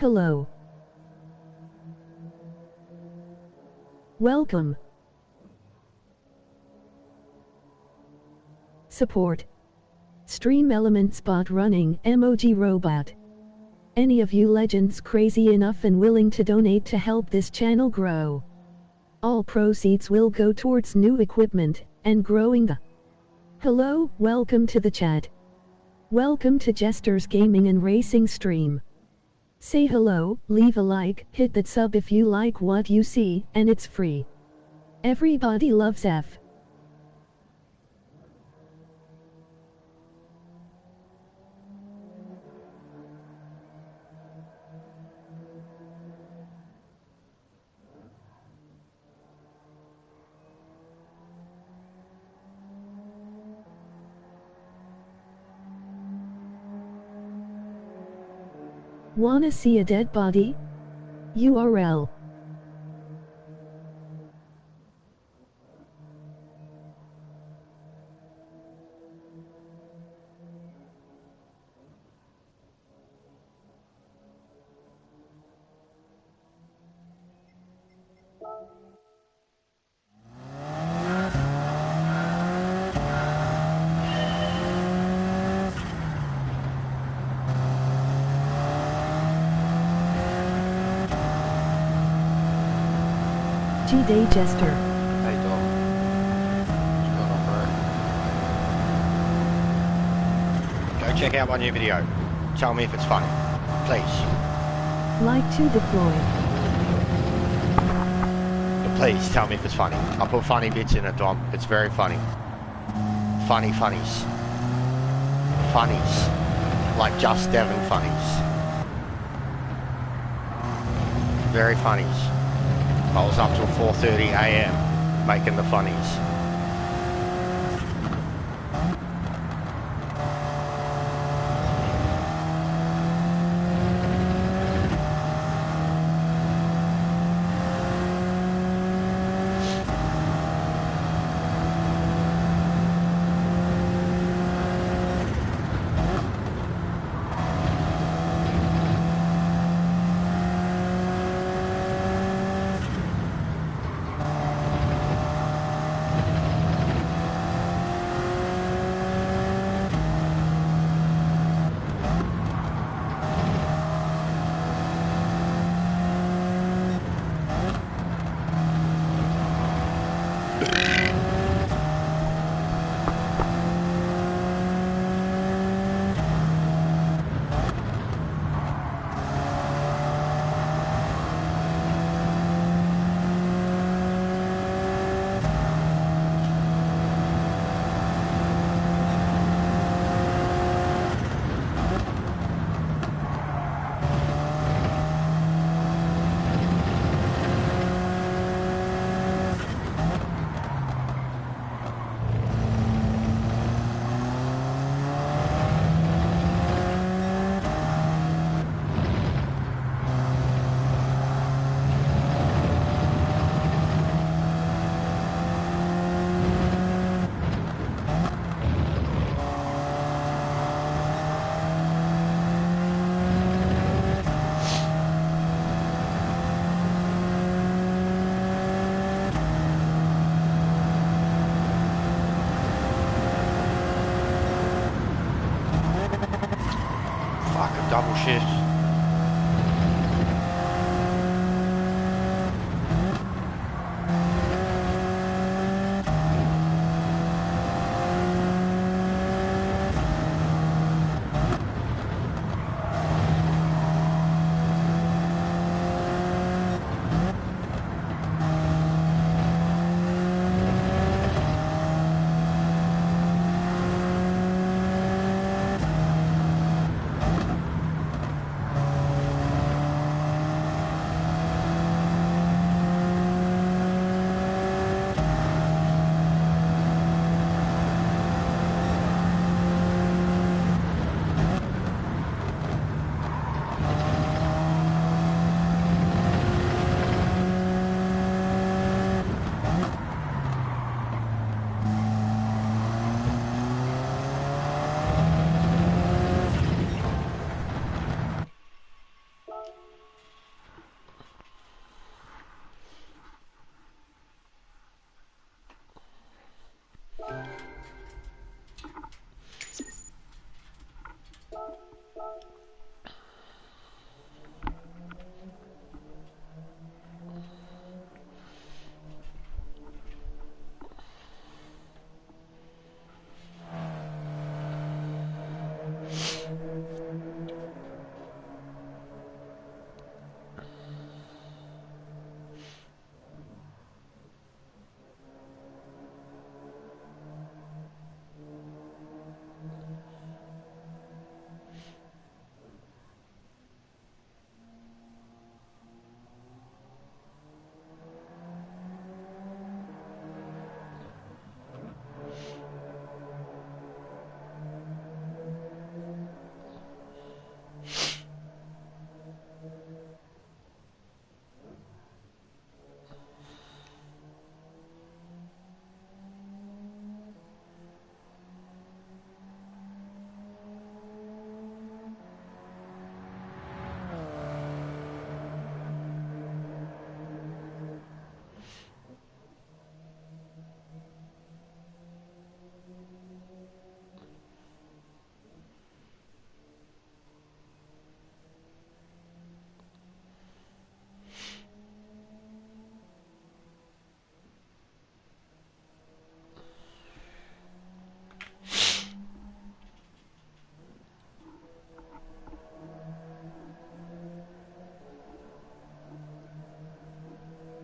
Hello. Welcome. Support. Stream Elements bot running emoji robot. Any of you legends crazy enough and willing to donate to help this channel grow? All proceeds will go towards new equipment and growing the. Hello, welcome to the chat. Welcome to Jester's Gaming and Racing stream. Say hello, leave a like, hit that sub if you like what you see, and it's free. Everybody loves F. Wanna see a dead body? URL. G-Day Jester. How you doing? What's going on, bro? Go check out my new video. Tell me if it's funny. Please. Like to deploy. But please tell me if it's funny. I put funny bits in it, Dom. It's very funny. Funny funnies. Funnies. Like Just Devon funnies. Very funnies. I was up till 4:30 AM making the funnies.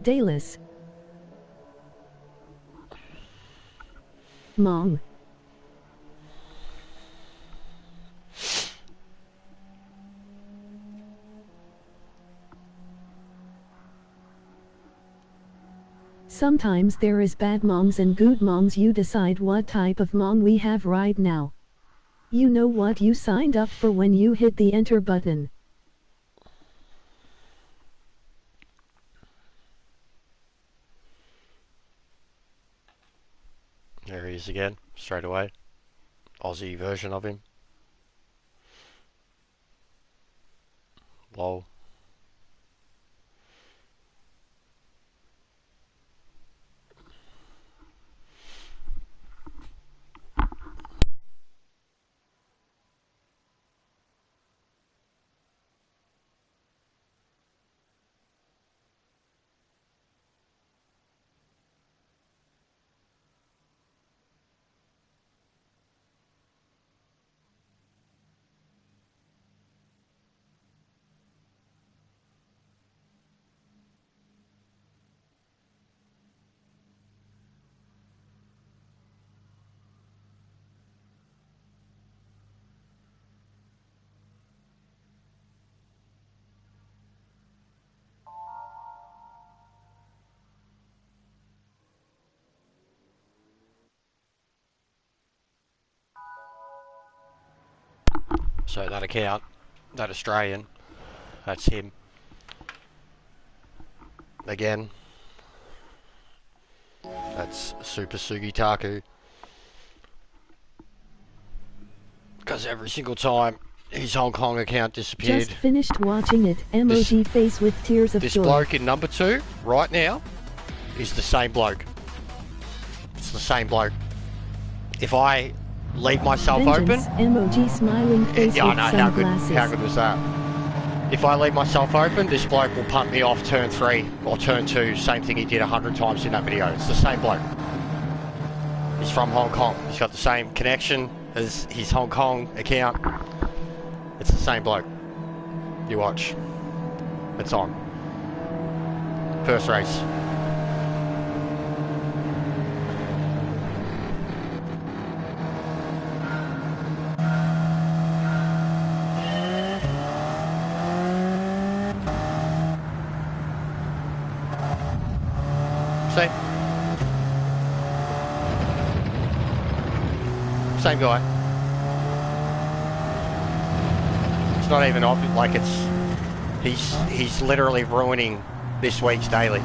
Dallas. Mong. Sometimes there is bad mongs and good mongs. You decide what type of mong we have right now. You know what you signed up for when you hit the enter button. There he is again, straight away. Aussie version of him. Lol. So that account, that Australian, that's him. Again, that's Super Sugi Taku. Because every single time his Hong Kong account disappeared. Just finished watching it. Emoji face with tears of joy. This bloke in number 2, right now, is the same bloke. It's the same bloke. If I leave myself Vengeance, open... emoji smiling face with sunglasses. How good was that? If I leave myself open, this bloke will punt me off turn 3 or turn 2. Same thing he did 100 times in that video. It's the same bloke. He's from Hong Kong. He's got the same connection as his Hong Kong account. It's the same bloke. You watch. It's on. First race. See? Same guy. It's not even obvious, like he's literally ruining this week's daily.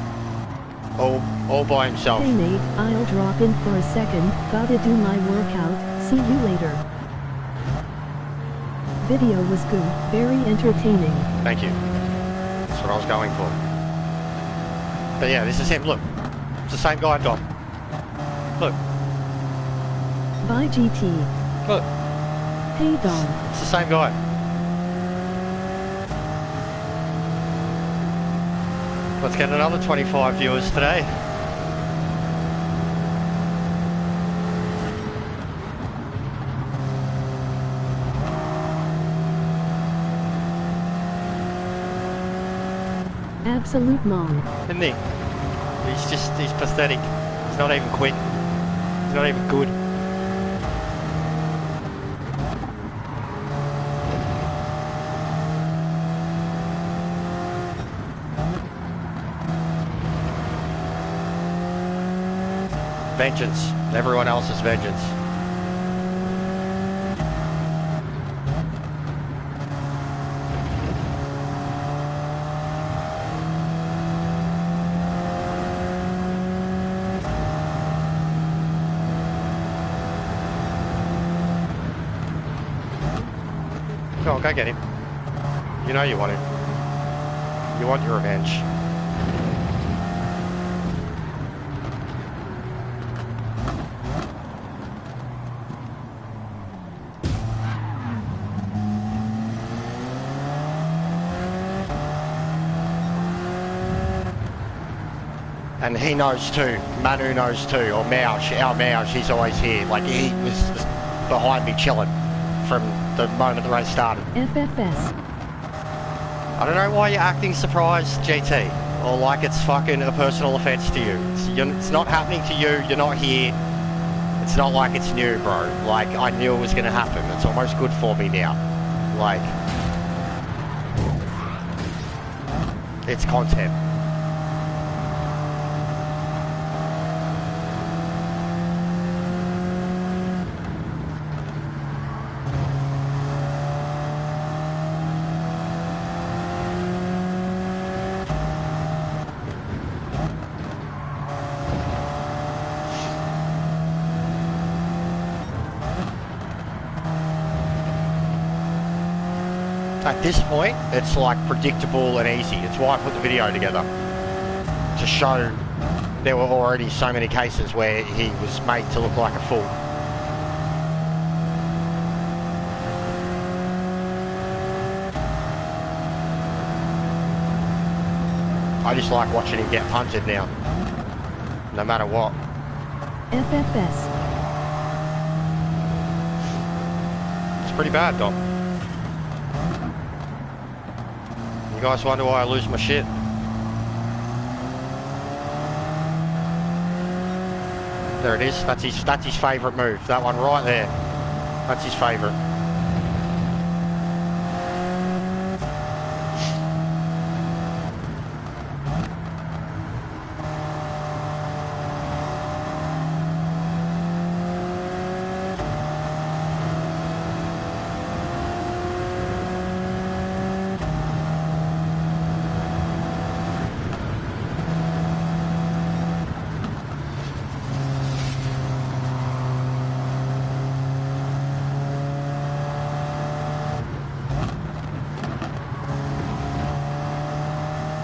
All by himself. Hey mate, I'll drop in for a second, gotta do my workout, see you later. Video was good, very entertaining. Thank you. That's what I was going for. But yeah, this is him, look. It's the same guy, Dom. Look. Bye GT. Look. Hey Dom. It's the same guy. Let's get another 25 viewers today. Absolute mom. Isn't he? He's pathetic. He's not even quick. He's not even good. Vengeance. Everyone else's vengeance. Go on, go get him. You know you want him. You want your revenge. And he knows too. Manu knows too. Or Mouch, our Mouch, he's always here. Like, he was behind me chilling from the moment the race started. FFS. I don't know why you're acting surprised, GT. or like it's fucking a personal offense to you. It's not happening to you, you're not here. It's not like it's new, bro. Like, I knew it was gonna happen. It's almost good for me now. Like, it's content. At this point, it's like predictable and easy. It's why I put the video together, to show there were already so many cases where he was made to look like a fool. I just like watching him get punted now, no matter what. FFS. It's pretty bad, Dom. You guys wonder why I lose my shit? There it is. That's his favourite move. That one right there. That's his favourite.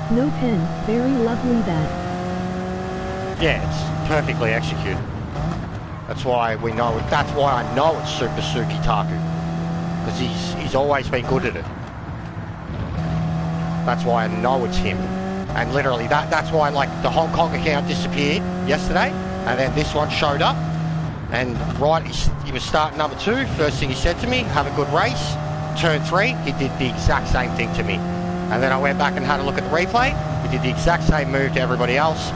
No pen, very lovely that. Yeah, it's perfectly executed. That's why we know it. That's why I know it's Super Suki Taku, because he's always been good at it. That's why I know it's him. And literally, that's why, like, the Hong Kong account disappeared yesterday, and then this one showed up, and right, he was starting number 2. First thing he said to me, have a good race. Turn 3, he did the exact same thing to me. And then I went back and had a look at the replay. He did the exact same move to everybody else.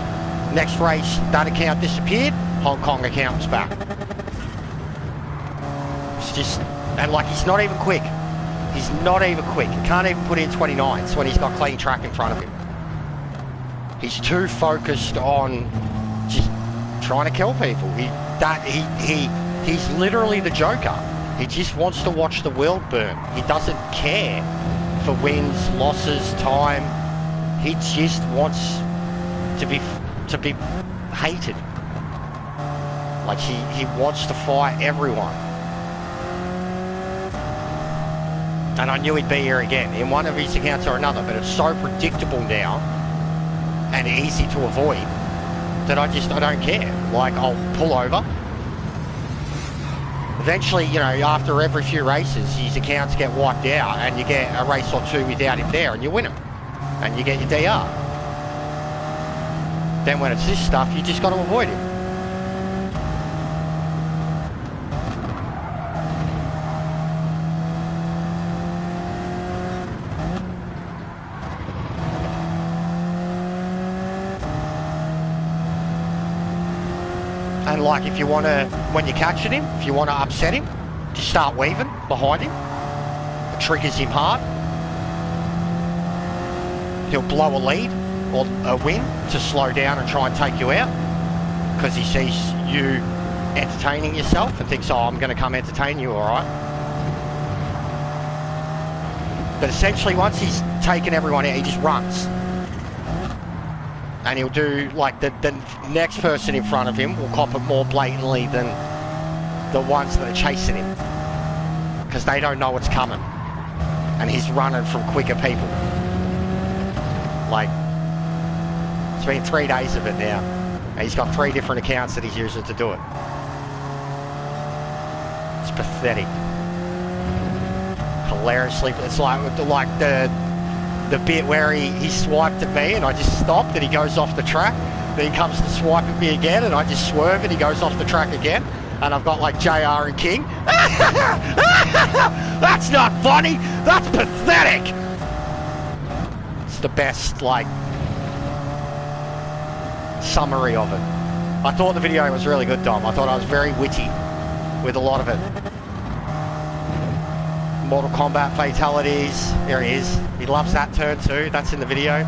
Next race, that account disappeared. Hong Kong account was back. It's just, and like, he's not even quick. He's not even quick. He can't even put in 29s when he's got clean track in front of him. He's too focused on just trying to kill people. He's literally the Joker. He just wants to watch the world burn. He doesn't care for wins, losses, time. He just wants to be hated. Like, he wants to fight everyone. And I knew he'd be here again in one of his accounts or another, but it's so predictable now and easy to avoid that I don't care. Like, I'll pull over. Eventually, you know, after every few races, his accounts get wiped out and you get a race or two without him there and you win them. And you get your DR. Then when it's this stuff, you just got to avoid him. And like, if you want to, when you're catching him, if you want to upset him, just start weaving behind him. It triggers him hard. He'll blow a lead or a win to slow down and try and take you out, because he sees you entertaining yourself and thinks, oh, I'm going to come entertain you, all right. But essentially, once he's taken everyone out, he just runs. And he'll do, like, the next person in front of him will cop it more blatantly than the ones that are chasing him, because they don't know what's coming. And he's running from quicker people. Like, it's been 3 days of it now, and he's got 3 different accounts that he's using to do it. It's pathetic. Hilariously, it's like the bit where he swiped at me and I just stopped and he goes off the track. Then he comes to swipe at me again and I just swerve and he goes off the track again. And I've got like JR and King. That's not funny. That's pathetic. It's the best, like, summary of it. I thought the video was really good, Dom. I thought I was very witty with a lot of it. Mortal Kombat fatalities. There he is. He loves that turn too. That's in the video.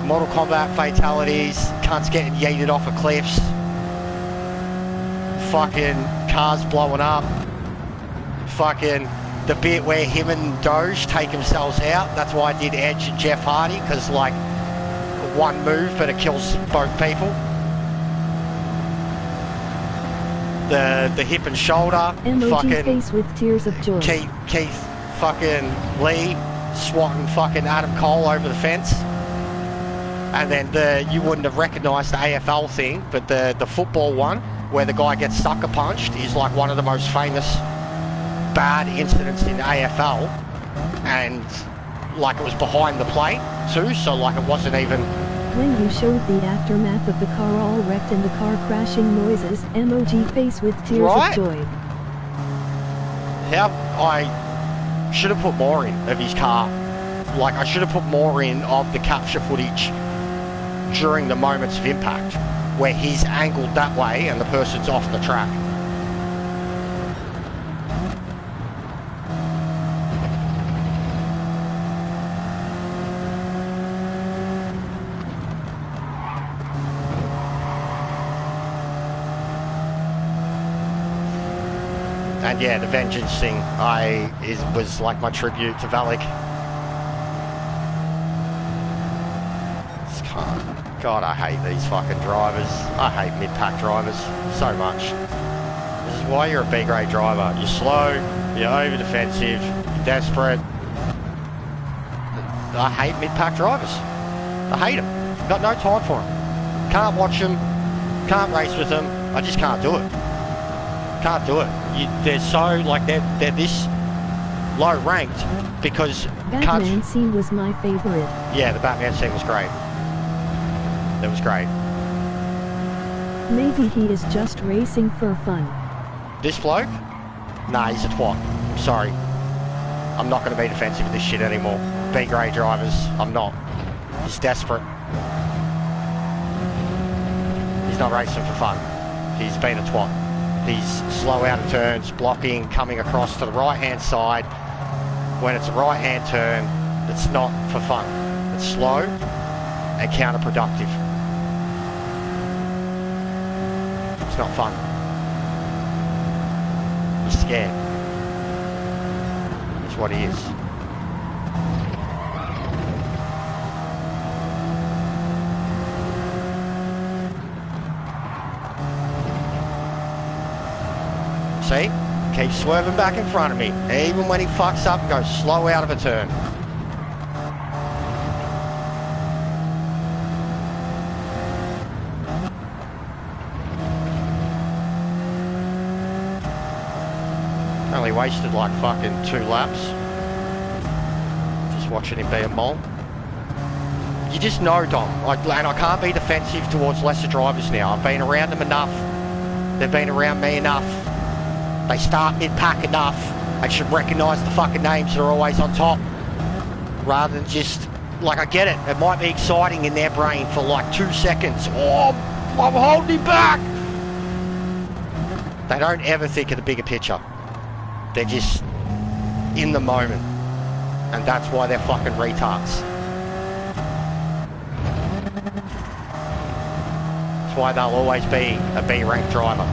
Mortal Kombat fatalities. Cunts getting yeeted off of cliffs. Fucking cars blowing up. Fucking the bit where him and Doge take themselves out. That's why I did Edge and Jeff Hardy, because like one move but it kills both people. The hip and shoulder. Emoji fucking face with tears of joy. Keith fucking Lee swatting fucking Adam Cole over the fence. And then you wouldn't have recognised the AFL thing, but the football one where the guy gets sucker punched is like one of the most famous bad incidents in AFL, and like it was behind the plate too, so like it wasn't even. When you showed the aftermath of the car all wrecked and the car crashing noises, emoji face with tears of joy. How I should have put more in of his car. Like I should have put more in of the capture footage during the moments of impact, where he's angled that way and the person's off the track. And yeah, the vengeance thing was like my tribute to Valak. God, I hate these fucking drivers. I hate mid-pack drivers so much. This is why you're a B-grade driver. You're slow, you're over-defensive, you're desperate. I hate mid-pack drivers. I hate them. Got no time for them. Can't watch them, can't race with them. I just can't do it. Can't do it. They're so, like, they're this low ranked because Batman scene was my favorite. Yeah, the Batman scene was great. It was great. Maybe he is just racing for fun. This bloke? Nah, he's a twat. I'm sorry. I'm not going to be defensive with this shit anymore. B-grade drivers, I'm not. He's desperate. He's not racing for fun. He's been a twat. He's slow out of turns, blocking, coming across to the right-hand side. When it's a right-hand turn, it's not for fun. It's slow and counterproductive. It's not fun. He's scared. That's what he is. See? Keeps swerving back in front of me. Even when he fucks up, goes slow out of a turn. Only wasted like fucking 2 laps. Just watching him be a mole. You just know, Dom. And I can't be defensive towards lesser drivers now. I've been around them enough. They've been around me enough. They start mid-pack enough. They should recognise the fucking names that are always on top. Rather than just, like, I get it. It might be exciting in their brain for like 2 seconds. Oh, I'm holding him back. They don't ever think of the bigger picture. They're just in the moment. And that's why they're fucking retards. That's why they'll always be a B-ranked driver.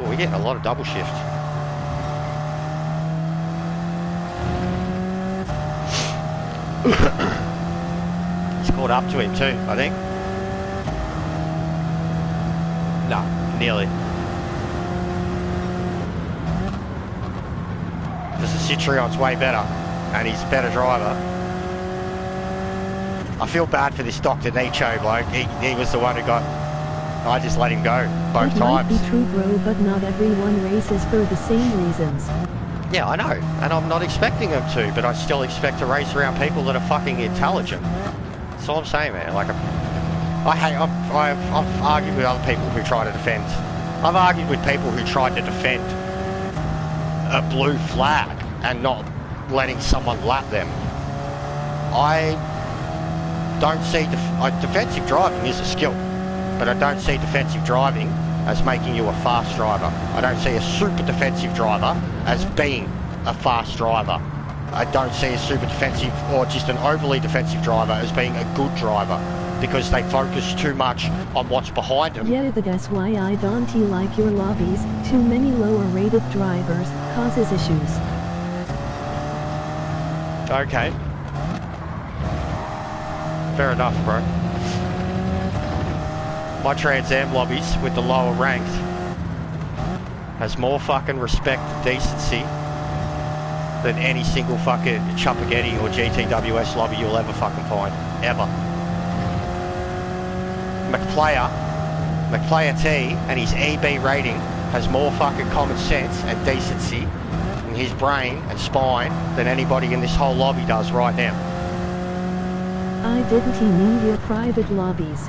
We're getting a lot of double shift. It's caught up to him too, I think. No, nearly. Because the Citroen's way better, and he's a better driver. I feel bad for this Dr. Nicho bloke. He was the one who got... I just let him go both times. Might be true, bro, but not everyone races for the same reasons. Yeah, I know, and I'm not expecting them to, but I still expect to race around people that are fucking intelligent. That's all I'm saying, man. Like, I've argued with other people who try to defend. I've argued with people who tried to defend a blue flag and not letting someone lap them. I don't see defensive driving is a skill, but I don't see defensive driving as making you a fast driver. I don't see a super defensive driver as being a fast driver. I don't see a super defensive or just an overly defensive driver as being a good driver, because they focus too much on what's behind them. Yeah, that's why I don't like your lobbies. Too many lower rated drivers causes issues. Okay. Fair enough, bro. My Trans Am lobbies with the lower ranked has more fucking respect and decency than any single fucking Chupagetti or GTWS lobby you'll ever fucking find. Ever. McPlayer T and his EB rating has more fucking common sense and decency in his brain and spine than anybody in this whole lobby does right now. I didn't mean your private lobbies.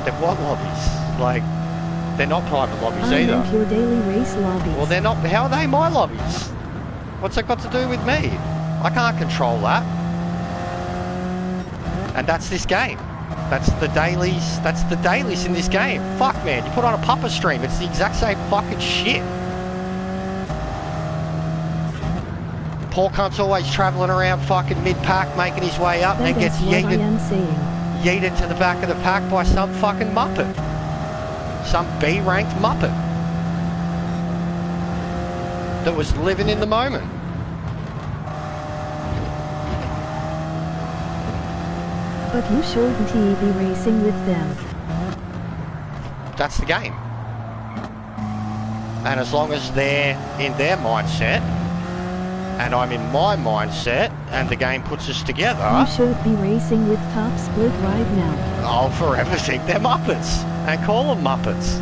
They're what lobbies? Like, they're not private lobbies I either. meant your daily race lobbies. Well, they're not. How are they my lobbies? What's that got to do with me? I can't control that. And that's this game. That's the dailies. That's the dailies in this game. Fuck, man. You put on a Papa stream. It's the exact same fucking shit. Poor cunt's always travelling around fucking mid-pack, making his way up, and then gets yeeted to the back of the pack by some fucking muppet. Some B-ranked muppet that was living in the moment. But you shouldn't be racing with them. That's the game. And as long as they're in their mindset, and I'm in my mindset, and the game puts us together... You should be racing with Top Split right now. I'll forever think they're Muppets, and call them Muppets.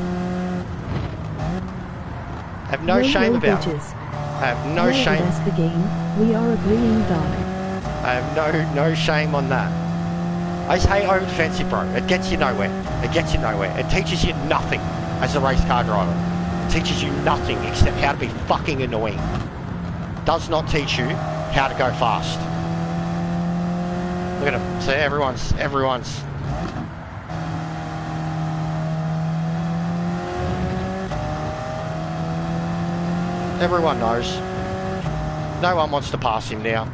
I have no shame about it. I have no shame. That's the game. We are agreeing, dog. I have no shame on that. I just hate over defensive, bro. It gets you nowhere. It gets you nowhere. It teaches you nothing as a race car driver. It teaches you nothing except how to be fucking annoying. Does not teach you how to go fast. Look at him. See, everyone's. Everyone knows. No one wants to pass him now.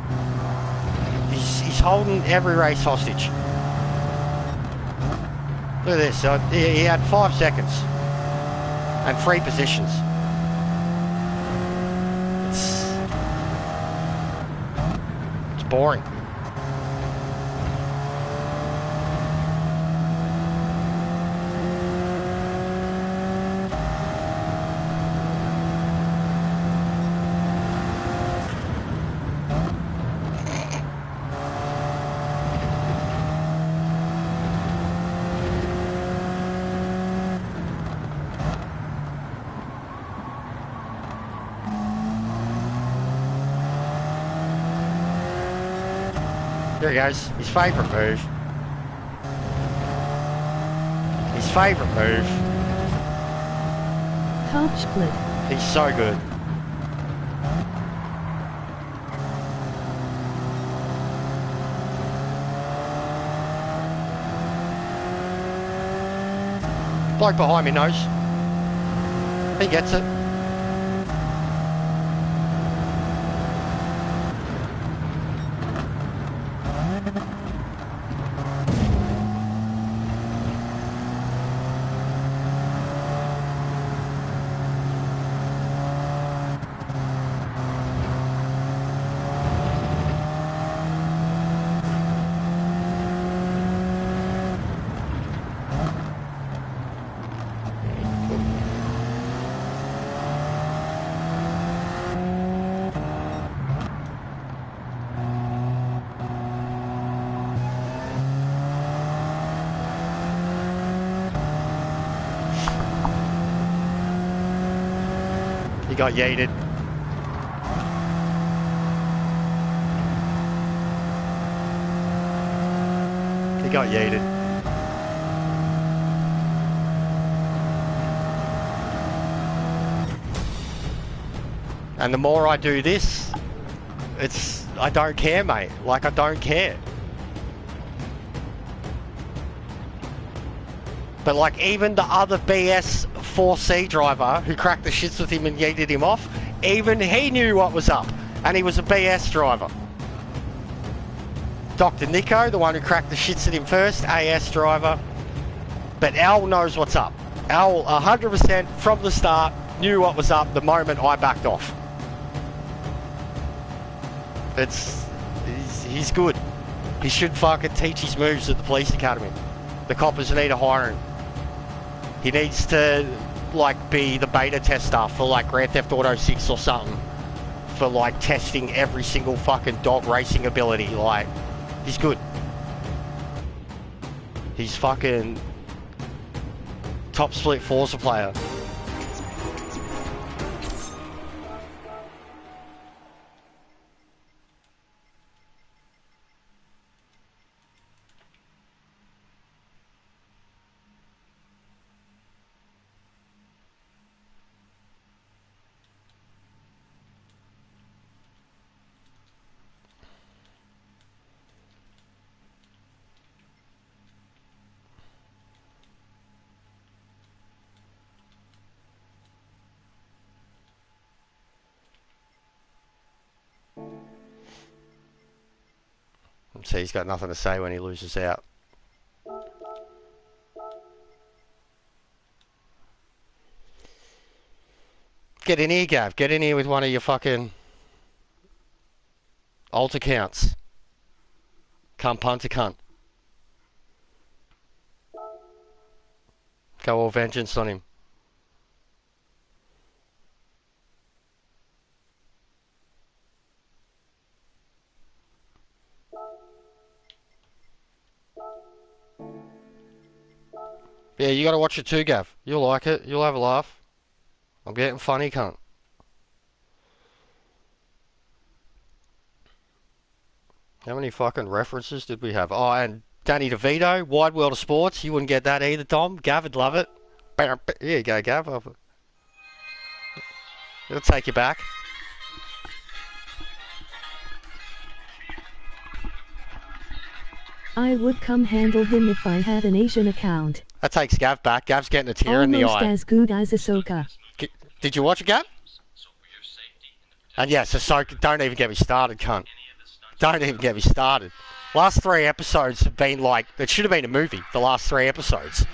He's holding every race hostage. Look at this. He had 5 seconds and 3 positions. It's boring. There he goes. His favourite move. His favourite move. Top Split. He's so good. Bloke behind me knows. He gets it. He got yeeted. He got yeeted. And the more I do this, it's I don't care, mate. Like, I don't care. But like, even the other BS 4C driver who cracked the shits with him and yeeted him off, even he knew what was up. And he was a BS driver. Dr. Nico, the one who cracked the shits at him first, AS driver. But Al knows what's up. Al, 100% from the start, knew what was up the moment I backed off. He's good. He should fucking teach his moves at the police academy. The coppers need to hire him. He needs to, like, be the beta tester for, like, Grand Theft Auto 6 or something. For, like, testing every single fucking dog racing ability. Like, he's good. He's fucking top split Forza player. See, he's got nothing to say when he loses out. Get in here, Gav. Get in here with one of your fucking alt accounts. Cunt punter cunt. Go all vengeance on him. Yeah, you gotta watch it too, Gav. You'll like it. You'll have a laugh. I'm getting funny, cunt. How many fucking references did we have? Oh, and Danny DeVito, Wide World of Sports. You wouldn't get that either, Dom. Gav would love it. Here you go, Gav. It'll take you back. I would come handle him if I had an Asian account. That takes Gav back. Gav's getting a tear in the eye. Almost as good as Ahsoka. Did you watch it, Gav? And yes, Ahsoka, don't even get me started, cunt. Don't even get me started. Last 3 episodes have been like, it should have been a movie, the last 3 episodes.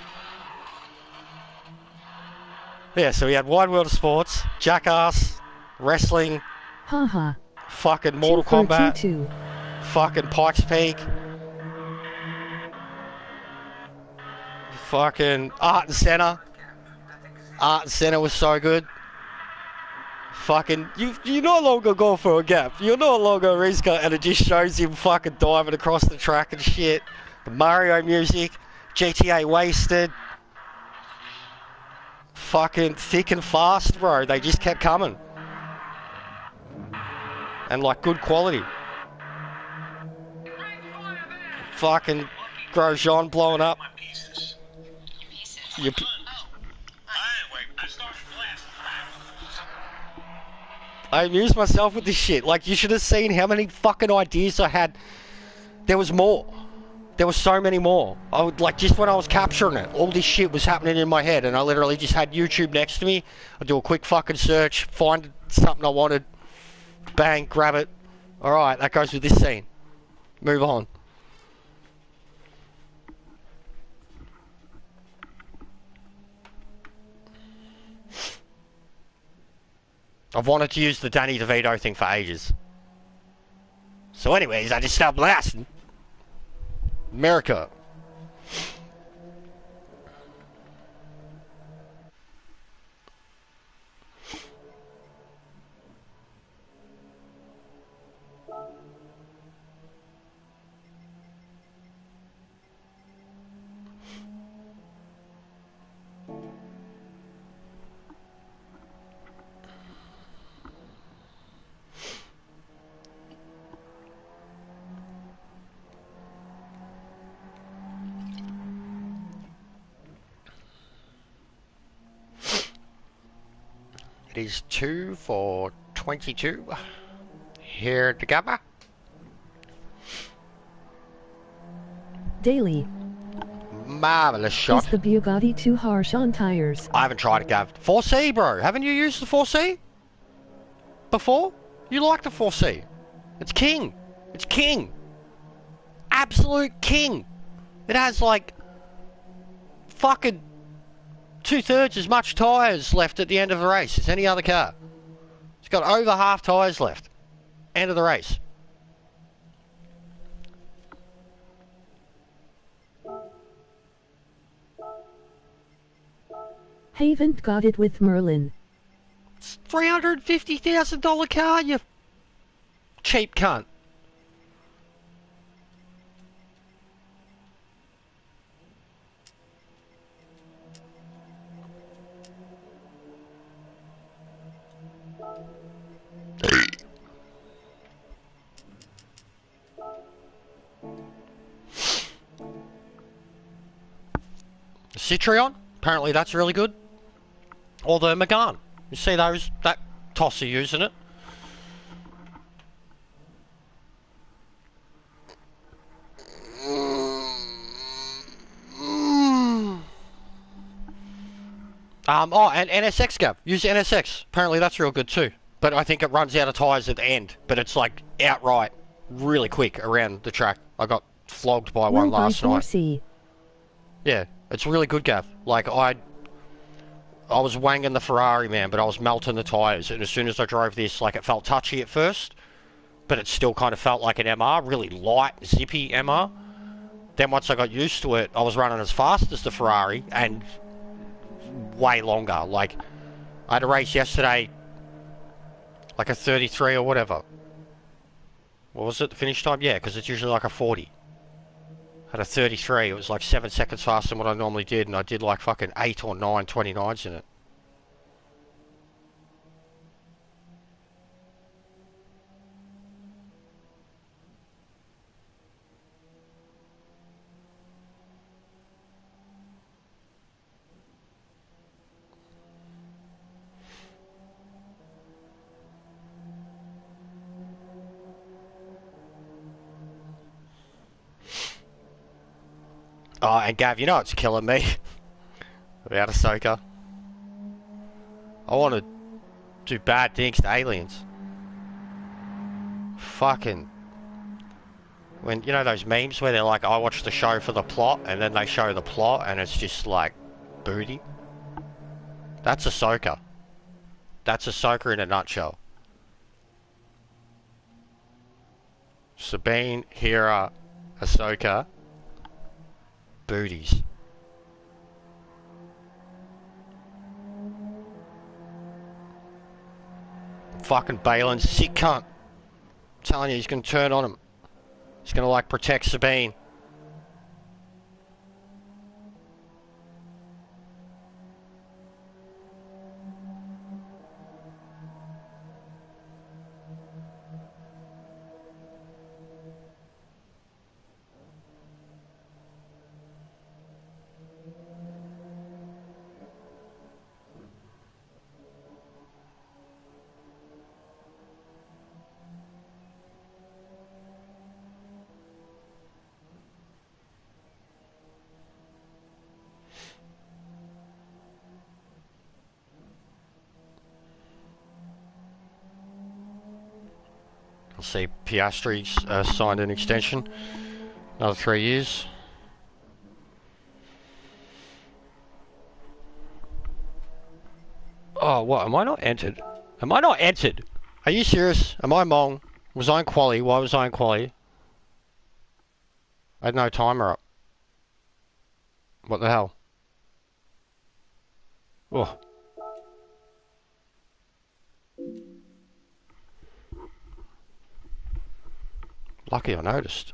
Yeah, so we had Wide World of Sports, Jackass, Wrestling, Haha. fucking Mortal Kombat, 2. fucking Pikes Peak, fucking Art and Center. Art and Center was so good. Fucking, you no longer go for a gap. You're no longer a race car, and it just shows him fucking diving across the track and shit. The Mario music, GTA Wasted. Fucking thick and fast, bro. They just kept coming. And like good quality. Fucking Grosjean blowing up. I amused myself with this shit. Like, you should have seen how many fucking ideas I had. There was more. There was so many more. I would, like, just when I was capturing it, all this shit was happening in my head, and I literally just had YouTube next to me. I'd do a quick fucking search, find something I wanted, bang, grab it. Alright, that goes with this scene. Move on. I've wanted to use the Danny DeVito thing for ages. So anyways, I just stopped blasting. America. It is 2 for 22 here at the Gabba. Daily. Marvellous Is shot. the Bugatti too harsh on tires? I haven't tried it, Gav. 4C, bro. Haven't you used the 4C before? You like the 4C. It's king. It's king. Absolute king. It has like fucking 2/3 as much tyres left at the end of the race as any other car. It's got over half tyres left. End of the race. Haven't got it with Merlin. It's $350,000 car, you cheap cunt. Citroen, apparently that's really good. Or the Megane. You see those, that tosser using it? Oh, and NSX, Gav. Use NSX. Apparently that's real good too. But I think it runs out of tyres at the end. But it's like outright really quick around the track. I got flogged by one last night. Yeah, it's really good, Gav. Like, I was wanging the Ferrari, man, but I was melting the tyres. And as soon as I drove this, like, it felt touchy at first. But it still kind of felt like an MR. Really light, zippy MR. Then once I got used to it, I was running as fast as the Ferrari. And way longer. Like, I had a race yesterday, like a 33 or whatever. What was it, the finish time? Yeah, because it's usually like a 40. Had a 33, it was like 7 seconds faster than what I normally did, and I did like fucking 8 or 9 29s in it. Oh, and Gav, you know what's killing me about Ahsoka? I want to do bad things to aliens. Fucking... When, you know those memes where they're like, I watch the show for the plot, and then they show the plot, and it's just like, booty? That's Ahsoka. That's Ahsoka in a nutshell. Sabine, Hera, Ahsoka, booties. Fucking Balin's sick cunt. I'm telling you, he's gonna turn on him. He's gonna like protect Sabine. I'll see Piastri's signed an extension. Another 3 years. Oh, what? Am I not entered? Am I not entered? Are you serious? Am I Mong? Was I in quali? Why was I in quali? I had no timer up. What the hell? Oh. Lucky I noticed.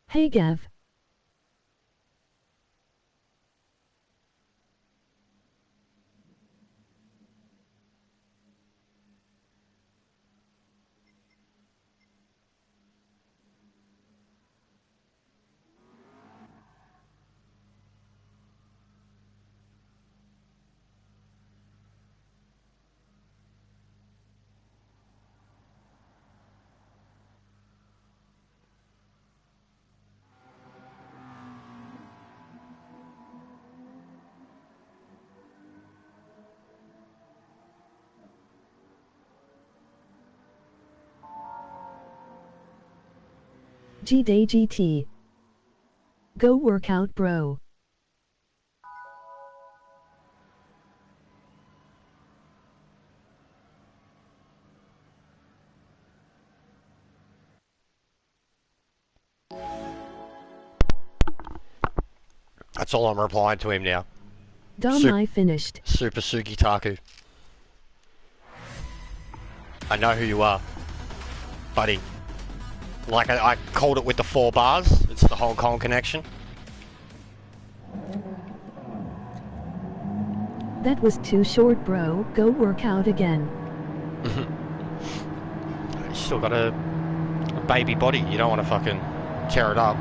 Hey Gav. G-Day GT. Go work out, bro. That's all I'm replying to him now. Dom, I finished. Super Sugi Taku. I know who you are, buddy. Like I called it with the 4 bars. It's the Hong Kong connection. That was too short, bro. Go work out again. You still got a baby body. You don't want to fucking tear it up.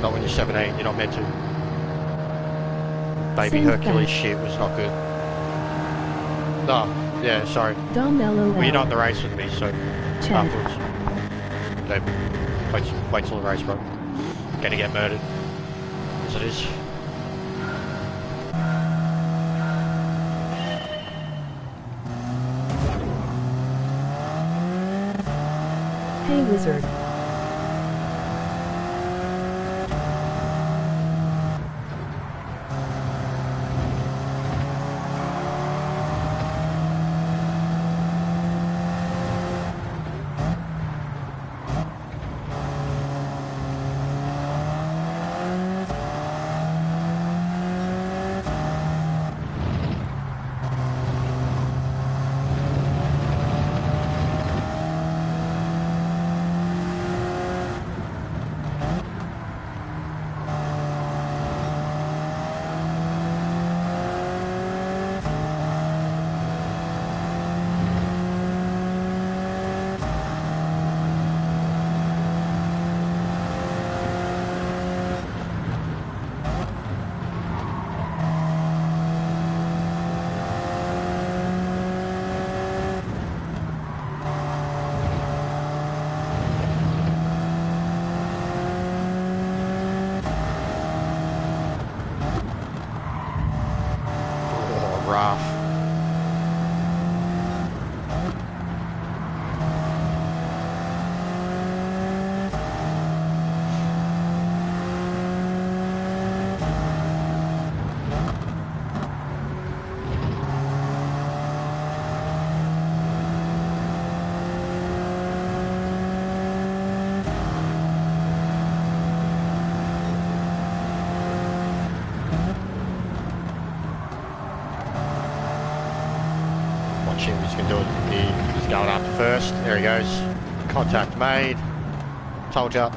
Not when you're 17. You're not meant to. Baby Same Hercules fact. shit was not good. Oh, yeah, sorry. Dom LOL. Well, you're not in the race with me, so Chat. afterwards. Wait till the race, bro. Gonna get murdered. As it is. Hey wizard. Rough. Watch him, he's going to do it. He's going after first. There he goes. Contact made. Told ya.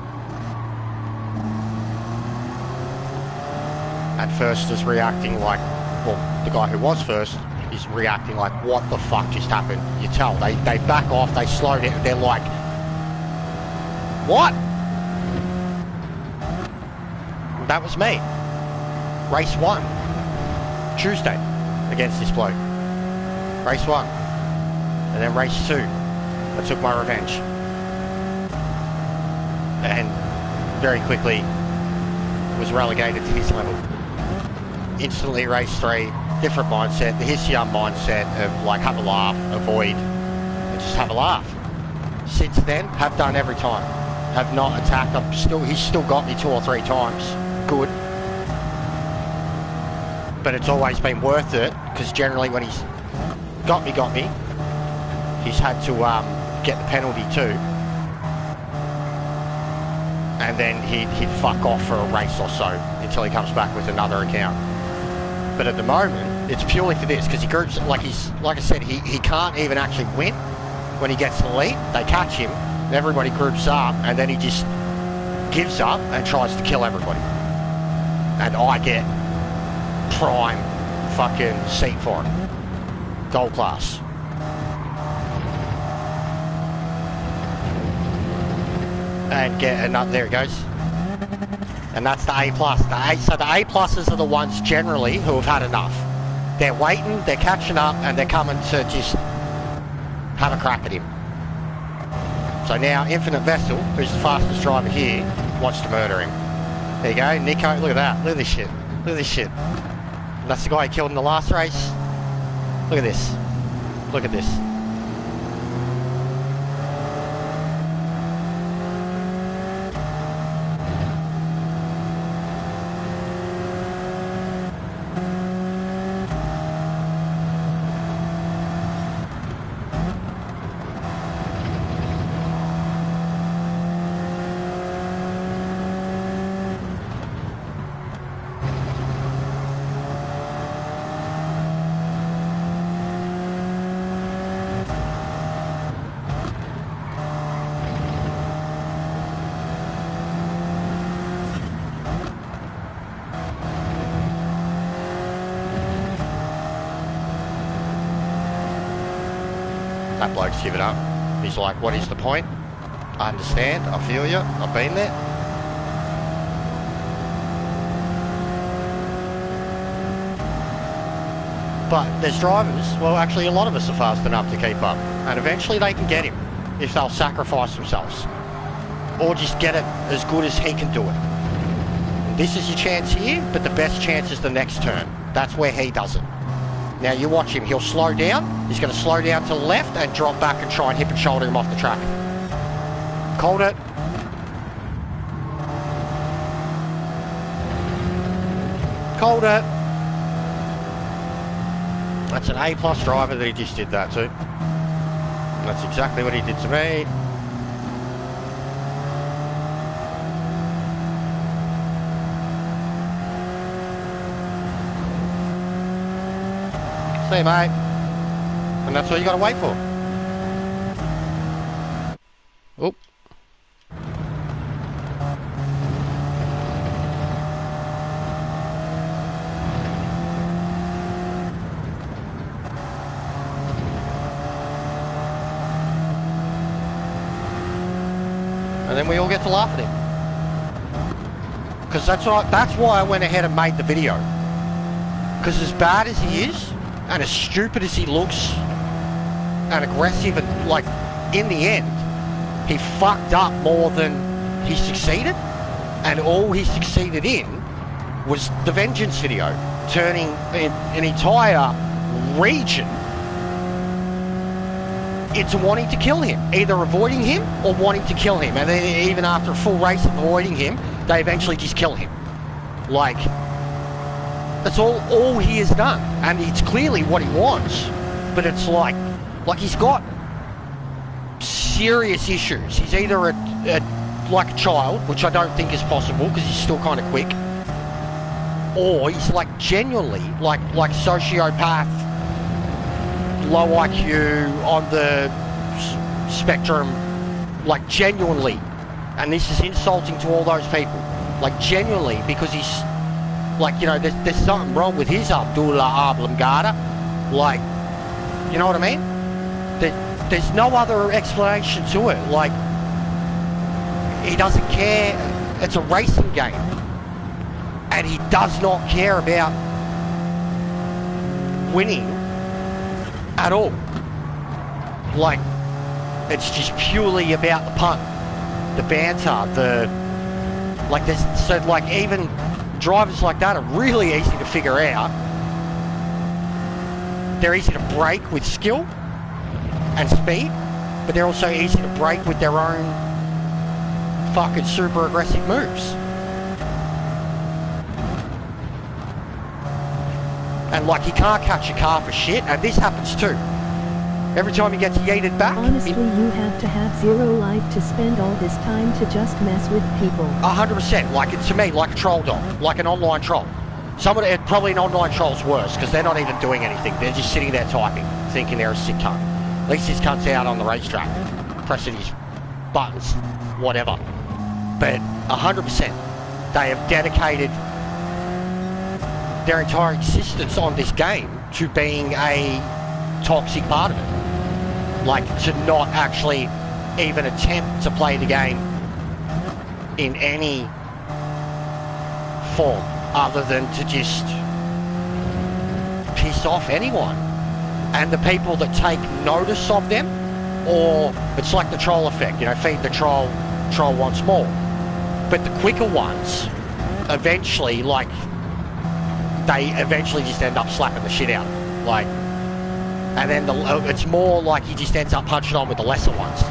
And first is reacting like, well, the guy who was first is reacting like, what the fuck just happened? You tell, they back off, they slow down, they're like, what? That was me. Race 1. Tuesday against this bloke. Race 1. And then race 2. I took my revenge. And very quickly was relegated to his level. Instantly race 3, different mindset, the Hissia mindset of like have a laugh, avoid, and just have a laugh. Since then, have done every time. Have not attacked, he's still got me 2 or 3 times. Good. But it's always been worth it, because generally when he's got me, he's had to get the penalty too. And then he'd fuck off for a race or so until he comes back with another account. But at the moment, it's purely for this, because he groups, like I said, he can't even actually win when he gets to the lead. They catch him, and everybody groups up, and then he just gives up and tries to kill everybody. And I get prime fucking seat for it. Gold class. And get another, there it goes. And that's the A+. So the A+'s are the ones generally who have had enough. They're waiting, they're catching up, and they're coming to just have a crack at him. So now Infinite Vessel, who's the fastest driver here, wants to murder him. There you go, Nico, look at that. Look at this shit. Look at this shit. And that's the guy he killed in the last race. Look at this. Look at this. That bloke's given up. He's like, what is the point? I understand, I feel you, I've been there. But there's drivers, well actually a lot of us are fast enough to keep up. And eventually they can get him, if they'll sacrifice themselves. Or just get it as good as he can do it. And this is your chance here, but the best chance is the next turn. That's where he does it. Now you watch him, he'll slow down, he's going to slow down to the left and drop back and try and hip and shoulder him off the track. Called it. Called it. That's an A+ driver that he just did that to. That's exactly what he did to me. See, mate. And that's what you got to wait for. Oop. And then we all get to laugh at him. Because that's why I went ahead and made the video. Because as bad as he is, and as stupid as he looks, and aggressive, and like, in the end, he fucked up more than he succeeded. And all he succeeded in was the vengeance video, turning an entire region into wanting to kill him, either avoiding him or wanting to kill him. And then even after a full race of avoiding him, they eventually just kill him. Like, that's all he has done, and it's clearly what he wants, but it's like he's got serious issues. He's either like a child, which I don't think is possible because he's still kind of quick, or he's like genuinely like sociopath, low IQ, on the spectrum, like genuinely, and this is insulting to all those people, like genuinely, because he's like, you know, there's something wrong with his Abdullah Oblongata. Like, you know what I mean? There's no other explanation to it. Like, he doesn't care. It's a racing game. And he does not care about winning at all. Like, it's just purely about the punt, the banter, so like even drivers like that are really easy to figure out. They're easy to break with skill and speed, but they're also easy to break with their own fucking super aggressive moves. And like, you can't catch a car for shit, and this happens too. Every time he gets yeeted back... Honestly, you have to have zero life to spend all this time to just mess with people. 100%. Like, it's to me, like a troll dog. Like an online troll. Probably an online troll's worse, because they're not even doing anything. They're just sitting there typing, thinking they're a sick cunt. At least this cunt's out on the racetrack, pressing his buttons, whatever. But 100%. They have dedicated their entire existence on this game to being a toxic part of it. Like, to not actually even attempt to play the game in any form other than to just piss off anyone. And the people that take notice of them, or it's like the troll effect, you know, feed the troll, troll wants more. But the quicker ones, eventually, like, they eventually just end up slapping the shit out of them. Like, and then it's more like he just ends up punching on with the lesser ones.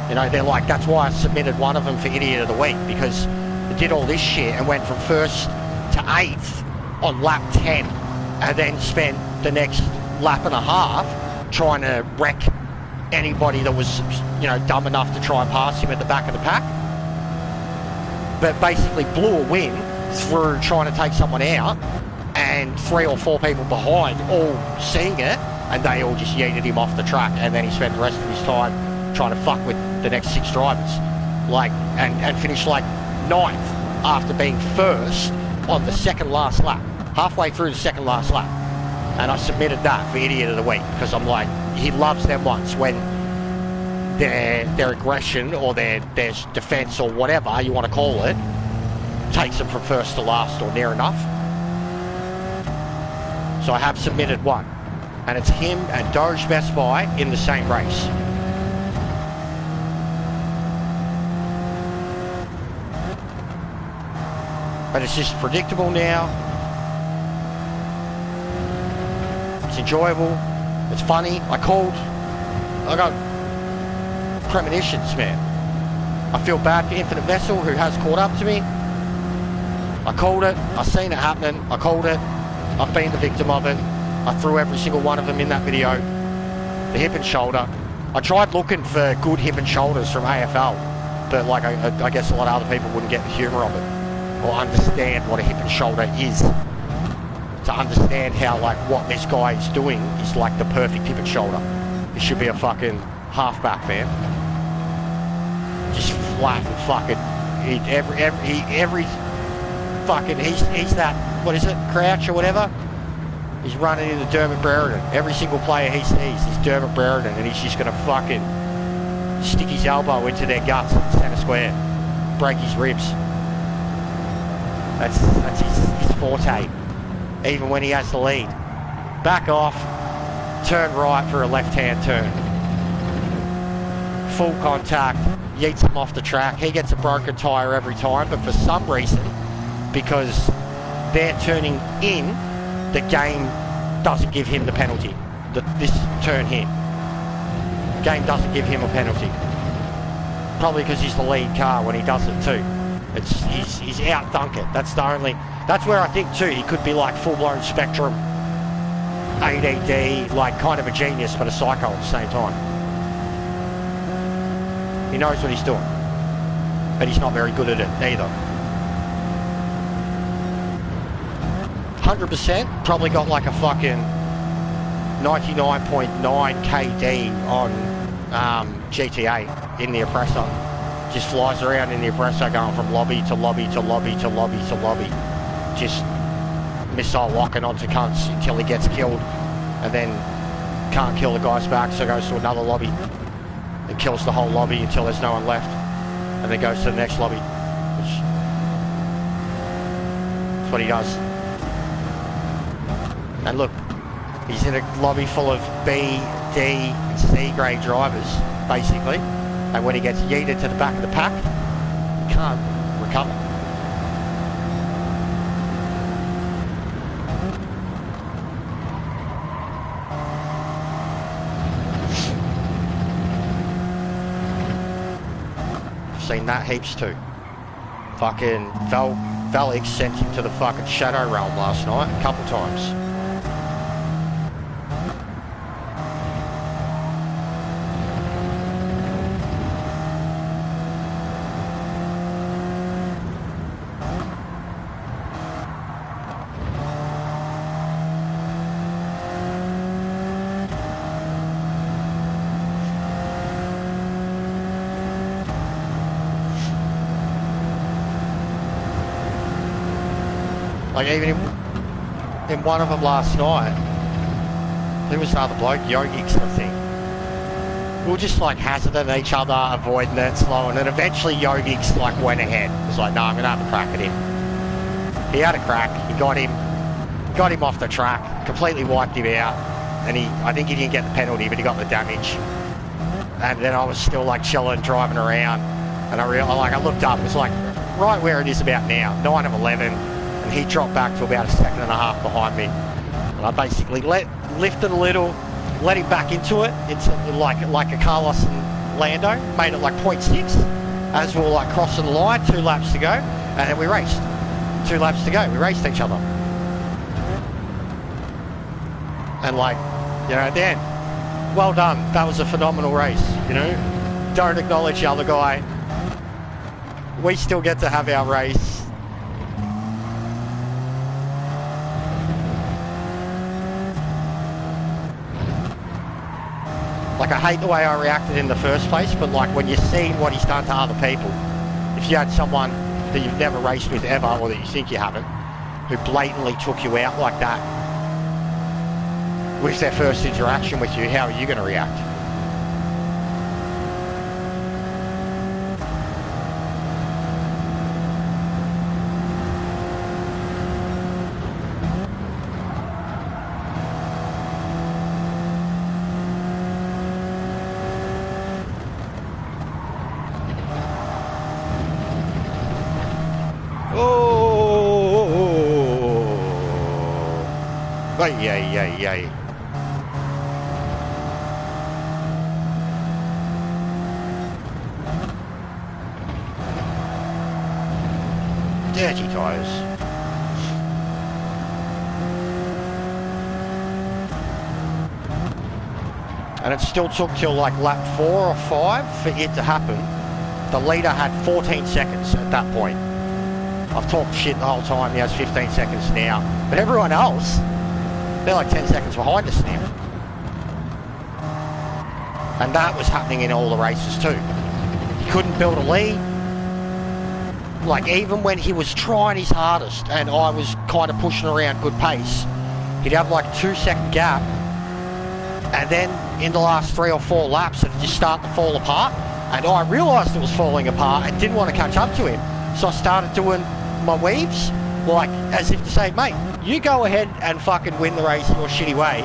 You know, they're like, that's why I submitted one of them for Idiot of the Week, because it did all this shit and went from first to 8th on lap 10, and then spent the next lap and a half trying to wreck anybody that was, you know, dumb enough to try and pass him at the back of the pack. But basically blew a win through trying to take someone out, and 3 or 4 people behind all seeing it, and they all just yeeted him off the track, and then he spent the rest of his time trying to fuck with the next 6 drivers, like, and finished like 9th after being first on the second last lap, halfway through the second last lap. And I submitted that for Idiot of the Week, because I'm like, he loves them ones when their aggression or their defense or whatever you want to call it takes them from first to last or near enough. So I have submitted one, and it's him and Doge Best Buy in the same race. But it's just predictable now. It's enjoyable. It's funny. I got premonitions, man. I feel bad for Infinite Vessel, who has caught up to me. I called it. I seen it happening. I called it. I've been the victim of it. I threw every single one of them in that video. The hip and shoulder. I tried looking for good hip and shoulders from AFL, but like I guess a lot of other people wouldn't get the humour of it, or understand what a hip and shoulder is. To understand how, like, what this guy is doing is like the perfect hip and shoulder. He should be a fucking halfback, man. Just flat and fucking. Every fucking. He's that. What is it? Crouch or whatever. He's running into Dermot Brereton. Every single player he sees is Dermot Brereton, and he's just gonna fucking stick his elbow into their guts at centre square, break his ribs. That's his forte, even when he has the lead. Back off, turn right for a left-hand turn. Full contact, yeets him off the track. He gets a broken tyre every time, but for some reason, because they're turning in, the game doesn't give him the penalty. This turn here. The game doesn't give him a penalty. Probably because he's the lead car when he does it too. He's out-dunk it. That's where I think too he could be like full-blown Spectrum, ADD, like kind of a genius but a psycho at the same time. He knows what he's doing, but he's not very good at it either. 100%, probably got like a fucking 99.9 KD on GTA in the oppressor. Just flies around in the oppressor going from lobby to lobby to lobby to lobby to lobby. Just missile locking onto cunts until he gets killed, and then can't kill the guys back, so goes to another lobby and kills the whole lobby until there's no one left, and then goes to the next lobby. That's what he does. And look, he's in a lobby full of B, D, and C grade drivers, basically. And when he gets yeeted to the back of the pack, he can't recover. I've seen that heaps too. Fucking Valix sent him to the fucking Shadow Realm last night a couple times. Like even in one of them last night, there was another bloke, Yogix, I think. We were just like hazarding each other, avoiding it, slowing, and eventually Yogix like went ahead. He was like, no, I'm gonna have a crack at him. He had a crack, he got him off the track, completely wiped him out, and I think he didn't get the penalty, but he got the damage. And then I was still like chilling, driving around, and I looked up, it was like right where it is about now, 9 of 11, and he dropped back to about a second and a half behind me. And I basically lifted a little, let him back into it, into like a Carlos and Lando, made it like 0.6 as we were like crossing the line, 2 laps to go, and then we raced. 2 laps to go, we raced each other. And like, you know, at the end, well done, that was a phenomenal race, you know. Don't acknowledge the other guy. We still get to have our race. Like, I hate the way I reacted in the first place, but like when you're seeing what he's done to other people, if you had someone that you've never raced with ever, or that you think you haven't, who blatantly took you out like that with their first interaction with you, how are you going to react? Yay. Dirty tyres. And it still took till like lap 4 or 5 for it to happen. The leader had 14 seconds at that point. I've talked shit the whole time, he has 15 seconds now. But everyone else, they're like 10 seconds behind us now. And that was happening in all the races too. He couldn't build a lead. Like even when he was trying his hardest and I was kind of pushing around good pace, he'd have like a 2-second gap. And then in the last 3 or 4 laps it just started to fall apart. And I realised it was falling apart and didn't want to catch up to him. So I started doing my weaves, like as if to say, mate, you go ahead and fucking win the race your shitty way.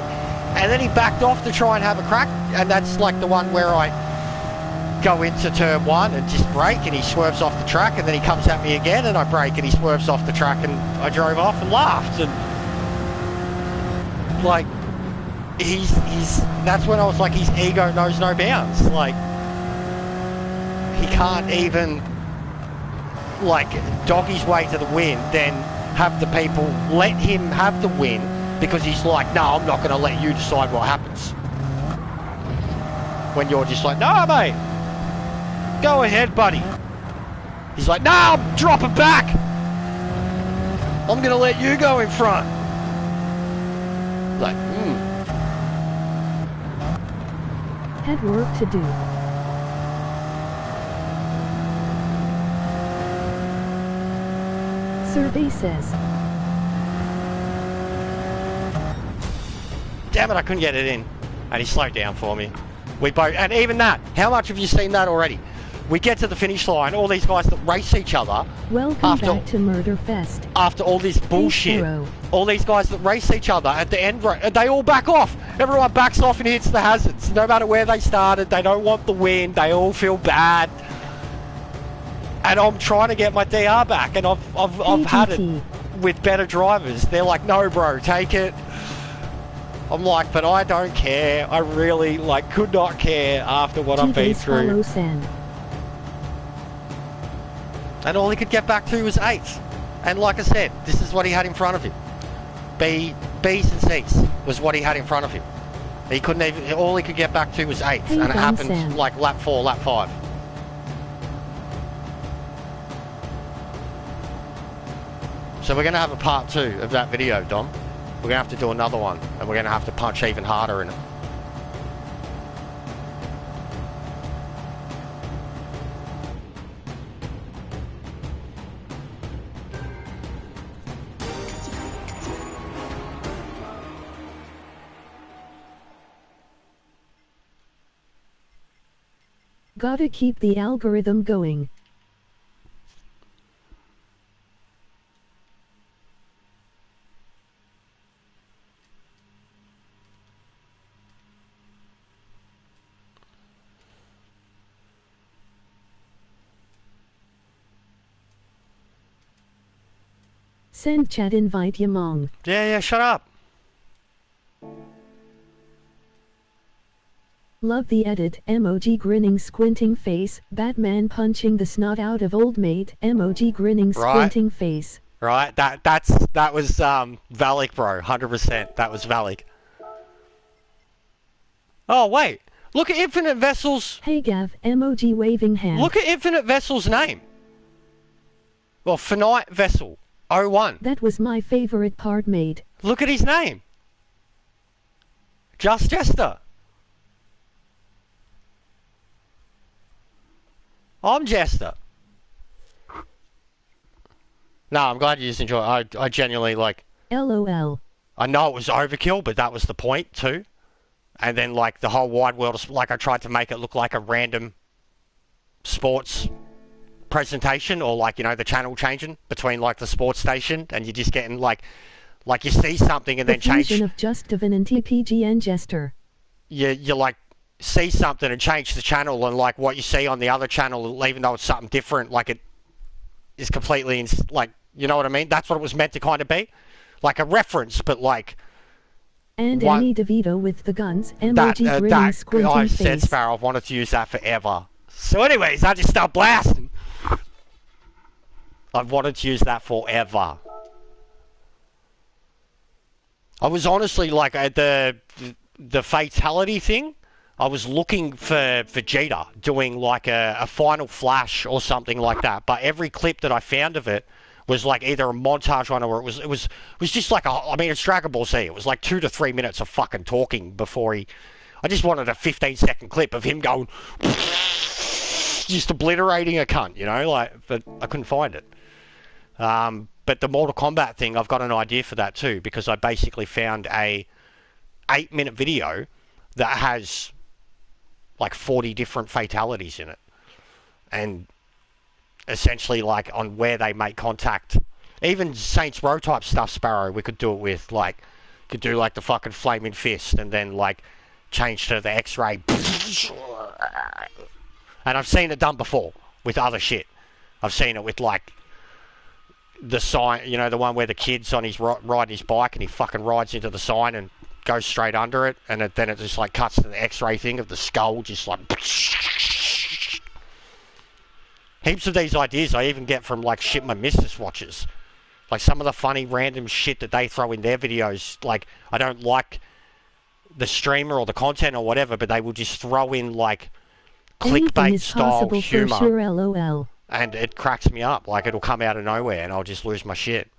And then he backed off to try and have a crack, and that's like the one where I go into turn 1 and just brake and he swerves off the track, and then he comes at me again and I brake and he swerves off the track, and I drove off and laughed. And like that's when I was like, his ego knows no bounds. Like he can't even like dog his way to the win, then have the people let him have the win because he's like, no, I'm not going to let you decide what happens. When you're just like, no, mate, go ahead, buddy. He's like, no, I'm dropping back. I'm going to let you go in front. Like, Had work to do. Survey says. Damn it, I couldn't get it in. And he slowed down for me. We both, and even that, how much have you seen that already? We get to the finish line, all these guys that race each other. Welcome back to Murder Fest. After all this bullshit, all these guys that race each other at the end, they all back off. Everyone backs off and hits the hazards. No matter where they started, they don't want the win. They all feel bad. And I'm trying to get my DR back, and I've had it with better drivers. They're like, no, bro, take it. I'm like, but I don't care. I really like could not care after what I've been through. And all he could get back to was 8th. And like I said, this is what he had in front of him. B's and C's was what he had in front of him. He couldn't even, all he could get back to was 8th. And it happened like lap 4, lap 5. So we're going to have a part 2 of that video, Dom. We're going to have to do another one, and we're going to have to punch even harder in it. Gotta keep the algorithm going. Send chat invite Yamong. Yeah, shut up. Love the edit, emoji grinning squinting face, Batman punching the snot out of old mate, emoji grinning squinting face. Right, that was Valak, bro, 100%. That was Valak. Oh wait, look at Infinite Vessel's. Hey Gav, emoji waving hand. Look at Infinite Vessel's name. Well, Finite Vessel 01. That was my favorite part, mate. Look at his name. Just Jester. I'm Jester. No, I'm glad you just enjoy it. I genuinely, like... LOL. I know it was overkill, but that was the point, too. And then, like, the whole wide world... Like, I tried to make it look like a random sports presentation, or, like, you know, the channel changing between, like, the sports station, and you're just getting, like you see something and then change... The fusion of Justavan and TPG and Jester. You like... see something and change the channel, and like what you see on the other channel, even though it's something different, like it is completely like, you know what I mean? That's what it was meant to kind of be, like a reference, but like. And Annie DeVito with the guns, emoji grinning squinting I face. said Sparrow, I've wanted to use that forever. So anyways, I just start blasting. I've wanted to use that forever. I was honestly like at the fatality thing. I was looking for Vegeta doing like a final flash or something like that, but every clip that I found of it was like either a montage one, or it was just like I mean, it's Dragon Ball Z. It was like 2 to 3 minutes of fucking talking before he. I just wanted a 15-second clip of him going, just obliterating a cunt, you know, like, but I couldn't find it. But the Mortal Kombat thing, I've got an idea for that too, because I basically found a 8-minute video that has like 40 different fatalities in it, and essentially like on where they make contact. Even Saints Row type stuff, Sparrow, we could do it with, like, could do like the fucking flaming fist and then like change to the X-ray. And I've seen it done before with other shit. I've seen it with like the sign, you know, the one where the kid's on his riding his bike and he fucking rides into the sign and goes straight under it, and then it just like cuts to the X-ray thing of the skull, just like heaps of these ideas I even get from like shit my missus watches, like some of the funny random shit that they throw in their videos. Like, I don't like the streamer or the content or whatever, but they will just throw in like clickbait style humor, sure, LOL. And it cracks me up. Like, it'll come out of nowhere and I'll just lose my shit.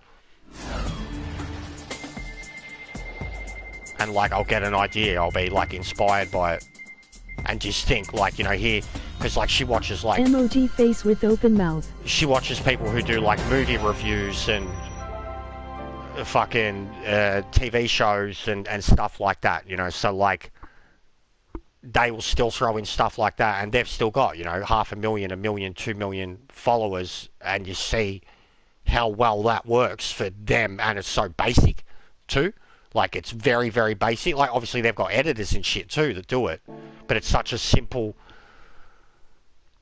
And like, I'll get an idea, I'll be like inspired by it, and just think like, you know, here, because like she watches like emoji face with open mouth. She watches people who do like movie reviews and fucking TV shows and stuff like that, you know. So like, they will still throw in stuff like that, and they've still got, you know, 500,000, 1 million, 2 million followers, and you see how well that works for them, and it's so basic too. Like, it's very, very basic. Like, obviously they've got editors and shit too that do it, but it's such a simple.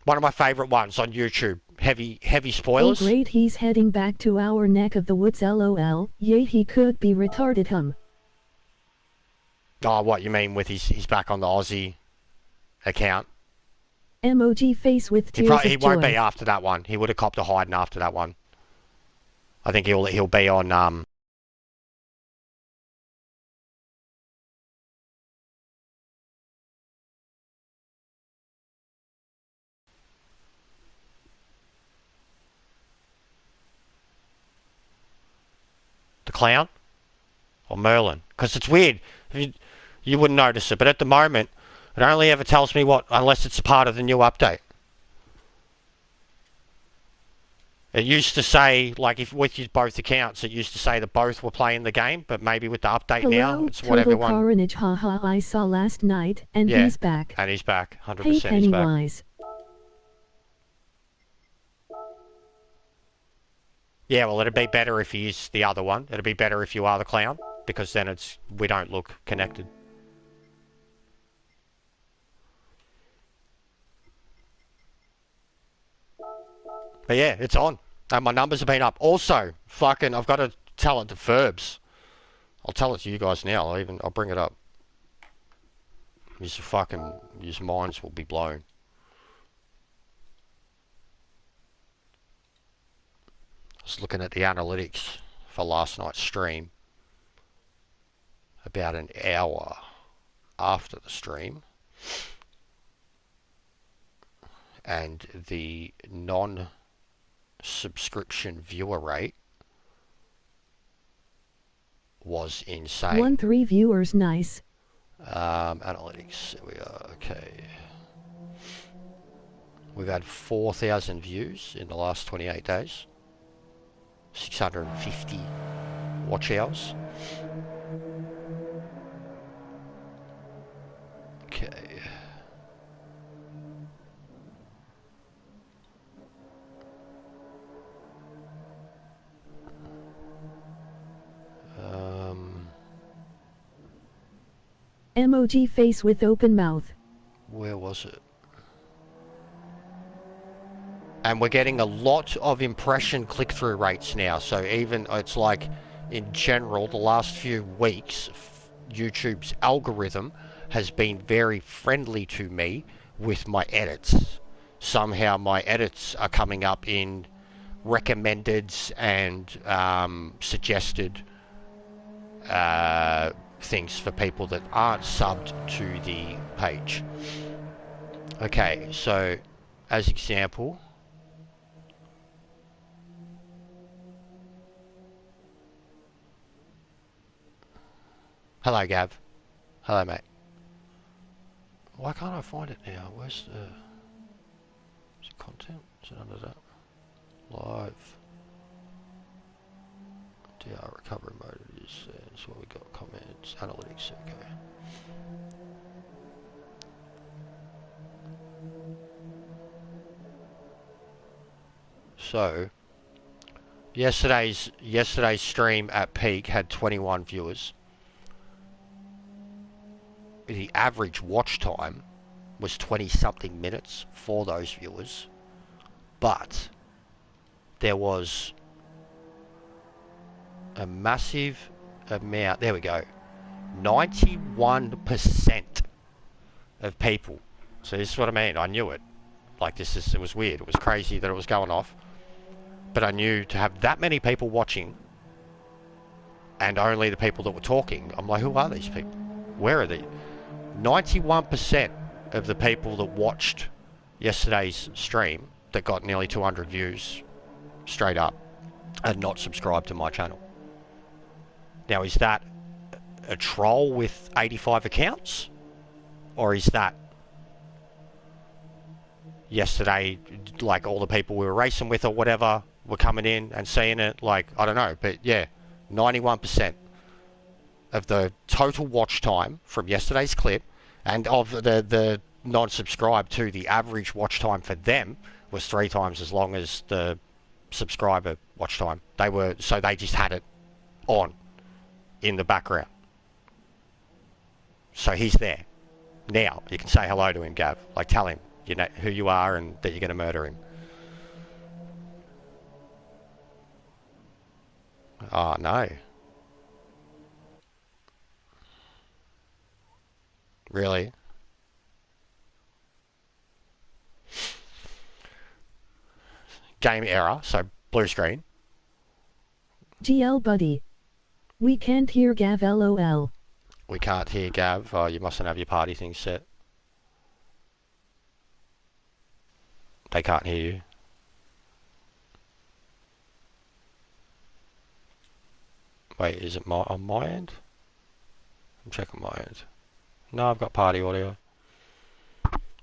One of my favourite ones on YouTube. Heavy spoilers. Oh great, he's heading back to our neck of the woods, LOL. Yay, he could be retarded, hum. Oh, what you mean with he's back on the Aussie account? Emoji face with tears of joy. He won't be after that one. He would have copped a hiding after that one. I think he'll be on the Clown or Merlin, because it's weird. You wouldn't notice it, but at the moment it only ever tells me what, unless it's part of the new update. It used to say, like, if with both accounts, it used to say that both were playing the game, but maybe with the update now, it's what everyone. Carnage, haha, I saw last night, and yeah, he's back. And he's back, 100%. Hey, Pennywise. Yeah, well, it'd be better if he is the other one. It'd be better if you are the clown, because then we don't look connected. But yeah, it's on. And my numbers have been up. Also, fucking, I've got to tell it to Ferbs. I'll tell it to you guys now. I'll bring it up. Your minds will be blown. I was looking at the analytics for last night's stream. About an hour after the stream. And the non-subscription viewer rate was insane. 1-3 viewers, nice. Analytics, here we are, okay. We've had 4,000 views in the last 28 days. 650 watch hours. Okay. Emoji face with open mouth. Where was it? And we're getting a lot of impression click-through rates now. So even, it's like, in general, the last few weeks, YouTube's algorithm has been very friendly to me with my edits. Somehow my edits are coming up in recommendeds and suggested things for people that aren't subbed to the page. Okay, so as example, hello Gav. Hello mate. Why can't I find it now? Where's the... Is it content? Is it under that? Live. DR recovery mode is there. That's what we got. Comments, analytics, okay. So yesterday's stream at peak had 21 viewers. The average watch time was 20-something minutes for those viewers, but there was a massive amount. There we go. 91% of people. So this is what I mean. I knew it. Like it was weird. It was crazy that it was going off. But I knew to have that many people watching and only the people that were talking, I'm like, who are these people? Where are they? 91% of the people that watched yesterday's stream that got nearly 200 views straight up are not subscribed to my channel. Now, is that a troll with 85 accounts? Or is that yesterday, like all the people we were racing with or whatever were coming in and seeing it? Like, I don't know. But yeah, 91% of the total watch time from yesterday's clip, and of the non-subscribed to the average watch time for them was 3 times as long as the subscriber watch time. So they just had it on in the background. So he's there. Now, you can say hello to him, Gav. Like, tell him you know who you are and that you're going to murder him. Oh, no. Really? Game error, so blue screen. GL buddy. We can't hear Gav LOL. We can't hear Gav. Oh, you mustn't have your party thing set. They can't hear you. Wait, is it on my end? I'm checking my end. No, I've got party audio.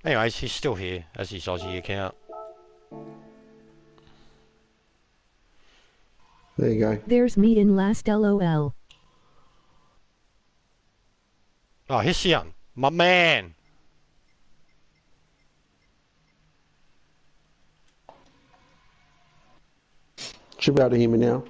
Anyways, he's still here as his Aussie account. There you go. There's me in last LOL. Oh, Hission, my man. Should be able to hear me now.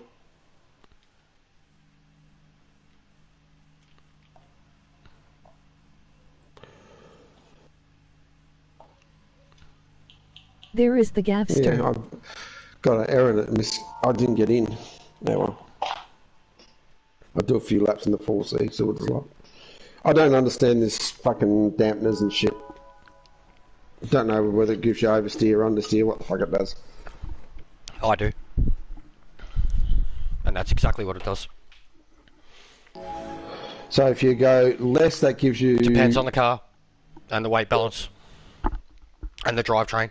There is the Gavster. Yeah, I've got an error that I didn't get in. No, well, I'll do a few laps in the 4C, see what it's like. I don't understand this fucking dampeners and shit. I don't know whether it gives you oversteer or understeer, what the fuck it does. I do. And that's exactly what it does. So if you go less, that gives you... Depends on the car and the weight balance and the drivetrain.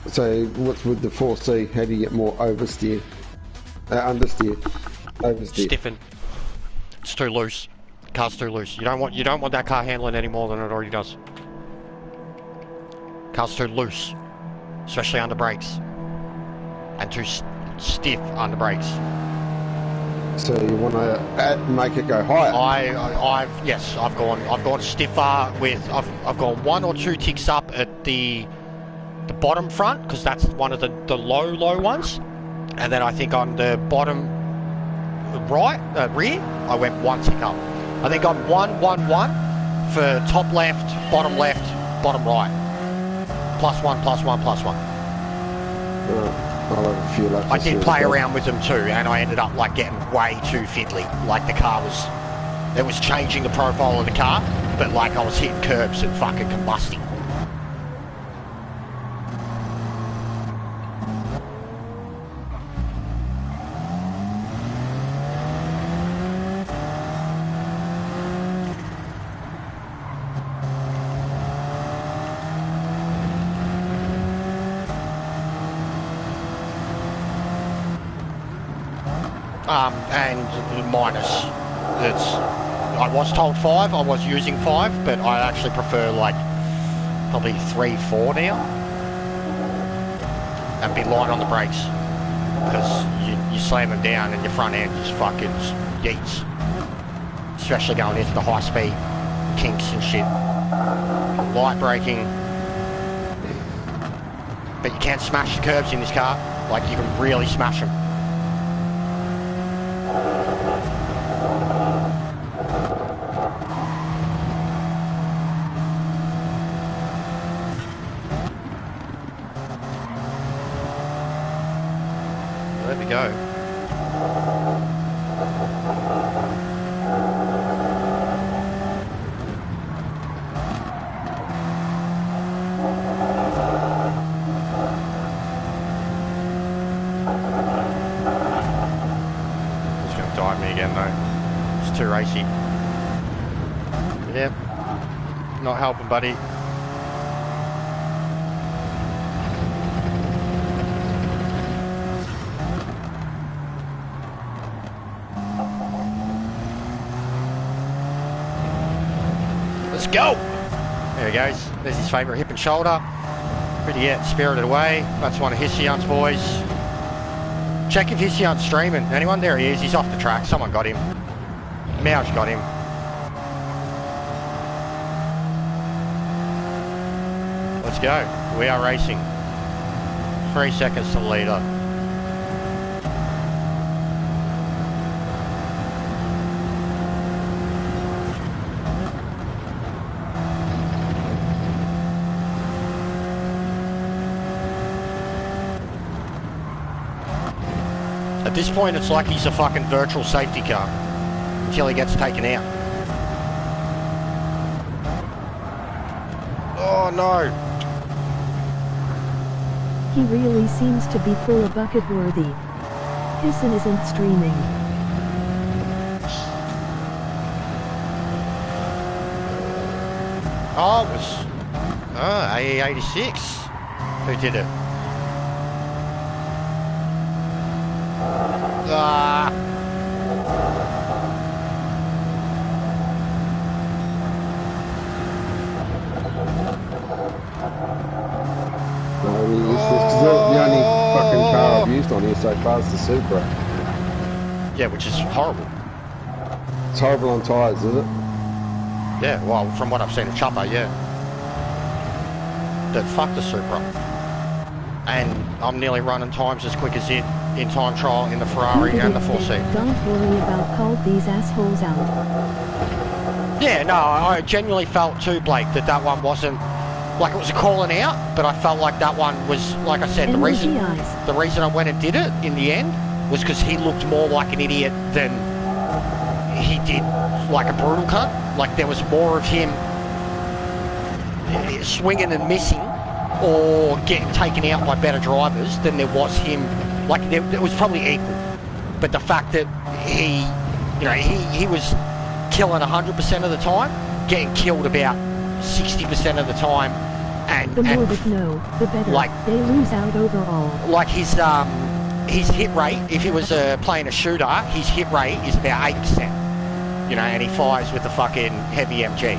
So what's with the 4C? How do you get more oversteer? Understeer. Oversteer. Stiffen. It's too loose. Car's too loose. You don't want that car handling any more than it already does. Car's too loose, especially under brakes, and too stiff under brakes. So you want to make it go higher? I've gone stiffer with I've gone 1 or 2 ticks up at the bottom front, because that's one of the low ones, and then I think on the bottom rear I went 1 tick up. I think I'm 1 1 1 for top left, bottom right. +1 +1 +1. I'll have a few laps. I did play around with them too, and I ended up like getting way too fiddly. Like the car was changing the profile of the car, but like I was hitting curbs and fucking combusting. And minus. I was told 5, I was using 5, but I actually prefer like probably 3, 4 now. And be light on the brakes, because you slam them down and your front end just fucking yeets. Especially going into the high speed kinks and shit. Light braking. But you can't smash the curbs in this car. Like you can really smash them. There we go. It's going to dive me again though. It's too racy. Yep. Not helping, buddy. Let's go! There he goes. There's his favourite hip and shoulder. Pretty getting spirited away. That's one of Hission's boys. Check if Hission's streaming. Anyone? There he is. He's off the track. Someone got him. Mouch got him. Let's go. We are racing. 3 seconds to the leader. At this point, it's like he's a fucking virtual safety car until he gets taken out. Oh no! He really seems to be full of bucket worthy. Hisson isn't streaming. Oh, it was AE86 who did it. Ah. This is the only fucking car I've used on here so far is the Supra. Yeah, which is horrible. It's horrible on tyres, is it? Yeah, well, from what I've seen of Chopper, yeah. But fuck the Supra. and I'm nearly running times as quick as it in time trial in the Ferrari and the 4C. Don't worry about called these assholes out. Yeah, no, I genuinely felt too, Blake, that one wasn't, like it was a calling out, but I felt like that one was, like I said, the reason I went and did it in the end was because he looked more like an idiot than he did like a brutal cunt. Like there was more of him swinging and missing or getting taken out by better drivers than there was him, like it was probably equal. But the fact that he was killing 100% of the time, getting killed about 60% of the time, and the more they know, the better. Like they lose out overall. Like his hit rate, if he was playing a shooter, his hit rate is about 8%. You know, and he fires with the fucking heavy MG.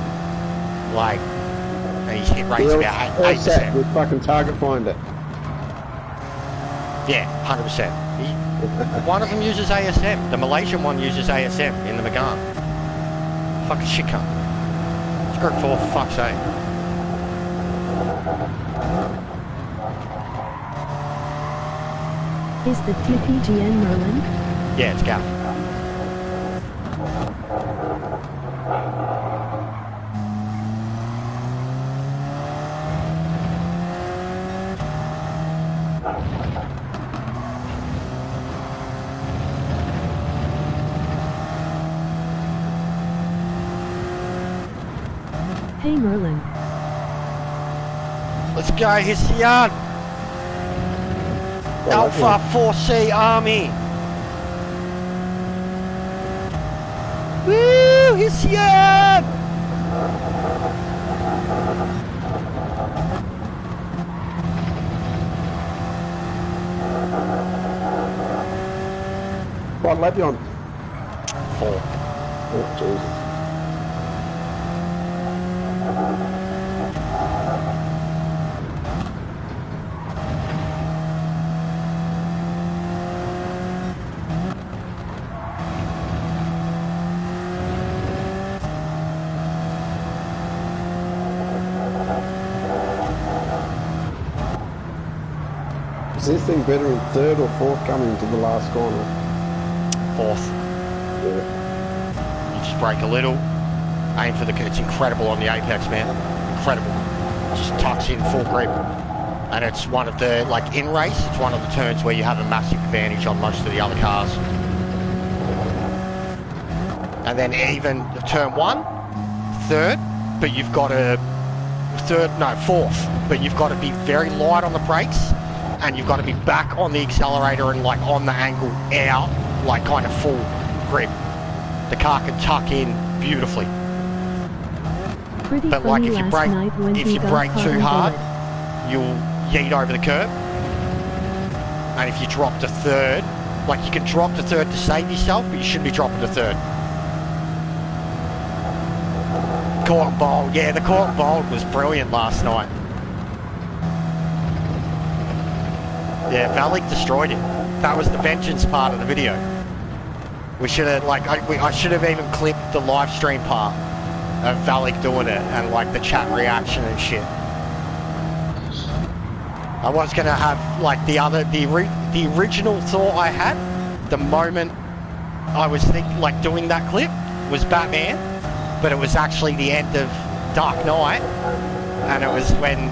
Like his hit rate's about 8%. With fucking target finder. Yeah, 100%. One of them uses ASM. The Malaysian one uses ASM in the Megane. Fucking shit cunt. It's Group 4 for fuck's sake. Is the TPGN Merlin? Yeah, it's Gap. Hey Merlin. Let's go, Hesiod. Alpha 4C Army. Woo, Hesiod. What lap you on? 4. Oh, Jesus. Is this thing better in third or fourth coming to the last corner? 4th. Yeah. You just brake a little, aim for the, it's incredible on the Apex, man. Incredible. Just tucks in full grip. And it's one of the, like in race, it's one of the turns where you have a massive advantage on most of the other cars. And then even turn 1, 3rd, but you've got to, 4th, but you've got to be very light on the brakes, and you've got to be back on the accelerator and like on the angle out, like kind of full grip. The car can tuck in beautifully. Pretty But like funny if you last brake, night when if he you got brake caught too on hard, bullet. you'll yeet over the curb. And if you drop to 3rd, like you can drop to 3rd to save yourself, but you shouldn't be dropping to 3rd. Caught and bowled, yeah, the caught and bowled was brilliant last night. Yeah, Valek destroyed it. That was the vengeance part of the video. We should have, like, I should have even clipped the live stream part of Valek doing it and like the chat reaction and shit. I was gonna have like the original thought I had the moment I was like doing that clip was Batman, but it was actually the end of Dark Knight, and it was when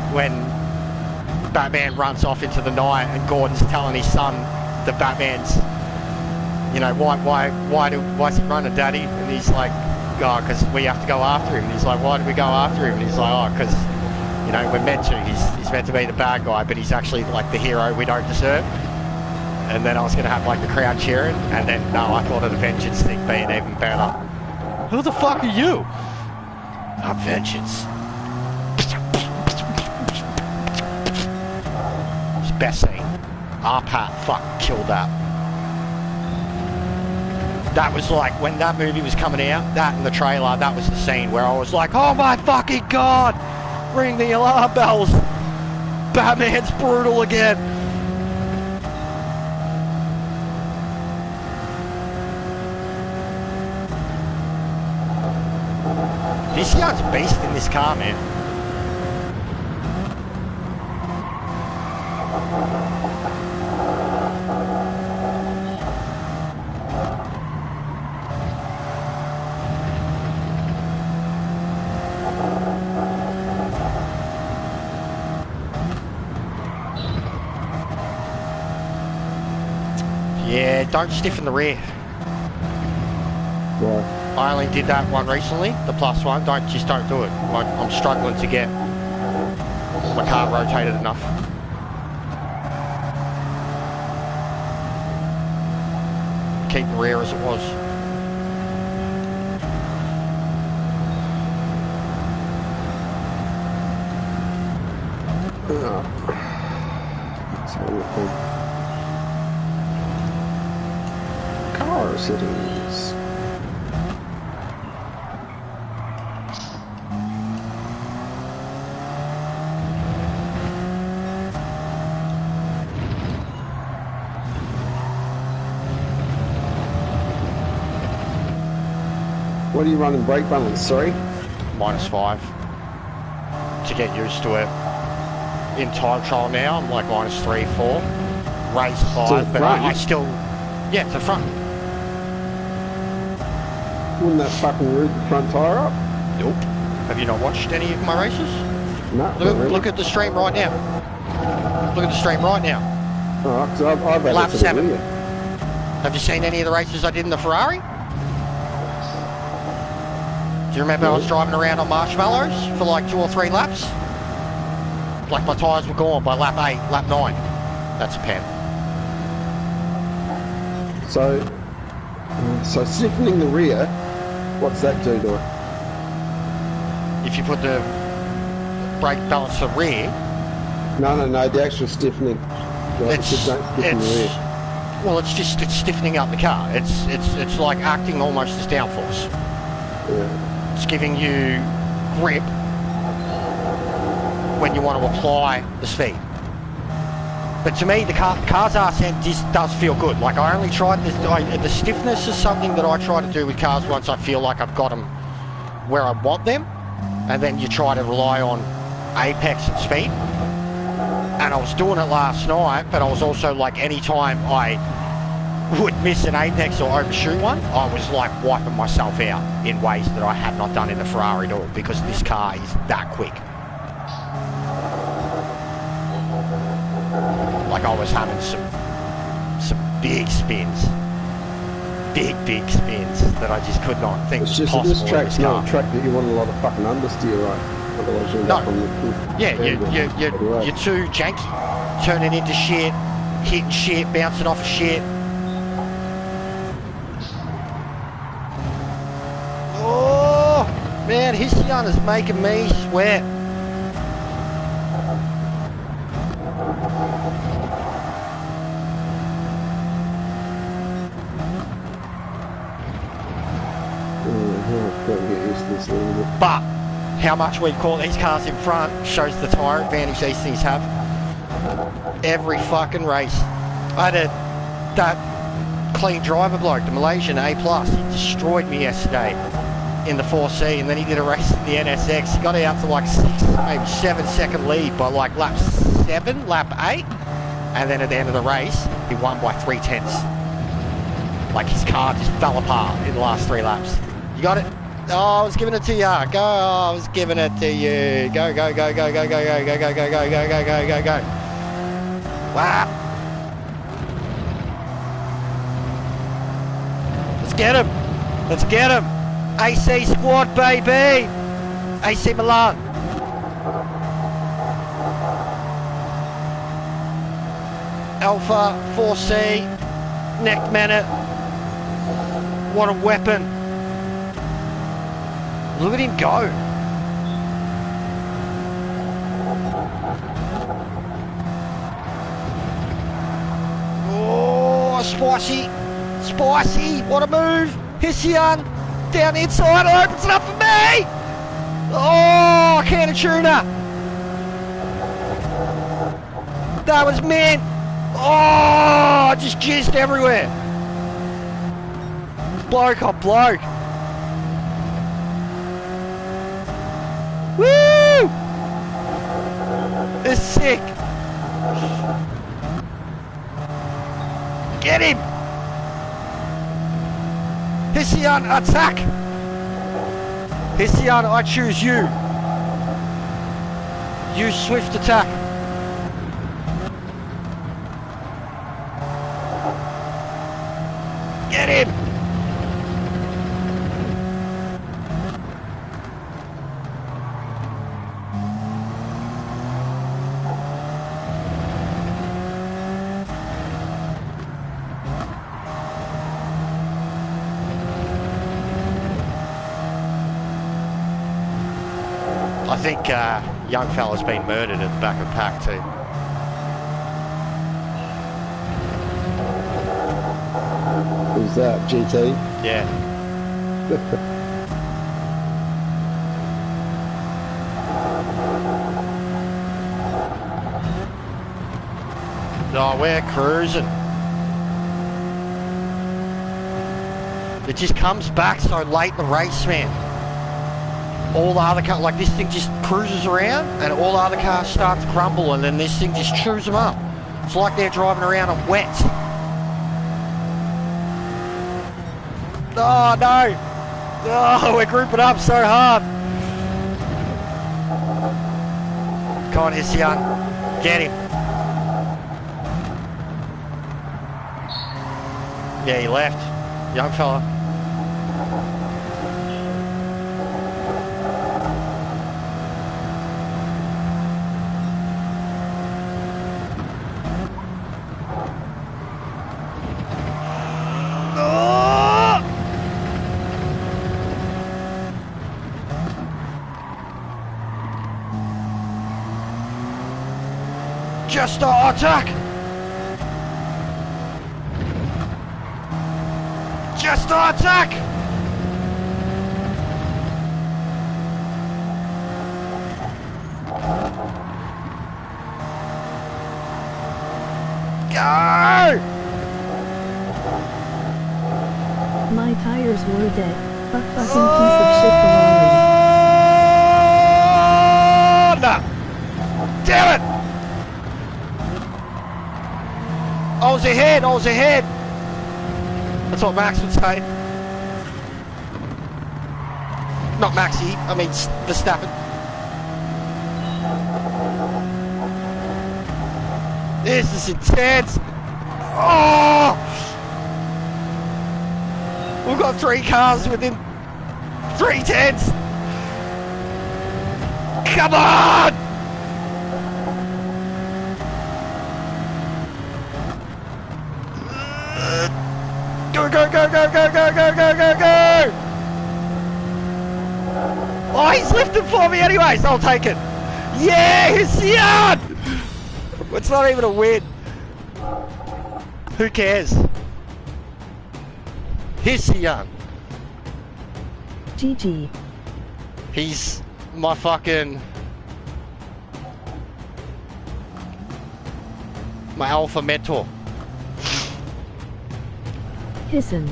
Batman runs off into the night and Gordon's telling his son that Batman's, you know, why's he running, Daddy? And he's like, oh, because we have to go after him. And he's like, why do we go after him? And he's like, oh, because, you know, we're meant to. He's meant to be the bad guy, but he's actually like the hero we don't deserve. And then I was going to have like the crowd cheering, and then no, I thought of the vengeance thing being even better. Who the fuck are you? I'm Vengeance. It's best scene. RPAT fucking killed that. That was like, when that movie was coming out, that and the trailer, that was the scene where I was like, oh my fucking god! Ring the alarm bells! Batman's brutal again! This guy's a beast in this car, man. Yeah, don't stiffen the rear. Right. I only did that one recently, the +1. Just don't do it. I'm struggling to get my car rotated enough. Keep the rear as it was. Let's have a look then. Car settings. What are you running brake balance, sorry? -5 to get used to it. In time trial now, I'm like -3, 4. Race 5, but I still, yeah, to the front. Wouldn't that fucking root the front tyre up? Nope. Have you not watched any of my races? No. Look at the stream right now. Look at the stream right now. Oh, because I've had Lap it to the 7. rear. Have you seen any of the races I did in the Ferrari? Do you remember I was driving around on marshmallows for like 2 or 3 laps? Like my tyres were gone by lap 8, lap 9. That's a pen. So stiffening the rear, what's that do to it? If you put the brake balance to the rear, No, the actual stiffening. Like, it's don't stiffen the rear. well, it's stiffening up the car. It's like acting almost as downforce. Yeah. It's giving you grip when you want to apply the speed. But to me, the car's arse end does feel good. Like I only tried this. The stiffness is something that I try to do with cars once I feel like I've got them where I want them, and then you try to rely on apex and speed. And I was doing it last night, but I was also like, anytime I would miss an apex or overshoot one, I was like wiping myself out in ways that I had not done in the Ferrari at all, because this car is that quick. Like I was having some big spins, big spins that I just could not think was possible. This track's not a track that you want a lot of fucking understeer, right? Otherwise you'll end up on the you're too janky, turning into shit, hitting shit, bouncing off of shit. Oh man, Hischian is making me sweat. But how much we caught these cars in front shows the tyre advantage these things have. Every fucking race. I had that clean driver bloke, the Malaysian A+, he destroyed me yesterday in the 4C, and then he did a race in the NSX. He got out to like 6, maybe 7 second lead by like lap 7, lap 8, and then at the end of the race, he won by 3/10. Like his car just fell apart in the last 3 laps. You got it? Oh, I was giving it to you. Go. I was giving it to you. Go. Wow. Let's get him. Let's get him. AC squad, baby. AC Milan. Alpha 4C. Neck Minute. What a weapon. Look at him go. Oh, spicy. Spicy. What a move. Hischian down the inside. It opens it up for me. Oh, can of tuna. That was mint. Oh, just jizzed everywhere. Bloke on bloke. Woo! It's sick. Get him! Hischian, attack! Hischian, I choose you. Use swift attack. Get him! I think young fella's been murdered at the back of the pack too. Who's that? GT? Yeah. No, we're cruising. It just comes back so late in the race, man. All the other cars, like this thing just cruises around and all the other cars start to crumble and then this thing just chews them up. It's like they're driving around on wet. Oh no! Oh, we're grouping up so hard. Come on, Hissy Young. Get him. Yeah, he left. Young fella. Just attack! Just attack! Go! My tires were dead. Fucking piece of shit Ferrari. Oh, no! Damn it! I was ahead, I was ahead! That's what Max would say. Not Maxi, I mean Verstappen. This is intense! Oh! We've got 3 cars within 3 tenths! Come on! Go, go, go, go, go, go, go, go, go, go! Oh, he's lifting for me anyways, I'll take it. Yes, yeah! It's not even a win. Who cares? Here's Young. GG. He's my fucking... my alpha mentor. Hisson.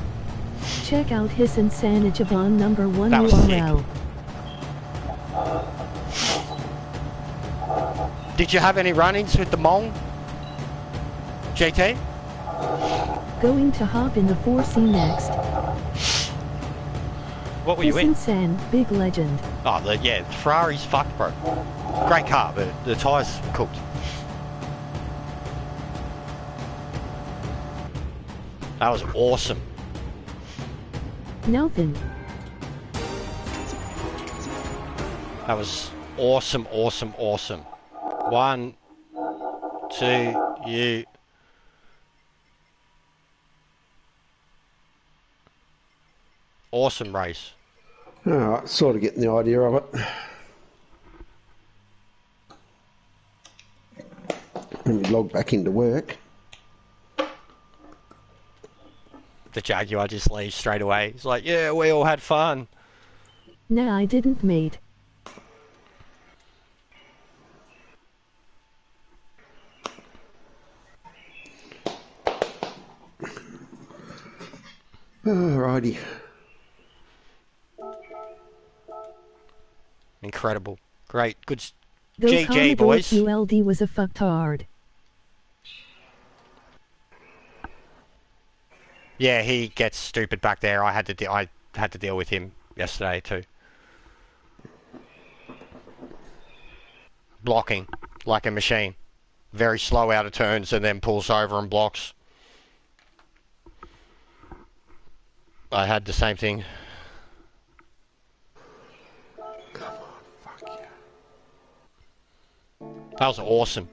Check out Hisson Sanajabon #1 That was URL. Did you have any run-ins with the Mong? JT? Going to hop in the 4C next. What were you in? Hisson San, big legend. Oh, yeah, Ferrari's fucked, bro. Great car, but the tyres cooked. That was awesome. Nothing. That was awesome, awesome, awesome. 1, 2, you. Awesome race. Alright, sort of getting the idea of it. Let me log back into work. The Jaguar just leaves straight away. He's like, yeah, we all had fun. Nah, I didn't, mate. Alrighty. Incredible. Great. Good. Those GG, boys. ULD was a fucktard. Yeah, he gets stupid back there. I had to deal with him yesterday too. Blocking like a machine. Very slow out of turns and then pulls over and blocks. I had the same thing. Come on, fuck yeah. That was awesome.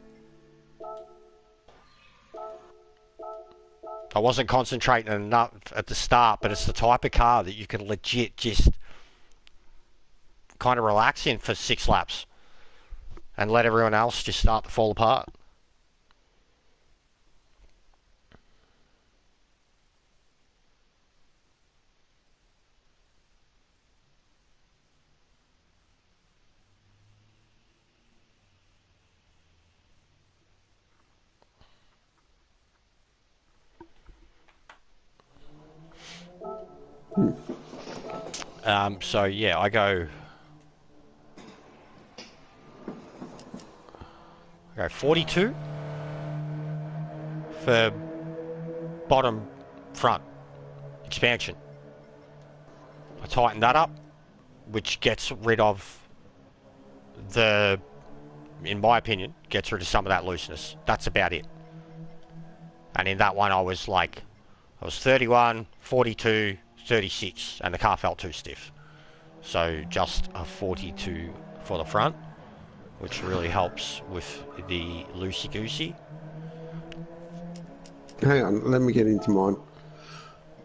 I wasn't concentrating enough at the start, but it's the type of car that you can legit just kind of relax in for 6 laps and let everyone else just start to fall apart. So yeah, I go 42 for bottom front expansion. I tighten that up, which gets rid of in my opinion, gets rid of some of that looseness. That's about it. And in that one I was 31, 42, 36, and the car felt too stiff. So just a 42 for the front, which really helps with the loosey-goosey. Hang on, let me get into mine.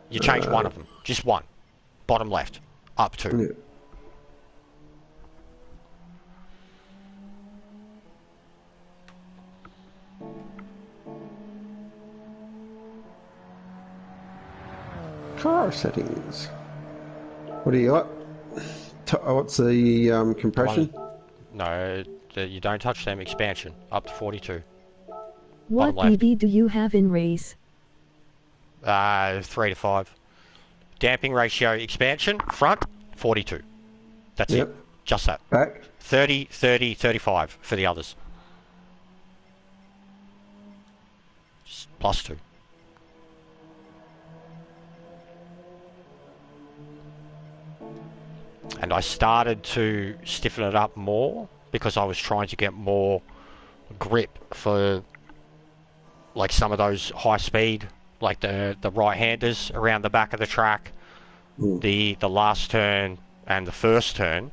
You change one of them, just one. Bottom left, up 2. Yeah. Car settings. What do you got? What's the compression? No, you don't touch them. Expansion, up to 42. What Bottom left. BB do you have in race? 3 to 5. Damping ratio expansion, front, 42. That's Yep. it. Just that. Back? 30, 30, 35 for the others. Just +2. And I started to stiffen it up more because I was trying to get more grip for like some of those high speed, like the right-handers around the back of the track, the last turn and the first turn.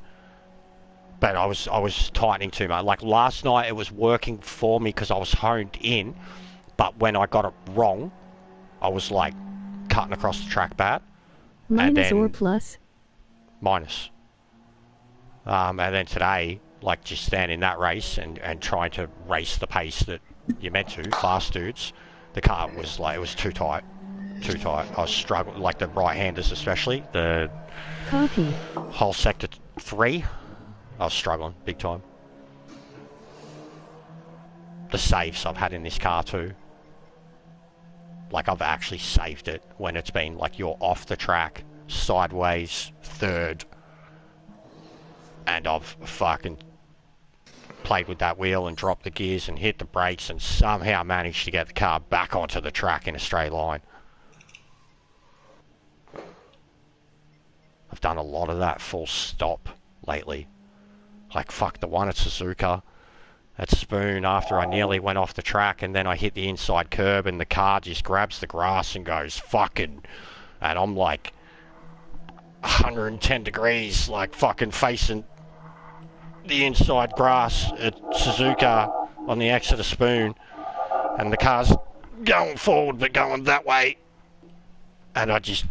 But I was tightening too much. Like last night it was working for me because I was honed in, but when I got it wrong, I was like cutting across the track bad. Minus or plus? Minus. And then today, like just standing in that race and trying to race the pace that you're meant to, fast dudes, the car was like, it was too tight. Too tight. I was struggling, like the right-handers especially, the Copy. whole sector 3, I was struggling big time. The saves I've had in this car too. Like I've actually saved it when it's been like you're off the track, sideways, third, and I've fucking played with that wheel and dropped the gears and hit the brakes and somehow managed to get the car back onto the track in a straight line. I've done a lot of that full stop lately. Like fuck the one at Suzuka at Spoon after I nearly went off the track and then I hit the inside curb and the car just grabs the grass and goes fucking, and I'm like 110 degrees like fucking facing the inside grass at Suzuka on the exit of Spoon, and the car's going forward but going that way, and I just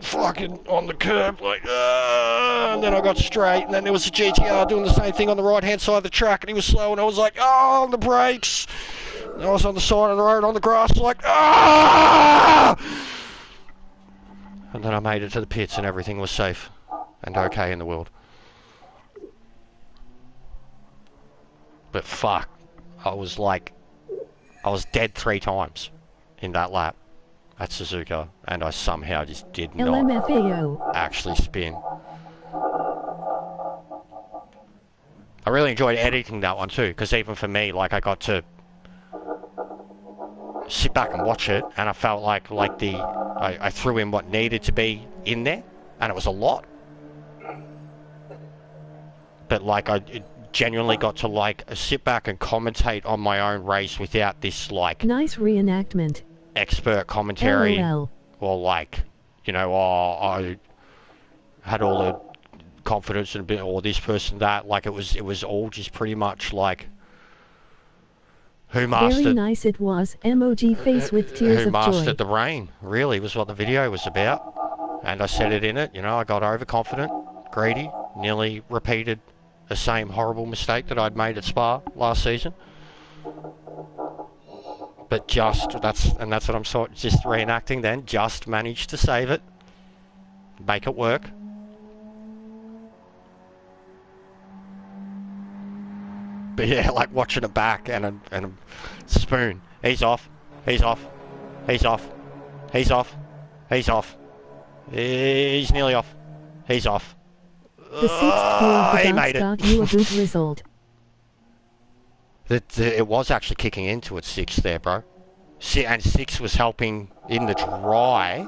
fucking on the curb like and then I got straight, and then there was a GTR doing the same thing on the right hand side of the track and he was slow and I was like on the brakes, and I was on the side of the road on the grass like and then I made it to the pits and everything was safe and okay in the world. But fuck, I was dead 3 times in that lap at Suzuka, and I somehow just did not LMFAO. actually spin. I really enjoyed editing that one too, because even for me, like I got to sit back and watch it, and I felt like I threw in what needed to be in there, and it was a lot. But like I genuinely got to like sit back and commentate on my own race without this like Nice reenactment. expert commentary LOL. or like you know, oh, I had all the confidence and or this person that. Like it was all just pretty much like who mastered. Very nice it was. Emoji face with tears who of mastered joy. the rain. Really was what the video was about, and I said it in it. You know, I got overconfident, greedy, nearly repeated the same horrible mistake that I'd made at Spa last season. But that's what I'm just reenacting then. Just managed to save it, make it work. But yeah, like watching it back and a spoon. He's off. He's off. He's off. He's off. He's off. He's nearly off. He's off. The sixth hole of the he dots made it. got you a good result. It was actually kicking into its sixth there, bro. And six was helping in the dry.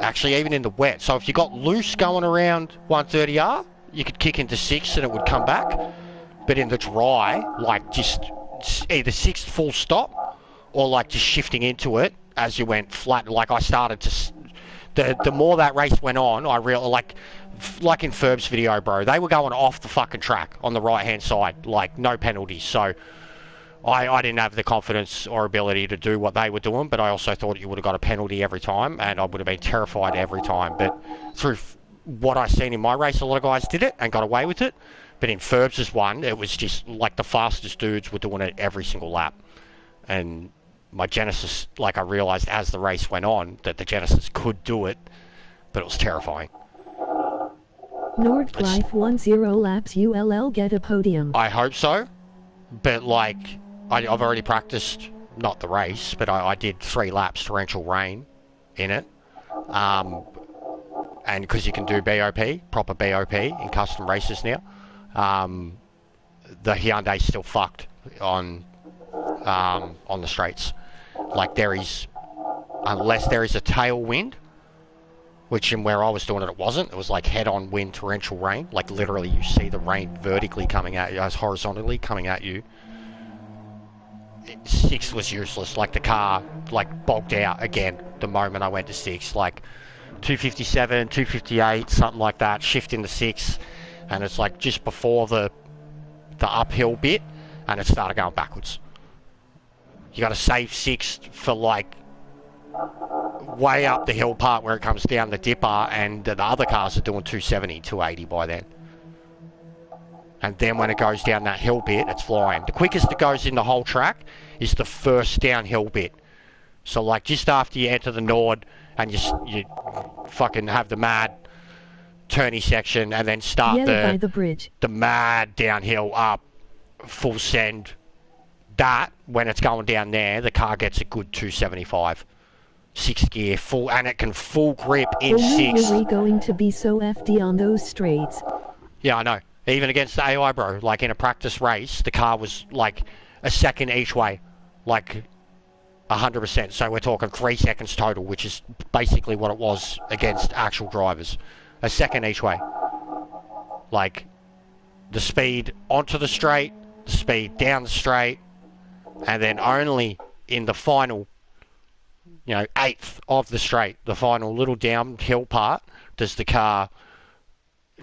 Actually, even in the wet. So if you got loose going around 130R, you could kick into six and it would come back. But in the dry, like just either sixth full stop or like just shifting into it as you went flat. Like I started to, the more that race went on, I realized like in Ferb's video, bro, they were going off the fucking track on the right hand side, like no penalties. So I didn't have the confidence or ability to do what they were doing, but I also thought you would have got a penalty every time, and I would have been terrified every time. But through what I seen in my race, a lot of guys did it and got away with it. But in Ferb's one, it was just like the fastest dudes were doing it every single lap. And my Genesis, like I realised as the race went on that the Genesis could do it, but it was terrifying. Nordgleif 10 laps ULL get a podium. I hope so, but like I've already practiced, not the race, but I did 3 laps torrential rain in it. And because you can do BOP, proper BOP in custom races now. The Hyundai's still fucked on the straights. Like unless there is a tailwind, which in where I was doing it, it wasn't. It was like head-on wind, torrential rain. Like literally, you see the rain vertically coming at you, as horizontally coming at you. 6 was useless. Like the car, like bogged out again the moment I went to 6. Like 257, 258, something like that. Shift into 6. And it's like just before the uphill bit, and it started going backwards. You got to save 6 for like way up the hill part where it comes down the dipper, and the other cars are doing 270, 280 by then. And then when it goes down that hill bit, it's flying. The quickest it goes in the whole track is the first downhill bit. So like just after you enter the Nord and you fucking have the mad turny section and then start by the bridge. The mad downhill up, full send. That, when it's going down there, the car gets a good 275. 6th gear, full, and it can full grip in 6. Were we going to be so FD on those straights? Yeah, I know. Even against the AI, bro. Like in a practice race, the car was like a second each way. Like 100%. So we're talking 3 seconds total, which is basically what it was against actual drivers. A second each way. Like the speed onto the straight, the speed down the straight, and then only in the final, 1/8 of the straight, the final little downhill part, does the car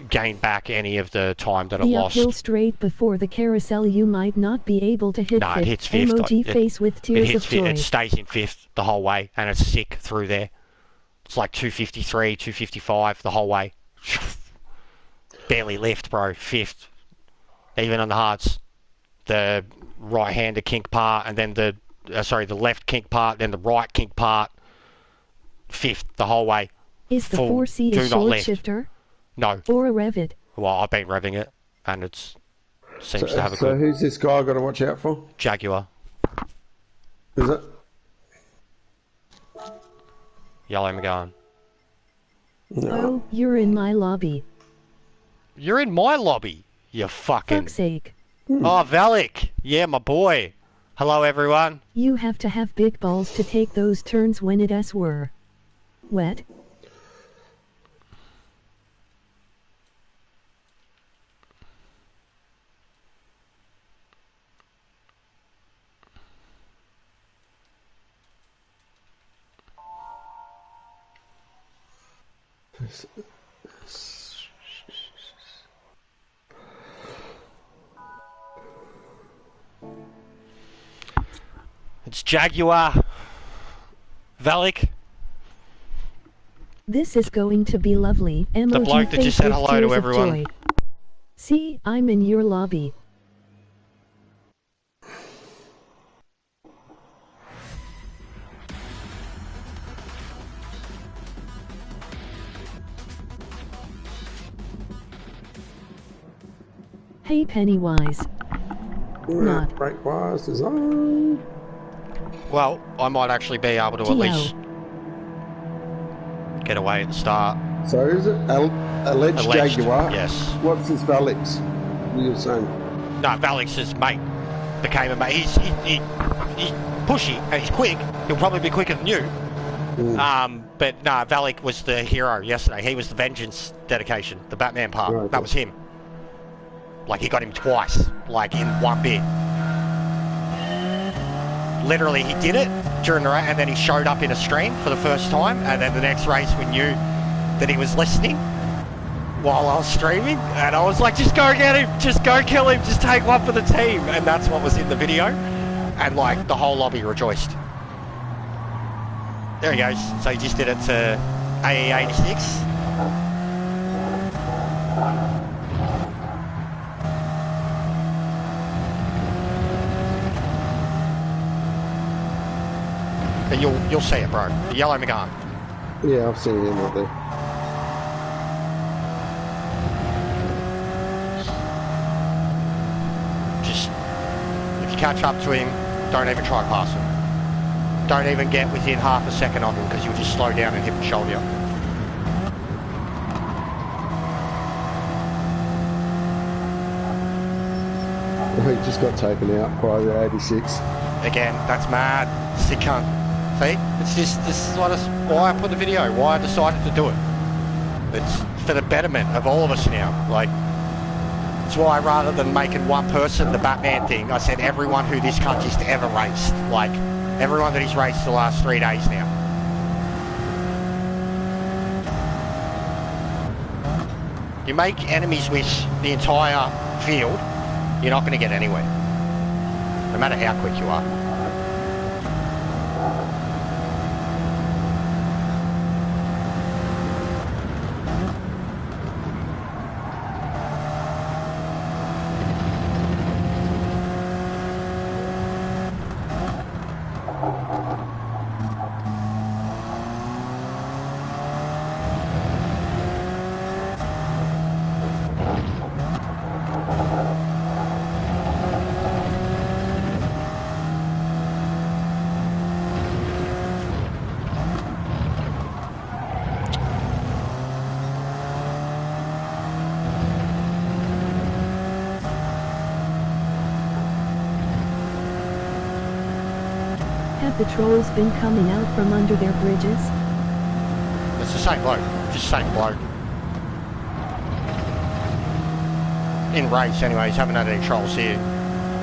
gain back any of the time that it lost. The uphill straight before the carousel, you might not be able to hit. No, it hits 5th. Emoji face with tears of joy. It stays in 5th the whole way, and it's sick through there. It's like 253, 255 the whole way. Barely left, bro. 5th. Even on the hards. The right-hander kink part, and then the left kink part, then the right kink part. 5th the whole way. Is the 4C a short shifter? No. Or a Revit? Well, I've been revving it, and it seems to have a good... So who's this guy I've got to watch out for? Jaguar. Is it? Yellow McGowan. No. Oh, you're in my lobby. You're in my lobby, you fucking... Fuck's sake. Oh, Valak. Yeah, my boy. Hello, everyone. You have to have big balls to take those turns when it were wet. It's Jaguar. Valak. This is going to be lovely. The bloke that just said hello to everyone. See, I'm in your lobby. Hey Pennywise. Not. Breakwise design. Well, I might actually be able to at least get away at the start. So is it alleged Jaguar? Yes. What's this Valix? You were saying? No, Valix's mate became a mate. He's pushy and he's quick. He'll probably be quicker than you. But no, Valak was the hero yesterday. He was the vengeance dedication, the Batman part. Right, that was him. Like, he got him twice, like, in one bit. Literally, he did it during the race, and then he showed up in a stream for the first time, and then the next race we knew that he was listening while I was streaming, and I was like, just go get him, just go kill him, just take one for the team, and that's what was in the video, and, like, the whole lobby rejoiced. There he goes. So he just did it to AE86. You'll see it, bro. The yellow Megane. Yeah, I've seen him right there. Just, if you catch up to him, don't even try to pass him. Don't even get within half a second of him, because you'll just slow down and hit the shoulder. He just got taken out by the 86. Again, that's mad. Sick cunt. See? It's just, this is why I put the video, why I decided to do it. It's for the betterment of all of us now. Like, it's why rather than making one person the Batman thing, I said everyone who this country's ever raced. Like, everyone that he's raced the last 3 days now. You make enemies with the entire field, you're not going to get anywhere. No matter how quick you are. Have the trolls been coming out from under their bridges? It's the same bloke, just same bloke. In race anyways, haven't had any trolls here.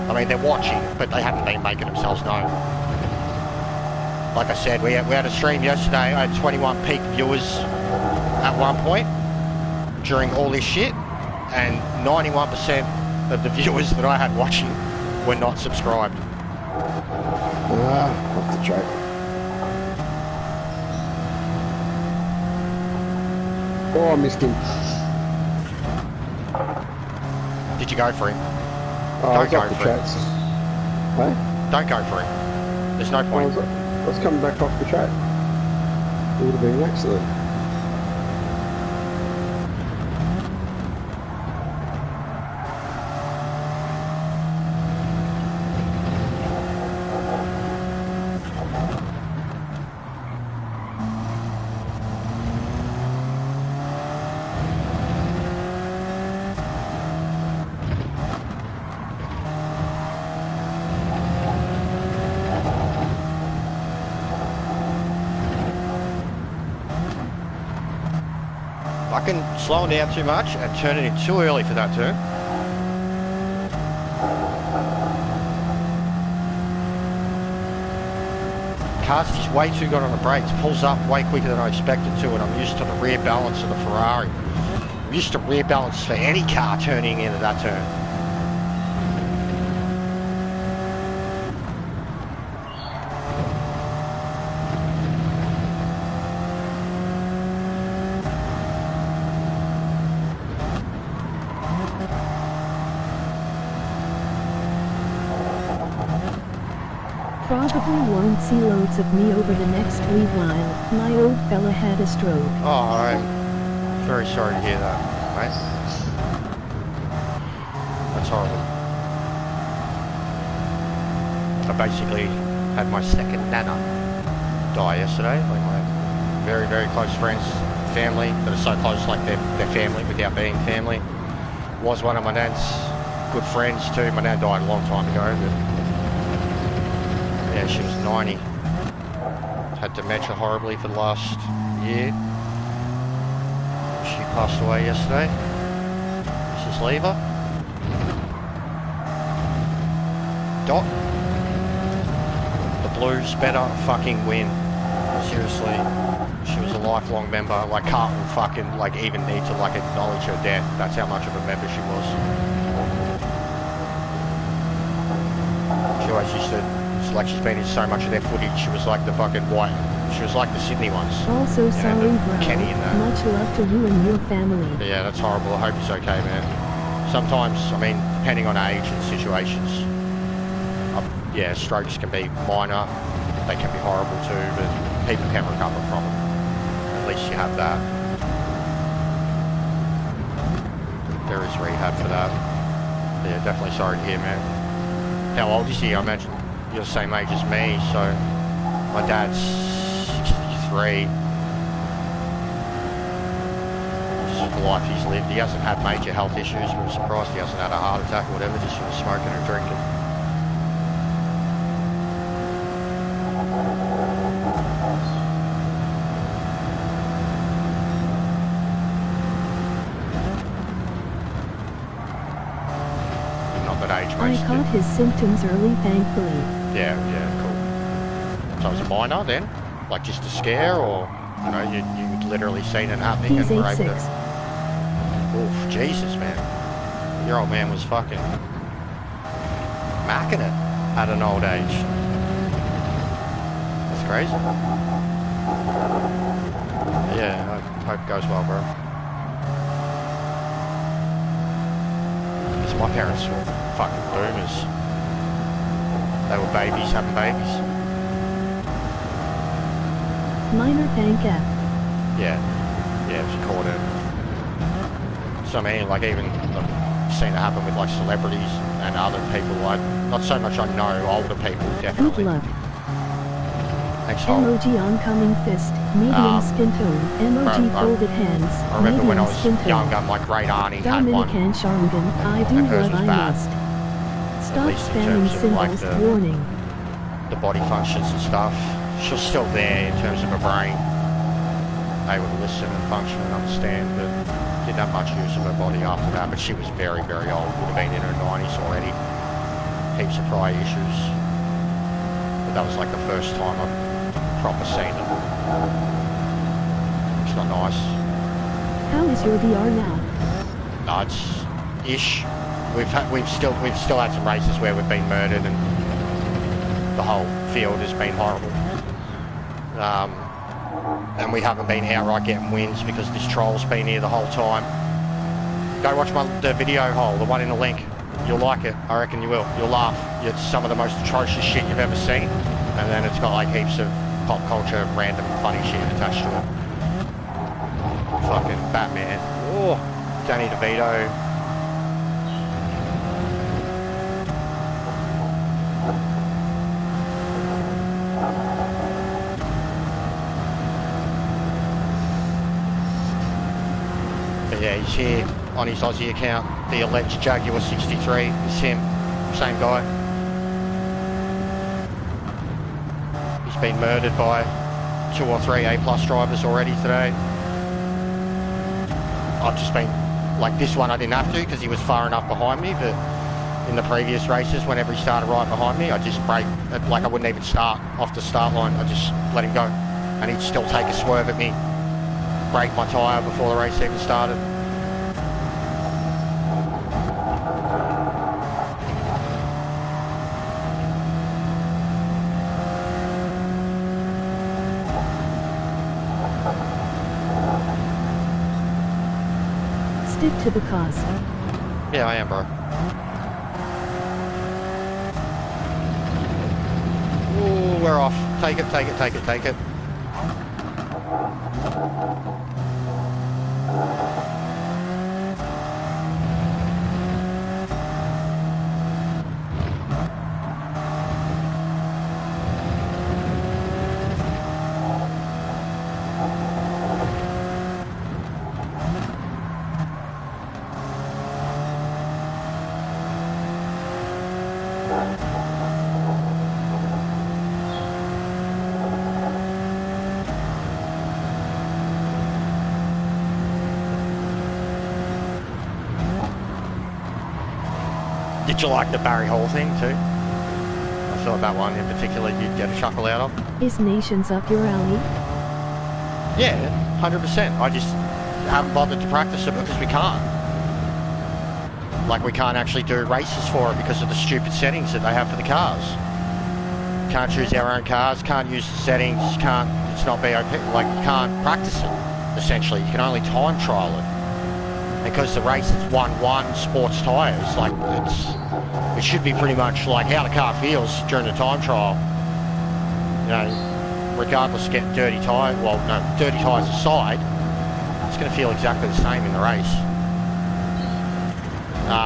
I mean, they're watching, but they haven't been making themselves known. Like I said, we had a stream yesterday. I had 21 peak viewers at one point during all this shit, and 91% of the viewers that I had watching were not subscribed. Off the track. Oh, I missed him. Did you go for him? Oh, Don't go off the for tracks. Hey? Don't go for him. There's no point. I was coming back off the track. It would have been an accident. Fucking slowing down too much and turning in too early for that turn. car's just way too good on the brakes. Pulls up way quicker than I expected to, and I'm used to the rear balance of the Ferrari. I'm used to rear balance for any car turning into that turn. Probably won't see loads of me over the next wee while. My old fella had a stroke. Oh, I'm very sorry to hear that, mate. That's horrible. I basically had my second nana die yesterday. Like my very, very close friends, family that are so close, like they're family without being family. Was one of my nan's good friends too. My nan died a long time ago, but yeah, she was 90. Had dementia horribly for the last year. She passed away yesterday. Mrs. Lever. Dot. The Blues better fucking win. Seriously. She was a lifelong member. Like, can't fucking, like, even need to, like, acknowledge her death. That's how much of a member she was. She always used to, like, she's been in so much of their footage. She was like the fucking white. She was like the Sydney ones. Also sorry, bro. Kenny and that. Much love to you and your family. Yeah, that's horrible. I hope he's okay, man. Sometimes, I mean, depending on age and situations, yeah, strokes can be minor. They can be horrible too, but people can recover from them. At least you have that. There is rehab for that. Yeah, definitely sorry to hear, man. How old is he? I imagine you're the same age as me, so my dad's 63. This is the life he's lived. He hasn't had major health issues, but I'm surprised he hasn't had a heart attack or whatever, just from smoking and drinking. Not that age I makes caught his symptoms early, thankfully. Yeah, cool. So it was a minor then? Like just a scare, or, you know, you'd literally seen it happening He's and were able 8'6". to... Oof, Jesus, man. Your old man was fucking macking it at an old age. That's crazy. Yeah, I hope it goes well, bro. Because my parents were fucking boomers. They were babies having babies. Minor thank F. Yeah, she caught it. So I mean, like, even I've seen it happen with like celebrities and other people. Like, not so much I know, older people Good definitely. luck. Thanks, Hol. Emoji oncoming fist. Medium skin tone. Emoji I folded hands. I remember when I medium was skin tone. younger, my great auntie had one. Dominican Sharingan. I do And hers what was I bad. must. Stop least in spamming terms of, like, symbols. the- Warning. The body functions and stuff. She was still there in terms of her brain. Able to listen and function and understand, but didn't have much use of her body after that. But she was very, very old. Would have been in her 90s already. Heaps of prior issues. But that was like the first time I've proper seen it. It's not nice. How is your DR now? No, it's ish. We've still had some races where we've been murdered, and the whole field has been horrible. And we haven't been outright getting wins because this troll's been here the whole time. Go watch the video hole, the one in the link. You'll like it. I reckon you will. You'll laugh. It's some of the most atrocious shit you've ever seen. And then it's got like heaps of pop culture, random funny shit attached to it. Fucking Batman. Oh, Danny DeVito. But yeah, he's here on his Aussie account. The alleged Jaguar 63 is him. Same guy. He's been murdered by 2 or 3 A-plus drivers already today. I've just been, like, this one I didn't have to because he was far enough behind me, but in the previous races. Whenever he started right behind me, I just brake, like I wouldn't even start off the start line. I just let him go, and he'd still take a swerve at me, break my tyre before the race even started. Stick to the cause. Yeah, I am, bro. Ooh, we're off. Take it, take it, take it, take it. Did you like the Barry Hall thing too? I thought that one in particular you'd get a chuckle out of. Is Nations up your alley? Yeah, 100%. I just haven't bothered to practice it because we can't. Like, we can't actually do races for it because of the stupid settings that they have for the cars. Can't choose our own cars, can't use the settings, can't, it's not BOP, like you can't practice it, essentially. You can only time trial it. Because the race is 1-1 sports tyres, like it should be pretty much like how the car feels during the time trial. You know, regardless of getting dirty tyre, well no, dirty tyres aside, it's going to feel exactly the same in the race.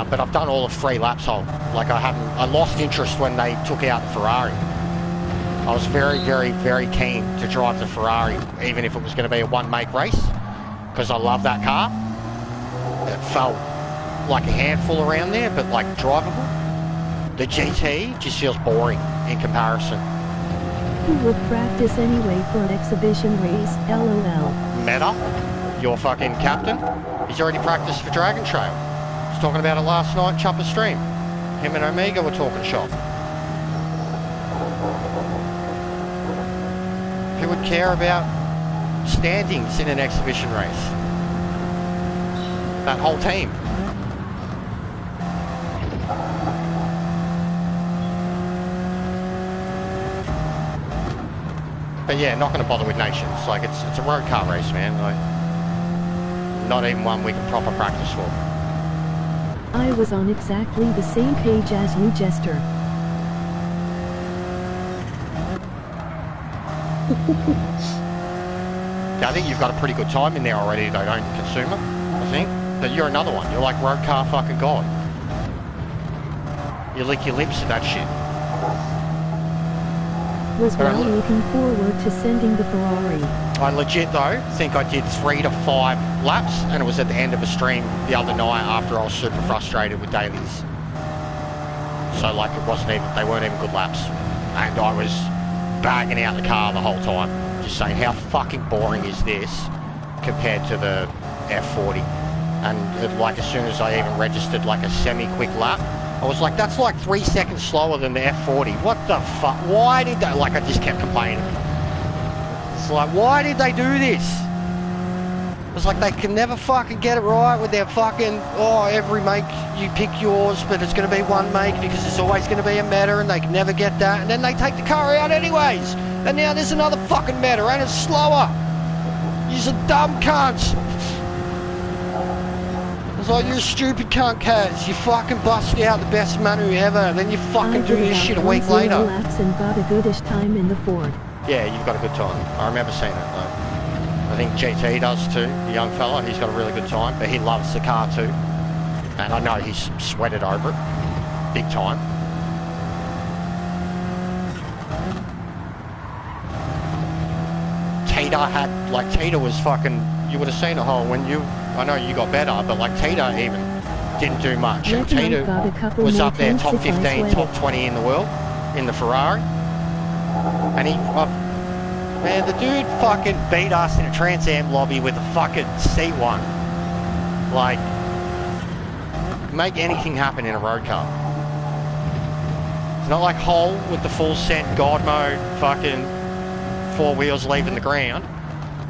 But I've done all of 3 laps whole. Like I lost interest when they took out the Ferrari. I was very, very, very keen to drive the Ferrari, even if it was going to be a one-make race, because I love that car. It felt like a handful around there, but like drivable. The GT just feels boring in comparison. Who would practice anyway for an exhibition race? LOL. Meta, your fucking captain, he's already practiced for Dragon Trail. I was talking about it last night, Chopper Stream. Him and Omega were talking shop. Who would care about standings in an exhibition race? That whole team. But yeah, not going to bother with Nations. Like, it's a road car race, man. Like, not even one we can proper practice for. I was on exactly the same page as you, Jester. Yeah, I think you've got a pretty good time in there already, though, don't you, Consumer? I think. But you're another one. You're like road car fucking god. You lick your lips at that shit. Was well looking forward to sending the Ferrari. I legit though think I did 3 to 5 laps, and it was at the end of a stream the other night after I was super frustrated with dailies. So like it wasn't even, they weren't even good laps, and I was bagging out the car the whole time, just saying how fucking boring is this compared to the F40. And it, like as soon as I even registered like a semi-quick lap, I was like, that's like 3 seconds slower than the F40. What the fuck? Why did they, like I just kept complaining. It's like, why did they do this? It's like they can never fucking get it right with their fucking, oh, every make you pick yours, but it's going to be one make because it's always going to be a meta, and they can never get that. And then they take the car out anyways. And now there's another fucking meta and it's slower. You're a dumb cunts. It's like, you're a stupid cunt, Kaz. You fucking bust out the best Manu ever, then you fucking do this shit a week later. Laps and got a goodish time in the Ford. Yeah, you've got a good time. I remember seeing that though. I think GT does too, the young fella. He's got a really good time, but he loves the car too. And I know he's sweated over it, big time. Tita had, like Tita was fucking, you would have seen a whole when you, I know you got better, but like Tita even didn't do much. And Tita was up there top 15, top 20 in the world, in the Ferrari. And he, man, the dude fucking beat us in a Trans Am lobby with a fucking C1. Like, make anything happen in a road car. It's not like Hole with the full sent God mode fucking 4 wheels leaving the ground.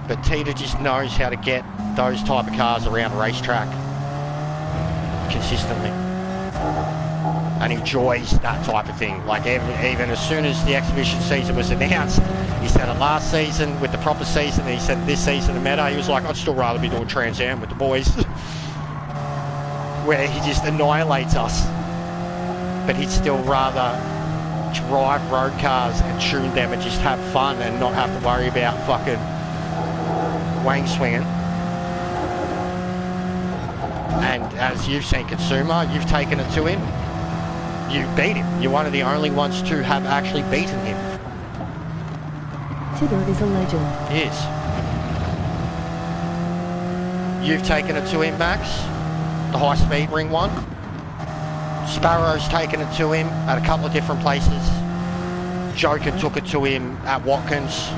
But Tita just knows how to get those type of cars around a racetrack consistently. And enjoys that type of thing. Like even as soon as the exhibition season was announced, he said it last season with the proper season, and he said this season the meta, he was like, I'd still rather be doing Trans Am with the boys. Where he just annihilates us. But he'd still rather drive road cars and tune them and just have fun and not have to worry about fucking wang swinging. And as you've seen Consumer, you've taken it to him. You beat him. You're one of the only ones to have actually beaten him. Titter is a legend. He is. You've taken it to him, Max. The high speed ring one. Sparrow's taken it to him at a couple of different places. Joker took it to him at Watkins.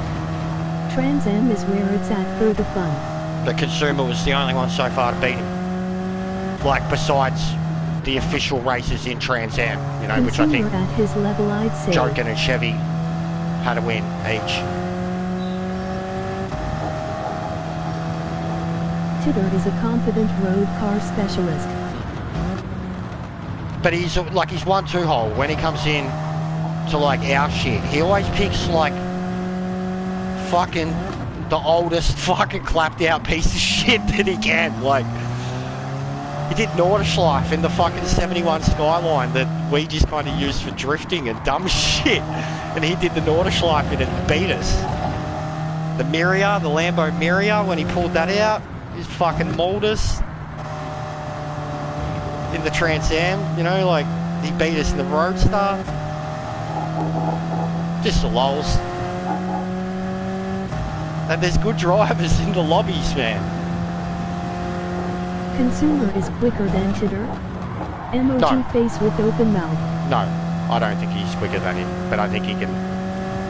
Trans Am is where it's at for the fun. But Consumer was the only one so far to beat him. Like, besides the official races in Trans Am, you know, which I think at his level, I'd say. Joker and Chevy had to win each. Titter is a confident road car specialist. But he's like, he's 1-2 hole when he comes in to like our shit. He always picks like fucking the oldest fucking clapped out piece of shit that he can. Like, he did Nordschleife in the fucking 71 Skyline that we just kind of used for drifting and dumb shit. And he did the Nordschleife in it and beat us. The Miria, the Lambo Miria, when he pulled that out, he fucking mauled us. In the Trans Am, you know, like, he beat us in the Roadstar. Just the lols. And there's good drivers in the lobbies, man. Consumer is quicker than Titter. MOG face with open mouth. No, I don't think he's quicker than him, but I think he can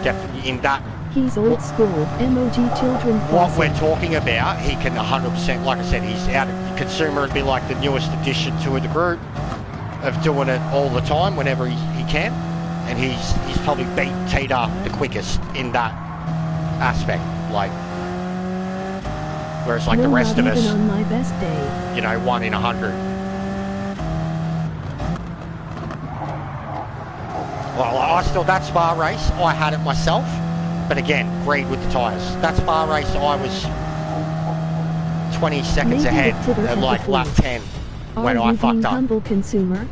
definitely, in that... He's old school, MOG children classic. What we're talking about, he can 100%, like I said, he's out of... Consumer would be like the newest addition to the group of doing it all the time whenever he can. And he's probably beat Tita the quickest in that aspect. Like, whereas like the rest of us, on my best day. you know, 1 in 100. Well, I still, that Spa race, I had it myself, but again, agreed with the tyres. That Spa race, I was 20 seconds ahead at like lap 10 when I fucked up. Humble Consumer?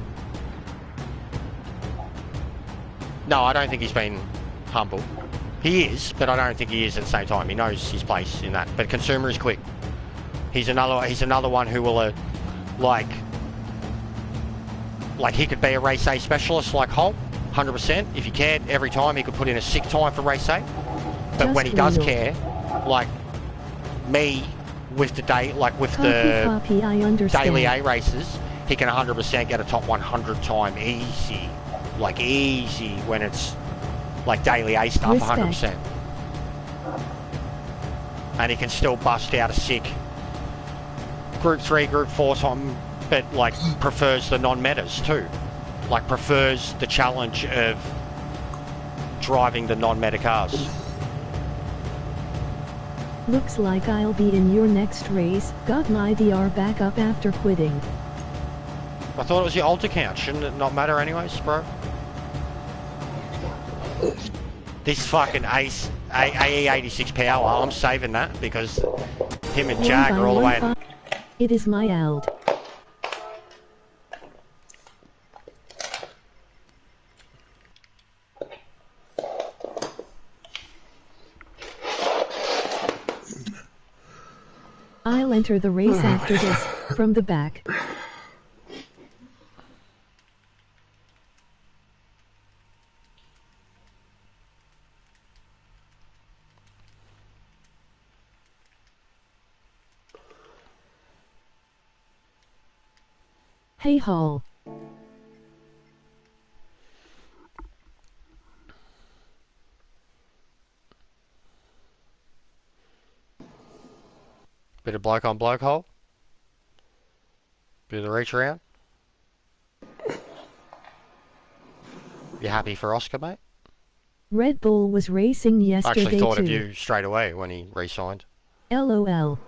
No, I don't think he's been humble. He is, but I don't think he is at the same time. He knows his place in that. But Consumer is quick. He's another one who will like he could be a race A specialist like Holt, 100%. If he cared, every time he could put in a sick time for race A. But when he does care, like me with the day, like with the daily A races, he can 100% get a top 100 time easy, like easy when it's like daily A stuff, 100%. And he can still bust out a sick Group 3, Group 4 time, but like prefers the non-metas too. Like prefers the challenge of driving the non-meta cars. Looks like I'll be in your next race. Got my DR back up after quitting. I thought it was your alt account. Shouldn't it not matter anyways, bro? This fucking Ace AE86 power, I'm saving that because him and Jag are all the way. It is my ALD. I'll enter the race after this, from the back. Hey Hall. Bit of bloke on bloke hole. Bit of the reach around. You happy for Oscar, mate? Red Bull was racing I yesterday actually thought too. of you straight away when he re-signed. LOL.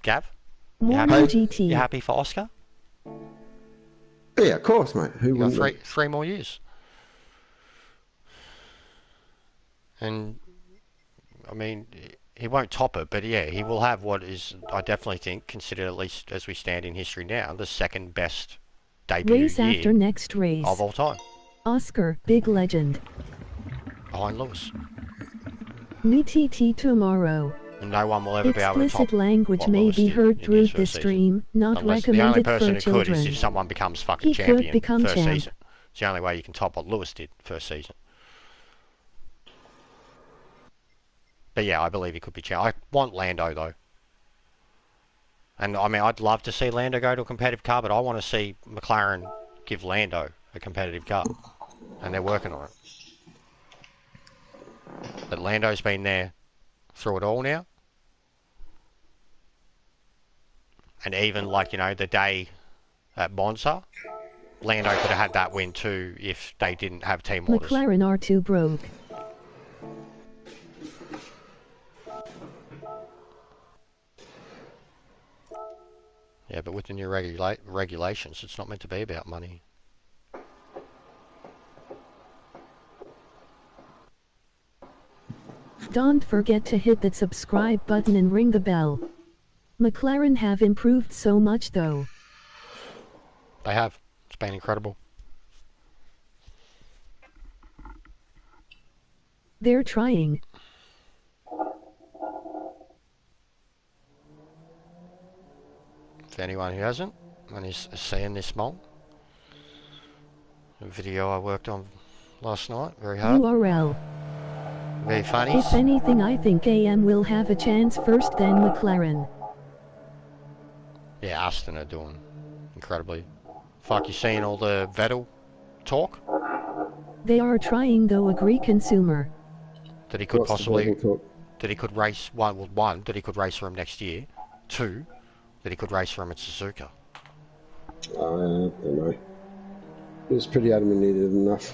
Gav? More happy? GT. You happy for Oscar? Yeah, of course, mate. Who You got wouldn't? three more years. And, I mean, he won't top it, but yeah, he will have what is, I definitely think, considered, at least as we stand in history now, the second best debut Race year after next race. of all time, Oscar, big legend. behind Lewis. New TT tomorrow. And no one will ever be able to top Explicit language what may Lewis be did heard in through his this first season. stream, not Unless the only recommended person for who could is children. if someone becomes fucking He could champion become first champ. season. It's the only way you can top what Lewis did first season. But yeah, I believe he could be champ. I want Lando though. And I mean, I'd love to see Lando go to a competitive car, but I want to see McLaren give Lando a competitive car. And they're working on it. But Lando's been there through it all now. And even like, you know, the day at Monza, Lando could have had that win too if they didn't have team orders. McLaren R2 broke. Yeah, but with the new regulations, it's not meant to be about money. Don't forget to hit that subscribe button and ring the bell. McLaren have improved so much though. They have. It's been incredible. They're trying. For anyone who hasn't, and is seeing this small, a video I worked on last night, very hard, URL. very funny. If anything, I think AM will have a chance first, then McLaren. Yeah, Aston are doing incredibly. Fuck, you seeing all the Vettel talk They are trying though, agree consumer. that he could What's the possibly, verbal talk? that he could race one, that he could race for him next year, two, that he could race for him at Suzuka. I don't know. It was pretty adamant he did enough.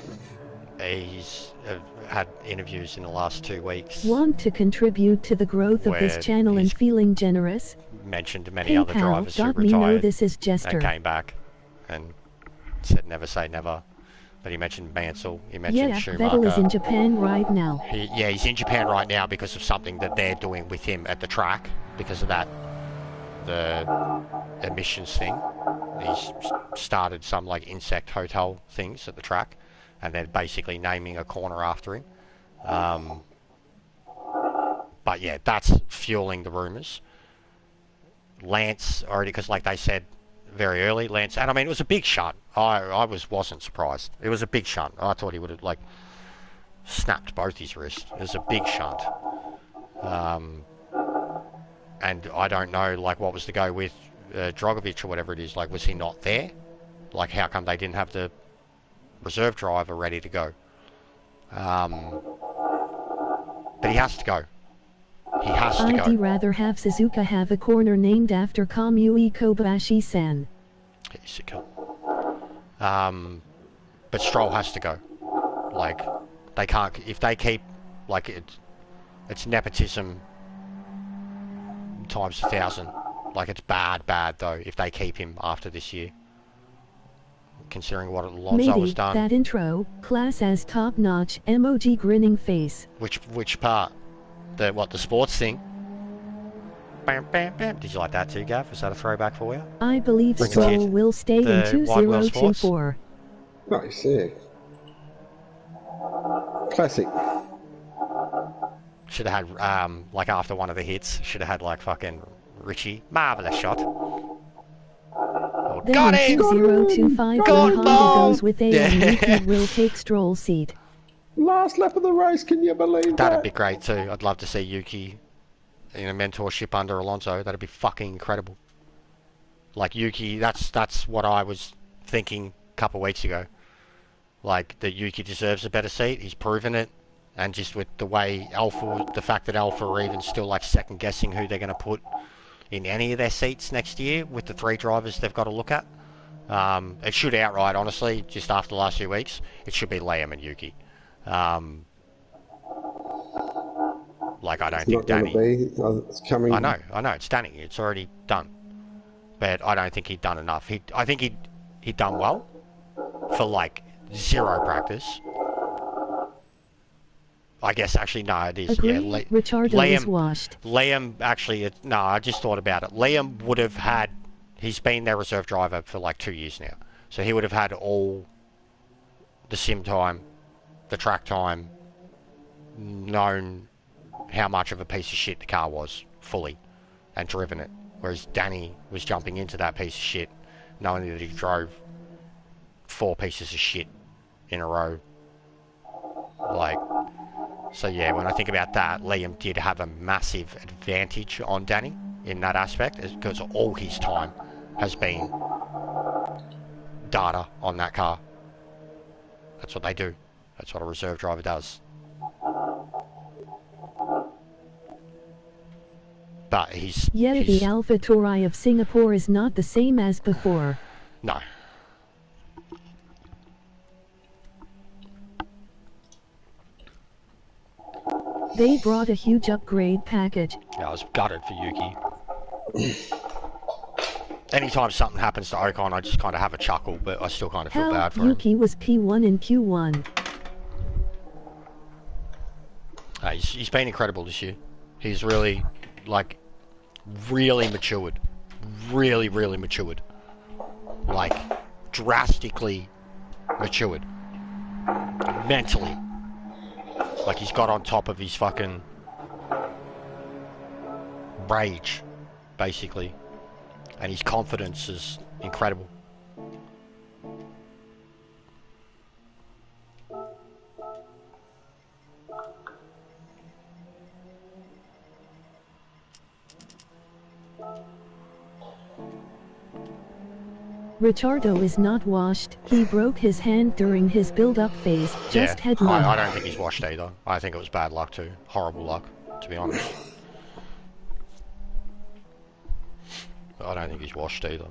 He's had interviews in the last 2 weeks. Want to contribute to the growth of this Where channel and he's feeling generous? Mentioned many other drivers who PayPal.me know retired this is and Jester. came back and said never say never. But he mentioned Mansell, he mentioned Yeah, Schumacher. Vettel is in Japan right now. He's in Japan right now because of something that they're doing with him at the track, because of that, the emissions thing. He's started some like insect hotel things at the track, and they're basically naming a corner after him. But yeah, that's fueling the rumours. Lance already, because like they said very early, Lance, and I mean it was a big shunt. I wasn't surprised. It was a big shunt. I thought he would have like snapped both his wrists. It was a big shunt. And I don't know like what was to go with Drogovic or whatever it is. Like, was he not there? Like, how come they didn't have the reserve driver ready to go? But he has to go. He has to go. I'd rather have Suzuka have a corner named after Kamui Kobayashi-san. Suzuka. But Stroll has to go. Like, they can't, if they keep, like, it's nepotism times 1,000. Like, it's bad though if they keep him after this year, considering what Alonso Maybe has done. that intro, class as top notch, emoji grinning face. Which part? The sports thing? Bam, bam, bam. Did you like that too, Gav? Was that a throwback for you? I believe Bring it Stroll in. will stay The in Wide World Sports? 2024. Nice, yeah. Classic. Should have had, like after one of the hits, should have had like fucking Richie. Marvellous shot. Oh, Then got in him! 2025 Got when Honda him! goes with AM, Yeah. Yuki will take Stroll seat. Last lap of the race, can you believe That'd that? be great too. I'd love to see Yuki in a mentorship under Alonso. That'd be fucking incredible. Like Yuki, that's what I was thinking a couple of weeks ago. Like that Yuki deserves a better seat. He's proven it, and just with the way Alpha, the fact that Alpha are even still like second guessing who they're going to put in any of their seats next year with the three drivers they've got to look at. It should outright, honestly, just after the last few weeks, it should be Liam and Yuki. Like, I don't think Danny... It's coming. I know, it's Danny. It's already done. But I don't think he'd done enough. I think he'd done well for, like, 0 practice. I guess, actually, no, it is. Agreed. Yeah, Ricciardo is washed. Liam, actually, no, I just thought about it. Liam would have had... He's been their reserve driver for, like, 2 years now. So he would have had all the sim time, the track time, known how much of a piece of shit the car was, fully, and driven it. Whereas Danny was jumping into that piece of shit, knowing that he drove 4 pieces of shit in a row. Like, so yeah, when I think about that, Liam did have a massive advantage on Danny in that aspect, because all his time has been data on that car. That's what they do. That's what a reserve driver does. But Yet the AlphaTauri of Singapore is not the same as before. No. They brought a huge upgrade package. Yeah, I was gutted for Yuki. Anytime something happens to Ocon, I just kind of have a chuckle, but I still kind of feel bad for him. Yuki was P1 in Q1. He's been incredible this year. He's really, like, really matured. Really, really matured. Like, drastically matured. Mentally. Like, he's got on top of his fucking rage, basically. And his confidence is incredible. Ricciardo is not washed. He broke his hand during his build-up phase. Just head on. I don't think he's washed either. I think it was bad luck too. Horrible luck, to be honest. I don't think he's washed either.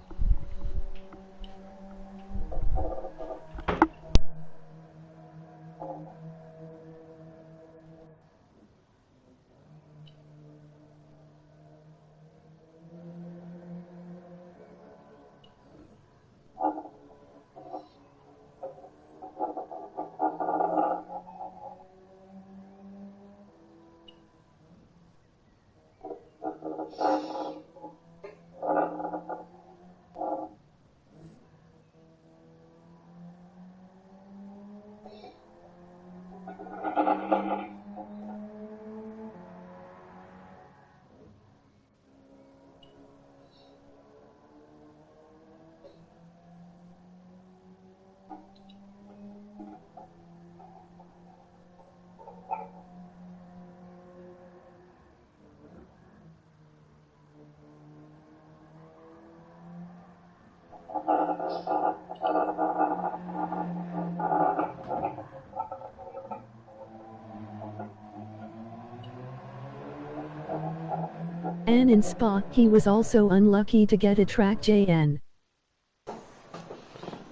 And in Spa, he was also unlucky to get a track JN.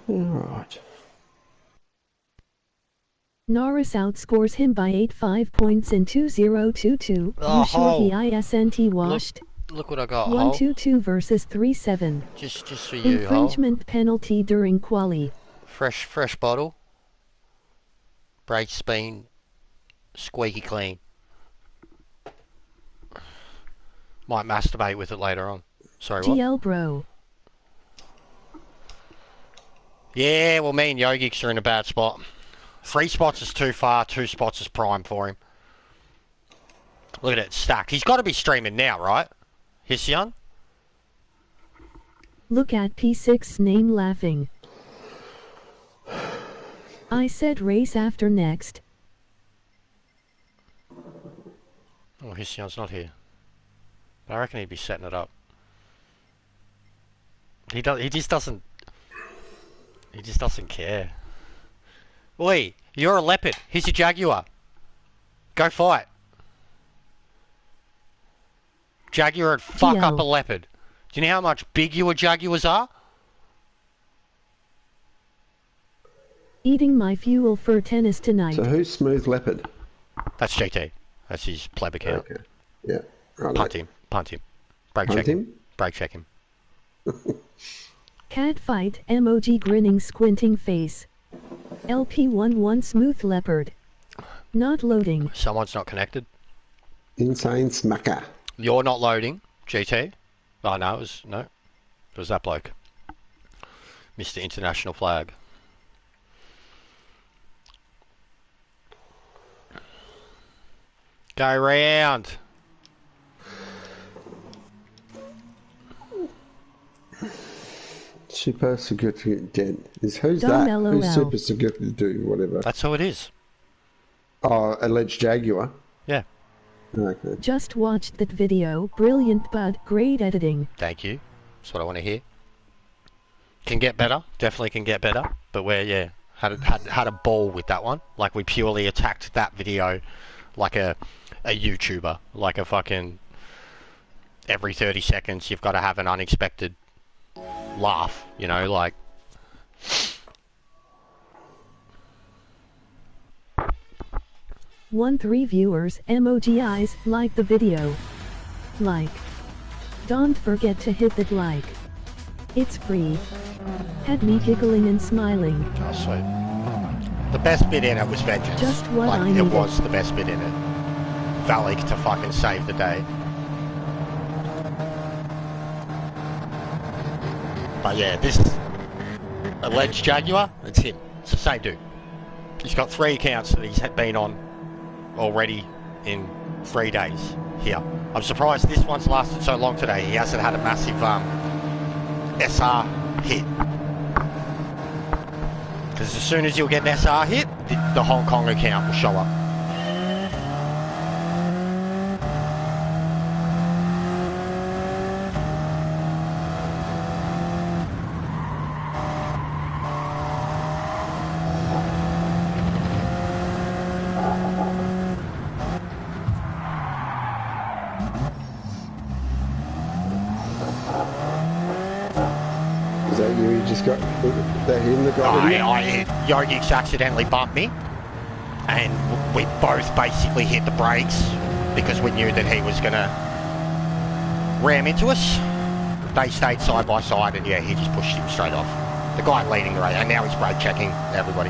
Alright. Norris outscores him by 8.5 points in 2022. Oh, You sure he ISNT washed? Look what I got. 122 versus 37. Just for you, Infringement penalty during quali. Fresh bottle. Brake spin. Squeaky clean. Might masturbate with it later on. Sorry, what? GL bro. Yeah, well, me and Yogiks are in a bad spot. 3 spots is too far, 2 spots is prime for him. Look at it, stacked. He's got to be streaming now, right? Hisyan? Look at P6's name laughing. I said race after next. Oh, Hisyan's not here. But I reckon he'd be setting it up. He just doesn't care. Oi, you're a leopard. Here's your jaguar. Go fight. Jaguar would fuck up a leopard. Do you know how much bigger jaguars are? Eating my fuel for tennis tonight. So who's Smooth Leopard? That's GT. That's his pleb account. Okay. Yeah. Right. Punt him. Punt him. Brake Punt check him. Brake check him. Cat fight emoji grinning squinting face. LP11 Smooth Leopard. Not loading. Someone's not connected. Insane Smacker. You're not loading, GT. Oh, no, it was that bloke. Mr. International Flag. Go round. Super security dead. Who's Dom that? LOL. Who's super security do whatever? That's who it is. Oh, alleged Jaguar. Yeah. Okay. Just watched that video. Brilliant bud. Great editing. Thank you. That's what I want to hear. Can get better. Definitely can get better. But we're, had a ball with that one. Like, we purely attacked that video like a YouTuber. Like a fucking... Every 30 seconds you've got to have an unexpected laugh. You know, like... 1-3 viewers emoji eyes like the video. Like. Don't forget to hit that like. It's free. Had me giggling and smiling. Oh, sweet. The best bit in it was Vengeance. Just what like, I it needed. was the best bit in it. Valak to fucking save the day. But yeah, this alleged Jaguar, it's him. It's the same dude. He's got 3 accounts that he's been on already in 3 days here. I'm surprised this one's lasted so long today. He hasn't had a massive SR hit. Because as soon as you'll get an SR hit, the Hong Kong account will show up. Is that you? You just got that hit in the guy? Yogix accidentally bumped me, and we both basically hit the brakes because we knew that he was going to ram into us. They stayed side by side, and yeah, he just pushed him straight off. The guy leading the race, and now he's brake checking everybody.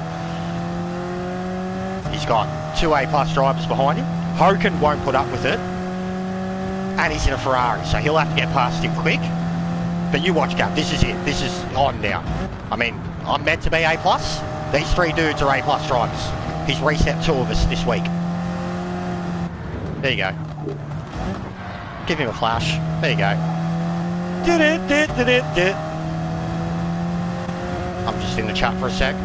He's got 2 A+ drivers behind him. Hoken won't put up with it, and he's in a Ferrari, so he'll have to get past him quick. But you watch, Gav, this is it. This is on now. I mean, I'm meant to be A+. These 3 dudes are A+ drivers. He's reset 2 of us this week. There you go. Give him a flash. There you go. I'm just in the chat for a sec.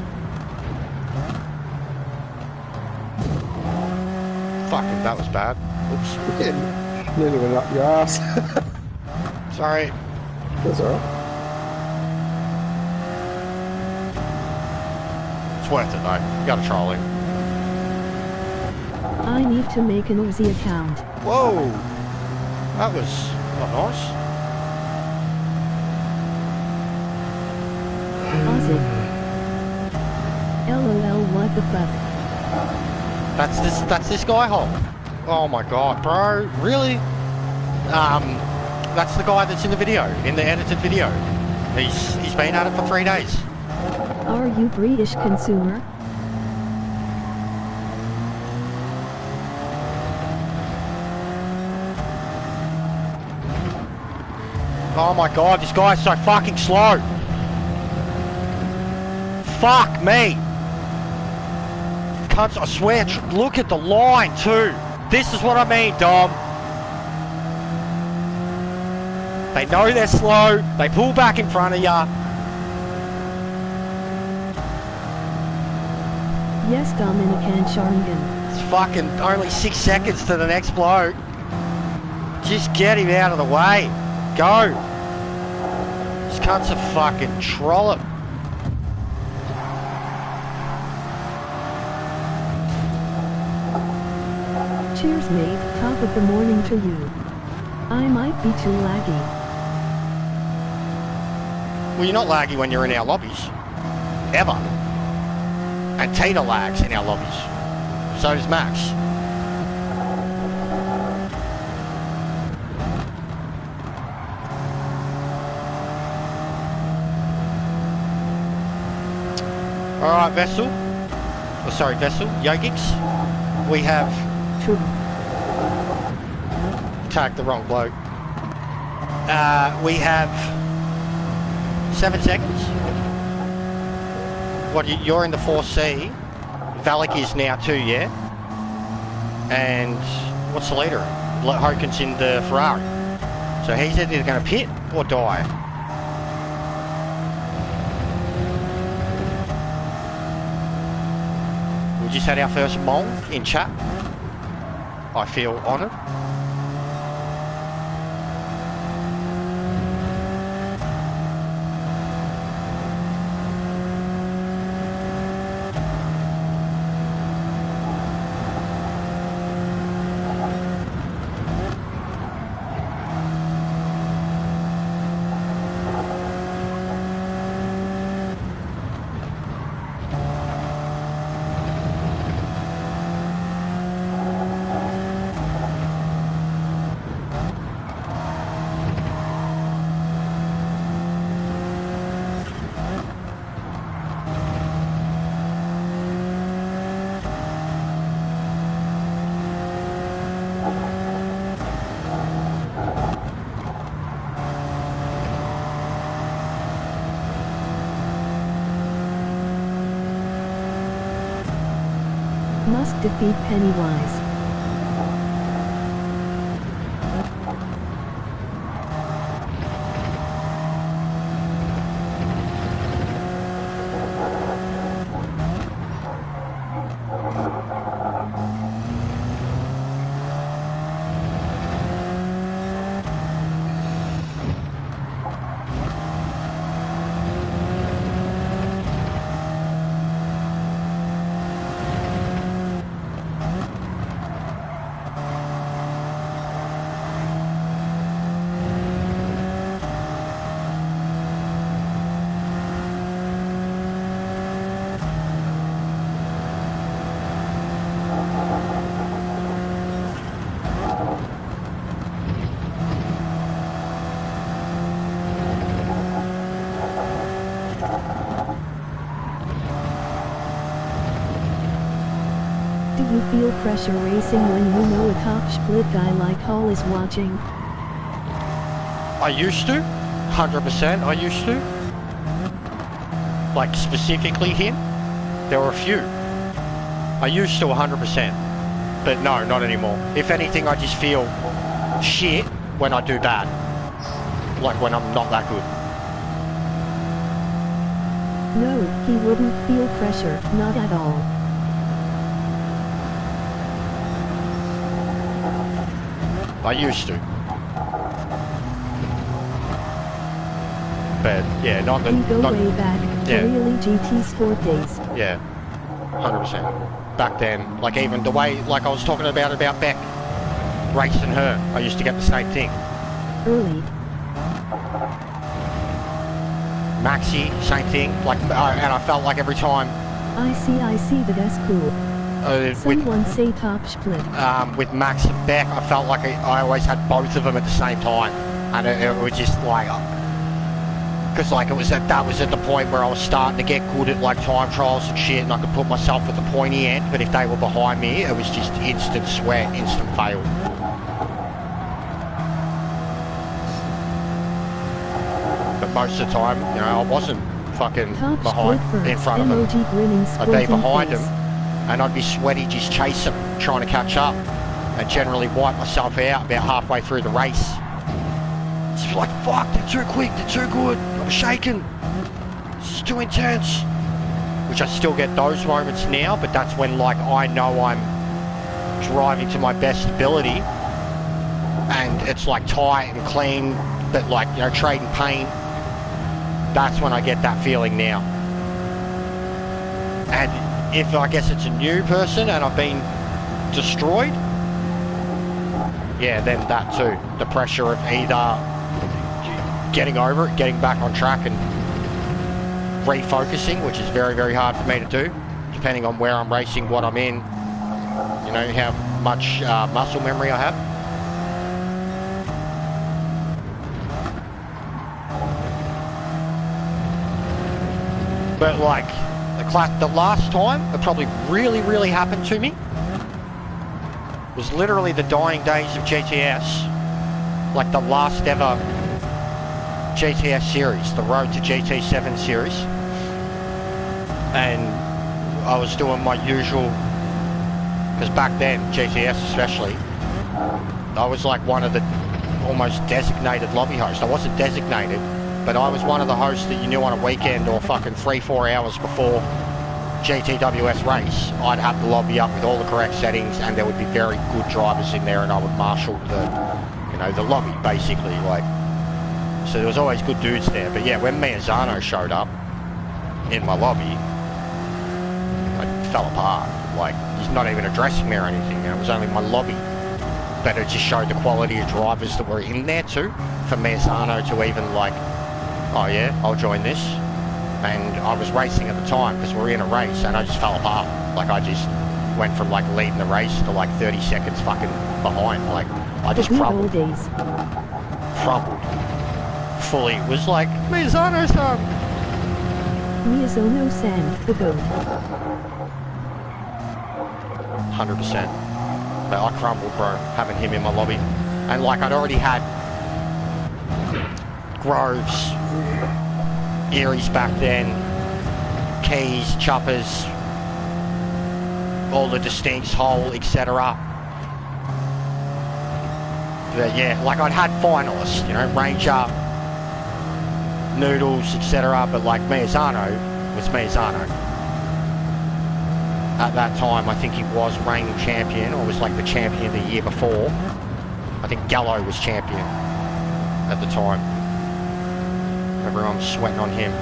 Fucking, that was bad. Oops. Yeah, nearly went up your ass. Sorry. That's alright. It's worth it though. You gotta troll him. I need to make an Uzi account. Whoa! That was not nice. Ozzy. LOL what the fuck? That's this guy hole. Oh my god, bro, really? That's the guy that's in the video, in the edited video. He's been at it for 3 days. Are you British consumer? Oh my god, this guy's so fucking slow. Fuck me. Cunts, I swear, look at the line too. This is what I mean, Dom. They know they're slow, they pull back in front of ya. Yes, Dominican Sharingan. It's fucking only 6 seconds to the next bloke. Just get him out of the way. Go. This cunt's a fucking trollop. Cheers, mate. Top of the morning to you. I might be too laggy. Well, you're not laggy when you're in our lobbies. Ever. Tina lags in our lobbies. So does Max. Alright, Vessel. Oh, sorry, Vessel. Yogix. We have... tagged the wrong bloke. We have 7 seconds. What, you're in the 4C. Valak is now 2, yeah? And what's the leader? Hogan's in the Ferrari. So he's either going to pit or die. We just had our first Mong in chat. I feel honoured. Must defeat Pennywise. Do you feel pressure racing when you know a top split guy like Hall is watching? I used to. 100% I used to. Like specifically him. There were a few. I used to 100%. But no, not anymore. If anything, I just feel shit when I do bad. Like when I'm not that good. No, he wouldn't feel pressure, not at all. I used to. But yeah, not the... We go not, way back, yeah. to really GT sport days. Yeah, 100%. Back then, like even the way, like I was talking about Beck racing her, I used to get the same thing. Early. Maxi, same thing. Like, and I felt like every time. I see, that's cool. Someone say top split. With Max and Beck, I felt like I always had both of them at the same time, and it was just like, because like that was at the point where I was starting to get good at like time trials and shit, and I could put myself at the pointy end. But if they were behind me, it was just instant sweat, instant fail. But most of the time, you know, I wasn't fucking top behind, in front of them. I'd be behind them. And I'd be sweaty just chasing, trying to catch up, and generally wipe myself out about halfway through the race. It's like, fuck, they're too quick, they're too good, I'm shaking, this is too intense. Which I still get those moments now, but that's when like I know I'm driving to my best ability, and it's like tight and clean, but like, you know, trading pain. That's when I get that feeling now. And if I guess it's a new person and I've been destroyed, yeah, then that too. The pressure of either getting over it, getting back on track and refocusing, which is very, very hard for me to do. depending on where I'm racing, what I'm in, you know, how much muscle memory I have. But like, the last time it probably really happened to me was literally the dying days of GTS. Like the last ever GTS series, the Road to GT7 series. And I was doing my usual, because back then, GTS especially, I was like one of the almost designated lobby hosts. I wasn't designated, but I was one of the hosts that you knew on a weekend or fucking 3-4 hours before GTWS race, I'd have the lobby up with all the correct settings, and there would be very good drivers in there, and I would marshal the, you know, the lobby basically. Like, so there was always good dudes there. But yeah, when Mazzano showed up in my lobby, I fell apart. Like, he's not even addressing me or anything, and it was only my lobby. But it just showed the quality of drivers that were in there too, for Mazzano to even like, oh yeah, I'll join this. And I was racing at the time because we were in a race, and I just fell apart. Like, I just went from like leading the race to like 30 seconds fucking behind. Like, I just crumbled. Crumbled. Fully. It was like, Mazzano-san! Miyazono-san, the GOAT. 100%. But I crumbled, bro, having him in my lobby. And like, I'd already had Groves, Erie's back then, Keys, Choppers, all the Distincts, Hole, etc. But yeah, like, I'd had finalists, you know, Ranger, Noodles, etc. But like, Mazzano was Mazzano. At that time, I think he was reigning champion, or was like the champion the year before. I think Gallo was champion at the time. Everyone was sweating on him.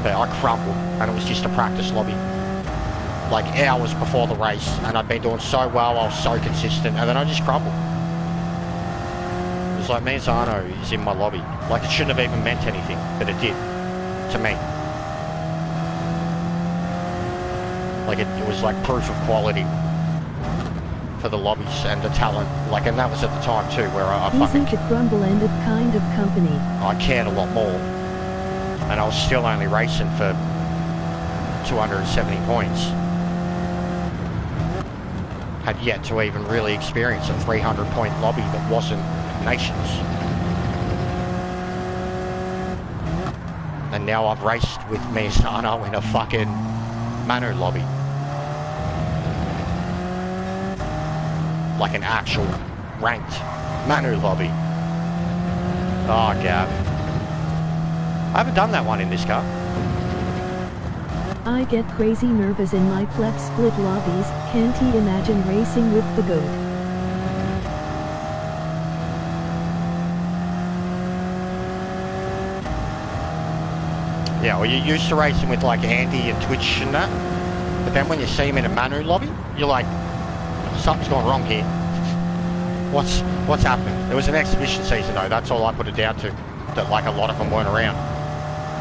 But I crumbled, and it was just a practice lobby. Like, hours before the race, and I'd been doing so well, I was so consistent, and then I just crumbled. It was like, Mazzano is in my lobby. Like, it shouldn't have even meant anything, but it did, to me. Like, it was like proof of quality for the lobbies and the talent. Like, and that was at the time too, where I fucking... Easy to crumble and a kind of company. I cared a lot more. And I was still only racing for 270 points. Had yet to even really experience a 300-point lobby that wasn't nations. And now I've raced with Mazzano in a fucking Manu lobby. Like an actual ranked Manu lobby. Oh, Gav. I haven't done that one in this car. I get crazy nervous in my flex split lobbies. Can't he imagine racing with the GOAT? Yeah, well, you're used to racing with like Andy and Twitch and that. But then when you see him in a Manu lobby, you're like, something's gone wrong here. What's happening? It was an exhibition season though, that's all I put it down to. That like a lot of them weren't around.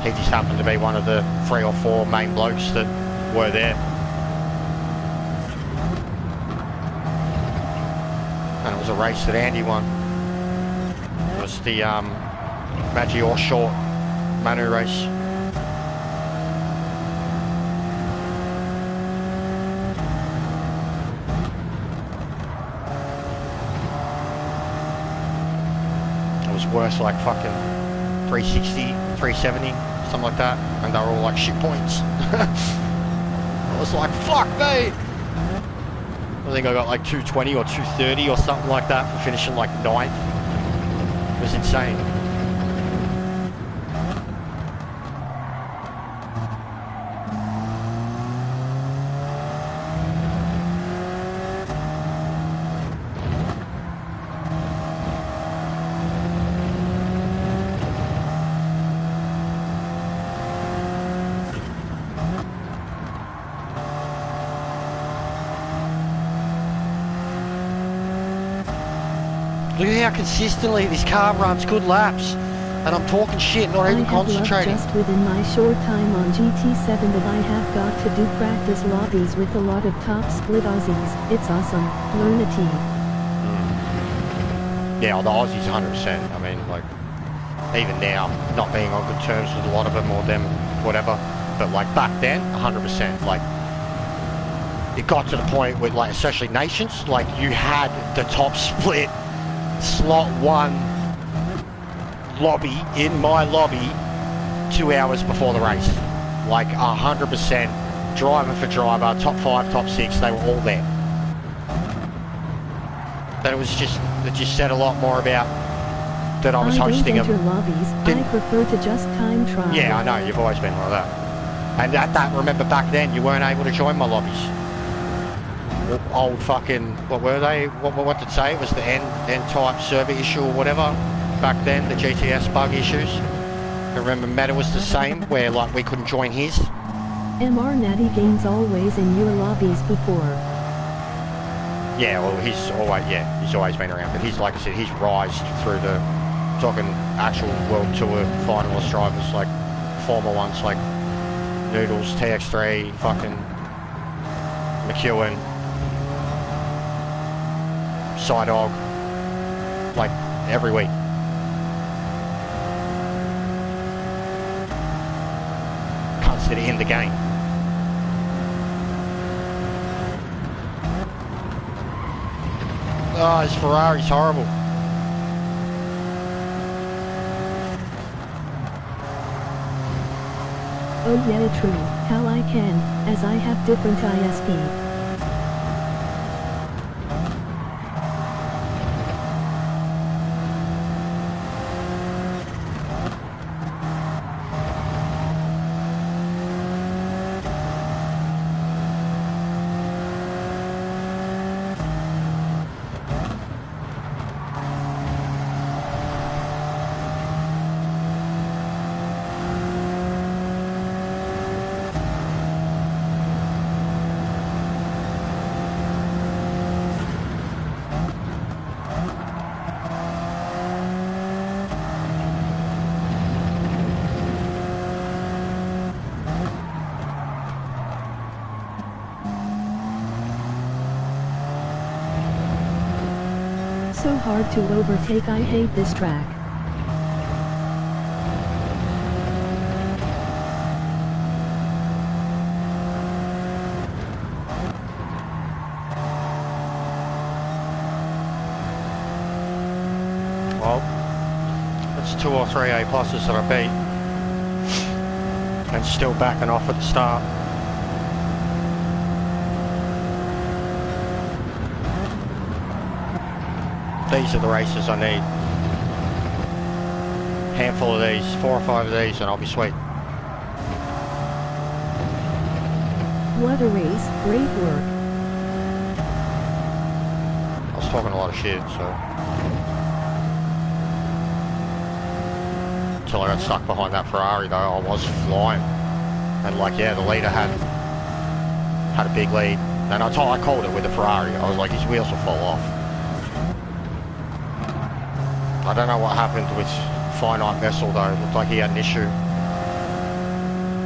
He just happened to be one of the 3 or 4 main blokes that were there. And it was a race that Andy won. It was the Maggiore Short Manu race. Worse, like fucking 360, 370, something like that, and they were all like shit points. I was like, fuck me! I think I got like 220 or 230 or something like that for finishing like 9th. It was insane. Look at how consistently this car runs good laps. And I'm talking shit, not I even have loved concentrating. just within my short time on GT7 that I have got to do practice lobbies with a lot of top split Aussies. It's awesome. Learn a T. Yeah, well, the Aussies 100%. I mean, like, even now, not being on good terms with a lot of them or them, whatever. But like back then, 100%. Like, it got to the point with, like, especially nations, like, you had the top split slot 1 lobby in my lobby 2 hours before the race. Like 100%, driver for driver, top 5, top 6, they were all there. Then it just said a lot more about that I was hosting don't enter them. lobbies. I prefer to just time trial. Yeah, I know, you've always been like that. And at that, remember back then, you weren't able to join my lobbies. Old fucking, what were they? What did it say? It was the N-type server issue or whatever. Back then, the GTS bug issues. I remember Meta was the same, where like we couldn't join his. MR Natty Games always in your lobbies before. Yeah, well, he's always been around. But he's, like I said, he's rised through the, talking actual World Tour finalist drivers, like former ones like Noodles, TX3, fucking McEwen, Psydog, like every week. Cunts that are in the game. Oh, his Ferrari's horrible. Oh yeah, true. How I can, as I have different ISP. So hard to overtake, I hate this track. Well, that's 2 or 3 A pluses that I beat. And still backing off at the start. These are the races I need. Handful of these, 4 or 5 of these, and I'll be sweet. What a race, great work. I was talking a lot of shit, so. Until I got stuck behind that Ferrari though, I was flying. And like, yeah, the leader had a big lead. And I called it with the Ferrari. I was like, his wheels will fall off. I don't know what happened with Finite Vessel though. It looked like he had an issue.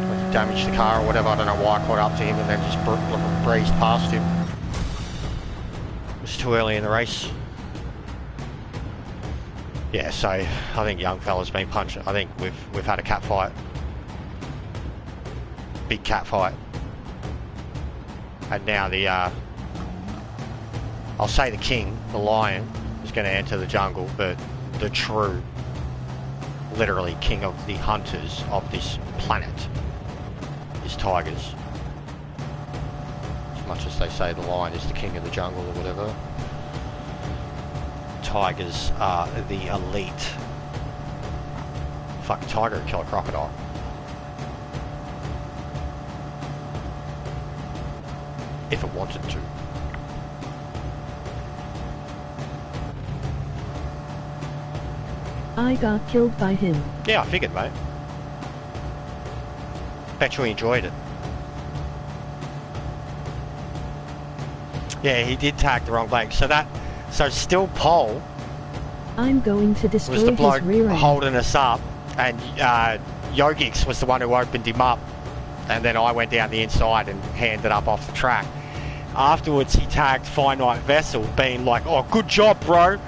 Like he damaged the car or whatever. I don't know why I caught up to him and then just breezed past him. It was too early in the race. Yeah, so I think young fella's been punched. I think we've had a cat fight. Big cat fight. And now the I'll say the king, the lion, is going to enter the jungle, but the true, literally king of the hunters of this planet is tigers. As much as they say the lion is the king of the jungle or whatever, tigers are the elite. Fuck, a tiger would kill a crocodile. If it wanted to. I got killed by him. Yeah, I figured, mate. Bet you enjoyed it. Yeah, he did tag the wrong bike. So still pole I'm going to It was destroy the his bloke rear end. holding us up, and Yogix was the one who opened him up, and then I went down the inside and handed up off the track. Afterwards, he tagged Finite Vessel, being like, "Oh, good job, bro,"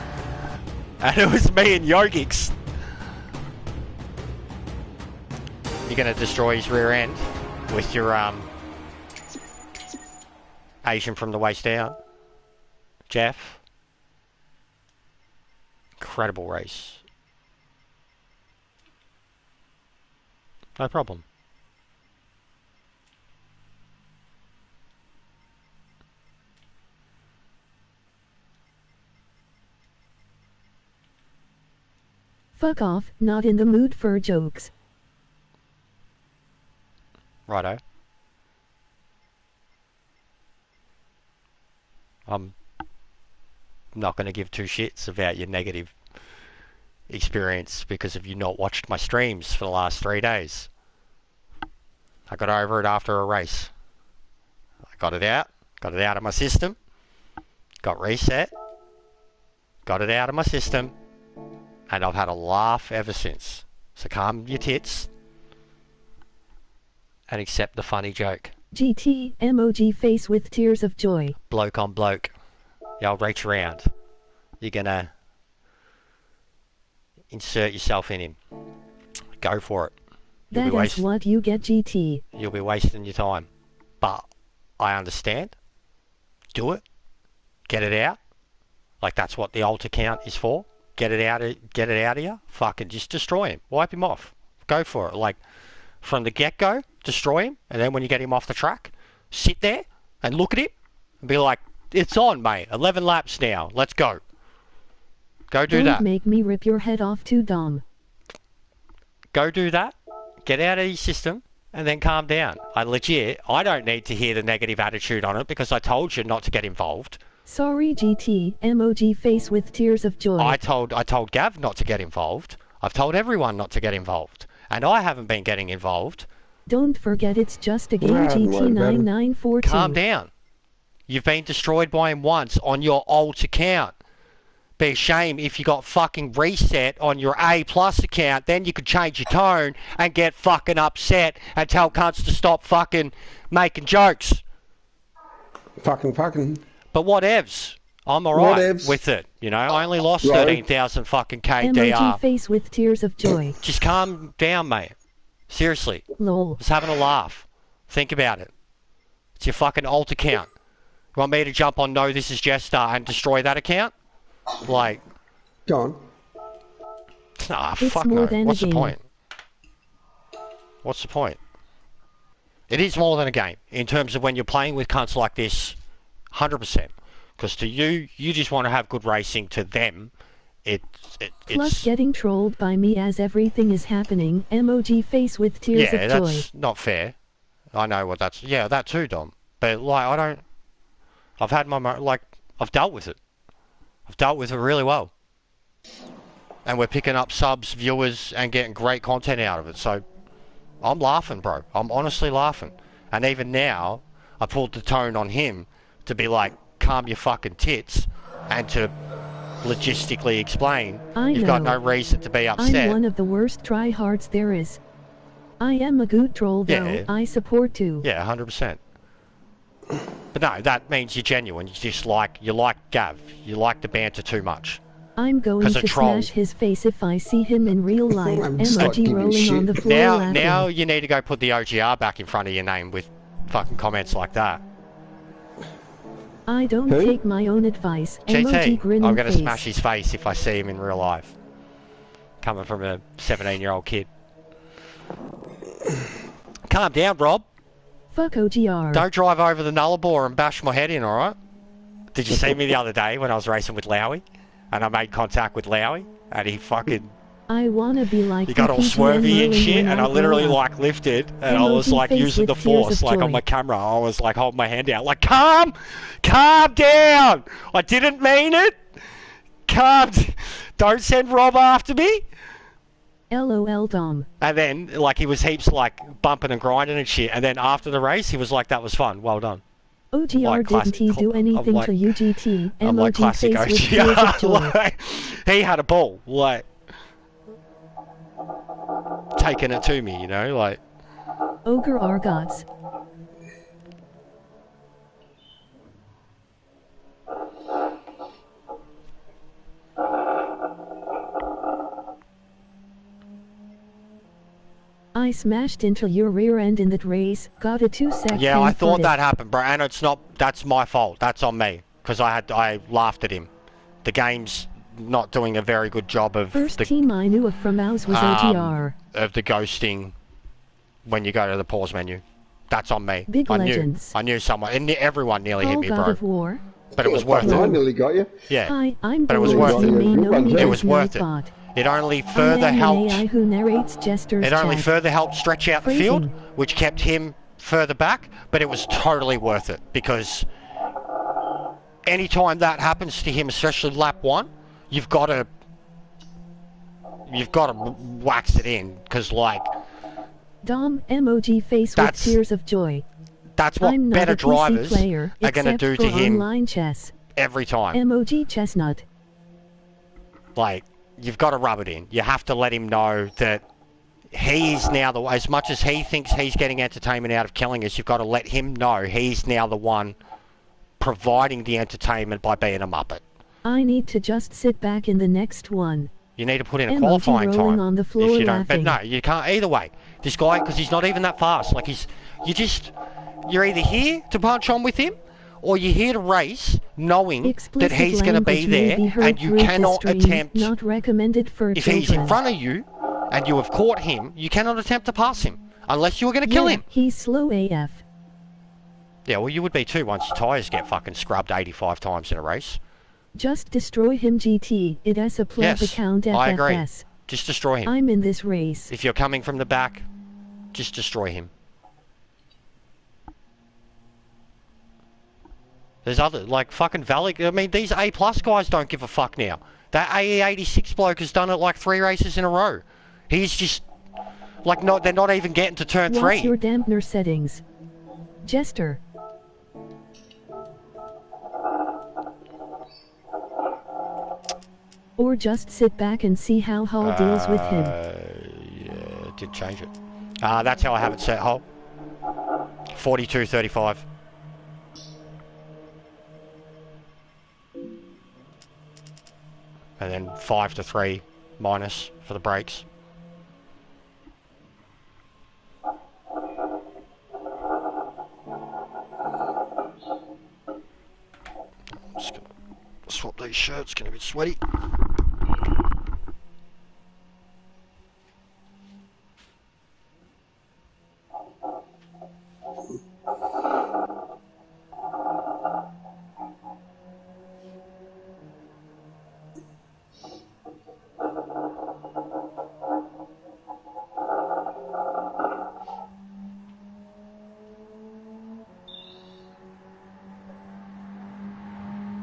and it was me and Yogix. You're gonna destroy his rear end with your Asian from the waist down, Jeff. Incredible race. No problem. Fuck off, not in the mood for jokes. Righto. I'm not going to give two shits about your negative experience because of you not watched my streams for the last 3 days. I got over it after a race. I got it out of my system, got reset, got it out of my system, and I've had a laugh ever since. So calm your tits and accept the funny joke. GT emoji face with tears of joy. Bloke on bloke. Yeah, I'll reach around. You're gonna insert yourself in him. Go for it. That is what you get, GT. You'll be wasting your time. But I understand. Do it. Get it out. Like that's what the alt account is for. Get it out of you. Fucking just destroy him. Wipe him off. Go for it. Like from the get-go, destroy him, and then when you get him off the track, sit there and look at him and be like, "It's on, mate. 11 laps now. Let's go." Go do that. Don't make me rip your head off too, Dom. Go do that. Get out of your system and then calm down. I don't need to hear the negative attitude on it because I told you not to get involved. Sorry, GT emoji face with tears of joy. I told Gav not to get involved. I've told everyone not to get involved. And I haven't been getting involved. Don't forget it's just a game, GT9942. Calm down. You've been destroyed by him once on your alt account. Be a shame if you got fucking reset on your A+ account, then you could change your tone and get fucking upset and tell cunts to stop fucking making jokes. Fucking. But whatevs. I'm alright with it. You know, I only lost 13,000 fucking KDR. Emoji face with tears of joy. Just calm down, mate. Seriously. Lol. Just having a laugh. Think about it. It's your fucking alt account. You want me to jump on No This Is Jester and destroy that account? Like... Go on. Nah, it's fuck no. What's the game. point? What's the point? It is more than a game. In terms of when you're playing with cunts like this, 100%. Because to you, you just want to have good racing. To them, it's... Plus getting trolled by me as everything is happening. Emoji face with tears of joy. Yeah, that's not fair. I know what that's... Yeah, that too, Dom. But, like, I don't... I've had my... Like, I've dealt with it. I've dealt with it really well. And we're picking up subs, viewers, and getting great content out of it. So, I'm laughing, bro. I'm honestly laughing. And even now, I pulled the tone on him to be like, calm your fucking tits, and to logistically explain you've got no reason to be upset. I'm one of the worst tryhards there is. I am a good troll though. Yeah. I support too. Yeah, 100%. But no, that means you're genuine. You like Gav. You like the banter too much. I'm going to smash his face if I see him in real life. Emoji rolling on the floor. Now you need to go put the OGR back in front of your name with fucking comments like that. I don't take my own advice. GT, grinning I'm going to face. smash his face if I see him in real life. Coming from a 17-year-old kid. Calm down, Rob. Fuck OGR. Don't drive over the Nullarbor and bash my head in, alright? Did you see me the other day when I was racing with Lowy? And I made contact with Lowy? And he fucking... I wanna be like... He got all swervy and shit, and I literally like lifted, and I was like using the force, like on my camera. I was like holding my hand out, like, calm down! I didn't mean it! Don't send Rob after me! LOL Dom. And then, like, he was heaps, like, bumping and grinding and shit, and then after the race, he was like, that was fun, well done. OGR like didn't he do anything like, to UGT? I'm like Emoji classic face with tears of OGR. joy. Like, he had a ball, like taking it to me, you know, like. Ogre Argots. I smashed into your rear end in that race, got a 2-sec. Yeah, I thought that happened, bro, and it's not. That's my fault. That's on me because I laughed at him. The game's not doing a very good job of First the team I knew of from Oz was OGR. of the ghosting when you go to the pause menu. That's on me. Big legends. I knew someone, and everyone nearly hit me, God bro. of War. But it was worth I it. nearly got you. Yeah, Hi, I'm but it was the worth Lord it. you may know me It as was worth it. Nightbot. It only I further am an helped. AI who narrates Jester's It only chat. further helped stretch out the Phrasing. field, which kept him further back. But it was totally worth it because anytime that happens to him, especially lap 1, you've got to wax it in because like Dom emoji face with That's- tears of joy. that's what I'm not better a PC drivers player, are going to except do for to him online chess. every time. Emoji chestnut. Like, you've got to rub it in. You have to let him know that he's now the, as much as he thinks he's getting entertainment out of killing us, you've got to let him know he's now the one providing the entertainment by being a muppet. I need to just sit back in the next one. You need to put in a Emoji qualifying rolling time. on the floor if you don't, but laughing. no, you can't. Either way, this guy, because he's not even that fast. Like you're either here to punch on with him, or you're here to race, knowing Explicit that he's going to be language may there, be heard and you through the cannot stream, attempt. Not recommended for If children. he's in front of you, and you have caught him, you cannot attempt to pass him unless you are going to kill Yeah, him. He's slow AF. Yeah, well, you would be too once your tyres get fucking scrubbed 85 times in a race. Just destroy him GT. It has a pleb Yes, account FFS. I agree. Just destroy him. I'm in this race. If you're coming from the back, just destroy him. There's other, like fucking Valley. I mean, these A+ guys don't give a fuck now. That AE86 bloke has done it like 3 races in a row. He's just, like, they're not even getting to turn 3. What's your dampener settings? Jester. Or just sit back and see how Hall deals with him. Yeah, did change it. That's how I have it set, Hull. 42-35. And then 5-3 minus for the brakes. I'm just gonna swap these shirts, gonna be sweaty.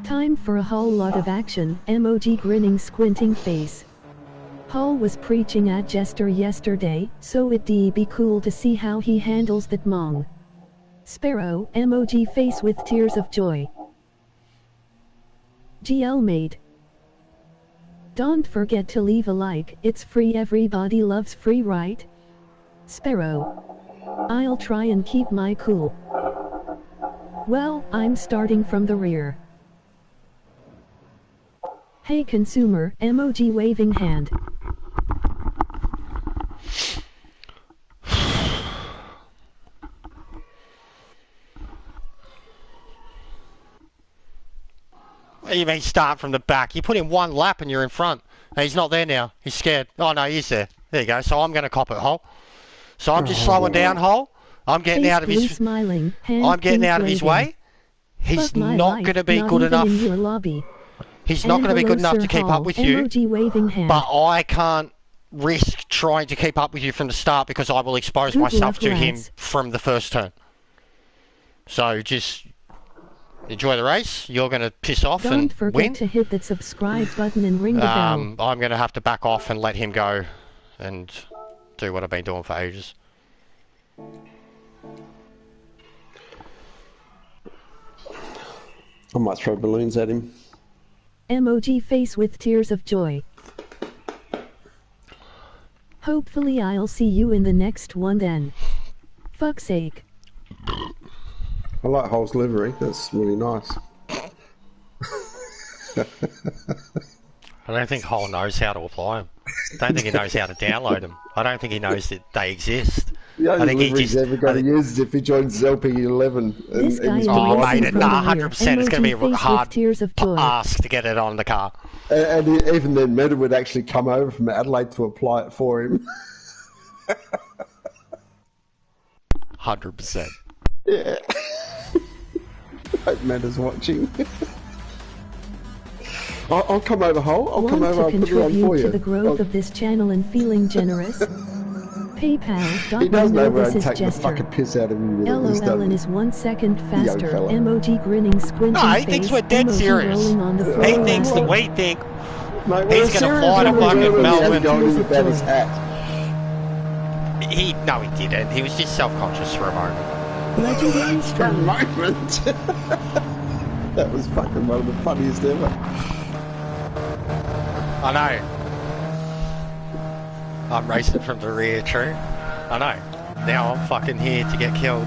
Time for a whole lot of action. Emoji grinning squinting face. Hall was preaching at Jester yesterday, so it'd be cool to see how he handles that mong. Sparrow emoji face with tears of joy. GL made. Don't forget to leave a like, it's free, everybody loves free, right? Sparrow. I'll try and keep my cool. Well, I'm starting from the rear. Hey consumer, emoji waving hand. What do you mean start from the back? You put in 1 lap and you're in front. And he's not there now. He's scared. Oh no, he's there. There you go. So I'm going to cop it, Hole. So I'm just slowing down, Hole. I'm getting Face out of blue his. smiling, hand I'm getting pink out of his waving. way. He's Fuck my not life, going to be not good even enough. in your lobby. He's not going to be good enough to keep up with you. Emoji waving hand. But I can't risk trying to keep up with you from the start because I will expose Good myself luck, to him lads. from the first turn. So just enjoy the race. You're going to piss off Don't and forget win. to hit that subscribe button and ring the bell. I'm going to have to back off and let him go and do what I've been doing for ages. I might throw balloons at him. Emoji face with tears of joy. Hopefully I'll see you in the next one then. Fuck's sake. I like Hull's livery. That's really nice. I don't think Hull knows how to apply them. I don't think he knows how to download them. I don't think he knows that they exist. The I only think he livery he's ever going to use is if he joins LP11. This guy is Oh, racing mate, from nah, the rear. 100%. It's going to be Emoji a face with hard tears of joy. ask to get it on the car. And even then, Meta would actually come over from Adelaide to apply it for him. 100%. Yeah. Hope Meta's watching. I'll come over, Hull. I'll come over. I'll put it on for contribute you. to the growth of this channel and feeling generous? He PayPal.me does know where this I'd is take the Jester. fucking piss out of him with this LOL and stuff. is 1 second faster. fella. Emoji grinning squinting No, he face. thinks we're dead Emoji serious. rolling on the floor He thinks that laughing. we think Mate, He's we're gonna serious fly to when we fucking were when he had Melbourne. going about his hat. no, he didn't. He was just self-conscious for a moment. Legendary For a strong. moment. That was fucking one of the funniest ever. I know. I'm racing from the rear, true. I know. Now I'm fucking here to get killed.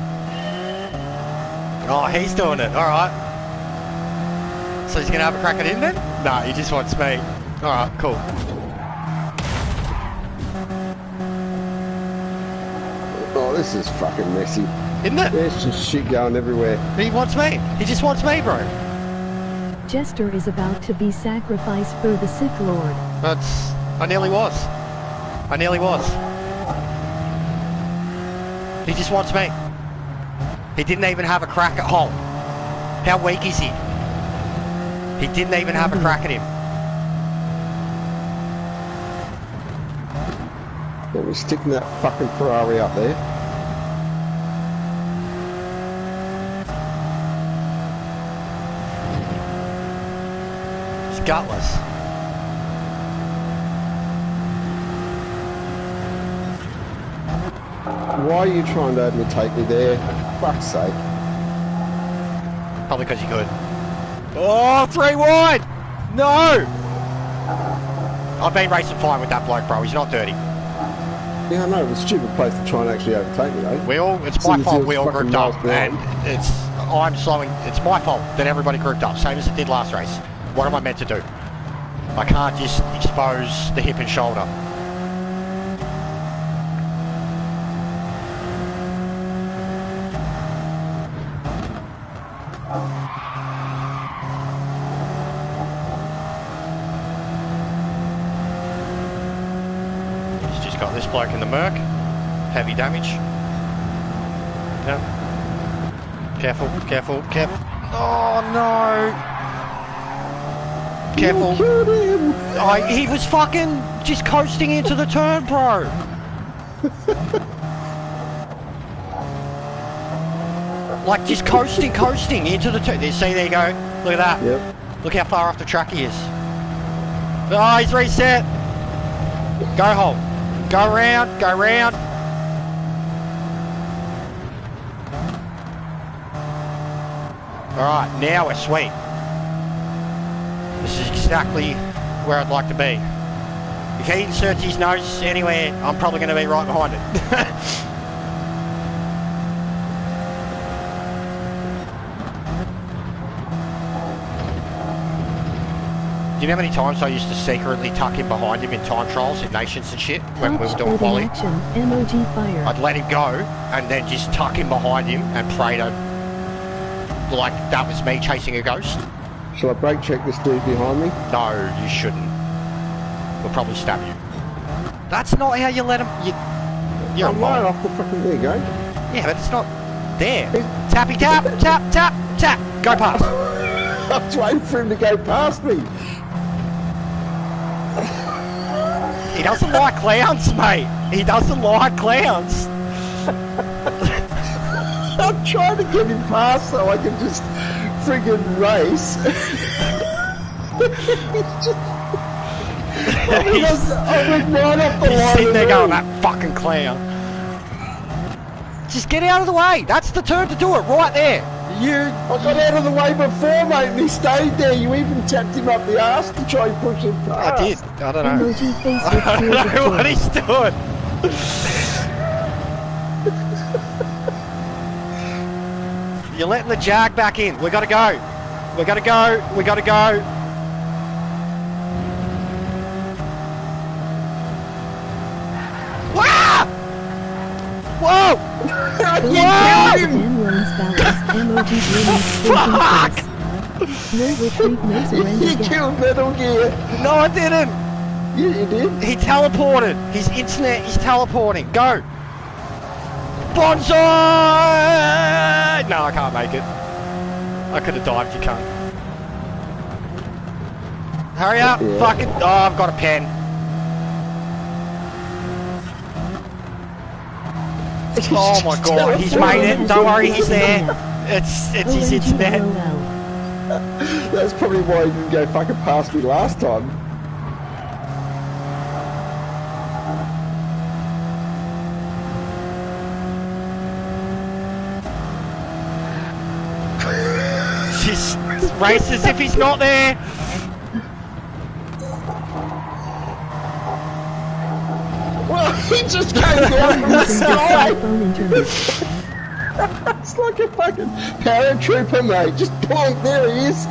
Oh, he's doing it. Alright. So he's gonna have a crack at him then? Nah, he just wants me. Alright, cool. Oh, this is fucking messy. Isn't it? There's just shit going everywhere. He wants me. He just wants me, bro. Jester is about to be sacrificed for the Sith Lord. I nearly was. I nearly was. He just wants me. He didn't even have a crack at Hull. How weak is he? He didn't even have a crack at him. Yeah, we're sticking that fucking Ferrari up there. He's gutless. Why are you trying to overtake me there? Fuck's sake. Probably because you could. Oh, 3 wide! No! I've been racing fine with that bloke, bro. He's not dirty. Yeah, I know, it was a stupid place to try and actually overtake me, though. It's my Since fault it was we all fucking grouped up. miles behind. And it's my fault that everybody grouped up, same as it did last race. What am I meant to do? I can't just expose the hip and shoulder. He's just got this bloke in the Merc. Heavy damage. Yep. Careful, careful, careful. Oh no! Careful. You killed him! He was fucking just coasting into the turn, bro. Like just coasting into the turn. See, there you go. Look at that. Yep. Look how far off the track he is. Oh, he's reset. Go home. Go round, go round. Alright, now we're sweet. This is exactly where I'd like to be. If he inserts his nose anywhere, I'm probably going to be right behind it. Do you know how many times I used to secretly tuck him behind him in time trials in nations and shit when we were doing Touch quali? action. Emoji fire. I'd let him go and then just tuck him behind him and pray to, like that was me chasing a ghost. Shall I brake check this dude behind me? No, you shouldn't. We'll probably stab you. That's not how you let him. You're I'm a right mod. off the fucking there, go. Yeah, but it's not there. Tappy tap, tap, tap, tap. Go past. I was waiting for him to go past me. He doesn't like clowns, mate. He doesn't like clowns. I'm trying to get him past so I can just friggin' race. I went right off the He's line. sitting there of going, him. that fucking clown. Just get out of the way. That's the turn to do it, right there. I got out of the way before, mate, and he stayed there. You even tapped him up the arse to try and push him past. I did. I don't know. Emoji face with I tears of don't know joy. what he's doing. You're letting the Jag back in. We gotta go. We gotta go. We gotta go. Wah! Whoa! You Whoa! killed him! Dan runs balance. Emoji Fuck! grinning face. No retreat, no surrender. You gap. killed Metal Gear. No, I didn't. Yeah, you did. He teleported. His internet is teleporting. Go. Bonsai! No, I can't make it. I could have dived, you can't. Hurry up. Yeah. Fucking. Oh, I've got a pen. Oh my god, he's made it. Don't worry, he's there. It's his internet. OMG. That's probably why he didn't go fucking past me last time. Just race as if he's not there. Well, he just came down from the sky. Phone internet. It's like a fucking paratrooper, mate. Just plonk, there he is.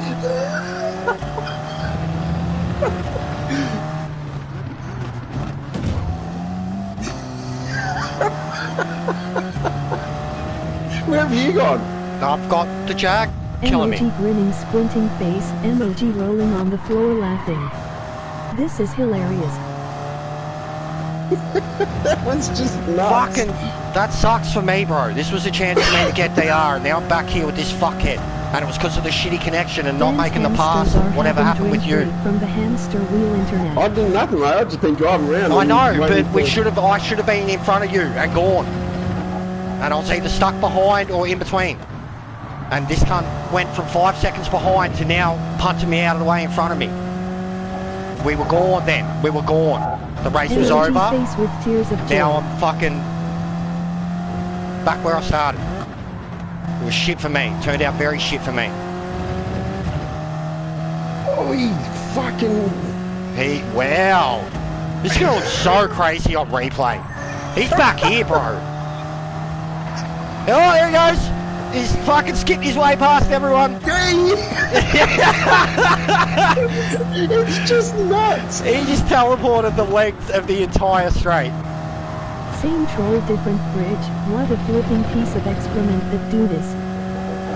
Where have you gone? I've got the Jag killing me. Emoji grinning, squinting face. Emoji rolling on the floor laughing. This is hilarious. That one's just nuts. Fucking, that sucks for me, bro. This was a chance for me to get DR, and now I'm back here with this fuckhead. And it was because of the shitty connection and not Dan's making the pass. hamsters are Whatever having happened with drink you. break from the hamster wheel internet. I did nothing, mate. I've just been driving around. I and know, waiting but we for- should have. I should have been in front of you and gone. And I was either stuck behind or in between. And this cunt went from 5 seconds behind to now punching me out of the way in front of me. We were gone then. We were gone. The race was Emoji over. face with tears of joy. Now I'm fucking back where I started. It was shit for me. Turned out very shit for me. Oh, he fucking... Wow. This girl's so crazy on replay. He's back here, bro. Oh, here he goes. He's fucking skipped his way past everyone. It's just nuts. He just teleported the length of the entire straight. Same troll, different bridge. What a flipping piece of excrement that do this.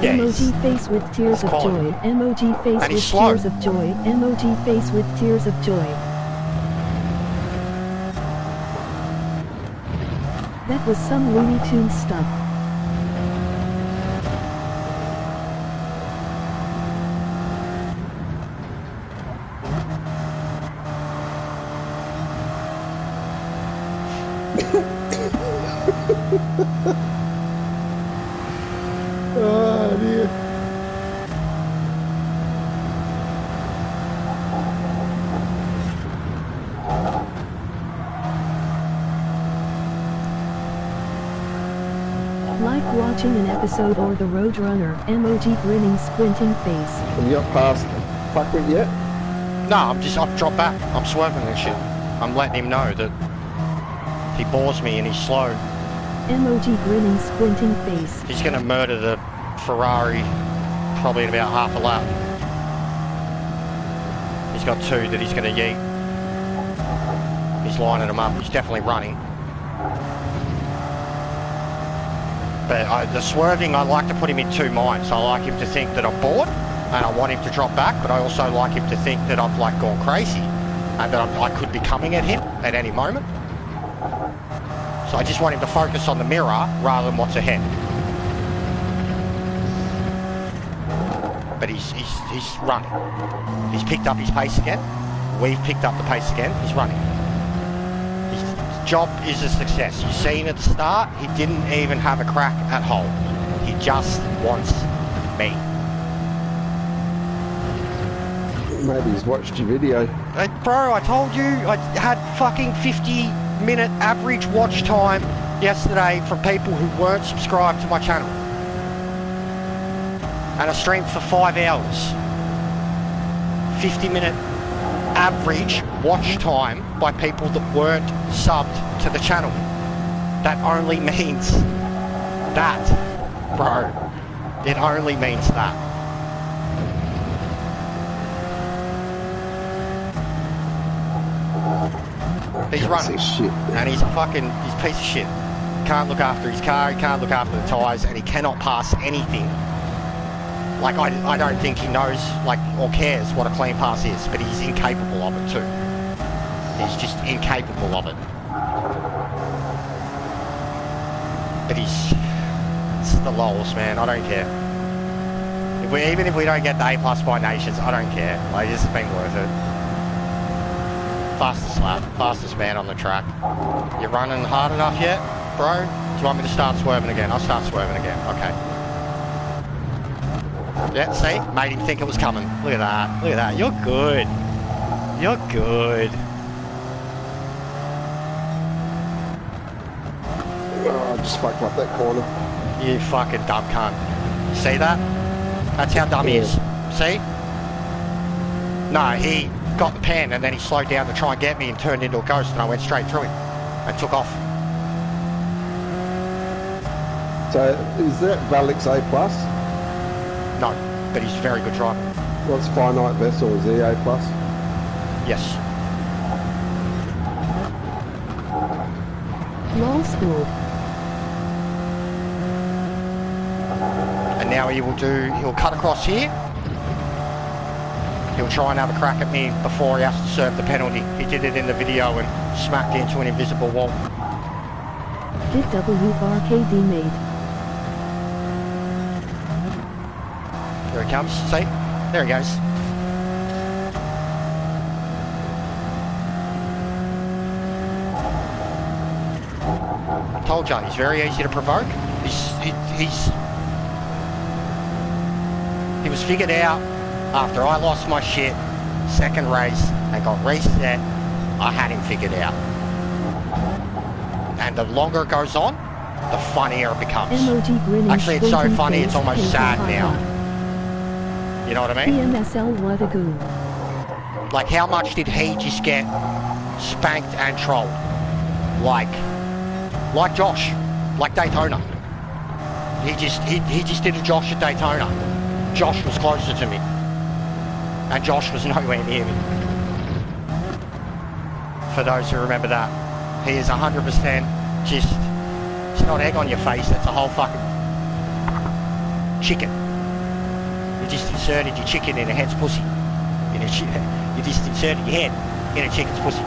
Yeah, Emoji face with tears of quality. joy. Emoji face And he's with slow. tears of joy. Emoji face with tears of joy. That was some Looney Tunes stuff. Oh, dear. Like watching an episode or the Roadrunner. Emoji grinning, squinting face. Have you got past fuckwit yet? No, I've dropped back. I'm swerving and shit. I'm letting him know that he bores me and he's slow. Emoji grinning, squinting face. He's gonna murder the Ferrari probably in about half a lap. He's got two that he's gonna yeet. He's lining them up. He's definitely running. But the swerving, I like to put him in two minds. I like him to think that I'm bored and I want him to drop back, but I also like him to think that I've like gone crazy and that I could be coming at him at any moment. So I just want him to focus on the mirror rather than what's ahead. But he's running. He's picked up his pace again. We've picked up the pace again. He's running. His job is a success. You seen at the start, he didn't even have a crack at hole. He just wants me. Maybe he's watched your video. Bro, I told you I had fucking 50-minute average watch time yesterday from people who weren't subscribed to my channel. and I streamed for 5 hours. 50-minute average watch time by people that weren't subbed to the channel. That only means that, bro. It only means that. He's running, and he's a piece of shit. Can't look after his car, he can't look after the tyres, and he cannot pass anything. Like, I don't think he knows, like, or cares what a clean pass is, but he's incapable of it too. He's just incapable of it. But it's the lols, man, I don't care. Even if we don't get the A+ by Nations, I don't care. Like, this has been worth it. Fastest lap, fastest man on the track. You running hard enough yet, bro? Do you want me to start swerving again? I'll start swerving again, okay. Yeah, see? Made him think it was coming. Look at that, look at that. You're good. You're good. Oh, I just fucked up that corner. You fucking dumb cunt. See that? That's how dumb he is. See? No, he got the pen and then he slowed down to try and get me and turned into a ghost, and I went straight through him and took off. So, is that Valix A+? No, but he's a very good driver. What's Finite Vessel? Is he A+? Yes. Lol school. And now he'll cut across here. He'll try and have a crack at me before he has to serve the penalty. He did it in the video and smacked into an invisible wall. Get WRKD mate. There he comes, see? There he goes. I told you, he's very easy to provoke. He was figured out after I lost my shit, second race, and got reset. I had him figured out. And the longer it goes on, the funnier it becomes. Actually, it's so funny, it's almost sad now. You know what I mean? PMSL, what a goo. Like, how much did he just get spanked and trolled? Like Josh, like Daytona. He just did a Josh at Daytona. Josh was closer to me, and Josh was nowhere near me. For those who remember that, he is 100% just, it's not egg on your face, that's a whole fucking chicken. You just inserted your chicken in a hen's pussy. You just inserted your head in a chicken's pussy.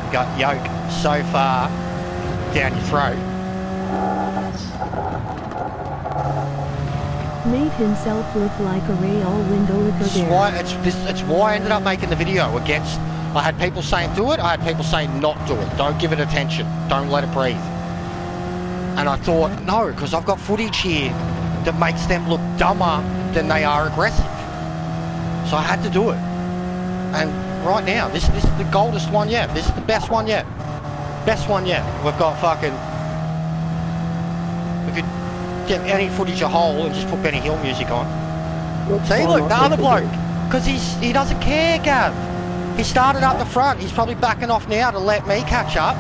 You got yolk so far down your throat. Made himself look like a real window licker there. It's why I ended up making the video against. I had people saying do it, I had people saying not do it. Don't give it attention, don't let it breathe. And I thought, no, because I've got footage here that makes them look dumber than they are aggressive. So I had to do it. And right now, this is the goldest one yet. This is the best one yet. Best one yet. We've got fucking... We could get any footage of Hole and just put Benny Hill music on. See, look, the other bloke. Because he doesn't care, Gav. He started up the front. He's probably backing off now to let me catch up.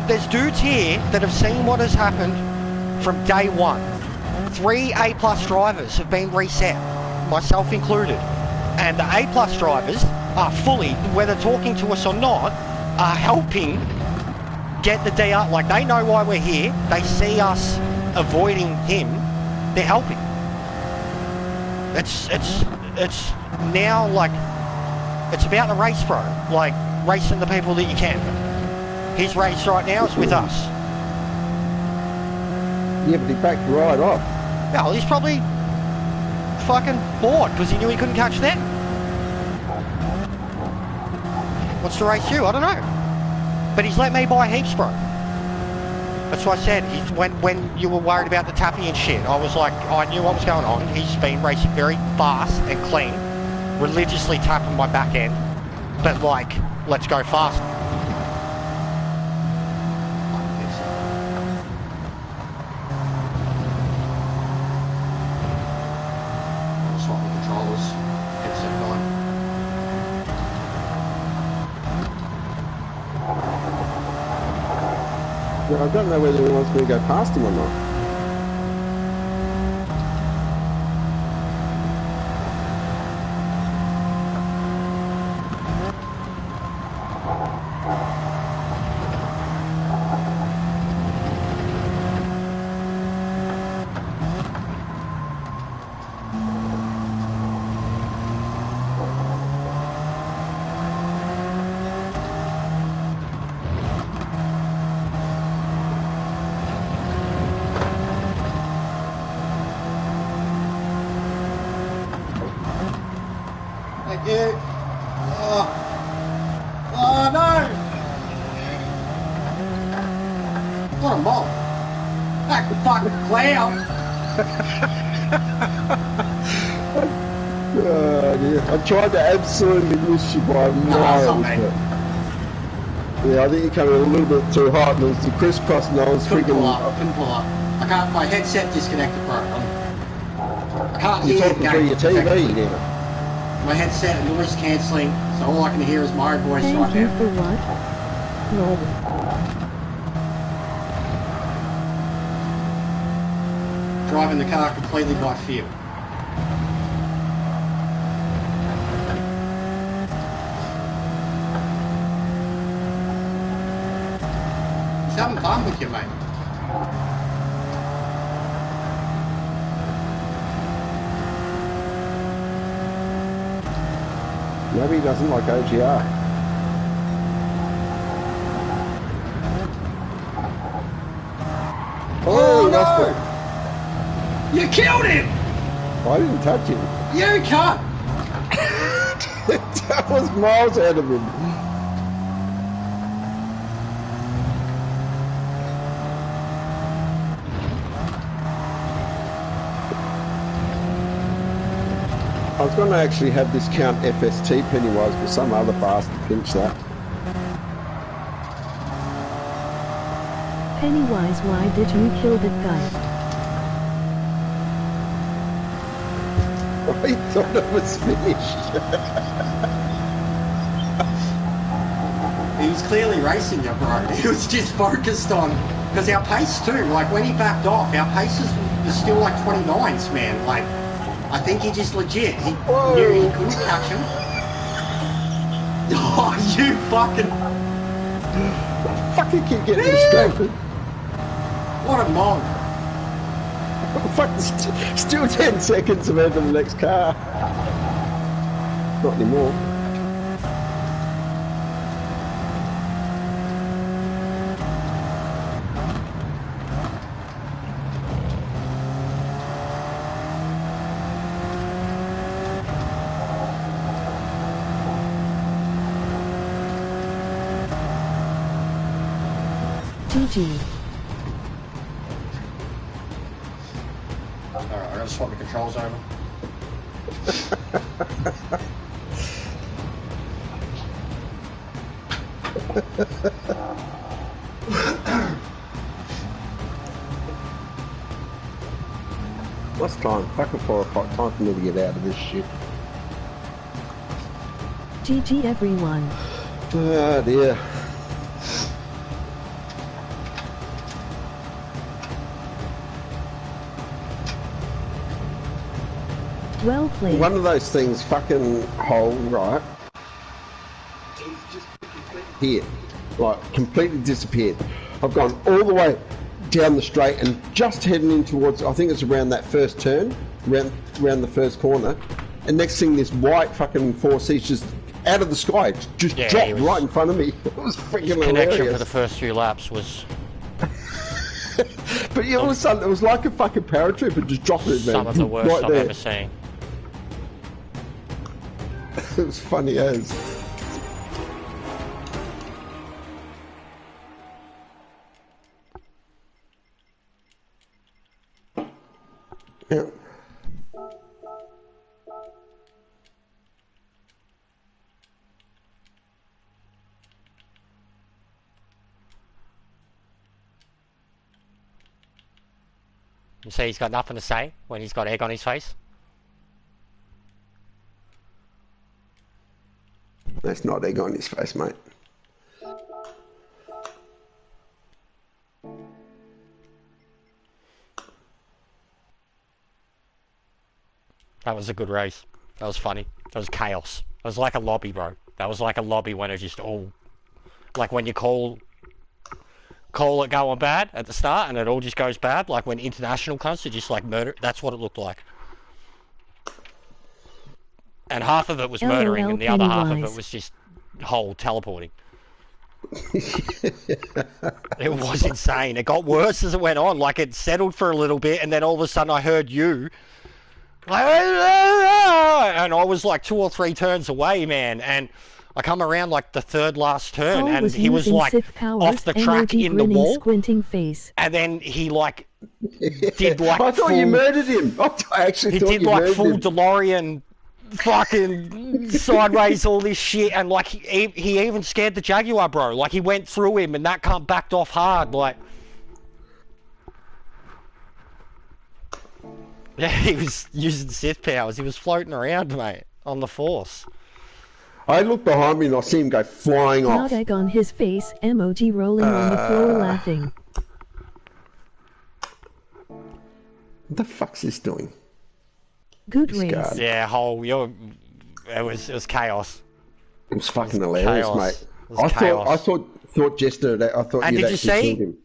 There's dudes here that have seen what has happened from day one. 3 A+ drivers have been reset, myself included. And the A+ drivers are fully, whether talking to us or not, are helping get the DR. Like, they know why we're here. They see us avoiding him. They're helping. It's now like, it's about the race, bro. Like, racing the people that you can. His race right now is with us. Yeah, but he backed right off. Well, he's probably fucking bored because he knew he couldn't catch them. What's the race you? I don't know. But he's let me buy heaps, bro. That's what I said. When you were worried about the tapping and shit, I was like, I knew what was going on. He's been racing very fast and clean, religiously tapping my back end. But like, let's go fast. I don't know whether he wants me to go past him or not. Thank you. Oh no! What a mob! That fucking clown! Dear. I tried to absolutely miss you by miles, mate. but yeah, I think you're coming a little bit too hot, and it was the crisscross, and I was Couldn't freaking. pull up. Couldn't pull up. I can't. My headset disconnected, bro. I can't You're hear talking through your TV effectively. now. My headset and noise cancelling, so all I can hear is my voice Thank right you now. for what? Roll. Driving the car completely by feel. He's having fun with you, mate. Maybe he doesn't like OGR. Oh, lost no! You killed him! it. I didn't touch him. You cunt! That was miles out of him. I was going to actually have this count FST Pennywise, but some other bastard pinched that. Pennywise, why did you kill that guy? I thought it was finished. He was clearly racing you, bro. He was just focused on... Because our pace too, like when he backed off, our paces was still like 29s, man. Like, I think he just legit, he knew he couldn't catch him. Oh, you fucking... Fucking keep getting distracted. What a mong. Fuck, still 10 seconds of over the next car. Not anymore. GG. Alright, I gotta swap the controls over. What's time? Fucking 4 o'clock. Time for me to get out of this shit. GG everyone. Oh dear. Well played. One of those things, fucking hole, right? Here. Like, completely disappeared. I've gone all the way down the straight and just heading in towards, I think it's around that first turn, around the first corner. And next thing, this white fucking 4C's just out of the sky, just dropped right in front of me. It was freaking hilarious. Connection for the first few laps was... But yeah, all of a sudden, it was like a fucking paratrooper just dropping it, man. Some of the worst right I've there. ever seen. It was funny as. Yeah. You see he's got nothing to say when he's got egg on his face? That's not egg on his face, mate. That was a good race. That was funny. That was chaos. It was like a lobby, bro. That was like a lobby when it just all... Like when you call it going bad at the start and it all just goes bad. Like when international comes to just like murder. That's what it looked like. And half of it was murdering and the other half of it was just whole teleporting. It was insane. It got worse as it went on. Like it settled for a little bit and then all of a sudden I heard you. And I was like 2 or 3 turns away, man. And I come around like the third last turn and he was like off the track in the wall. Squinting face. And then he like did like I thought you murdered him. I actually thought you murdered him. He did like full DeLorean fucking sideways all this shit and like he even scared the Jaguar, bro. Like he went through him and that cunt backed off hard. Like yeah, he was using Sith powers. He was floating around, mate, on the Force. I look behind me and I see him go flying off. Not egg on his face, emoji rolling on the floor laughing. What the fuck's this doing? Good race. Yeah, it was chaos. It was fucking hilarious, chaos. Mate. I thought Jester. I thought. And you'd did you see? killed him.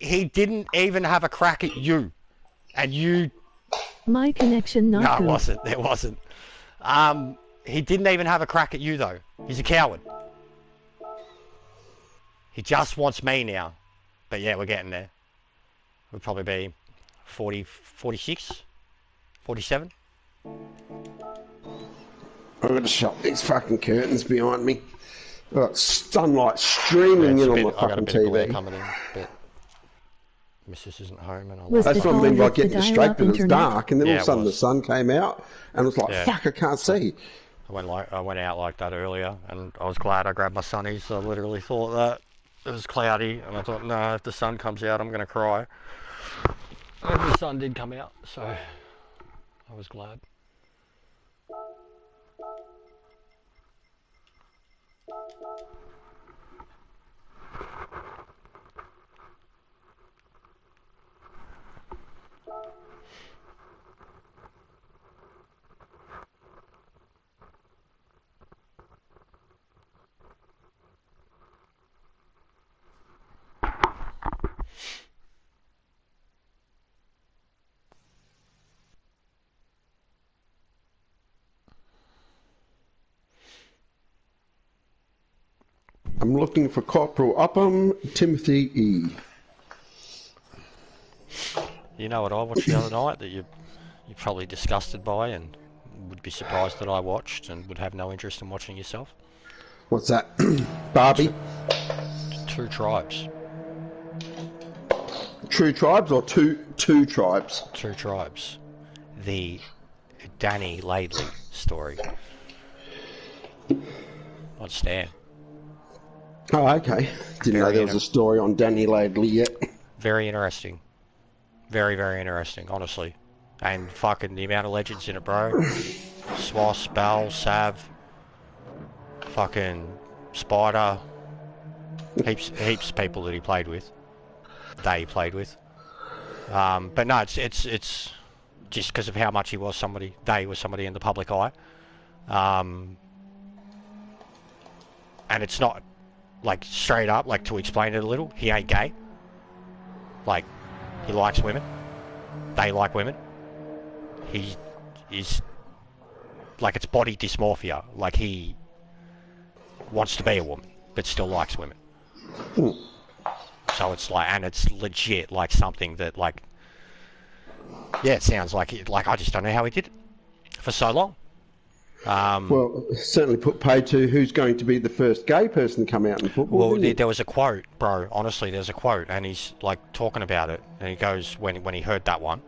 He didn't even have a crack at you, and you. My connection not good. No, it wasn't. He didn't even have a crack at you though. He's a coward. He just wants me now. But yeah, we're getting there. We'll probably be 40, 46, 47. I'm going to shut these fucking curtains behind me. I've got sunlight streaming in on the fucking TV. Coming in, but Mrs. isn't home and that's what I mean by getting distracted. It was dark, and then all of a sudden the sun came out, and it was like, fuck, I can't see. I went out like that earlier, and I was glad I grabbed my sunnies. I literally thought that it was cloudy, and I thought, no, if the sun comes out, I'm going to cry. And the sun did come out, so I was glad. I'm looking for Corporal Upham Timothy E. You know what I watched the other night that you're probably disgusted by and would be surprised that I watched and would have no interest in watching yourself? What's that? Barbie? Two Tribes. True Tribes or two Tribes? Two Tribes. The Danny Laidley story. On Stan. Oh, okay. Didn't know there was a story on Danny Laidley yet. Very interesting. Very, very interesting, honestly. And fucking the amount of legends in it, bro. Swass, Bell, Sav, fucking Spider. Heaps of people that he played with. They played with. But no, it's just because of how much he was somebody. They was somebody in the public eye. And it's not like straight up, like to explain it a little, he ain't gay. Like, he likes women. They like women. He is, like, it's body dysmorphia. Like, he wants to be a woman, but still likes women. So it's like, and it's legit, like, something that, like, yeah, it sounds like, I just don't know how he did it for so long. Well, certainly put paid to who's going to be the first gay person to come out in football. Well, there was a quote, bro. Honestly, there's a quote, and he's like talking about it, and he goes when he heard that one,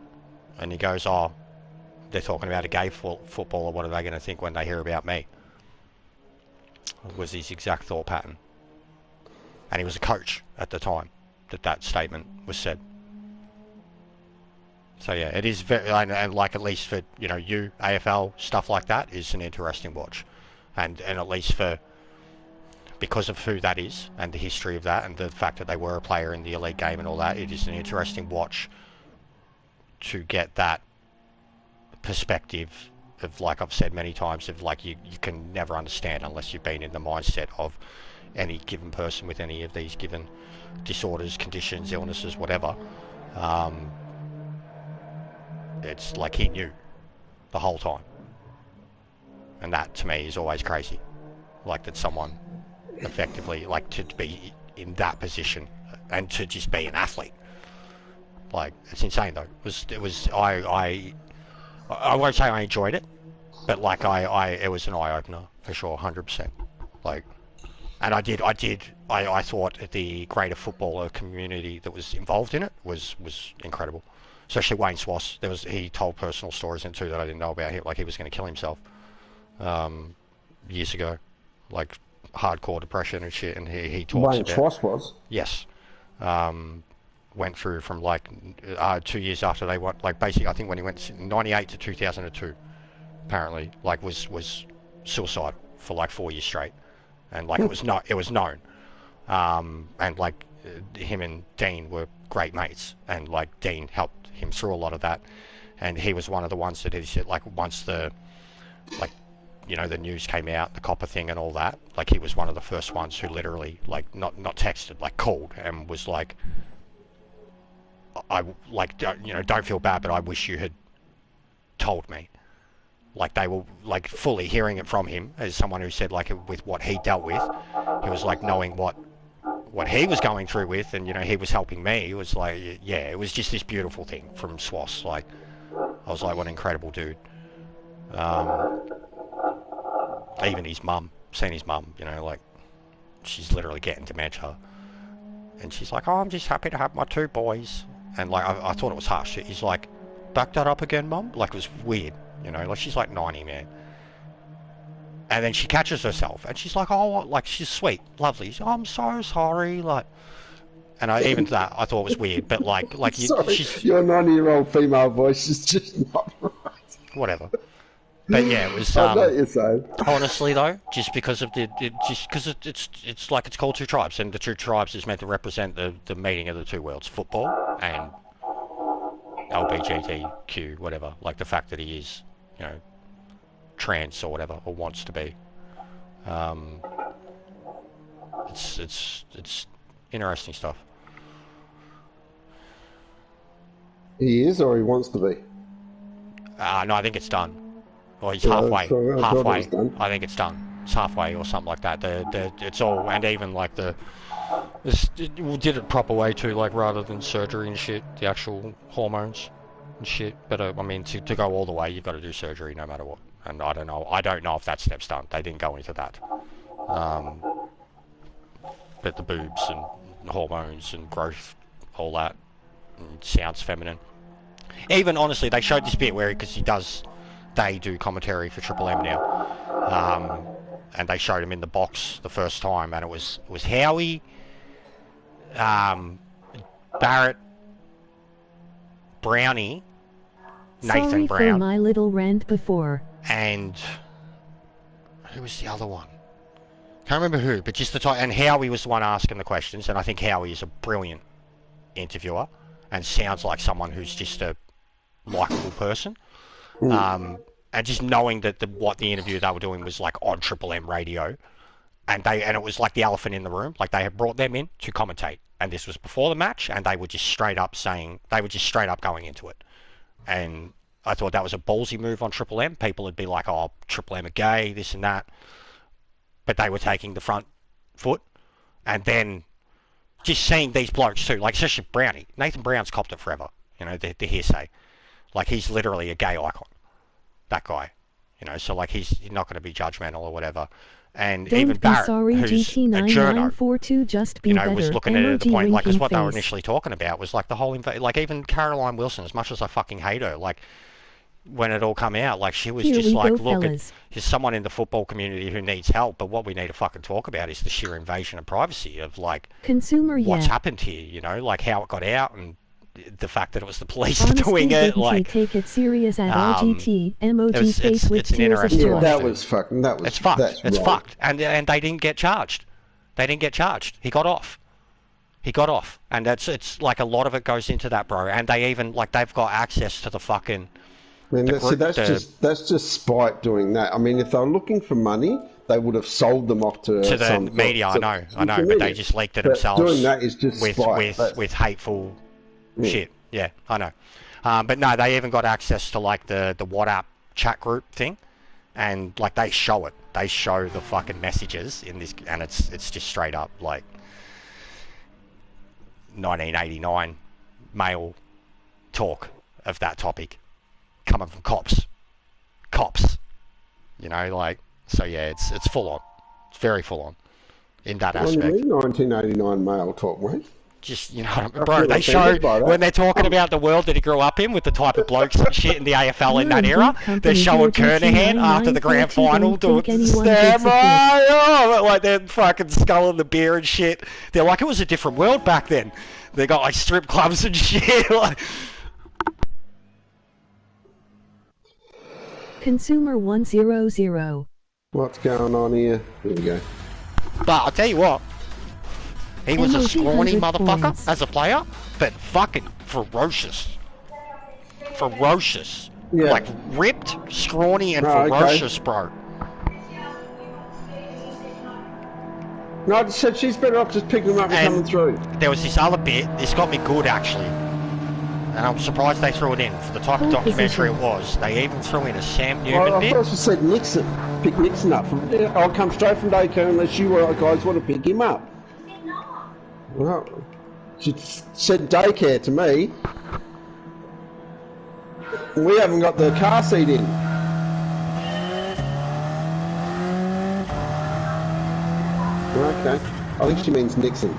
and he goes, "Oh, they're talking about a gay footballer. What are they going to think when they hear about me?" Was his exact thought pattern, and he was a coach at the time that statement was said. So yeah, it is very, and like at least for, you know, you, AFL, stuff like that is an interesting watch. And at least for, because of who that is, and the history of that, and the fact that they were a player in the elite game and all that, it is an interesting watch to get that perspective of, like I've said many times, of like you can never understand unless you've been in the mindset of any given person with any of these given disorders, conditions, illnesses, whatever. It's like he knew the whole time, and that to me is always crazy. Like that someone effectively, like, to be in that position and to just be an athlete, like, it's insane though. I won't say I enjoyed it, but like it was an eye-opener for sure, 100%. Like, and I thought the greater footballer community that was involved in it was incredible. Especially Wayne Swass. He told personal stories in too that I didn't know about. Like he was going to kill himself years ago, like hardcore depression and shit. And he talks Wayne about. Swass was. Yes. Went through from like 2 years after they went, like basically I think when he went 98 to 2002, apparently, like was suicide for like 4 years straight, and like it was known, and like him and Dean were great mates, and like Dean helped him through a lot of that, and he was one of the ones that he said, like, once the, like, you know, the news came out, the copper thing and all that, like he was one of the first ones who literally, like, not texted, like called and was like, I, like, don't feel bad, but I wish you had told me. Like, they were like fully hearing it from him as someone who said, like, with what he dealt with, he was like knowing what he was going through with, and, you know, he was helping me. It was like, yeah, it was just this beautiful thing from Swass. Like, I was like, what an incredible dude. Even his mum, seen his mum, you know, like, she's literally getting dementia, and she's like, oh, I'm just happy to have my 2 boys. And like, I thought it was harsh. He's like, back that up again, mum. Like, it was weird, you know, like, she's like 90, man. And then she catches herself, and she's like, oh, like, she's sweet, lovely. She's, oh, I'm so sorry, like, and even that I thought was weird, but like Sorry, she's, your 90-year-old female voice is just not right. Whatever. But yeah, it was. I know what you're saying. Honestly, though, just because of it's like it's called Two Tribes, and the Two Tribes is meant to represent the meeting of the two worlds, football and LGBTQ, whatever. Like the fact that he is, you know, trans or whatever, or wants to be. It's interesting stuff. He is, or he wants to be? No, I think it's done. Or he's Yeah, halfway. so I thought it was done. I think it's done. It's halfway or something like that. It's all, and even like we did it proper way too, like rather than surgery and shit, the actual hormones and shit. But I mean, to go all the way, you've got to do surgery no matter what. And I don't know if that step's done. They didn't go into that. But the boobs and hormones and growth, all that, and sounds feminine. Even honestly, they showed this bit where, because they do commentary for Triple M now, and they showed him in the box the first time, and it was Howie, Barrett, Brownie, Nathan Sorry Brown, for my little rant before. and who was the other one? Can't remember who, but just the time. And Howie was the one asking the questions, and I think Howie is a brilliant interviewer and sounds like someone who's just a likable person. And just knowing that what the interview they were doing was like on Triple M radio, and it was like the elephant in the room. Like they had brought them in to commentate, and this was before the match, and they were just straight up going into it. And I thought that was a ballsy move on Triple M. People would be like, oh, Triple M are gay, this and that. But they were taking the front foot. And then just seeing these blokes too, like especially Brownie. Nathan Brown's copped it forever, you know, the hearsay. Like he's literally a gay icon, that guy. You know, so like he's not going to be judgmental or whatever. And Don't even be Barrett, sorry, who's a journo, GT9942, just be you know, better. was looking at it at the Emoji point, like, because winking what they were face. initially talking about was like the whole, like even Caroline Wilson, as much as I fucking hate her, like when it all come out, like she was Here just we like, go, look, fellas. there's someone in the football community who needs help, but what we need to fucking talk about is the sheer invasion of privacy of like Consumer, what's yeah. happened here, you know, like how it got out and the fact that it was the police Honesty doing it, didn't like take it serious at LGT. Emoji face with it's an tears of interesting joy. one. Yeah, that was fucking. That was. it's fucked. That's It's right. fucked. And they didn't get charged. They didn't get charged. He got off. And it's like a lot of it goes into that, bro. And they even, like, they've got access to the fucking I mean, The that's just spite doing that. I mean, if they were looking for money, they would have sold them off to the some media. I know, but they just leaked it But themselves. doing that is just spite. with hateful shit. Yeah, I know. But no, they even got access to like the WhatsApp chat group thing, and like they show it. They show the fucking messages in this, and it's just straight up like 1989 male talk of that topic coming from cops. You know, like, so yeah, it's full on. It's very full on in that What do aspect. you mean 1989 male talk, mate? Just, you know, bro, they show offended by that. when they're talking about the world that he grew up in with the type of blokes and shit in the AFL in that You're a era. big company, They're showing George, Kernahan after the grand final doing stand by, oh, like they're fucking sculling the beer and shit. They're like, it was a different world back then. They got like strip clubs and shit. Like, Consumer 100. What's going on here? Here we go. but I'll tell you what, he was a MOG scrawny 100 motherfucker points. as a player, but fucking ferocious. Yeah. Like ripped, scrawny, and Oh, okay. ferocious, bro. No, I just said she's better off just picking them up and And- coming through. There was this other bit, this got me good actually, and I'm surprised they threw it in for the type of Pole documentary position. it was. They even threw in a Sam Newman I bit. first said Nixon. Pick Nixon up. I'll come straight from daycare unless you guys want to pick him up. Well, she said daycare to me. We haven't got the car seat in. Okay. I think she means Nixon.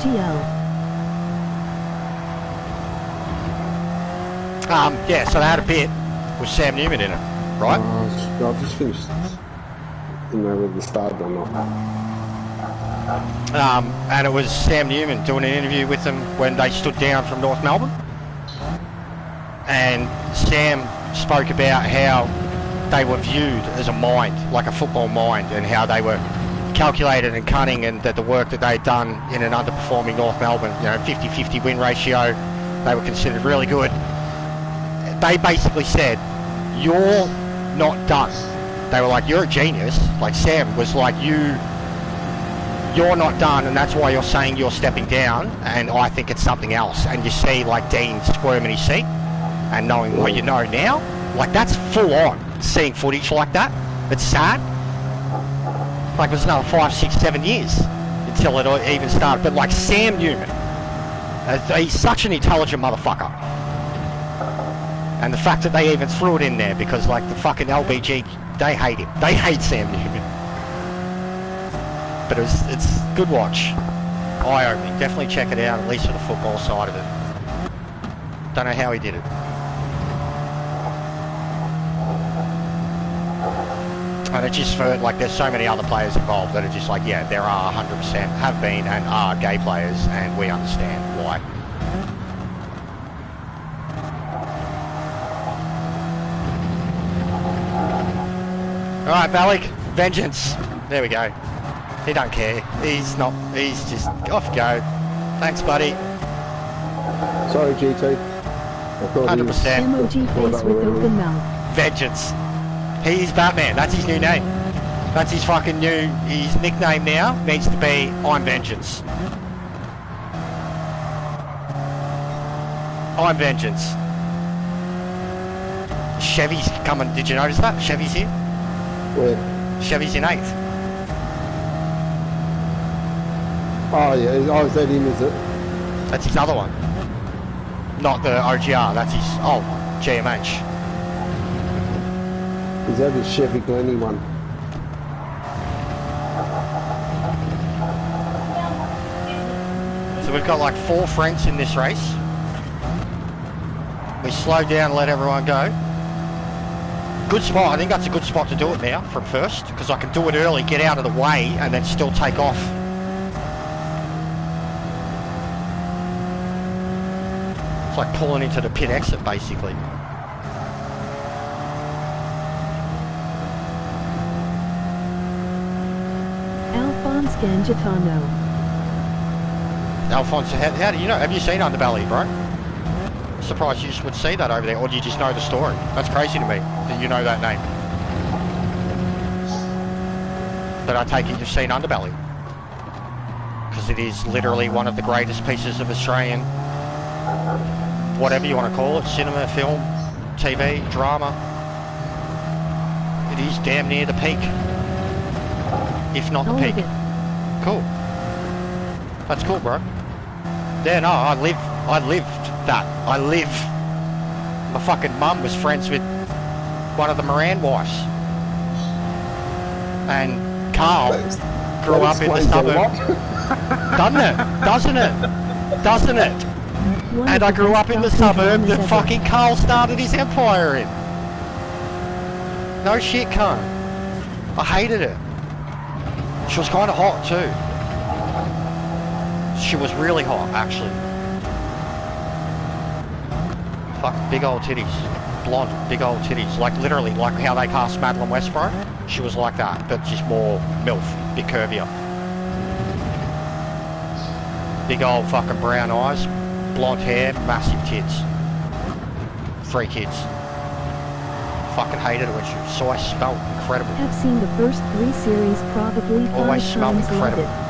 GL. Yeah, so they had a bit with Sam Newman in it, right? I've just finished. Didn't know whether to start or not. And it was Sam Newman doing an interview with them when they stood down from North Melbourne. And Sam spoke about how they were viewed as a mind, like a football mind, and how they were calculated and cunning, and that the work that they'd done in an underperforming North Melbourne, 50-50 win ratio, they were considered really good. They basically said, you're not done. They were like, you're a genius. Like Sam was like, you're not done, and that's why you're saying you're stepping down, and I think it's something else. And you see like Dean squirm in his seat, and knowing what you know now, like that's full on. Seeing footage like that, it's sad. Like it was another 5, 6, 7 years until it even started. But like Sam Newman, he's such an intelligent motherfucker. And the fact that they even threw it in there, because like the fucking LBG, they hate him. They hate Sam Newman. But it's good watch. Eye-opening. Definitely check it out, at least for the football side of it. Don't know how he did it. And it just for, like, there's so many other players involved that are just like, yeah, there are 100%, have been and are gay players, and we understand why. Alright, Balik, vengeance. There we go. He don't care. He's just, off you go. Thanks, buddy. Sorry, GT. I thought he was- 100%. MOG face with open mouth. Vengeance. He's Batman. That's his new name. That's his fucking his nickname now needs to be I'm Vengeance. I'm Vengeance. Chevy's coming. Did you notice that? Chevy's here. Where? Chevy's in 8th. Oh, yeah. Oh, is that him, is it? That's his other one. Not the OGR. That's his GMH. Is that his Chevy Glenny one? So we've got like 4 Frenks in this race. We slowed down and let everyone go. Good spot. I think that's a good spot to do it now from first, because I can do it early, get out of the way, and then still take off. It's like pulling into the pit exit, basically. Alphonse Gangitano. Alphonse, how do you know? Have you seen Underbelly, bro? Surprised you just would see that over there, or do you just know the story? That's crazy to me that you know that name. But I take it you've seen Underbelly, because it is literally one of the greatest pieces of Australian, whatever you want to call it, cinema, film, TV, drama. It is damn near the peak, if not the All of peak. it. Cool. That's cool, bro. Yeah, no, I lived that. My fucking mum was friends with one of the Moran wives. And Carl grew up in the suburb. Doesn't it? One And of I the grew best up in the documentaries suburb that ever. fucking Carl started his empire in. No shit, cunt. I hated it. She was kind of hot too. She was really hot, actually. Fuck, big old titties. Blonde, big old titties. Like literally, like how they cast Madeline Westboro. She was like that, but just more MILF, bit curvier. Big old fucking brown eyes, blonde hair, massive tits. 3 kids. Fucking hated it when she saw I smelled incredible. Have seen the first 3 series probably 5 Always smelled times. Loved incredible. it.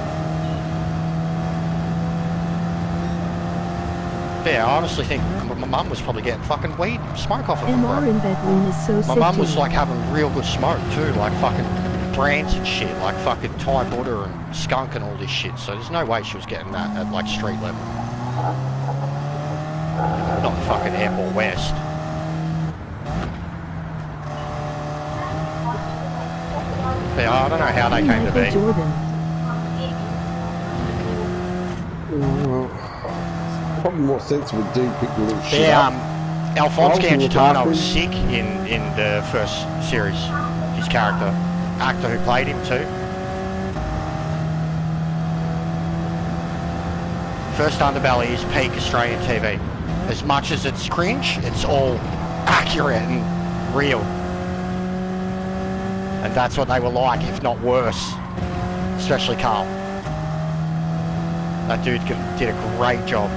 Yeah, I honestly think my mum was probably getting fucking weed smoke off of it, MR bro. in bedroom is so My sick. mum was too. like having real good smoke too, like fucking brands and shit, like fucking Thai Buddha and skunk and all this shit. So there's no way she was getting that at like street level. Not fucking Airport West. Yeah, I don't know how they came to Michael be. Jordan. Probably more sense if we do pick the little shit Yeah, up. Alphonse Olsen was Gangitano laughing. was sick in the first series. His character, actor who played him too. First Underbelly is peak Australian TV. As much as it's cringe, it's all accurate and real. And that's what they were like, if not worse. Especially Carl. That dude did a great job.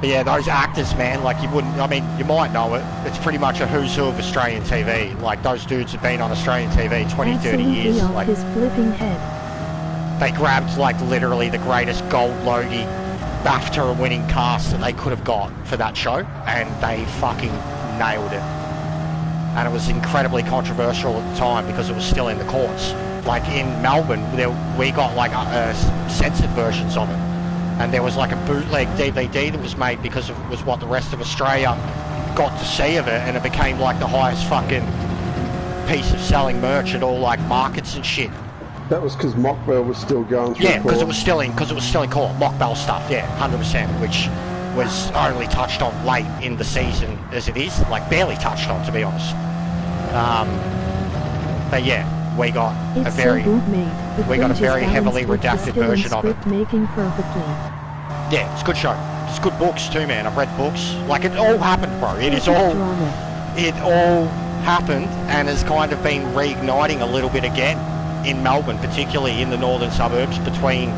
But yeah, those actors, man, like you wouldn't, I mean, you might know it. It's pretty much a who's who of Australian TV. Like those dudes have been on Australian TV 20, 30 Absolutely years. off Like his flipping head. they grabbed like literally the greatest Gold Logie BAFTA winning cast that they could have got for that show, and they fucking nailed it. And it was incredibly controversial at the time because it was still in the courts. Like in Melbourne, we got like censored versions of it. And there was like a bootleg DVD that was made because it was what the rest of Australia got to see of it, and it became like the highest fucking piece of selling merch at all like markets and shit. That was because Mockbell was still going through Yeah, because it court. was still in court, Mockbell stuff, yeah, 100%, which was only touched on late in the season as it is, like barely touched on, to be honest. But yeah, we got It's a very so good made. The we got a fringe is very heavily balanced with the redacted skill and version of it. script making perfectly. Yeah, it's a good show. It's good books too, man. I've read books. Like it all happened, bro. It is all Drama. it all happened and has kind of been reigniting a little bit again in Melbourne, particularly in the northern suburbs, between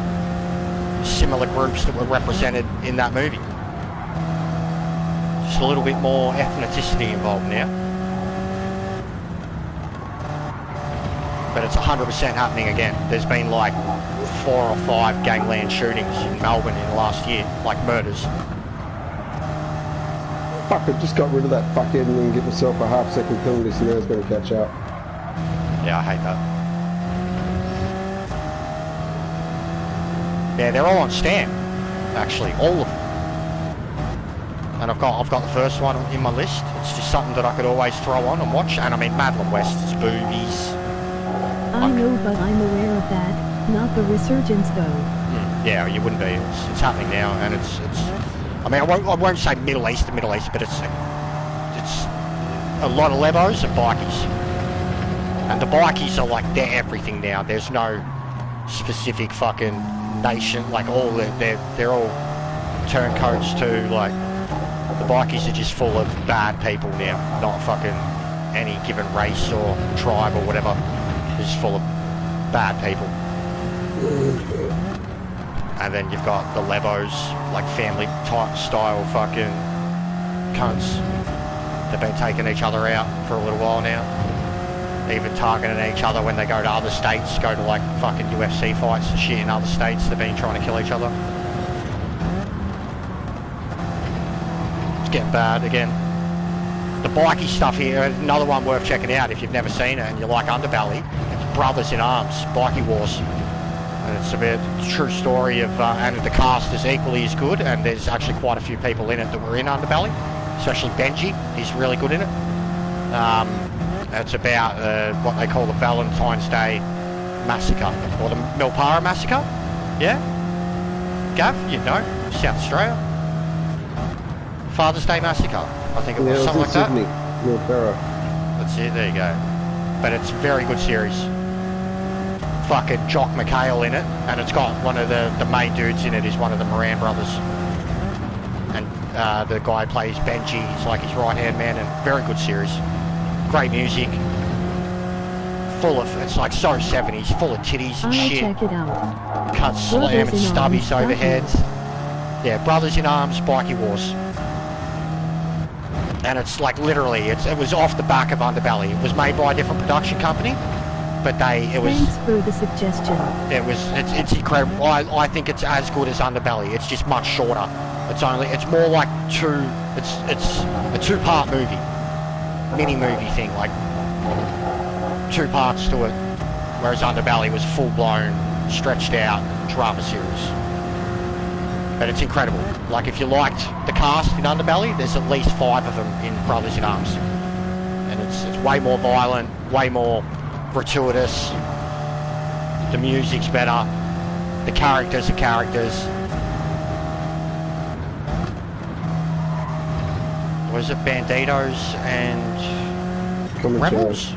similar groups that were represented in that movie. Just a little bit more ethnicity involved now. But it's 100% happening again. There's been like 4 or 5 gangland shootings in Melbourne in the last year, like murders. Fuck, I just got rid of that fuckhead and then get myself a half-second penalty, so now it's going to catch up. Yeah, I hate that. Yeah, they're all on Stan, actually, all of them. And I've got the first one in my list. It's just something that I could always throw on and watch. And I mean, Madeline West's boobies. I know, but I'm aware of that. Not the resurgence though. Yeah, you wouldn't be. It's happening now, and it's. I mean, I won't say Middle East, but it's a lot of levos and bikies, and the bikies are like they're everything now. There's no specific fucking nation. Like all they're all turncoats too. Like the bikies are just full of bad people now, not fucking any given race or tribe or whatever. It's full of bad people. And then you've got the Lebos, like family type style fucking cunts. They've been taking each other out for a little while now. Even targeting each other when they go to other states, go to like fucking UFC fights and shit in other states. They've been trying to kill each other. It's getting bad again. The bikey stuff here, another one worth checking out if you've never seen it and you like Underbelly. It's Brothers in Arms, Bikie Wars. And it's a true story of, and the cast is equally as good, and there's actually quite a few people in it that were in Underbelly, especially Benji. He's really good in it. It's about what they call the Valentine's Day Massacre, or the Milpara Massacre. Yeah? Gav, you know, South Australia. Father's Day Massacre, I think it was, something like Sydney, that. Milpara. That's it, there you go. But it's a very good series. Fucking Jock McHale in it, and it's got one of the main dudes in it is one of the Moran brothers. And the guy who plays Benji, he's like his right-hand man, and very good series. Great music. Full of, it's like so 70s, full of titties and I'll shit. check it out. Cuts, slam, and Brothers in stubbies Arms, overheads. Yeah, Brothers in Arms, Bikie Wars. And it's like literally, it was off the back of Underbelly. It was made by a different production company, but Thanks for the suggestion. it's incredible. I think it's as good as Underbelly. It's just much shorter. It's more like it's a two-part movie, mini movie thing, like 2 parts to it. Whereas Underbelly was full-blown, stretched out drama series. But it's incredible. Like if you liked the cast in Underbelly, there's at least 5 of them in Brothers in Arms, and it's way more violent, way more gratuitous. The music's better. The characters are characters. Was it Banditos and Rebels?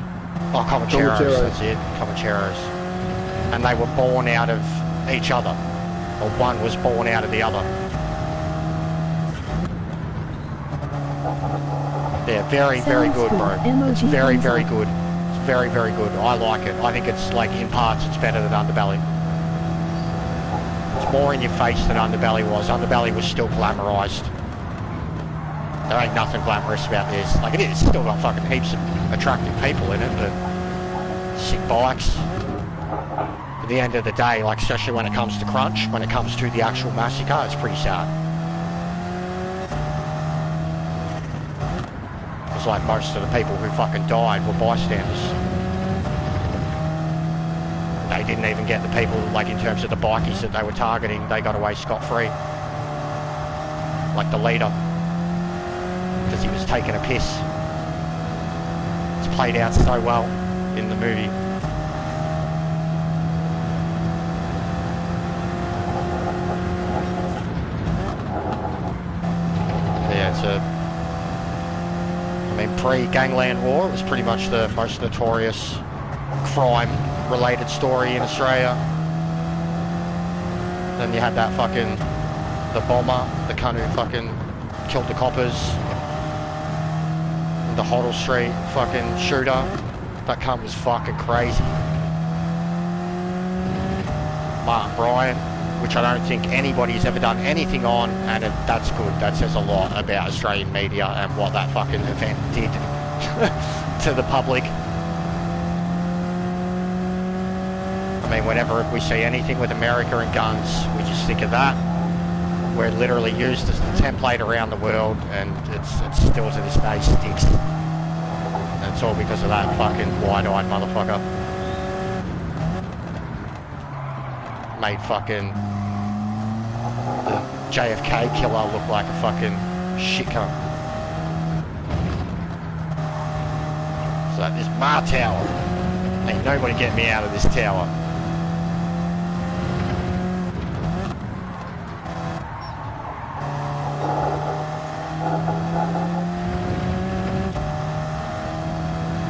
Oh, Comancheros, that's it. Comancheros. And they were born out of each other. Or one was born out of the other. Yeah, very, very good, bro. It's very, very good. It's very, very good. I like it. I think it's like, in parts, it's better than Underbelly. It's more in your face than Underbelly was. Underbelly was still glamorized. There ain't nothing glamorous about this. Like, it is still got fucking heaps of attractive people in it, but sick bikes. At the end of the day, like, especially when it comes to crunch, when it comes to the actual massacre, it's pretty sad. It's like most of the people who fucking died were bystanders. They didn't even get the people, like, in terms of the bikies that they were targeting, they got away scot-free. Like the leader, because he was taking a piss. It's played out so well in the movie. Yeah, it's I mean, pre-Gangland War, it was pretty much the most notorious crime-related story in Australia. Then you had that fucking, the bomber, the cunt who fucking killed the coppers. The Hoddle Street fucking shooter. That cunt was fucking crazy. Mark Bryan, which I don't think anybody's ever done anything on, and that's good. That says a lot about Australian media and what that fucking event did to the public. I mean, whenever we see anything with America and guns, we just think of that. We're literally used as the template around the world, and it's still to this day sticks. And it's all because of that fucking wide-eyed motherfucker. Made fucking the JFK killer look like a fucking shit cunt. It's like, this Mar Tower. Ain't nobody getting me out of this tower.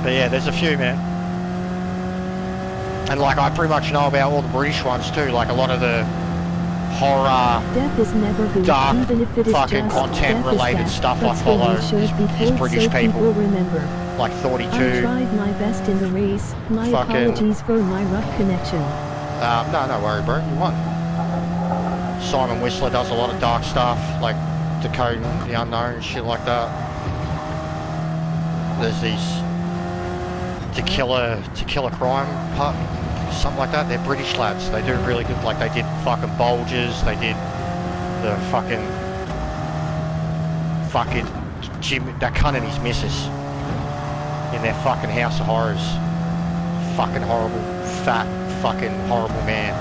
But yeah, there's a few, man. And like, I pretty much know about all the British ones too, like a lot of the horror, Death is never good, dark, even if it is fucking just content-related death stuff I That's follow what we should be is paid British so people. remember. Like 42. I tried my best in the race. My Fucking- apologies for my rough connection. No, don't worry, bro. You won. Simon Whistler does a lot of dark stuff, like Decoding the Unknown and shit like that. There's these To Kill a Crime part, something like that. They're British lads. They do really good. Like they did fucking Bulges. They did the fucking Jim, that cunt and his missus in their fucking House of Horrors. Fucking horrible, fat, fucking horrible man.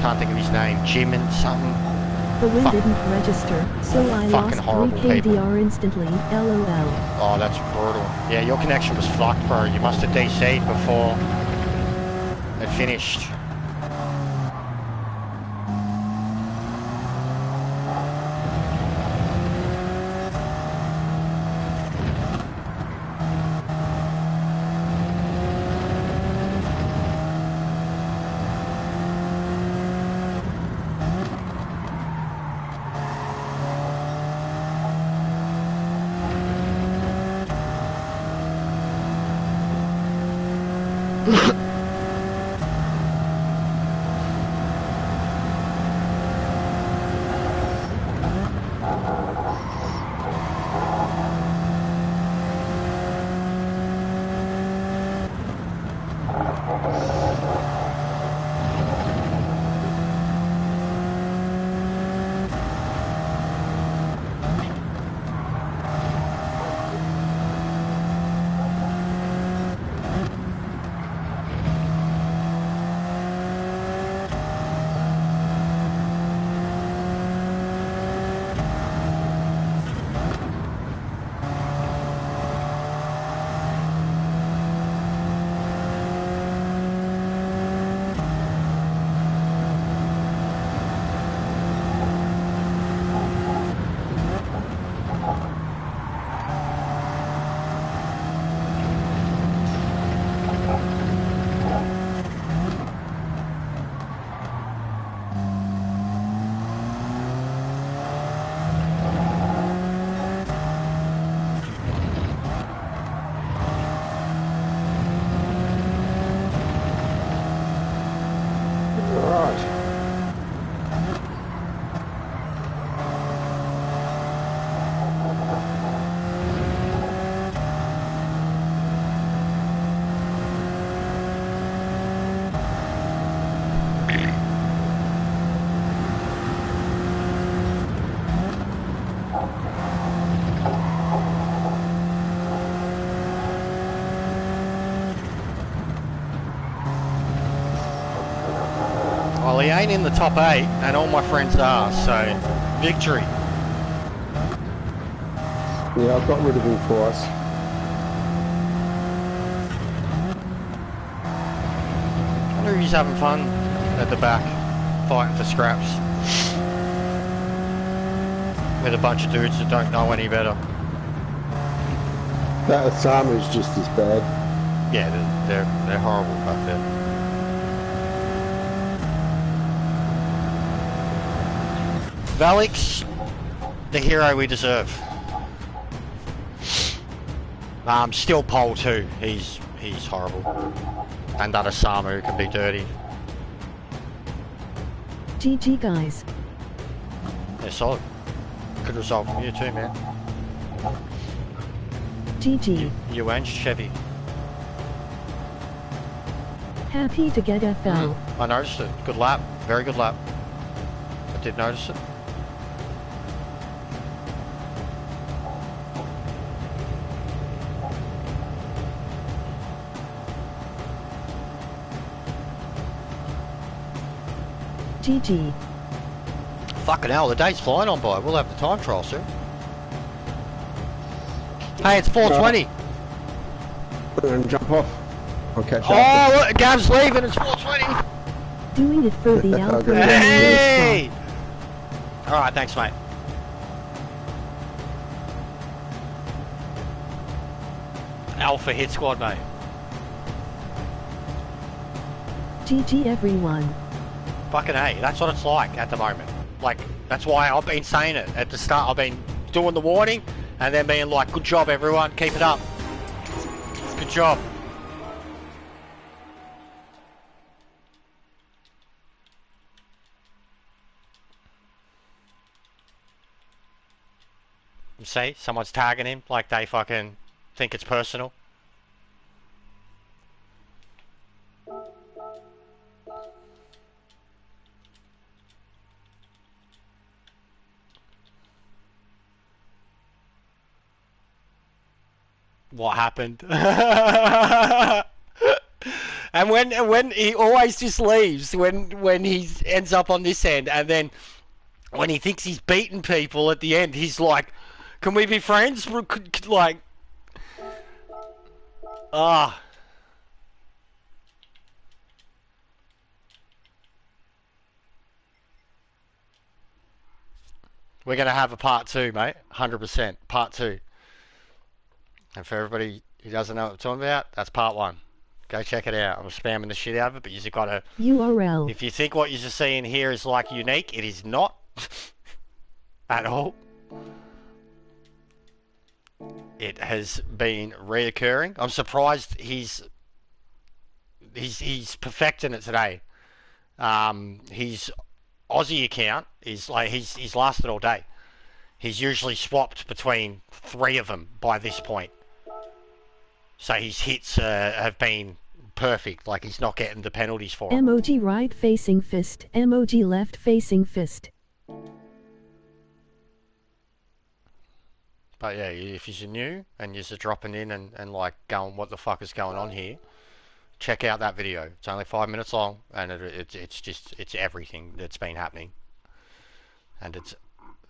Can't think of his name. Jim and something. The win didn't register, so I lost 3 KDR people. instantly, LOL. Oh, that's brutal. Yeah, your connection was fucked, bro. You must have DC'd before it finished. Well, he ain't in the top 8, and all my friends are, so victory. Yeah, I've got rid of him twice. I wonder if he's having fun at the back, fighting for scraps. With a bunch of dudes that don't know any better. That Osama's just as bad. Yeah, they're horrible back there. Valix, the hero we deserve. Still Pole too. He's horrible. And that Osama who can be dirty. GG guys. They're solid. Good result from you too, man. GG. You and Chevy. Happy to get FL. I noticed it. Good lap. Very good lap. I did notice it. GG. Fucking hell, the day's flying on by. We'll have the time trial soon. Hey, it's 4:20. And jump off. I'll catch up. Oh, look, Gav's leaving. It's 4:20. Doing it for the Alpha. Hey! Alright, thanks, mate. Alpha hit squad, mate. GG everyone. Fucking A, that's what it's like at the moment. Like, that's why I've been saying it at the start. I've been doing the warning and then being like, good job everyone, keep it up. Good job. See, someone's tagging him like they fucking think it's personal. What happened? And when he always just leaves when he ends up on this end, and then when he thinks he's beaten people at the end, he's like, "Can we be friends?" Like, ah. We're gonna have a part 2, mate. 100% part 2. And for everybody who doesn't know what I'm talking about, that's part 1. Go check it out. I'm spamming the shit out of it, but you've got to... URL. If you think what you're seeing here is like unique, it is not. At all. It has been reoccurring. I'm surprised he's perfecting it today. His Aussie account is like he's lasted all day. He's usually swapped between 3 of them by this point. So his hits have been perfect. Like, he's not getting the penalties for them. Emoji right facing fist. Emoji left facing fist. But yeah, if you're new and you're dropping in and like going, what the fuck is going on here? Check out that video. It's only 5 minutes long, and it's everything that's been happening. And it's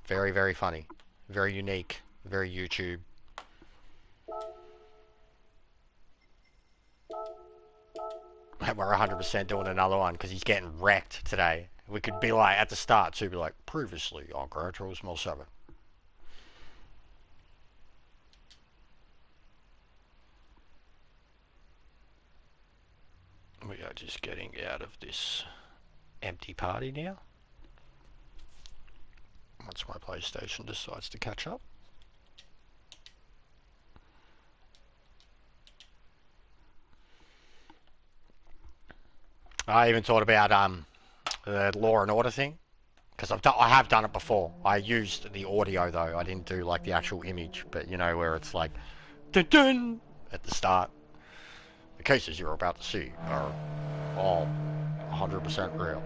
very, very funny. Very unique. Very YouTube. And we're 100% doing another one because he's getting wrecked today. We could be like, at the start too, be like, previously on Gran Turismo 7. We are just getting out of this empty party now. Once my PlayStation decides to catch up. I even thought about the Law and Order thing, because I have done it before. I used the audio though. I didn't do like the actual image, but you know where it's like dun dun at the start. The cases you're about to see are all 100% real.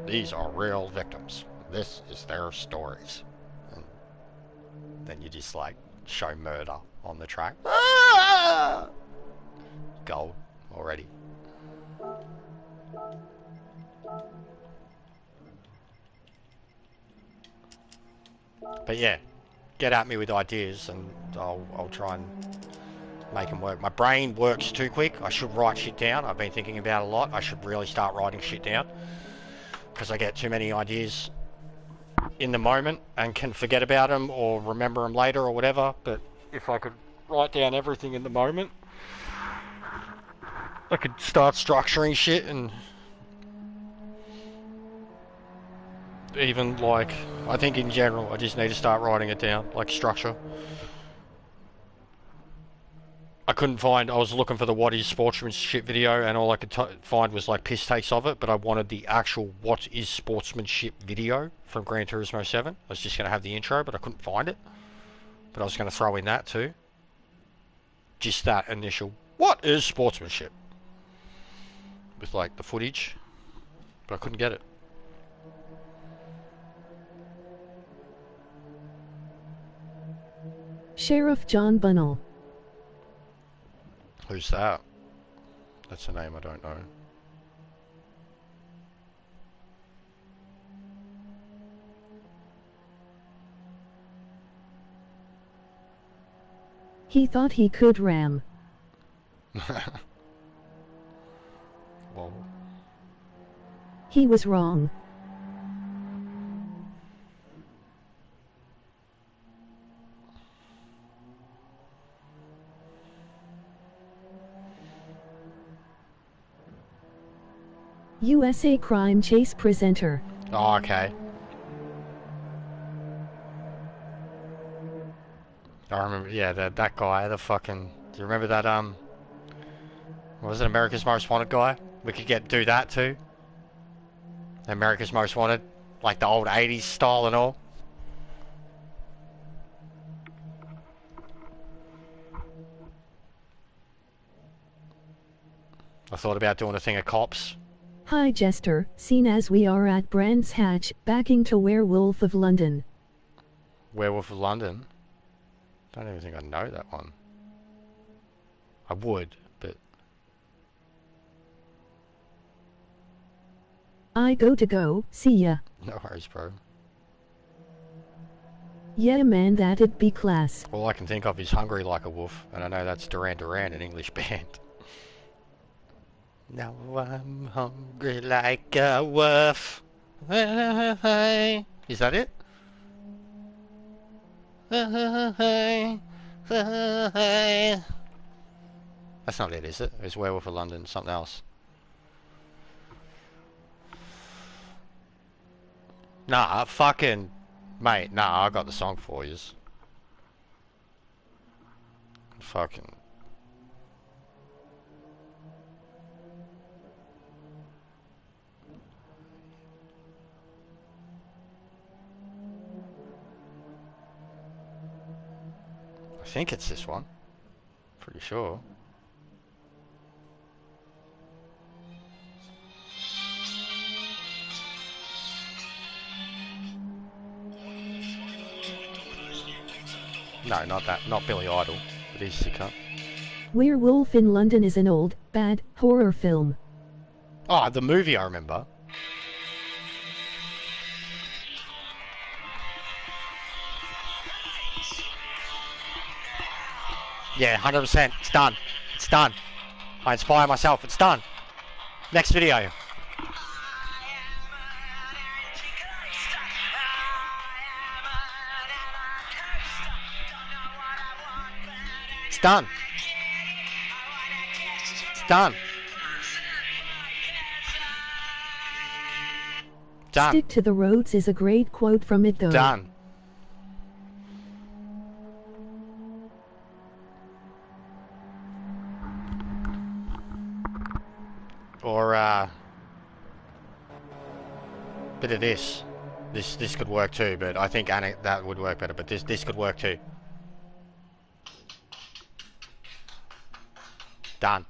These are real victims. This is their stories. And then you just like show murder on the track. Ah! Gold already. But yeah, get at me with ideas and I'll try and make them work. My brain works too quick. I should write shit down. I've been thinking about it a lot. I should really start writing shit down because I get too many ideas in the moment and can forget about them or remember them later or whatever. But if I could write down everything in the moment, I could start structuring shit. And even like, I think in general I just need to start writing it down, like structure. I couldn't find, I was looking for the what is sportsmanship video and all I could find was like piss takes of it, but I wanted the actual what is sportsmanship video from Gran Turismo 7. I was just going to have the intro, but I couldn't find it. But I was going to throw in that too. Just that initial, what is sportsmanship? With like the footage, but I couldn't get it. Sheriff John Bunnell. Who's that? That's a name I don't know. He thought he could ram. Whoa. He was wrong. USA Crime Chase presenter. Oh, okay. I remember, yeah, that guy, the fucking, do you remember that, what was it, America's Most Wanted guy? We could do that too. America's Most Wanted, like the old 80s style and all. I thought about doing a thing of cops. Hi Jester, seen as we are at Brands Hatch, backing to Werewolf of London. Werewolf of London? Don't even think I know that one. I would, but... I go to go, see ya. No worries, bro. Yeah man, that'd be class. All I can think of is Hungry Like a Wolf, and I know that's Duran Duran, an English band. Now I'm hungry like a wolf. Is that it? That's not it, is it? It's Werewolf of London, something else. Nah, fucking... Mate, nah, I got the song for yous. Fucking... I think it's this one. Pretty sure. No, not that. Not Billy Idol. But he's sick up. Werewolf in London is an old, bad, horror film. Oh, the movie I remember. Yeah, 100%. It's done. It's done. I inspire myself. It's done. Next video. It's done. It's done. Done. Stick to the roads is a great quote from it though. Done. Or bit of this. This could work too, but I think that would work better. But this could work too. Done.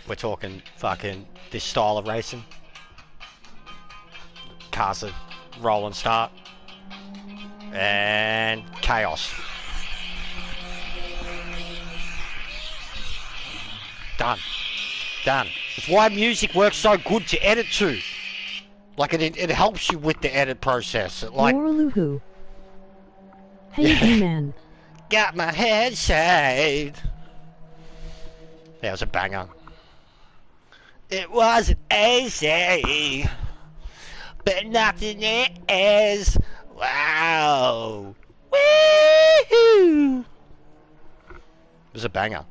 We're talking fucking this style of racing. Cars that roll and start. And chaos. Done. Done. It's why music works so good to edit to. Like it helps you with the edit process. Like Morluhu. Hey man. Got my head shaved. That was a banger. It wasn't easy, but nothing is. Wow. Woohoo! It was a banger.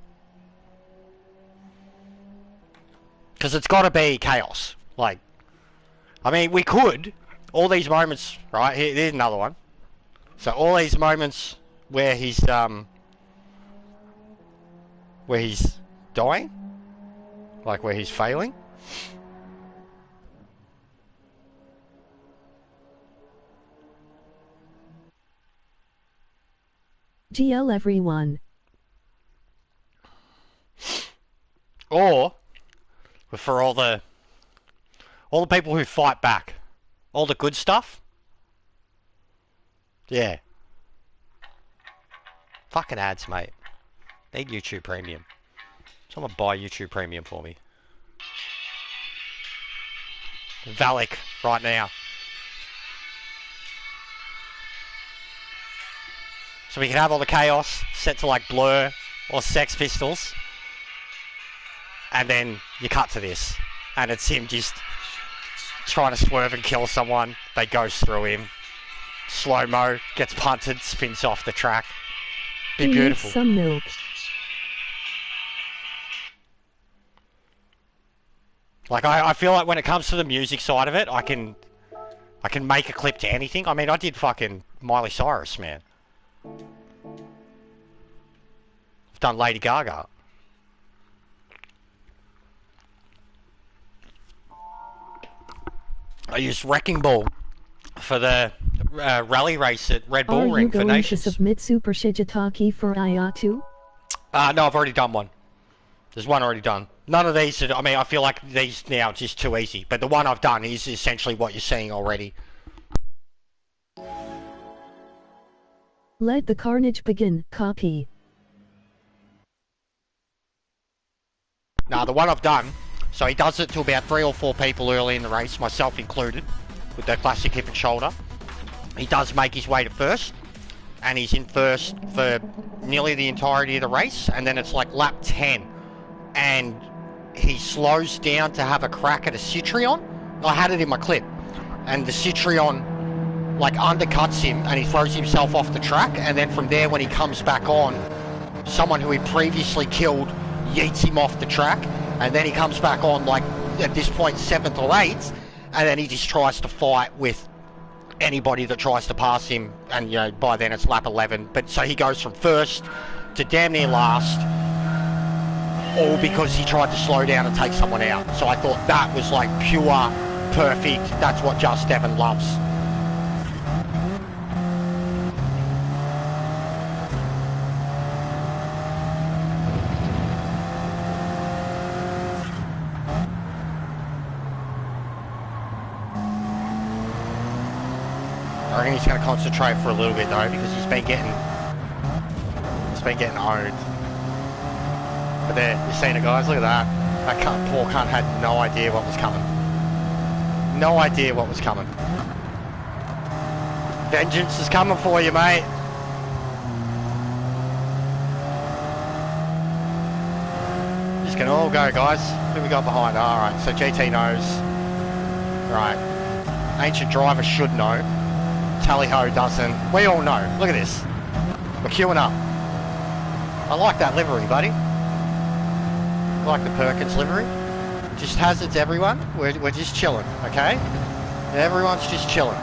Because it's got to be chaos. Like, I mean, we could. All these moments, right? Here's another one. So all these moments where he's dying, like where he's failing. GL everyone. Or for all the people who fight back, all the good stuff. Yeah. Fucking ads, mate. Need YouTube Premium. Someone buy YouTube Premium for me. Valak right now. So we can have all the chaos set to like Blur or Sex Pistols. And then you cut to this. And it's him just trying to swerve and kill someone. They ghost through him. Slow-mo, gets punted, spins off the track. Be beautiful. Some milk. Like I feel like when it comes to the music side of it, I can make a clip to anything. I mean, I did fucking Miley Cyrus, man. I've done Lady Gaga. I used Wrecking Ball for the rally race at Red Bull Ring for Nations. Are you going to submit Super Shijitaki for Ayatu? No, I've already done one. There's one already done. None of these, I mean, I feel like these now are just too easy. But the one I've done is essentially what you're seeing already. Let the carnage begin. Copy. Now, the one I've done, so he does it to about 3 or 4 people early in the race, myself included, with the classic hip and shoulder. He does make his way to first, and he's in first for nearly the entirety of the race, and then it's like lap 10, and he slows down to have a crack at a Citroen. I had it in my clip, and the Citroen like undercuts him, and he throws himself off the track, and then from there, when he comes back on, someone who he previously killed yeets him off the track, and then he comes back on like at this point 7th or 8th, and then he just tries to fight with anybody that tries to pass him, and you know, by then it's lap 11. But so he goes from first to damn near last, all because he tried to slow down and take someone out. So I thought that was like pure, perfect. That's what Just Devon loves. I reckon he's going to concentrate for a little bit though, because he's been getting owned. But there, you seen it, guys. Look at that. That poor cunt had no idea what was coming. No idea what was coming. Vengeance is coming for you, mate. Just gonna all go, guys. Who we got behind? All right. So GT knows. Right. Ancient Driver should know. Tally-ho doesn't. We all know. Look at this. We're queuing up. I like that livery, buddy. I like the Perkins livery. Just hazards, everyone. We're just chilling, okay? Everyone's just chilling.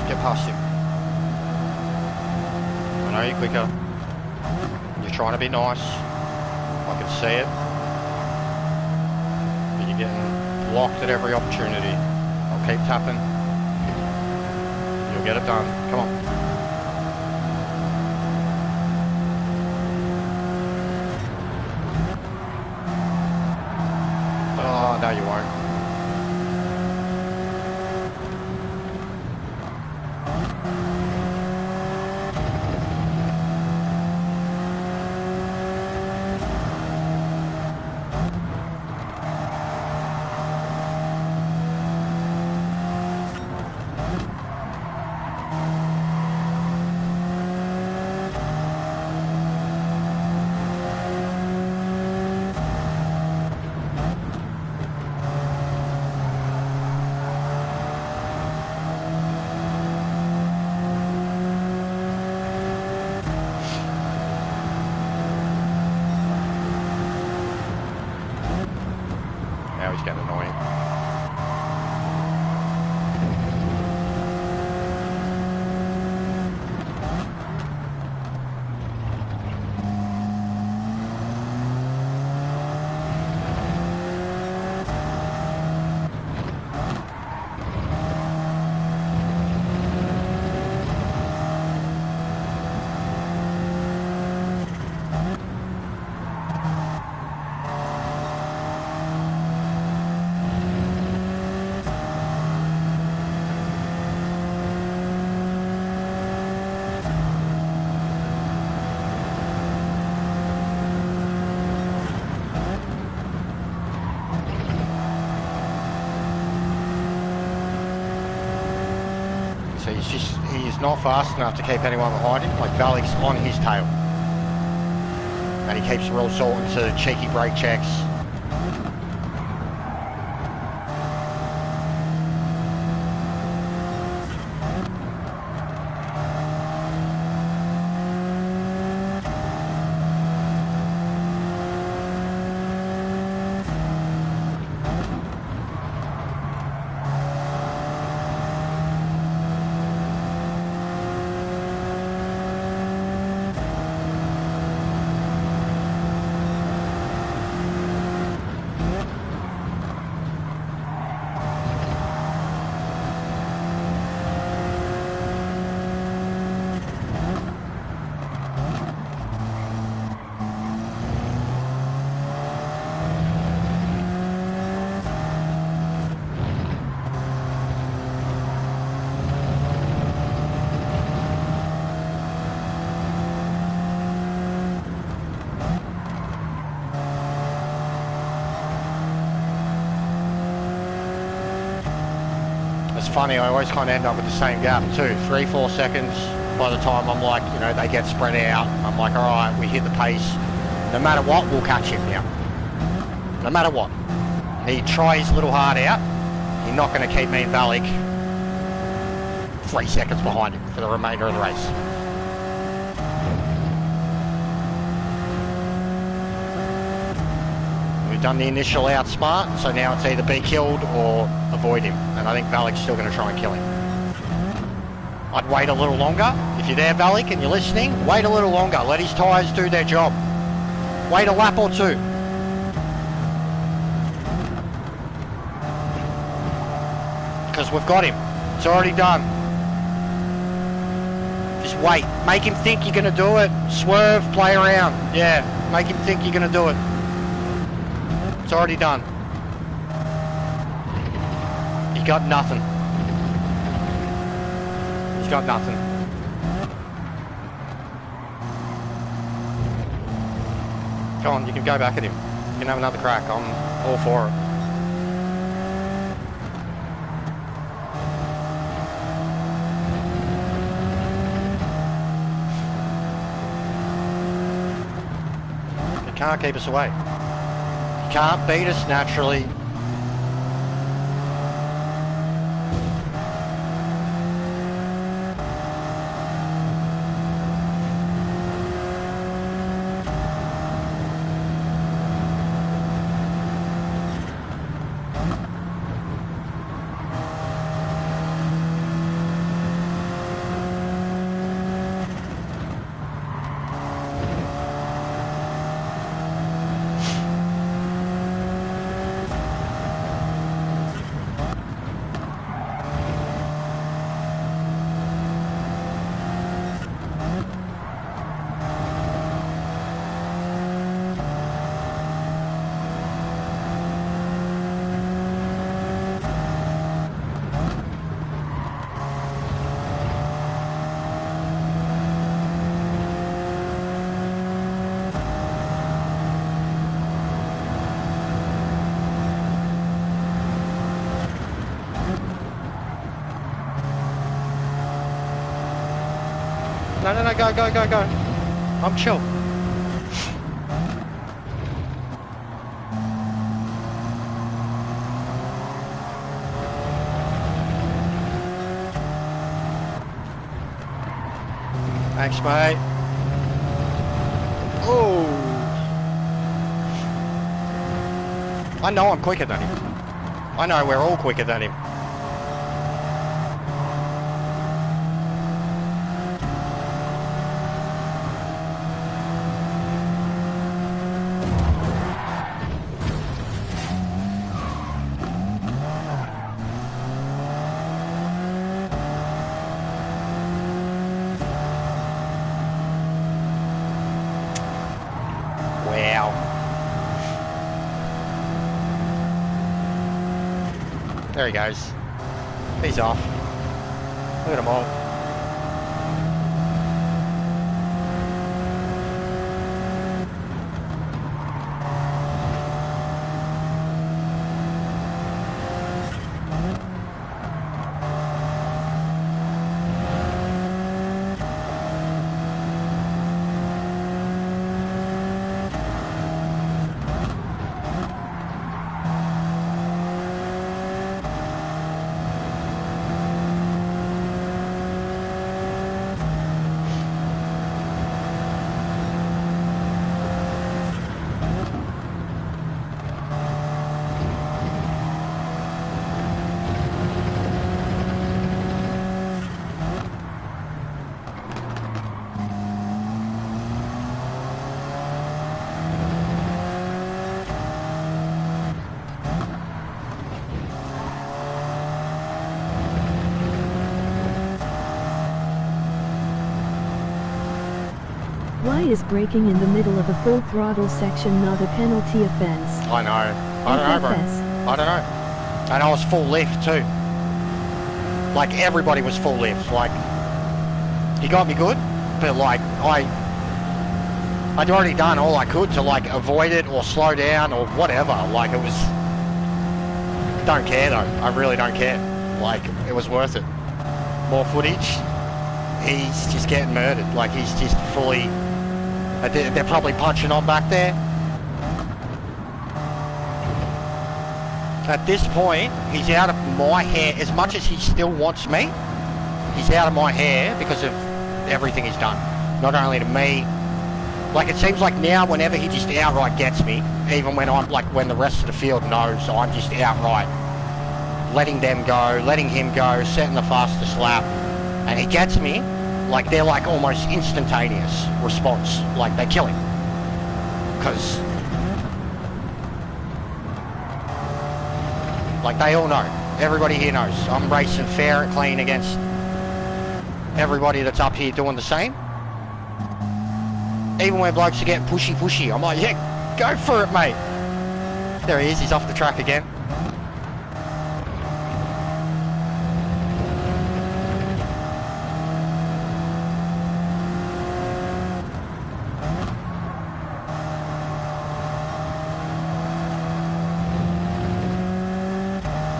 Get past him. I know you're quicker. You're trying to be nice. I can see it. But you're getting blocked at every opportunity. I'll keep tapping. You'll get it done. Come on. Oh, no you won't. Now he's getting annoying. he's not fast enough to keep anyone behind him. Like Valik's on his tail. And he keeps real sorting to cheeky brake checks. It's funny, I always kind of end up with the same gap too. 3-4 seconds by the time I'm like, you know, they get spread out. I'm like, all right, we hit the pace. No matter what, we'll catch him now. No matter what. He tries his little heart out. He's not going to keep me and Valik 3 seconds behind him for the remainder of the race. We've done the initial outsmart, so now it's either be killed or avoid him. And I think Valik's still going to try and kill him. I'd wait a little longer. If you're there, Valik, and you're listening, wait a little longer. Let his tyres do their job. Wait a lap or two. Because we've got him. It's already done. Just wait. Make him think you're going to do it. Swerve, play around. Yeah, make him think you're going to do it. It's already done. He got nothing. He's got nothing. Go on, you can go back at him. You can have another crack. I'm all for it. You can't keep us away. You can't beat us naturally. No, go. I'm chill. Thanks, mate. Oh. I know I'm quicker than him. I know we're all quicker than him. There he goes. He's off. Look at them all. Why is braking in the middle of a full throttle section not a penalty offense? I know. I don't know, bro. FFS. I don't know. And I was full lift too. Like everybody was full lift. Like he got me good, but like I'd already done all I could to like avoid it or slow down or whatever. Like it was. Don't care though. I really don't care. Like it was worth it. More footage. He's just getting murdered. Like he's just fully. They're probably punching on back there. At this point, he's out of my hair. As much as he still wants me, he's out of my hair because of everything he's done. Not only to me, like it seems like now whenever he just outright gets me, even when I'm like when the rest of the field knows, I'm just outright letting them go, letting him go, setting the fastest lap, and he gets me, like they're like almost instantaneous response, like they kill him. Because like they all know, everybody here knows, I'm racing fair and clean against everybody that's up here doing the same. Even when blokes are getting pushy, I'm like, yeah, go for it, mate. There he is, he's off the track again.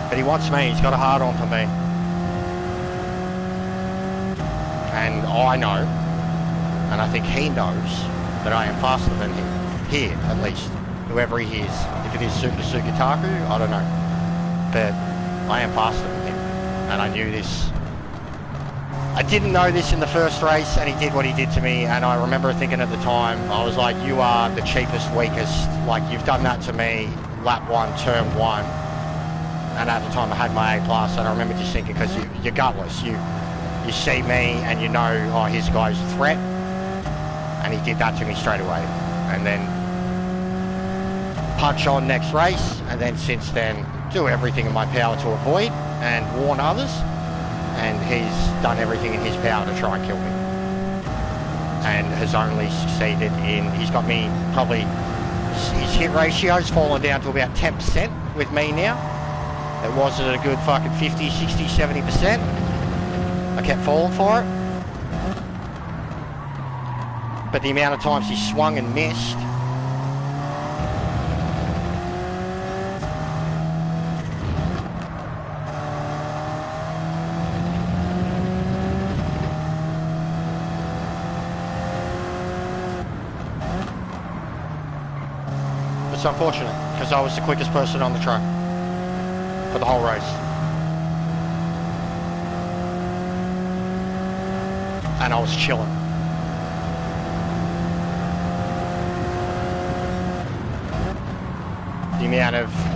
But he wants me, he's got a hard on for me. And I know, and I think he knows, that I am faster than him. Here, at least. Whoever he is. If it is Super Sugitaku, I don't know. But I am faster than him. And I knew this. I didn't know this in the first race, and he did what he did to me, and I remember thinking at the time, I was like, you are the cheapest, weakest, like you've done that to me, lap 1, turn 1. And at the time I had my A+, and I remember just thinking, because you're gutless, you see me and you know, oh, here's a guy's a threat, and he did that to me straight away. And then punch on next race, and then since then do everything in my power to avoid and warn others, and he's done everything in his power to try and kill me, and has only succeeded in, he's got me probably, his hit ratio's fallen down to about 10% with me now. It was at a good fucking 50, 60, 70%. I kept falling for it. But the amount of times he swung and missed. It's unfortunate, because I was the quickest person on the track for the whole race. And I was chilling.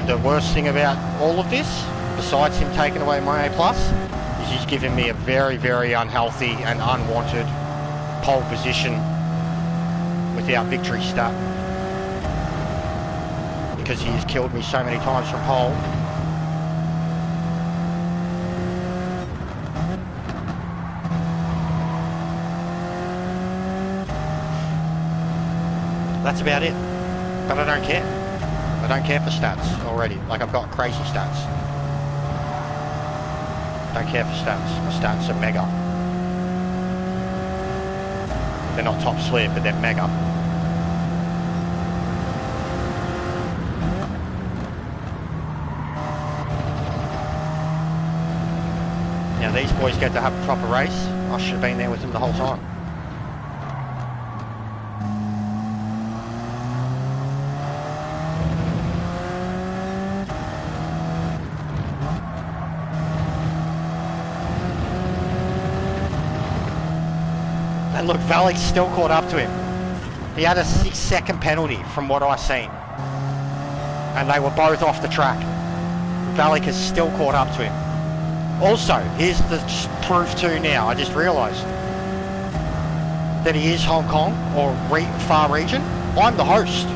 The worst thing about all of this, besides him taking away my A+, is he's given me a very, very unhealthy and unwanted pole position without victory stat. Because he has killed me so many times from pole. That's about it. But I don't care. I don't care for stats already. Like, I've got crazy stats. Don't care for stats. My stats are mega. They're not top slip, but they're mega. Now these boys get to have a proper race. I should have been there with them the whole time. And look, Valle's still caught up to him. He had a 6-second penalty from what I seen. And they were both off the track. Valle has still caught up to him. Also, here's the proof too now, I just realised that he is Hong Kong or far region. I'm the host.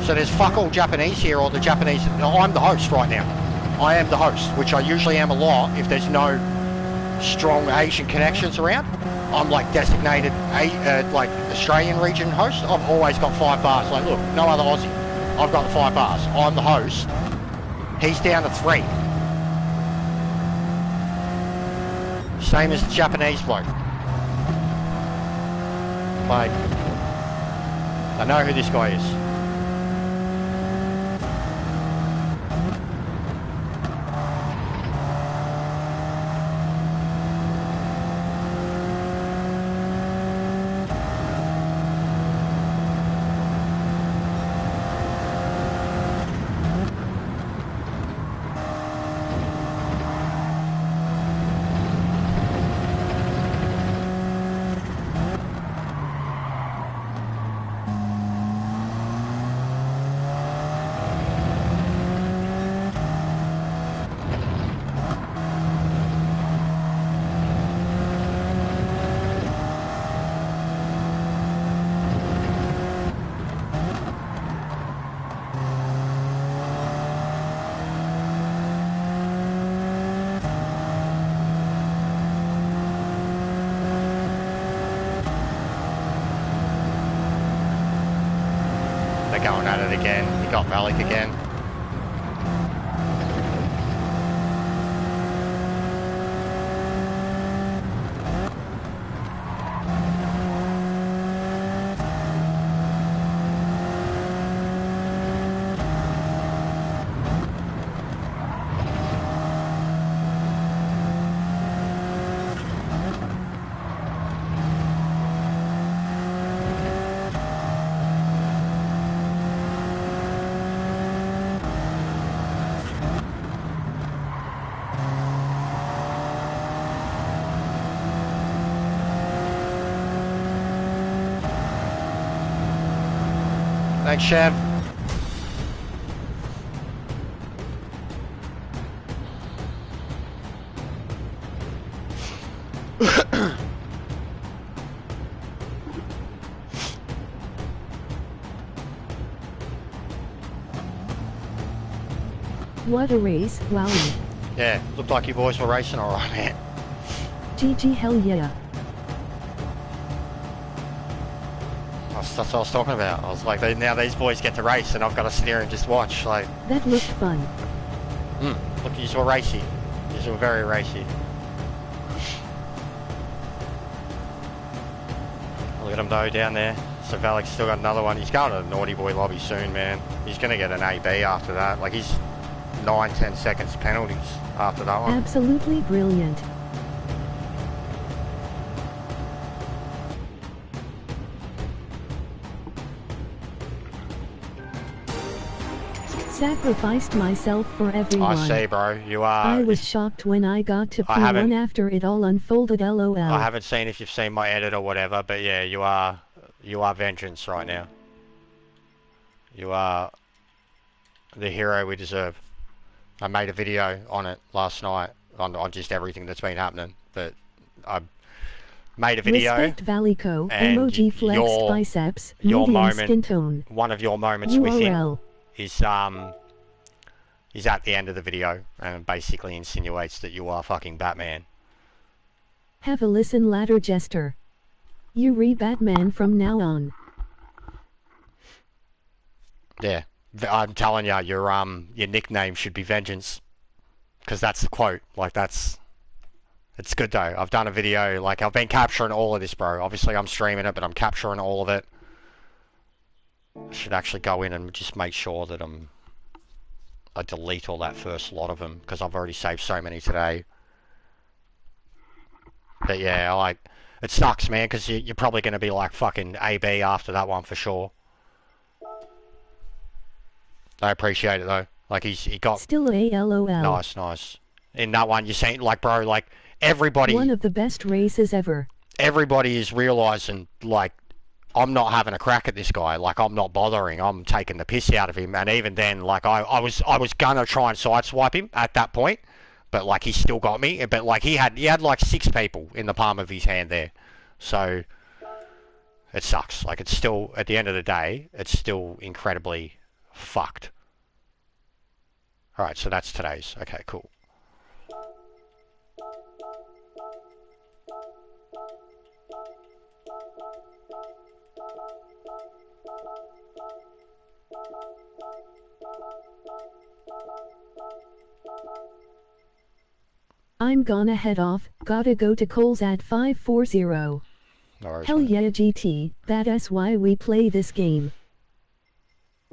So there's fuck all Japanese here, or the Japanese, no, I'm the host right now. I am the host, which I usually am a lot if there's no strong Asian connections around. I'm like designated like Australian region host. I've always got 5 bars. Like, look, no other Aussie. I've got the 5 bars. I'm the host. He's down to 3. Same as the Japanese bloke. Like, I know who this guy is. Going at it again. He got Malik again. Thanks, Chev. What a race, wowie. Yeah, looked like you boys were racing alright, man. GG, hell yeah. That's what I was talking about. I was like, now these boys get to race and I've got to sit here and just watch. Like, that looked fun. Look, you were racy. You were very racy. Look at him though down there. So Valik's still got another one. He's going to the naughty boy lobby soon, man. He's going to get an AB after that. Like, he's 9-10 seconds penalties after that one. Absolutely brilliant. Sacrificed myself for everyone. I see, bro. You are. I was shocked when I got to P1 after it all unfolded, lol. I haven't seen if you've seen my edit or whatever, but yeah, you are vengeance right now. You are the hero we deserve. I made a video on it last night on just everything that's been happening, but I made a video. Respect Valico, emoji flex biceps, your medium moment, skin tone. One of your moments URL. with him is at the end of the video and basically insinuates that you are fucking Batman. Have a listen, ladder jester. You re-Batman from now on. Yeah, I'm telling you, your nickname should be Vengeance, because that's the quote. Like, it's good though. I've done a video, like, I've been capturing all of this, bro. Obviously I'm streaming it, but I'm capturing all of it. I should actually go in and just make sure that I delete all that first lot of them, because I've already saved so many today. But yeah, like, it sucks, man, because you're probably going to be like fucking AB after that one for sure. I appreciate it though. Like, he got still a LOL. Nice. In that one, you're saying, like, bro, like, everybody. One of the best races ever. Everybody is realizing, like, I'm not having a crack at this guy. Like, I'm not bothering. I'm taking the piss out of him. And even then, like, I was gonna try and sideswipe him at that point, but like, he still got me. But like, he had like 6 people in the palm of his hand there. So it sucks. Like, it's still, at the end of the day, it's still incredibly fucked. All right, so that's today's. Okay, cool. I'm gonna head off, gotta go to Coles at 5:40. No worries, Hell mate. yeah GT, that's why we play this game.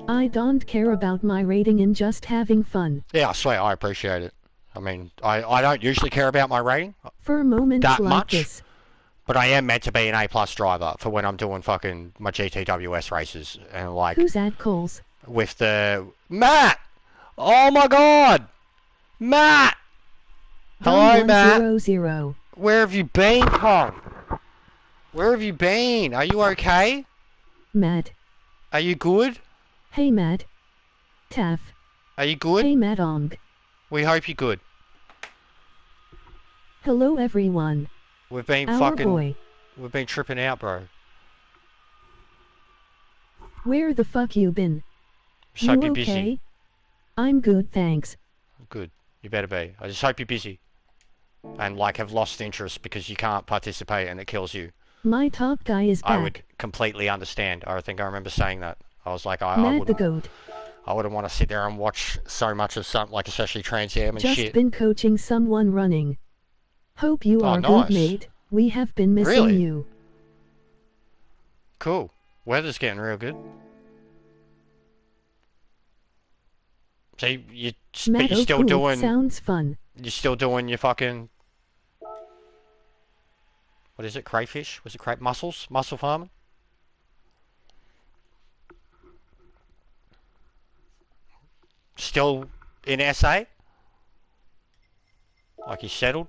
I don't care about my rating and just having fun. Yeah, I swear, I appreciate it. I mean, I don't usually care about my rating For moments that like much, this. but I am meant to be an A+ driver for when I'm doing fucking my GTWS races. And like, Who's at Coles? with the... Matt! Oh my god! Matt! Hello, Matt. 100. Where have you been, Pong? Where have you been? Are you okay? Matt. Are you good? Hey Matt. Taff. Are you good? Hey Matt Ong. We hope you're good. Hello everyone. We've been Our fucking... boy. We've been tripping out, bro. Where the fuck you been? Just hope You you're okay? busy. I'm good, thanks. Good. You better be. I just hope you're busy. And like have lost interest because you can't participate and it kills you. My top guy is back. I would completely understand. I think I remember saying that. I was like, I Matt the wouldn't... goat. I wouldn't want to sit there and watch so much of something, like especially Trans Am and Just shit. been coaching someone running. Hope you Oh, are nice. good, mate. We have been missing Really? you. Cool. Weather's getting real good. So but Matt you're still O'Cool doing... sounds fun. You're still doing your fucking... What is it? Crayfish? Was it mussels? Mussel farming? Still in SA? Like he's settled?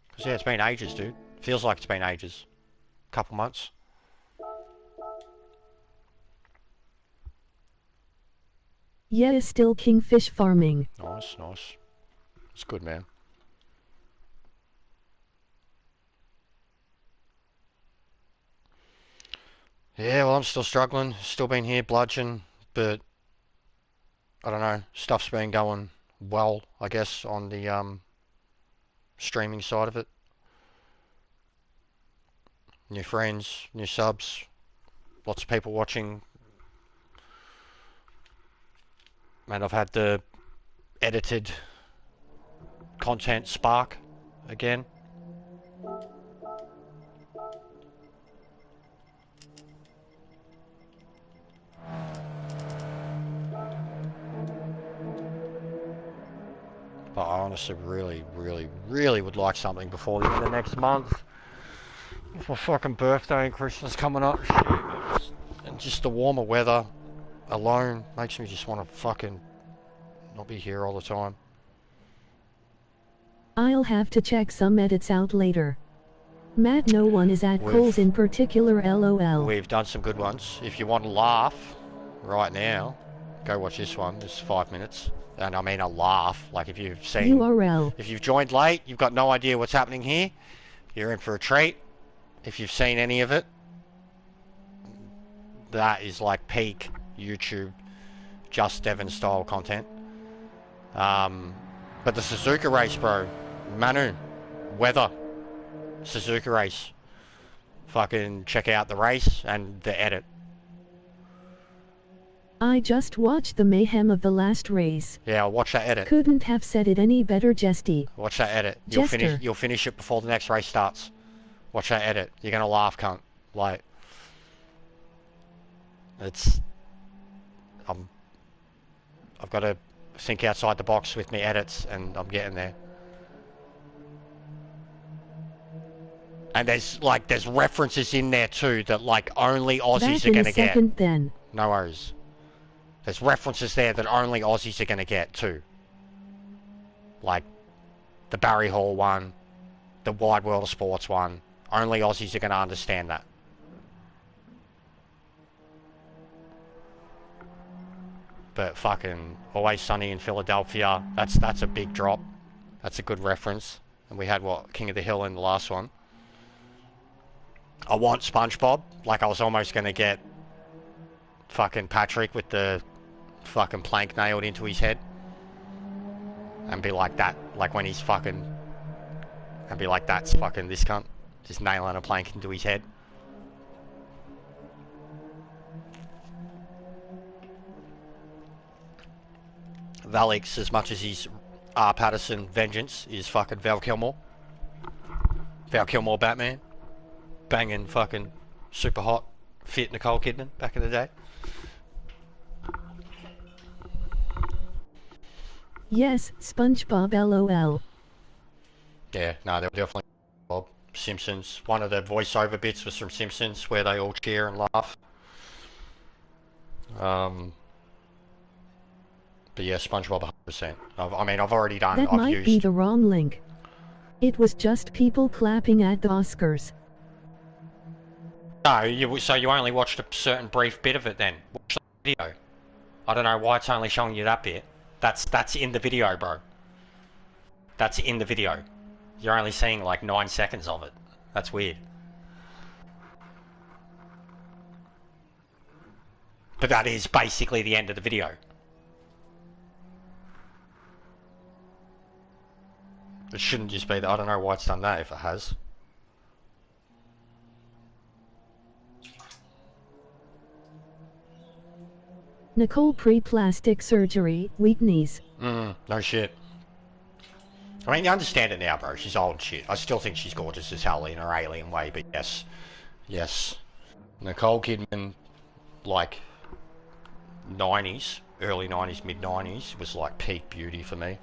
Because yeah, it's been ages, dude. Feels like it's been ages. Couple months. Yeah, still kingfish farming. Nice, nice. It's good, man. Yeah, well, I'm still struggling. Still been here bludgeon, but I don't know. Stuff's been going well, I guess, on the streaming side of it. New friends, new subs, lots of people watching. And I've had the edited content spark again. But I honestly really would like something before the end of next month. It's my fucking birthday and Christmas coming up. Shit. And just the warmer weather alone makes me just want to fucking not be here all the time. I'll have to check some edits out later. Matt, no one is at Coles in particular, lol. We've done some good ones. If you want to laugh right now, go watch this one. It's 5 minutes. And I mean a laugh. Like if you've seen... URL. If you've joined late, you've got no idea what's happening here, you're in for a treat. If you've seen any of it, that is like peak YouTube, just Devon style content. But the Suzuka race, bro. Manu. Weather. Suzuka race. Fucking check out the race and the edit. I just watched the mayhem of the last race. Yeah, watch that edit. Couldn't have said it any better, Jesty. Watch that edit. Jester. You'll finish it before the next race starts. Watch that edit. You're gonna laugh, cunt. Like, it's... I've got to think outside the box with me edits, and I'm getting there. And there's references in there too that like only Aussies are gonna get. Then. No worries. There's references there that only Aussies are gonna get too. Like the Barry Hall one, the Wide World of Sports one. Only Aussies are gonna understand that. But fucking Always Sunny in Philadelphia, that's a big drop. That's a good reference. And we had what, King of the Hill in the last one. I want SpongeBob. Like I was almost gonna get fucking Patrick with the fucking plank nailed into his head. And be like that. Like when he's fucking and be like, that's fucking this cunt. Just nailing a plank into his head. Valix, as much as he's R. Patterson vengeance, is fucking Val Kilmer. Val Kilmer Batman. Banging fucking super hot, fit Nicole Kidman back in the day. Yes, SpongeBob LOL. Yeah, no, they were definitely Bob. Simpsons. One of the voiceover bits was from Simpsons where they all cheer and laugh. But yeah, SpongeBob 100%. I mean, I've already done. That might be the wrong link. It was just people clapping at the Oscars. No, so you only watched a certain brief bit of it then. Watch the video. I don't know why it's only showing you that bit. That's in the video, bro. That's in the video. You're only seeing like 9 seconds of it. That's weird. But that is basically the end of the video. It shouldn't just be that. I don't know why it's done that if it has. Nicole pre-plastic surgery, weak knees. No shit. I mean, you understand it now, bro. She's old and shit. I still think she's gorgeous as hell in her alien way, but yes. Yes. Nicole Kidman, like, 90s, early 90s, mid 90s, was like peak beauty for me.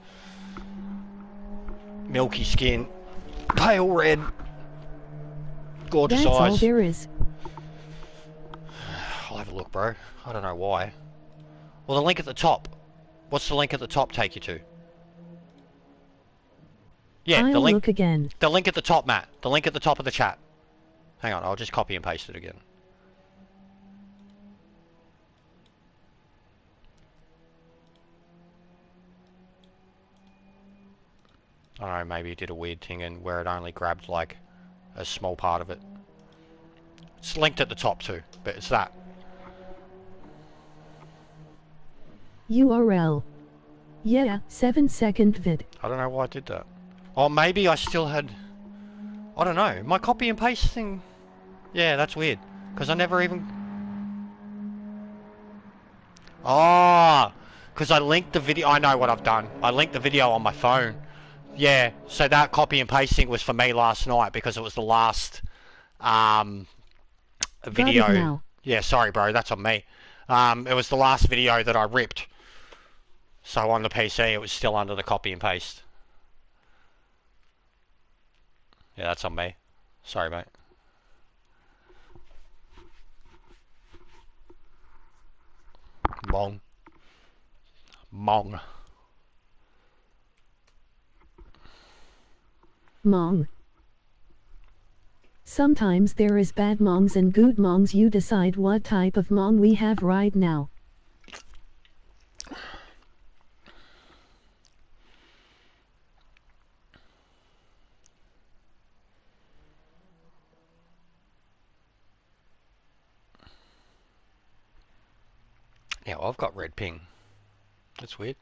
Milky skin, pale red, gorgeous eyes. That's all there is. I'll have a look, bro. I don't know why. Well, the link at the top. What's the link at the top take you to? Yeah, I'll the link. Look again. The link at the top, Matt. The link at the top of the chat. Hang on, I'll just copy and paste it again. I don't know, maybe it did a weird thing and where it only grabbed like a small part of it. It's linked at the top too, but it's that. URL. Yeah, 7-second vid. I don't know why I did that. Or maybe I still had... I don't know. My copy and paste thing... Yeah, that's weird. Because I never even... Oh! Because I linked the video... I know what I've done. I linked the video on my phone. Yeah, so that copy and pasting was for me last night because it was the last video. Got it now. Yeah, sorry bro, that's on me. It was the last video that I ripped. So on the PC it was still under the copy and paste. Yeah, that's on me. Sorry mate. Mong. Mong. Mong. Sometimes there is bad mongs and good mongs. You decide what type of mong we have right now. Yeah, well, I've got red ping. That's weird.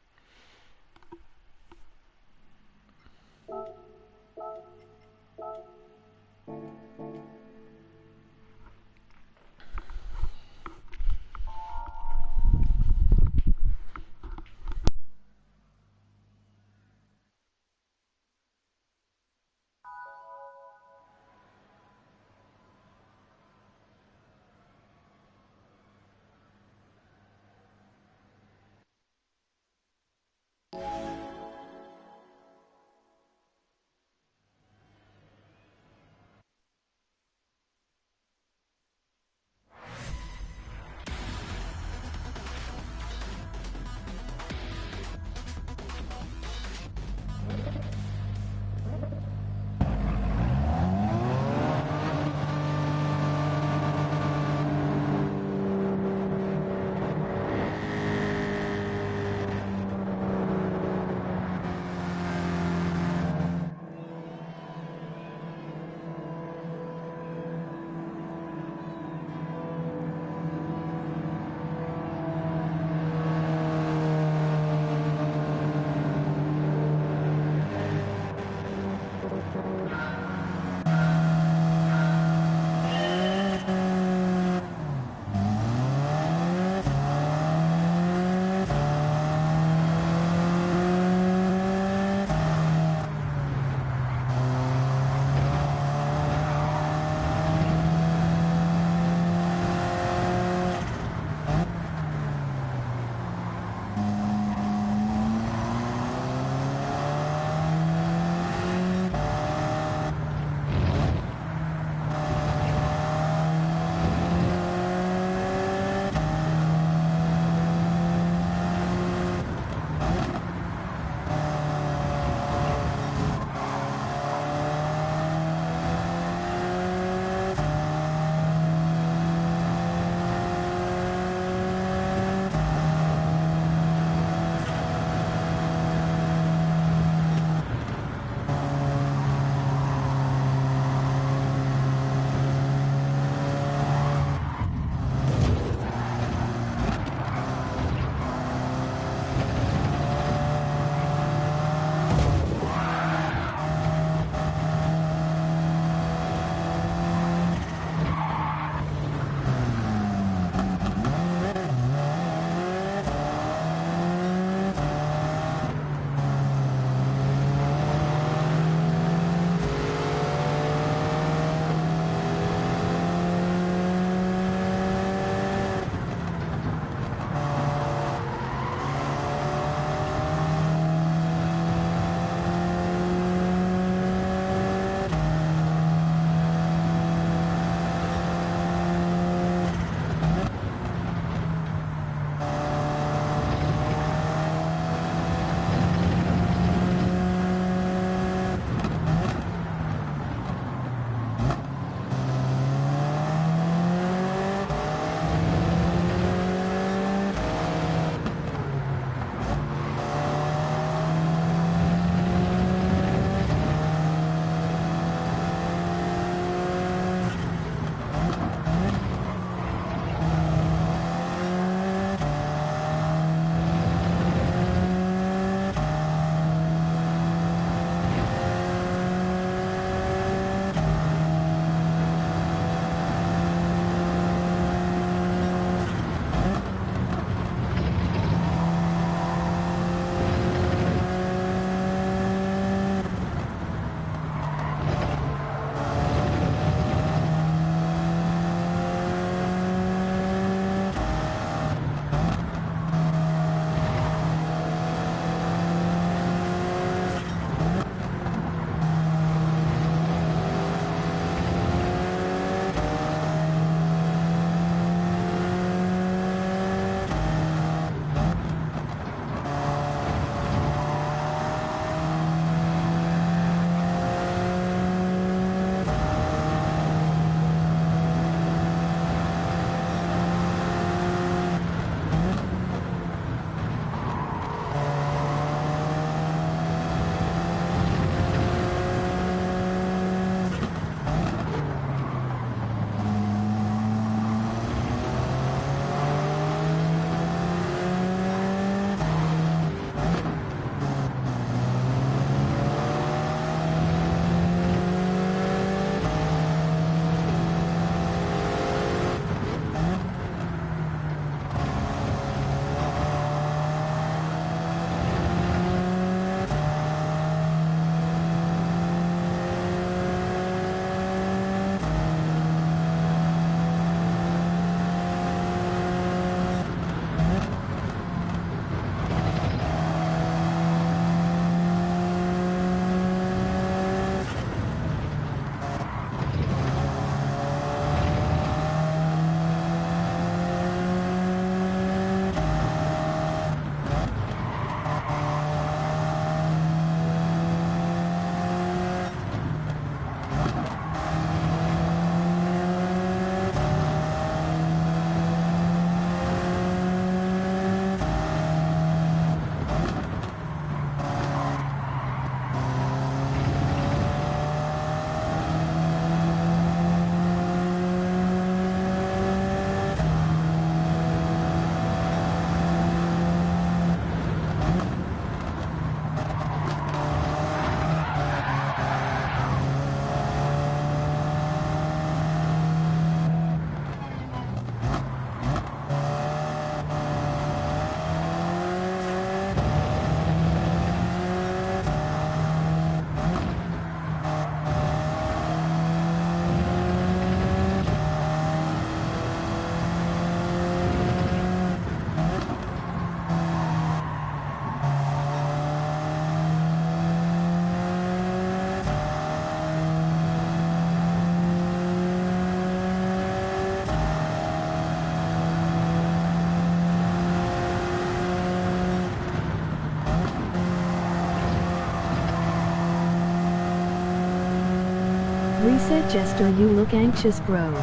Reset Jester, you look anxious, bro.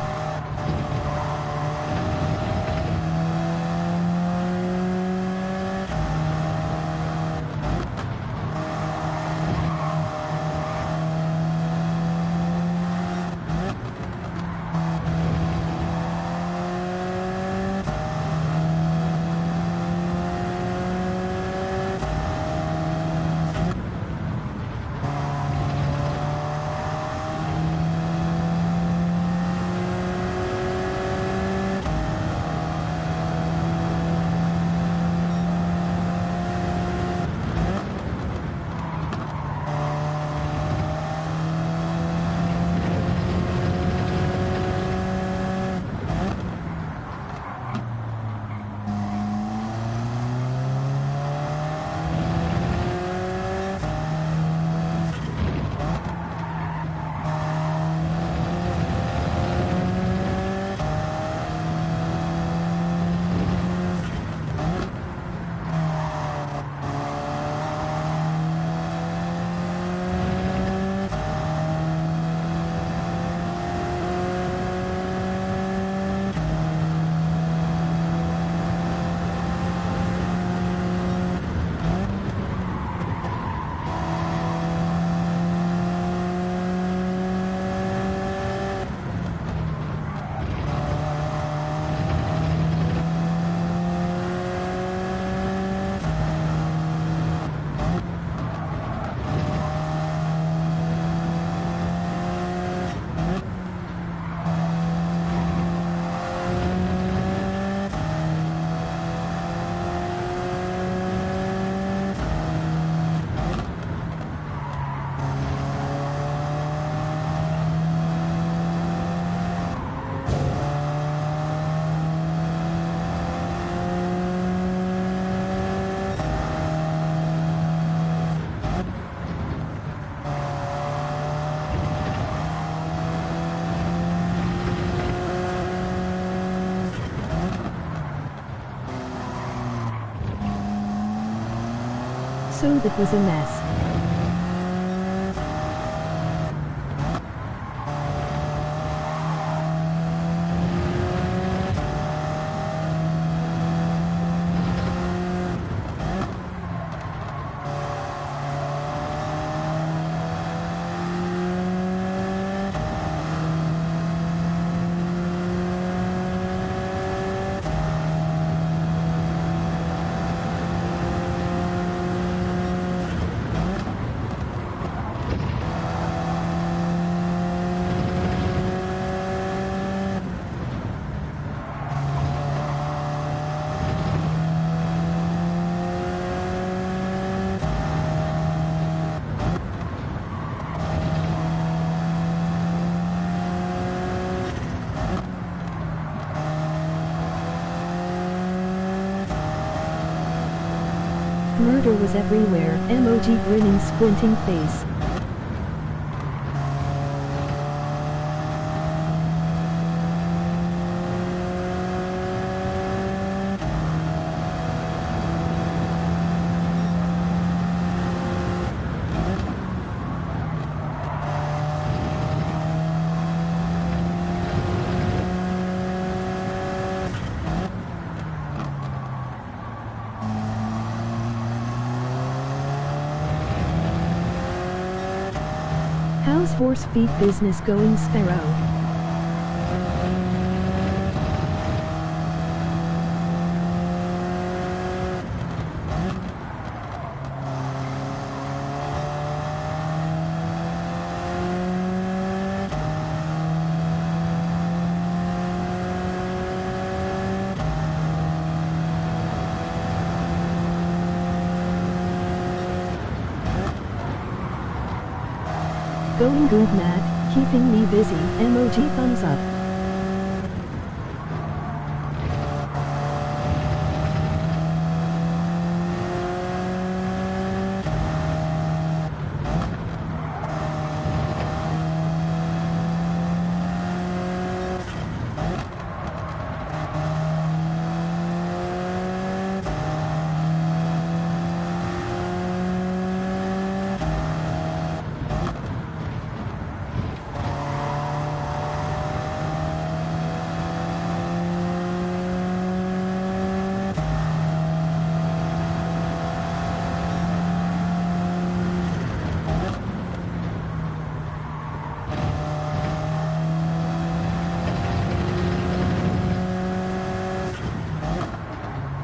So that was a mess. Murder was everywhere, emoji grinning squinting face. How's horse feet business going, Sparrow? Going good, Matt, keeping me busy, emoji thumbs up.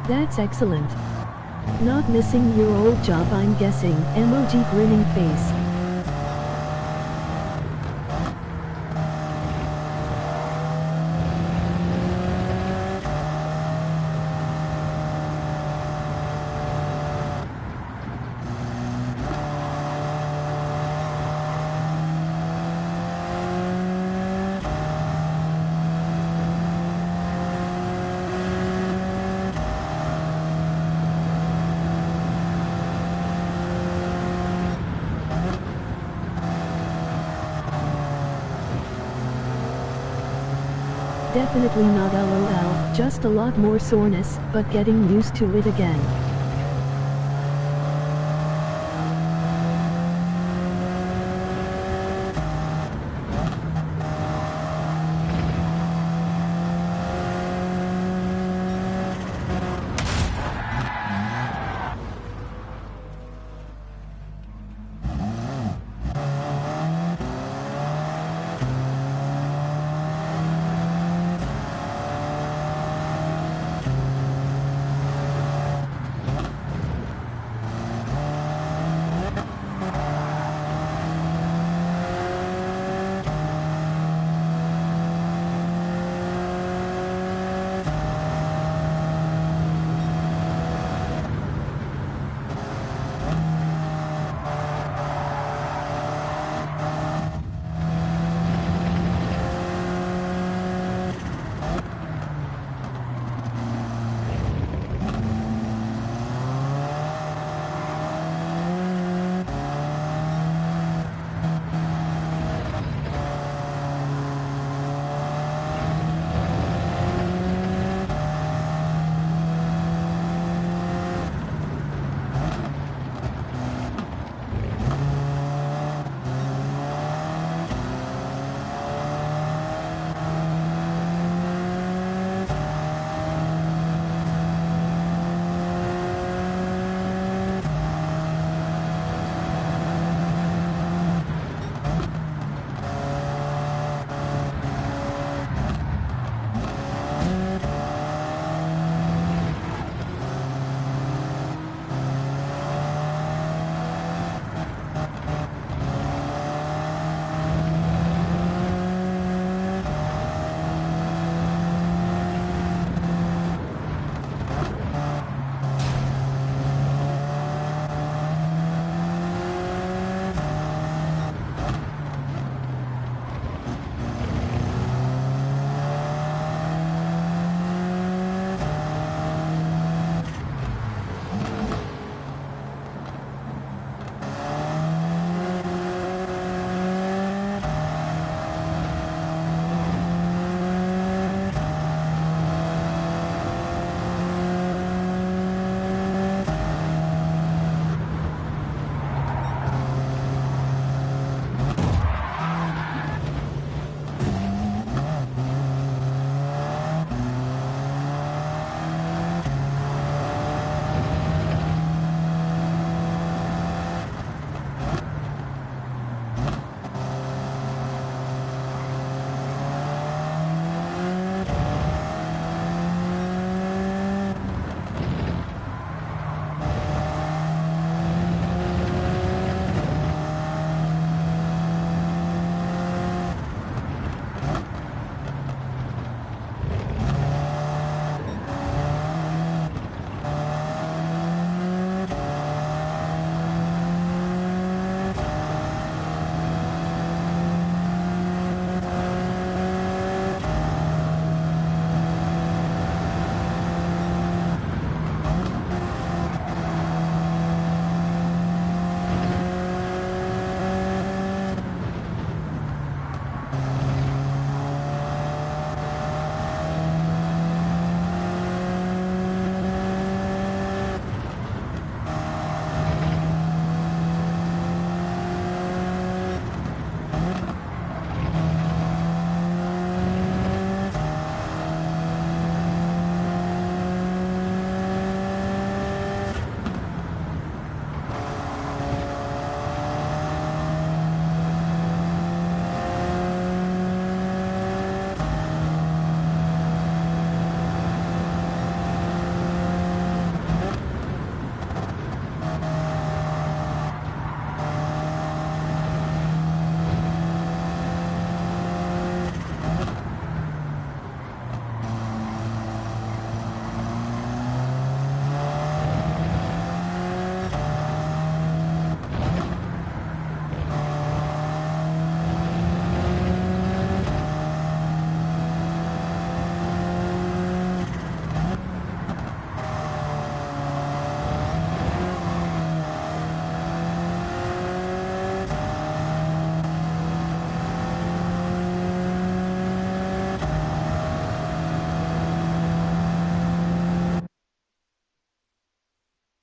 That's excellent. Not missing your old job, I'm guessing. Emoji grinning face. Definitely not LOL, just a lot more soreness, but getting used to it again.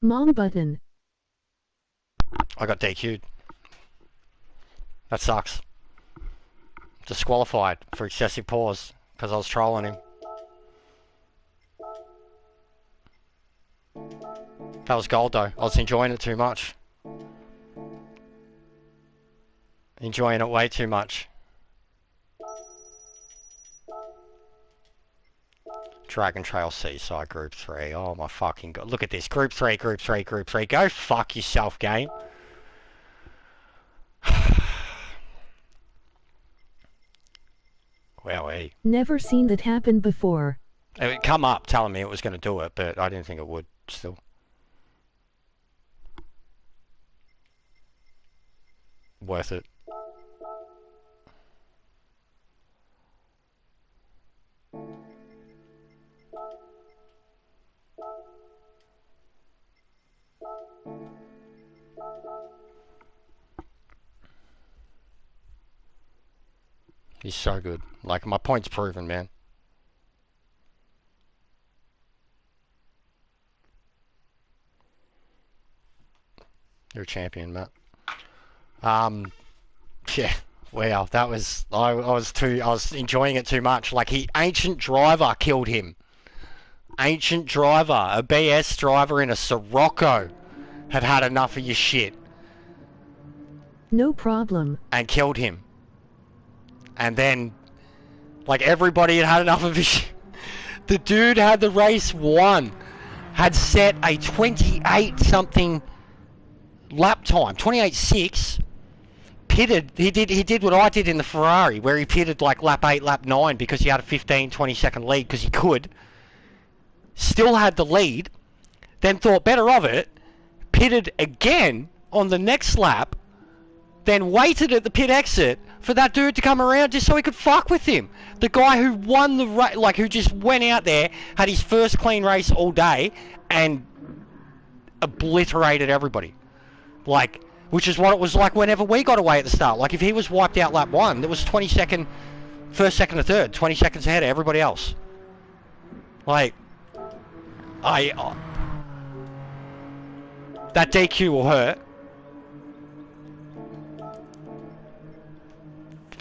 Mom button. I got DQ'd. That sucks. Disqualified for excessive pause because I was trolling him. That was gold though. I was enjoying it too much. Enjoying it way too much. Dragon Trail Seaside Group 3. Oh my fucking god. Look at this. Group 3, Group 3, Group 3. Go fuck yourself, game. Wowee. Never seen that happen before. It would come up telling me it was going to do it, but I didn't think it would still. Worth it. He's so good. Like, my point's proven, man. You're a champion, Matt. Yeah, wow, that was, I was enjoying it too much. Like, Ancient Driver killed him. Ancient Driver, a BS driver in a Sirocco, had enough of your shit. No problem. And killed him. And then, like, everybody had enough of his shit. The dude had the race won. Had set a 28-something lap time. 28.6. Pitted. He did what I did in the Ferrari, where he pitted like lap 8, lap 9, because he had a 15, 20-second lead, because he could. Still had the lead. Then thought better of it. Pitted again on the next lap. Then waited at the pit exit for that dude to come around just so he could fuck with him. The guy who won the race, like, who just went out there, had his first clean race all day, and obliterated everybody. Like, which is what it was like whenever we got away at the start. Like, if he was wiped out lap 1, there was 20 second, first, second, and third, 20 seconds ahead of everybody else. Like, that DQ will hurt.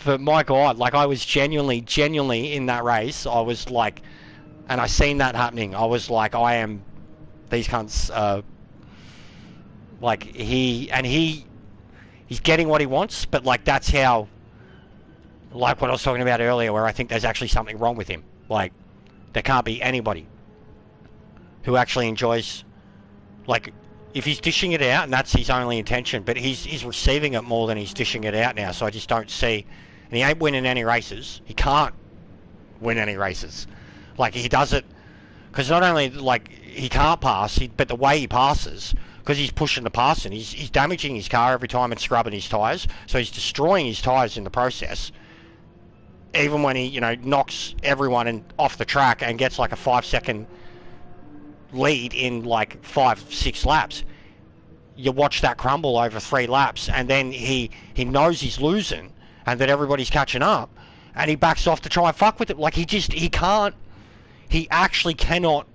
But my god, like, I was genuinely in that race. I was like, and I seen that happening. I was like, I am, these cunts, like, he's getting what he wants, but, like, that's how, like what I was talking about earlier, where I think there's actually something wrong with him. Like, there can't be anybody who actually enjoys, like, if he's dishing it out, and that's his only intention, but he's receiving it more than he's dishing it out now, so I just don't see, and he ain't winning any races. He can't win any races. Like, he does it, because not only, like, he can't pass, but the way he passes, because he's pushing the pass in, he's damaging his car every time and scrubbing his tyres, so he's destroying his tyres in the process. Even when he, you know, knocks everyone off the track and gets like a 5-second lead in like 5-6 laps, you watch that crumble over 3 laps, and then he knows he's losing and that everybody's catching up, and he backs off to try and fuck with it. Like, he actually cannot.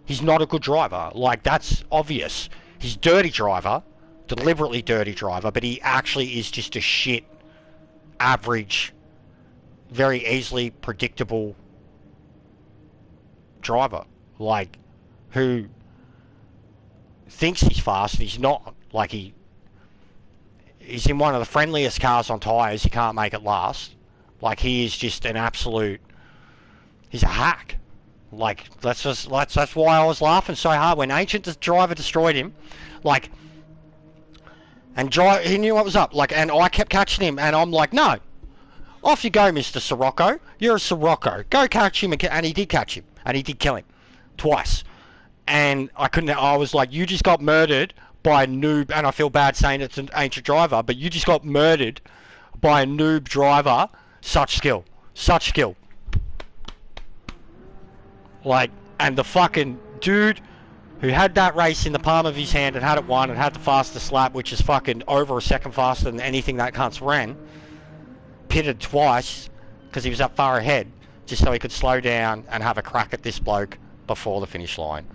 He's not a good driver. Like, that's obvious. He's a dirty driver, deliberately dirty driver, but he actually is just a shit, average, very easily predictable driver. Like, who thinks he's fast and he's not. Like, he's in one of the friendliest cars on tyres. He can't make it last. Like, he is just an absolute, he's a hack. Like, that's why I was laughing so hard when Ancient Driver destroyed him. Like, and he knew what was up. Like, and I kept catching him, and I'm like, no, off you go, Mr. Sirocco. You're a Sirocco. Go catch him, and he did catch him, and he did kill him twice. And I was like, you just got murdered by a noob, and I feel bad saying it's an Ancient Driver, but you just got murdered by a noob driver. Such skill. Like, and the fucking dude who had that race in the palm of his hand and had it won and had the fastest lap, which is fucking over a second faster than anything that cunt's ran, pitted twice because he was that far ahead, just so he could slow down and have a crack at this bloke before the finish line.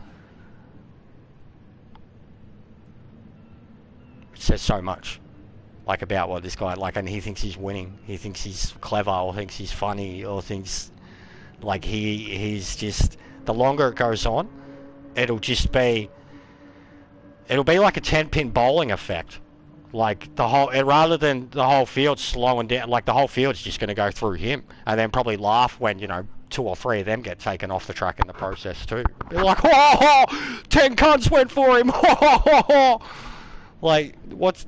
says so much, like, about what this guy, like, and he thinks he's winning. He thinks he's clever, or thinks he's funny, or thinks, like, he's just, the longer it goes on, it'll be like a 10-pin bowling effect. Like, the whole, rather than the whole field slowing down, like, the whole field's just going to go through him, and then probably laugh when, you know, 2 or 3 of them get taken off the track in the process too. They're like, oh, 10 cunts went for him. Like, what's...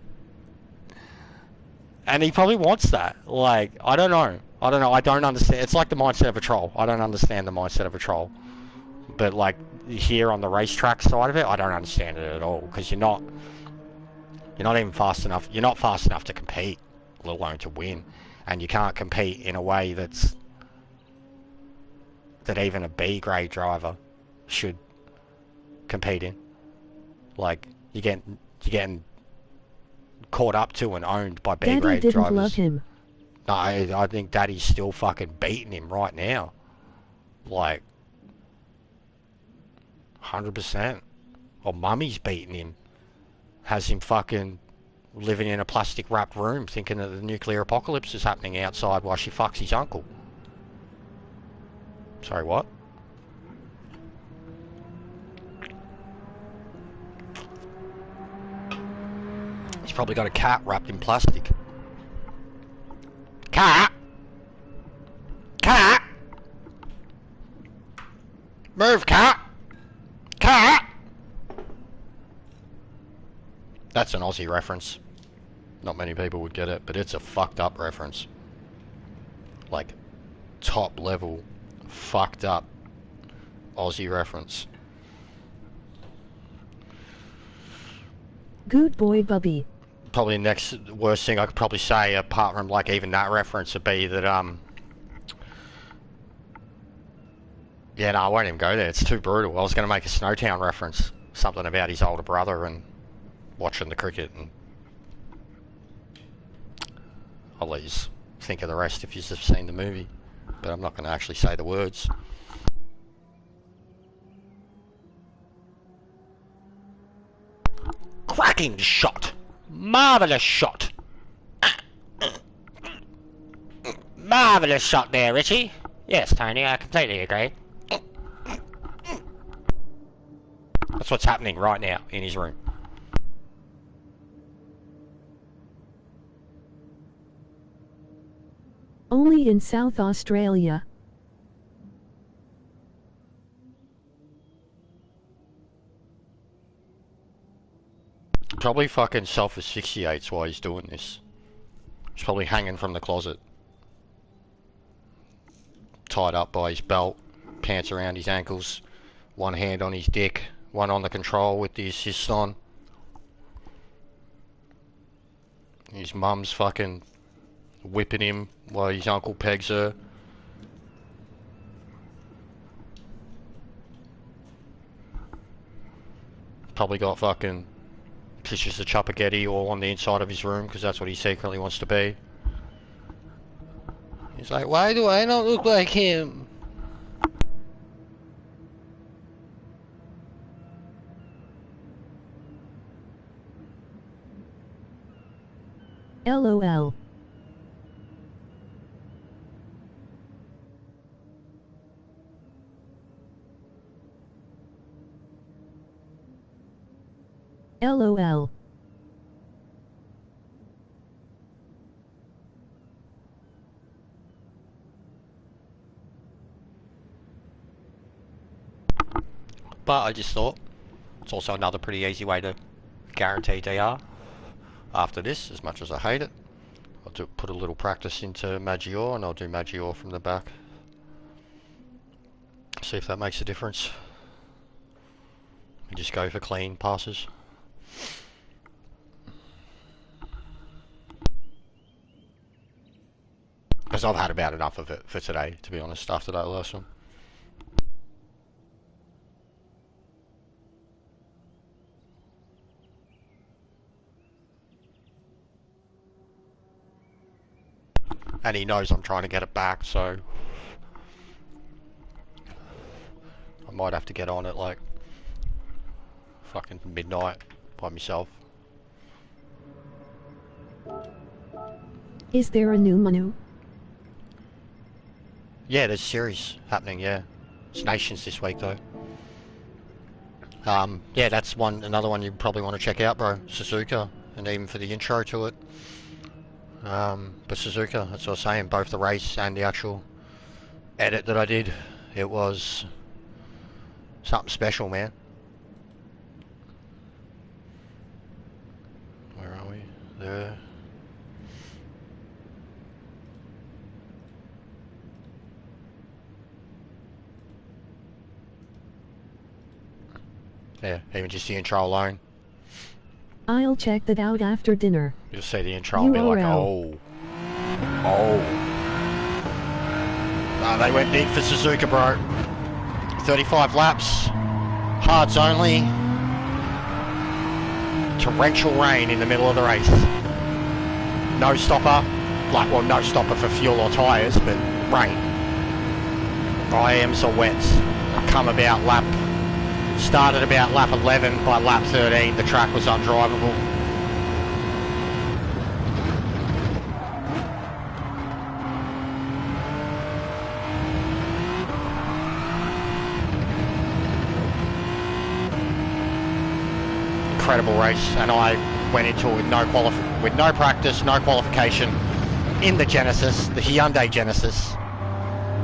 And he probably wants that. Like, I don't know. I don't understand. It's like the mindset of a troll. I don't understand the mindset of a troll. But, like, here on the racetrack side of it, I don't understand it at all. Because you're not even fast enough. You're not fast enough to compete, let alone to win. And you can't compete in a way that even a B-grade driver should compete in. Like, you're getting caught up to and owned by B-grade drivers. Daddy didn't love him. No, I think Daddy's still fucking beating him right now. Like, 100%. Or Mummy's beating him. Has him fucking living in a plastic wrapped room thinking that the nuclear apocalypse is happening outside while she fucks his uncle. Sorry, what? He's probably got a cat wrapped in plastic. Cat! Cat! Move, cat! Cat! That's an Aussie reference. Not many people would get it, but it's a fucked up reference. Like, top level, fucked up Aussie reference. Good boy, Bubby. Probably the next worst thing I could probably say, apart from, like, even that reference, would be that, yeah, no, I won't even go there. It's too brutal. I was going to make a Snowtown reference. Something about his older brother and watching the cricket, and I'll let you think of the rest if you've seen the movie, but I'm not going to actually say the words. Cracking shot! Marvellous shot! Marvellous shot there, Richie! Yes, Tony, I completely agree. That's what's happening right now in his room. Only in South Australia. Probably fucking self-asphyxiates while he's doing this. He's probably hanging from the closet. Tied up by his belt, pants around his ankles, one hand on his dick, one on the control with the assist on. His mum's fucking whipping him while his uncle pegs her. Probably got fucking pictures of Chuppagetti all on the inside of his room because that's what he secretly wants to be. He's like, why do I not look like him? LOL. LOL. But I just thought it's also another pretty easy way to guarantee DR after this, as much as I hate it. I'll put a little practice into Maggior, and I'll do Maggior from the back. See if that makes a difference. And just go for clean passes. Because I've had about enough of it for today, to be honest, after that last one. And he knows I'm trying to get it back, so I might have to get on it like fucking midnight by myself. Is there a new menu? Yeah, there's series happening, yeah. It's Nations this week though. Yeah, that's another one you probably want to check out, bro. Suzuka, and even for the intro to it. But Suzuka, that's what I was saying, both the race and the actual edit that I did, it was something special, man. Where are we? There. Yeah, even just the intro alone. I'll check that out after dinner. You'll see the intro and be like, oh. Oh. No, they went big for Suzuka, bro. 35 laps. Hards only. Torrential rain in the middle of the race. No stopper. Like, well, no stopper for fuel or tyres, but rain. IMs are wet. Started about lap 11. By lap 13, the track was undrivable. Incredible race, and I went into it with no practice, no qualification, in the Genesis, the Hyundai Genesis,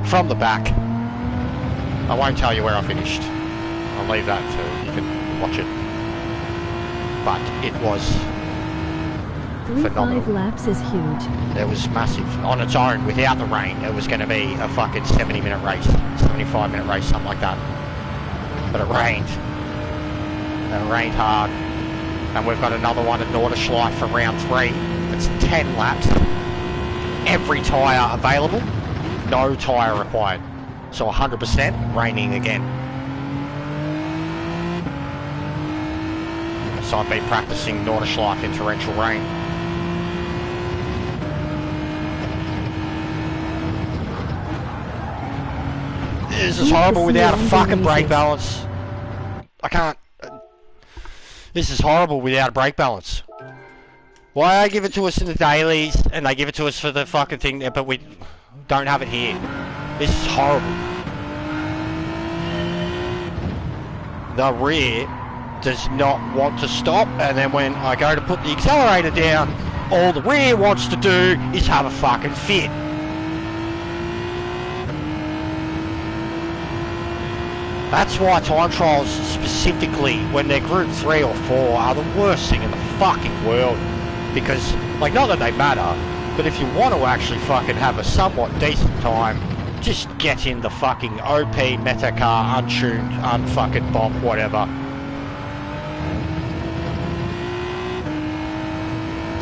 from the back. I won't tell you where I finished. I'll leave that so you can watch it. But it was phenomenal. 5 laps is huge. It was massive. On its own, without the rain, it was going to be a fucking 70-minute race, 75-minute race, something like that. But it rained. And it rained hard. And we've got another one at Nordschleife for round 3. It's 10 laps. Every tyre available, no tyre required. So 100% raining again. So I've been practicing Nordschleife in torrential rain. This is horrible without a fucking brake balance. I can't. This is horrible without a brake balance. Why they give it to us in the dailies and they give it to us for the fucking thing there, but we don't have it here. This is horrible. The rear does not want to stop, and then when I go to put the accelerator down, all the rear wants to do is have a fucking fit. That's why time trials specifically, when they're group 3 or 4, are the worst thing in the fucking world. Because, like, not that they matter, but if you want to actually fucking have a somewhat decent time, just get in the fucking OP Metacar, untuned, unfucking bomb, whatever.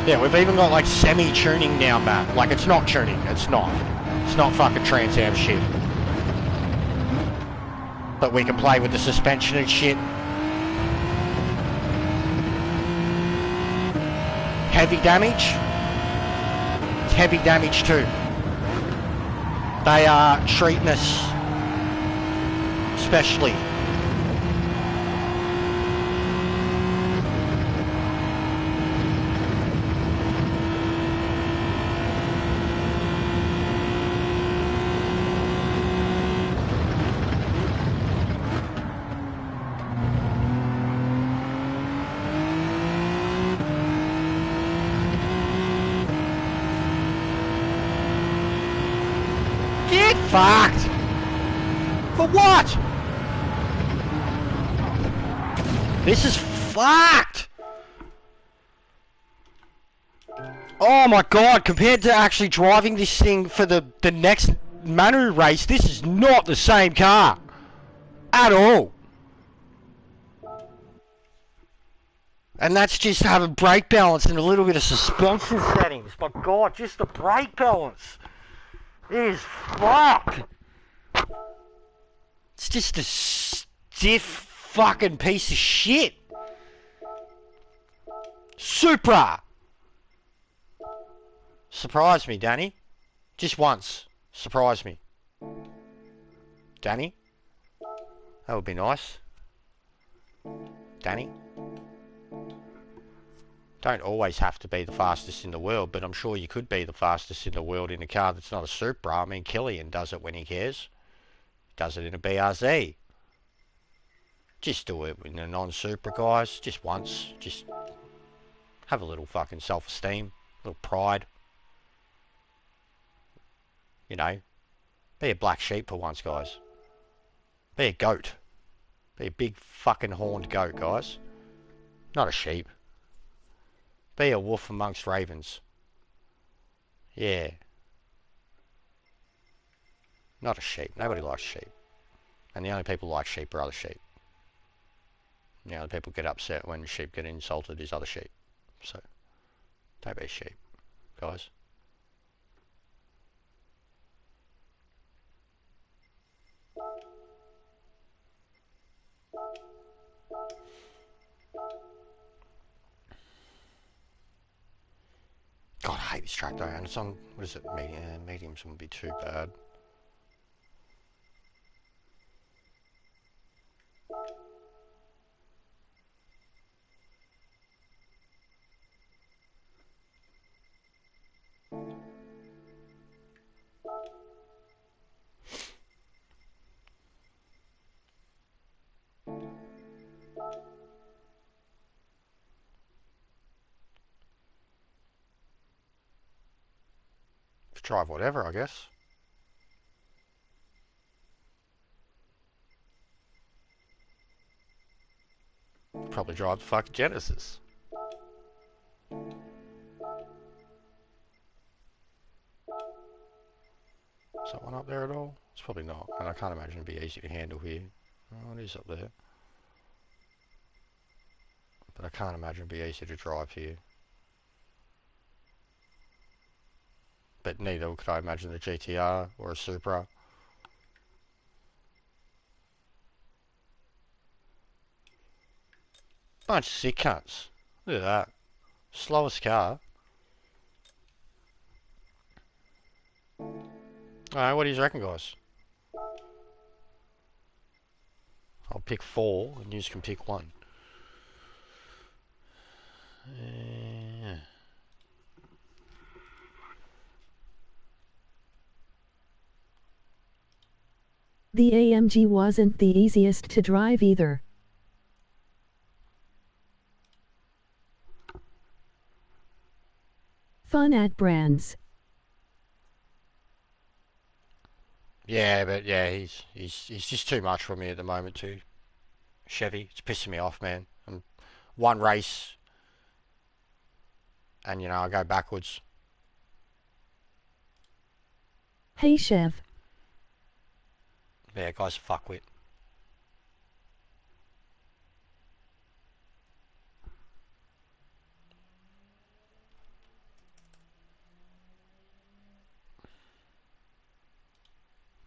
Yeah, we've even got like semi-tuning now, Matt. Like, it's not tuning, it's not. It's not fucking Trans Am shit. But we can play with the suspension and shit. Heavy damage. It's heavy damage too. They are treating us especially. Fucked! For what? This is fucked! Oh my god, compared to actually driving this thing for the next Manu race, this is not the same car. At all. And that's just having brake balance and a little bit of suspension settings. My god, just the brake balance is fucked. It's just a stiff fucking piece of shit. Supra. Surprise me, Danny. Just once. Surprise me. Danny? That would be nice. Danny? Don't always have to be the fastest in the world, but I'm sure you could be the fastest in the world in a car that's not a Supra. I mean, Killian does it when he cares. He does it in a BRZ. Just do it in a non-Supra, guys. Just once. Just have a little fucking self-esteem, a little pride. You know, be a black sheep for once, guys. Be a goat. Be a big fucking horned goat, guys. Not a sheep. Be a wolf amongst ravens. Yeah. Not a sheep. Nobody likes sheep. And the only people who like sheep are other sheep. The only people get upset when sheep get insulted is other sheep. So, don't be a sheep, guys. God, I hate this track though, and it's on, what is it, mediums wouldn't be too bad. Drive whatever, I guess. Probably drive the fucking Genesis. Is that one up there at all? It's probably not, and I can't imagine it'd be easy to handle here. Oh, it is up there. But I can't imagine it'd be easy to drive here. But neither could I imagine the GTR or a Supra. Bunch of sick cunts. Look at that. Slowest car. Alright, what do you reckon, guys? I'll pick 4 and you can pick 1. Yeah. The AMG wasn't the easiest to drive either. Fun at Brands. Yeah, but yeah, he's just too much for me at the moment too. Chevy, it's pissing me off, man. I'm one race, and you know I go backwards. Hey Chev. Yeah, guy's a fuckwit.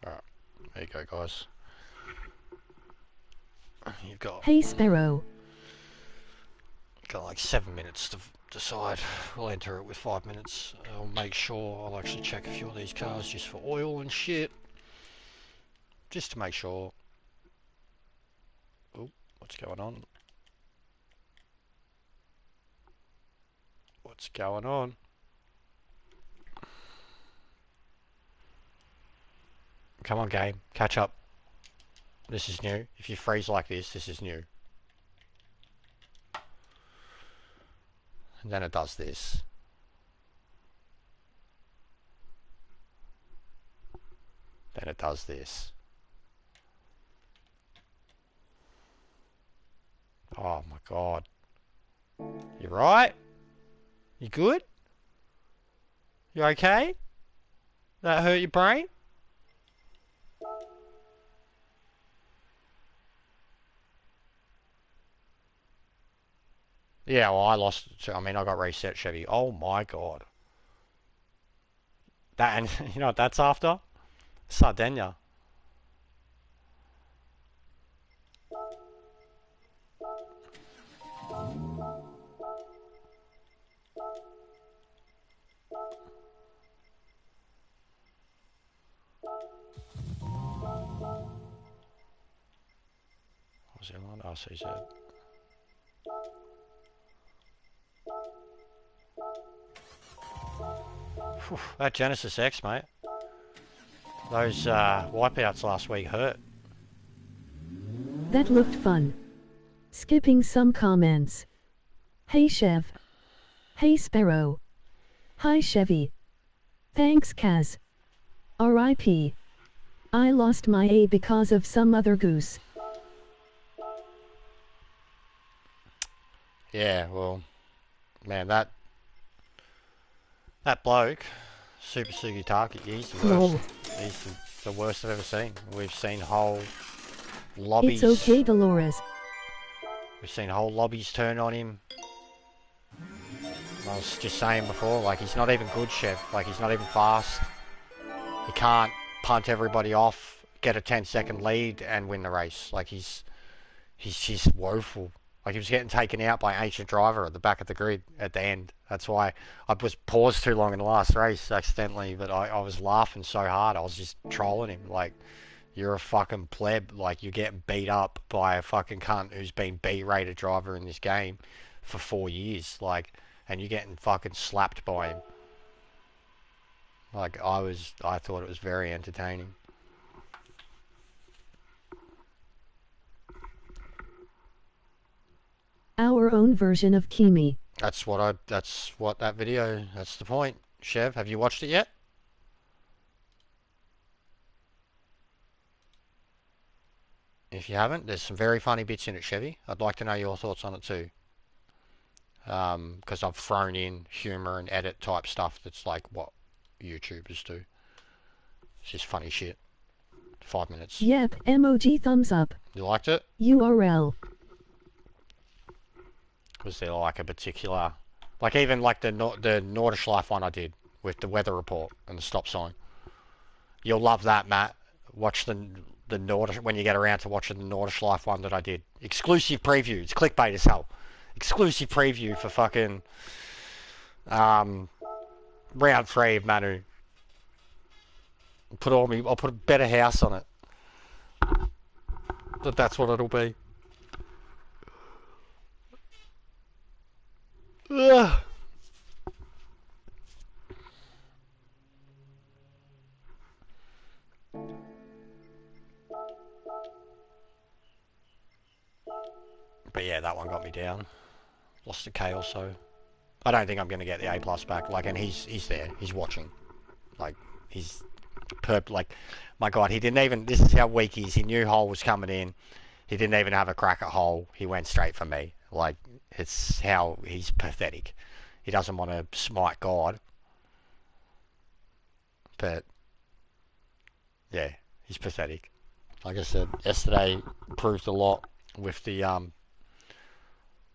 Alright, there you go, guys. You've got... Hey Sparrow. Got like 7 minutes to decide. We'll enter it with 5 minutes. I'll make sure I'll actually check a few of these cars just for oil and shit. Just to make sure. Oh, what's going on? What's going on? Come on, game. Catch up. This is new. If you freeze like this, this is new. And then it does this. Then it does this. Oh my god. You right? You good? You okay? That hurt your brain? Yeah, well I lost, I mean I got reset, Chevy. Oh my god. That, and you know what that's after? Sardinia. What was the other one? RCZ. Whew, that Genesis X, mate. Those wipeouts last week hurt. That looked fun. Skipping some comments. Hey Chev. Hey Sparrow. Hi Chevy. Thanks Kaz. R.I.P. I lost my A because of some other goose. Yeah, well, man, that bloke, Super Sugitaki, he's the worst. Lol. He's the worst I've ever seen. We've seen whole lobbies. It's okay, Dolores. We've seen whole lobbies turn on him. I was just saying before, like, he's not even good, Chev. Like, he's not even fast. He can't punt everybody off, get a 10-second lead, and win the race. Like, he's just woeful. Like, he was getting taken out by Ancient Driver at the back of the grid at the end. That's why I was paused too long in the last race accidentally, but I was laughing so hard. I was just trolling him. Like, you're a fucking pleb. Like, you're getting beat up by a fucking cunt who's been B-rated driver in this game for 4 years. Like, and you're getting fucking slapped by him. Like, I thought it was very entertaining. Our own version of Kimi. That's the point. Chev, have you watched it yet? If you haven't, there's some very funny bits in it, Chevy. I'd like to know your thoughts on it too. Because I've thrown in humour and edit type stuff that's like what YouTubers do. It's just funny shit. 5 minutes. Yep, emoji thumbs up. You liked it? URL. Was there like a particular, like even like the Nordschleife one I did with the weather report and the stop sign? You'll love that, Matt. Watch the when you get around to watching the Nordschleife one that I did. Exclusive preview. It's clickbait as hell. Exclusive preview for fucking round 3 of Manu. I'll put a better house on it. But that's what it'll be. Ugh. But yeah, that one got me down. Lost a K or so. I don't think I'm going to get the A+ back. Like, and he's there. He's watching. Like, he's like, my God, he didn't even, this is how weak he is. He knew Hole was coming in. He didn't even have a crack at Hole. He went straight for me. Like, it's how he's pathetic. He doesn't want to smite God. But, yeah, he's pathetic. Like I said, yesterday proved a lot with the,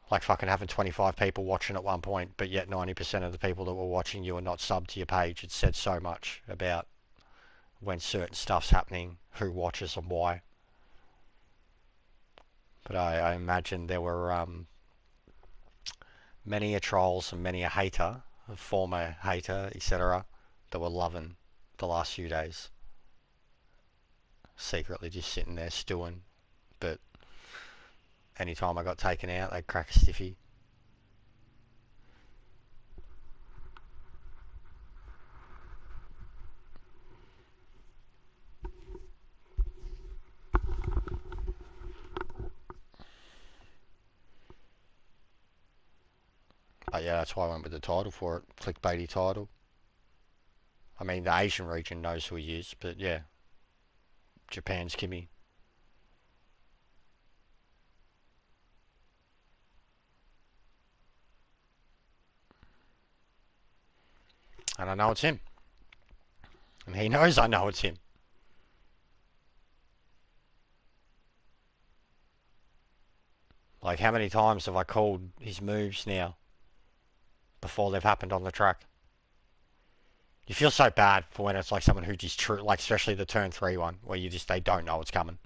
like fucking having 25 people watching at one point, but yet 90% of the people that were watching you are not subbed to your page. It said so much about when certain stuff's happening, who watches and why. But I imagine there were many a trolls and many a hater, a former hater, etc., that were loving the last few days. Secretly just sitting there stewing. But anytime I got taken out, they'd crack a stiffy. But yeah, that's why I went with the title for it. Clickbaity title. I mean, the Asian region knows who he is, but yeah. Japan's Kimi. And I know it's him. And he knows I know it's him. Like, how many times have I called his moves now before they've happened on the track? You feel so bad for when it's like someone who just true, like especially the turn 3 one, where they don't know what's coming.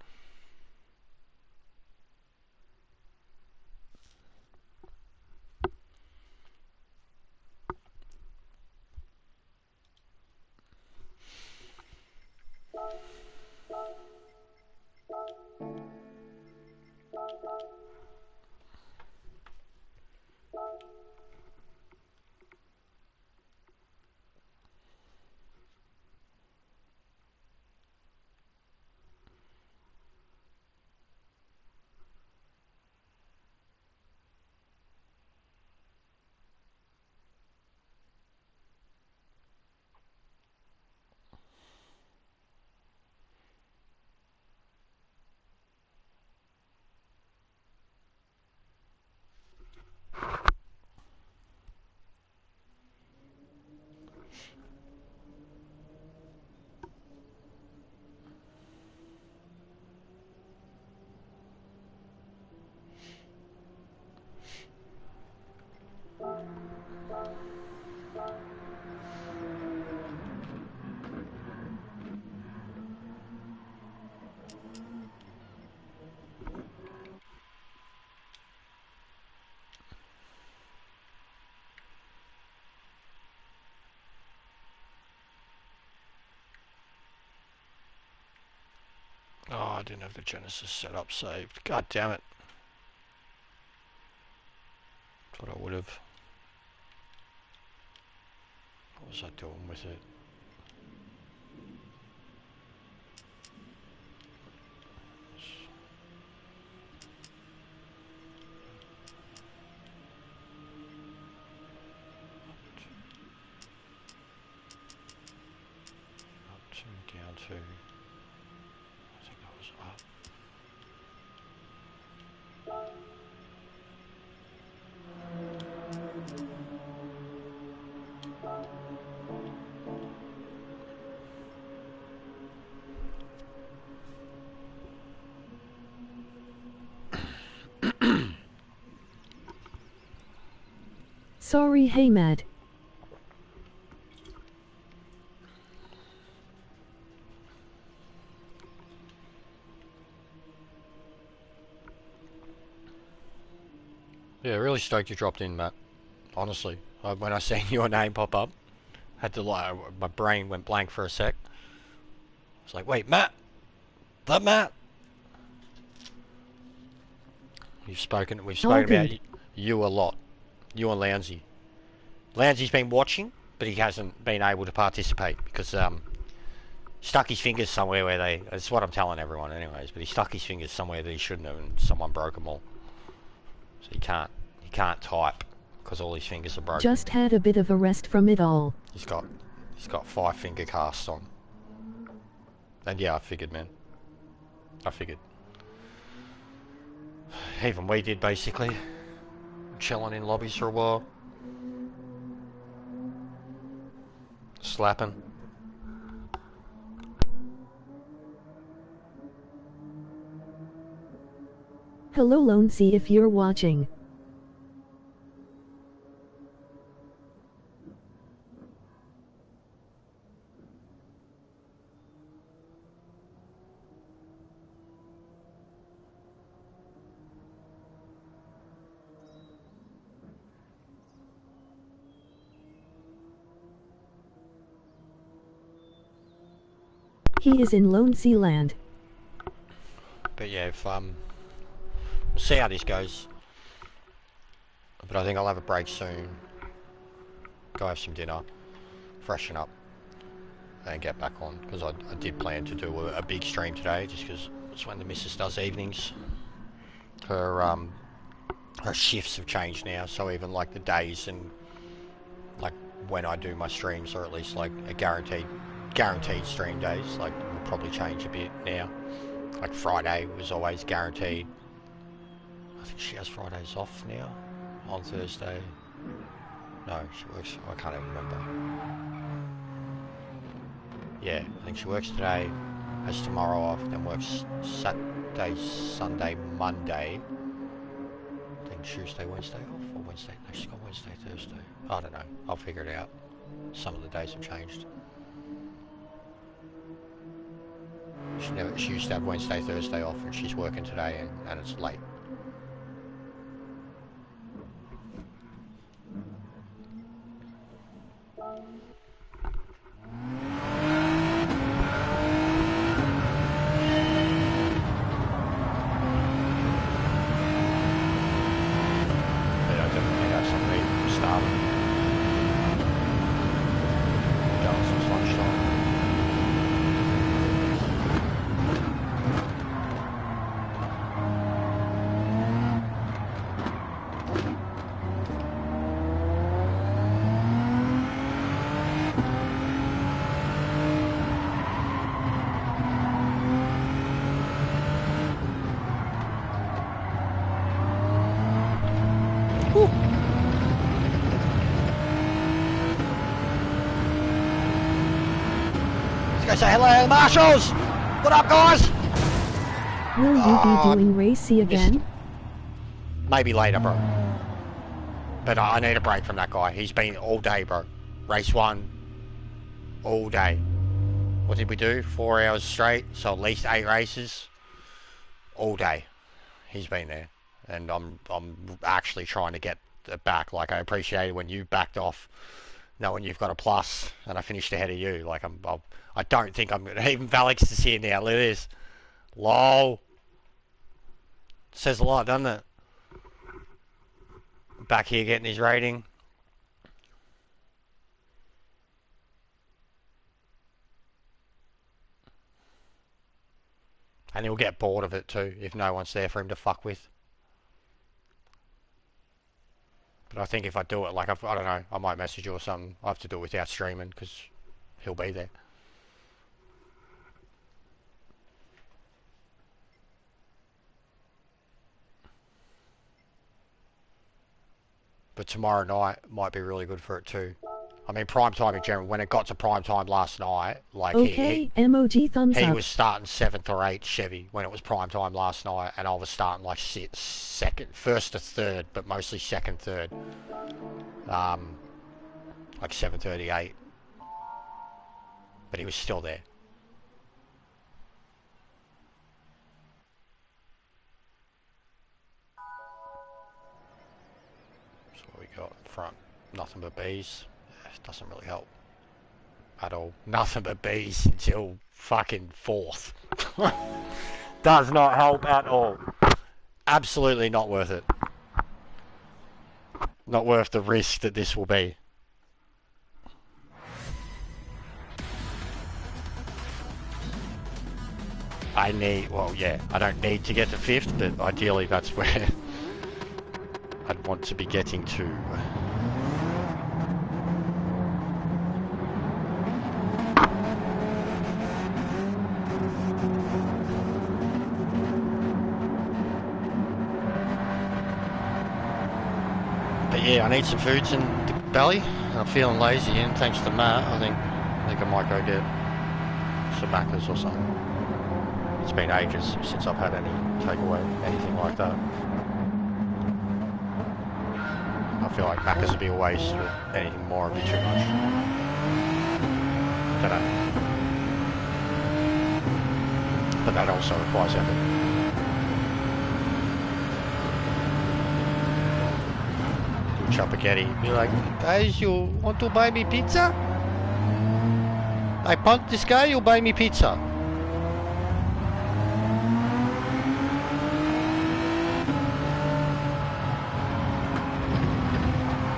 I didn't have the Genesis setup saved. God damn it. Thought I would have. What was I doing with it? Up to, down to. I think that was up. Sorry, hey Mad. Yeah, really stoked you dropped in, Matt. Honestly, when I seen your name pop up, had to like, my brain went blank for a sec. I was like, wait, Matt? That Matt? We've spoken about you a lot. You and Lounsey. Lounsey's been watching, but he hasn't been able to participate because stuck his fingers somewhere where they. That's what I'm telling everyone, anyways. But he stuck his fingers somewhere that he shouldn't have, and someone broke them all. So he can't type because all his fingers are broken. Just had a bit of a rest from it all. He's got 5 finger casts on. And yeah, I figured, man. I figured. Even we did, basically. Chilling in lobbies for a while. Slapping. Hello Lounsey if you're watching. He is in Lounsey land. But yeah, if we'll see how this goes. But I think I'll have a break soon. Go have some dinner, freshen up, and get back on. Because I did plan to do a big stream today, just because it's when the missus does evenings. Her shifts have changed now, so even like the days and like when I do my streams, or at least like a guaranteed stream days, like will probably change a bit now. Like Friday was always guaranteed. I think she has Fridays off now. On Thursday. No, she works. I can't even remember. Yeah, I think she works today, has tomorrow off, then works Saturday, Sunday, Monday. I think Tuesday, Wednesday off, or Wednesday. No, she's got Wednesday, Thursday. I don't know. I'll figure it out. Some of the days have changed. She used to have Wednesday, Thursday off, and she's working today, and it's late. Say hello, Marshals! What up, guys? Will you be doing racy again? Maybe later, bro. But I need a break from that guy. He's been all day, bro. Race 1, all day. What did we do? 4 hours straight, so at least 8 races. All day. He's been there. And I'm actually trying to get it back. Like, I appreciated when you backed off, knowing you've got a plus, and I finished ahead of you. Like, I don't think I'm gonna. Even Valix is here now. Look at this. Lol. Says a lot, doesn't it? Back here getting his rating. And he'll get bored of it too if no one's there for him to fuck with. But I think if I do it, like, I don't know, I might message you or something. I have to do it without streaming because he'll be there. But tomorrow night might be really good for it too. I mean, prime time in general. When it got to prime time last night, like okay, emoji thumbs he up. was starting 7th or 8th Chevy when it was prime time last night, and I was starting like first to third, but mostly second, third. Like 7:38. But he was still there. So what we got in front? Nothing but B's. It doesn't really help at all. Nothing but B's until fucking 4th. Does not help at all. Absolutely not worth it. Not worth the risk that this will be. I don't need to get to 5th, but ideally that's where I'd want to be getting to. But yeah, I need some foods in the belly. I'm feeling lazy, and thanks to Matt, I think I might go get some Macca's or something. It's been ages since I've had any takeaway, anything like that. I feel like Macca's would be a waste, or anything more would be too much. Don't know. But that also requires effort. Do choppagetti, be like, guys, you want to buy me pizza? I punt this guy, you buy me pizza.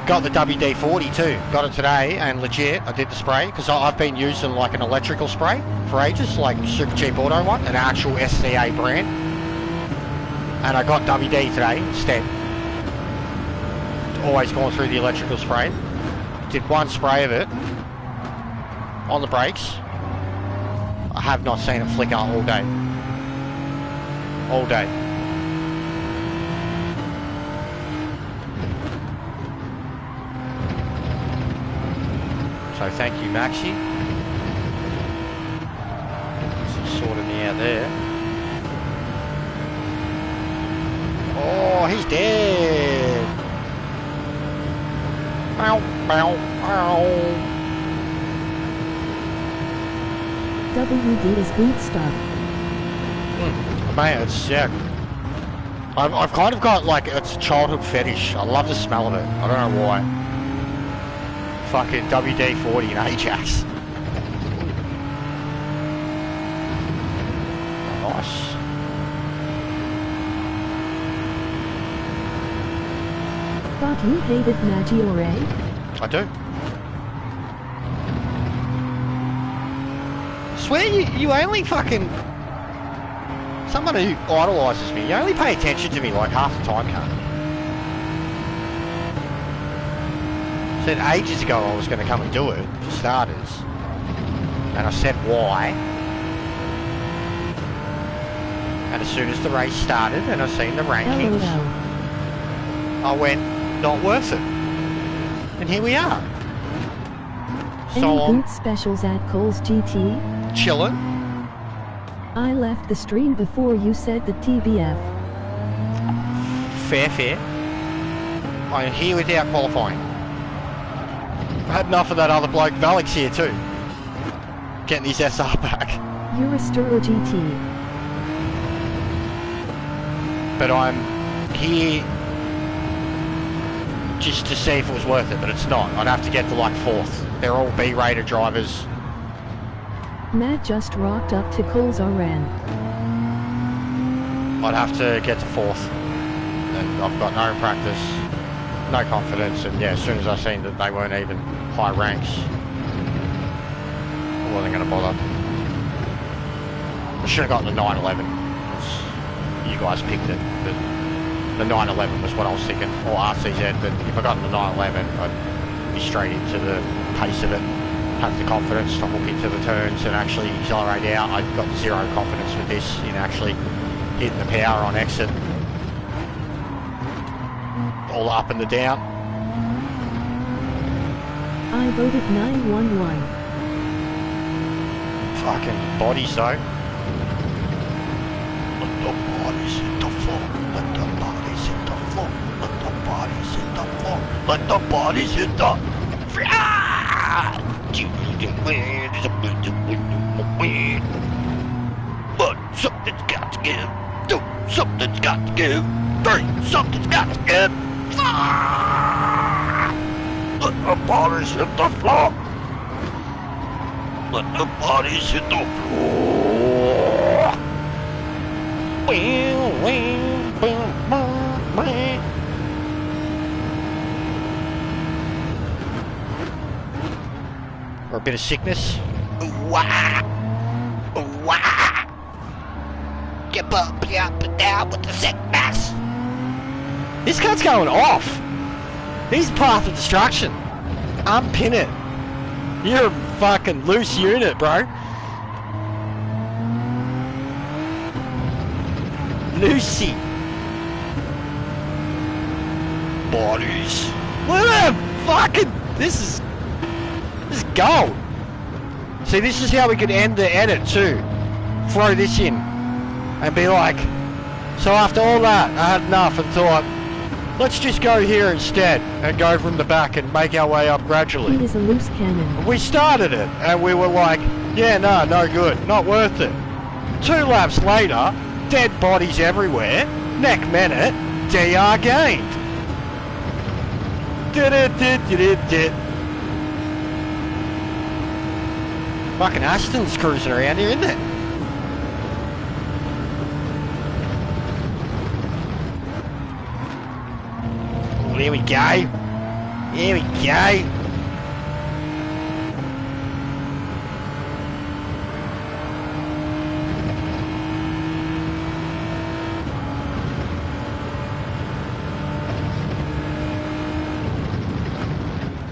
Got the WD-40 too. Got it today, and legit, I did the spray, because I've been using like an electrical spray for ages, like Super Cheap Auto one, an actual SCA brand. And I got WD today instead. Always gone through the electrical spray. Did one spray of it on the brakes. I have not seen it flicker all day. All day. So thank you, Maxi. He's sorted me out there. Oh, he's dead. Ow, ow, ow. WD is boot stuff. Mate, it's, yeah. I've kind of got, like, it's a childhood fetish. I love the smell of it. I don't know why. Fucking WD-40 and Ajax. Nice. Thought you hated Maggiore? I do. Swear you only fucking... Someone who idolises me, you only pay attention to me like half the time, cunt. Said ages ago I was going to come and do it, for starters. And I said why. And as soon as the race started and I seen the rankings, I went, not worth it. And here we are. So Any boot specials at Coles GT? Chilling. I left the stream before you said the TBF. Fair. I'm here without qualifying. I had enough of that other bloke. Valik's here too. Getting his SR back. Eurosturo GT. But I'm here just to see if it was worth it, but it's not. I'd have to get to like 4th. They're all B-rated drivers. Matt just rocked up to Coles RN. I'd have to get to 4th. And I've got no practice, no confidence, and yeah, as soon as I seen that they weren't even high ranks, I wasn't going to bother. I should have gotten the 911. You guys picked it, but the 911 was what I was thinking, or RCZ, but if I got the 911, I'd be straight into the pace of it, have the confidence to hook into the turns and actually accelerate out. I got zero confidence with this in actually hitting the power on exit. All up and the down. I voted 911. Fucking bodies though. Let the bodies hit the floor. Let the bodies hit the floor. Let the bodies hit the floor. Let the bodies hit the but something's got to give. Two, something's got to give. Three, something's got to give. Let the bodies hit the floor. Let the bodies hit the floor. Or a bit of sickness. Get up and down with the sickness. This guy's going off. He's path of destruction. Unpin it. You're a fucking loose unit, bro. Lucy. Bodies. Look at him. Fucking. This is gold. See, this is how we could end the edit too. Throw this in. And be like, so after all that, I had enough and thought, let's just go here instead and go from the back and make our way up gradually. He is a loose cannon. We started it and we were like, yeah, no good, not worth it. 2 laps later, dead bodies everywhere, neck minute, DR gained. Fucking Aston's cruising around here, isn't it? Oh, here we go. Here we go.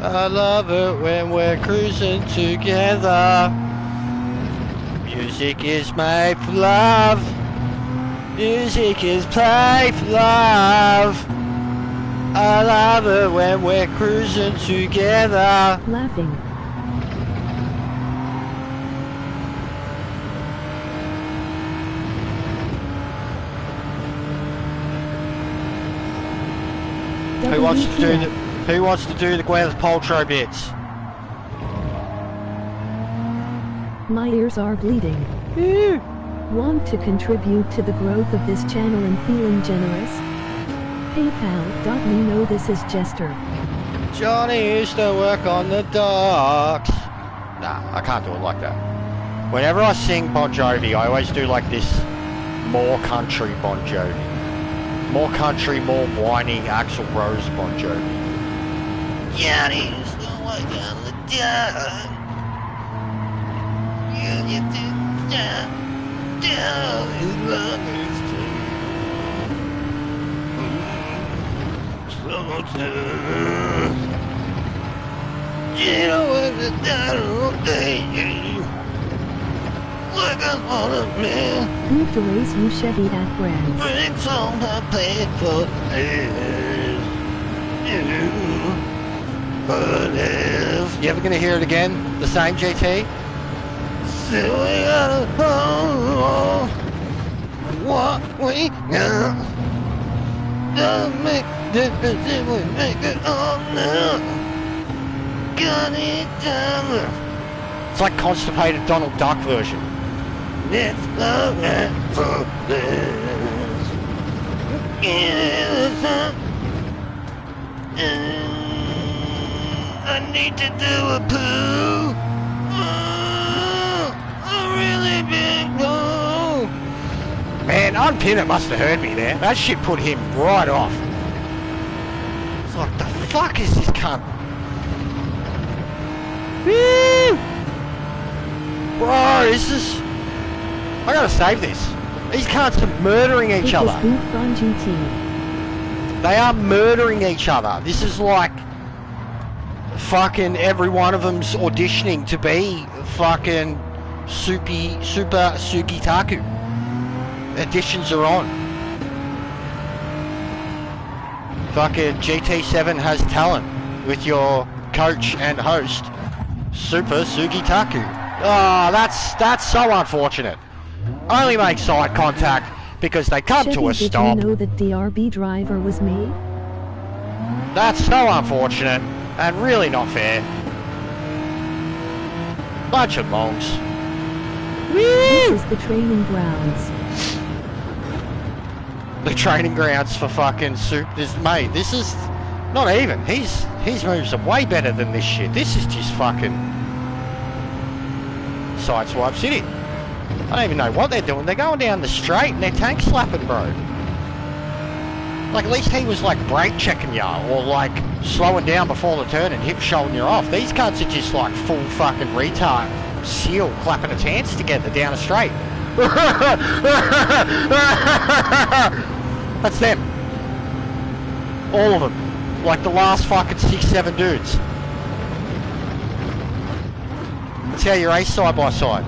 I love it when we're cruising together. Music is made for love. Music is played for love. I love it when we're cruising together. Laughing. Who wants to do the Gwyneth Paltrow bits? My ears are bleeding. Want to contribute to the growth of this channel and feeling generous? PayPal.me. No, this is Jester. Johnny used to work on the docks. Nah, I can't do it like that. Whenever I sing Bon Jovi, I always do like this more country Bon Jovi. More country, more whiny Axl Rose Bon Jovi. Johnny used to work on the docks. You get to down his luggage too. Sometimes you know what the dollar all day. Looking for the man. Need to raise you Chevy at brands. Bricks on my paper. But if you ever gonna hear it again? The same JT? Still we gotta follow what we got. Doesn't make difference if we make it all now. Got it done. It's like constipated Donald Duck version. It's the for this. I need to do a poo. A really big poo. Man, I Unpin it must have heard me there. That shit put him right off. It's like, the fuck is this cunt? Woo! Bro, this is... I gotta save this. These cunts are murdering each other. On GT. They are murdering each other. This is like... fucking every one of them's auditioning to be fucking Super Sugitaku. Auditions are on. Fucking GT7 has talent with your coach and host, Super Sugitaku. Oh, that's so unfortunate. Only make side contact because they come Chevy, to a stop. Did you know that the RB driver was me? That's so unfortunate and really not fair. Bunch of monks. This is the training grounds. The training grounds for fucking mate, this is not even. His moves are way better than this shit. This is just fucking Sideswipe City. I don't even know what they're doing. They're going down the straight and they're tank slapping, bro. Like, at least he was like brake checking ya or like slowing down before the turn and hip shouldering you off. These cunts are just like full fucking retard seal clapping its hands together down a straight. That's them. All of them. Like the last fucking 6-7 dudes. That's how you race side by side.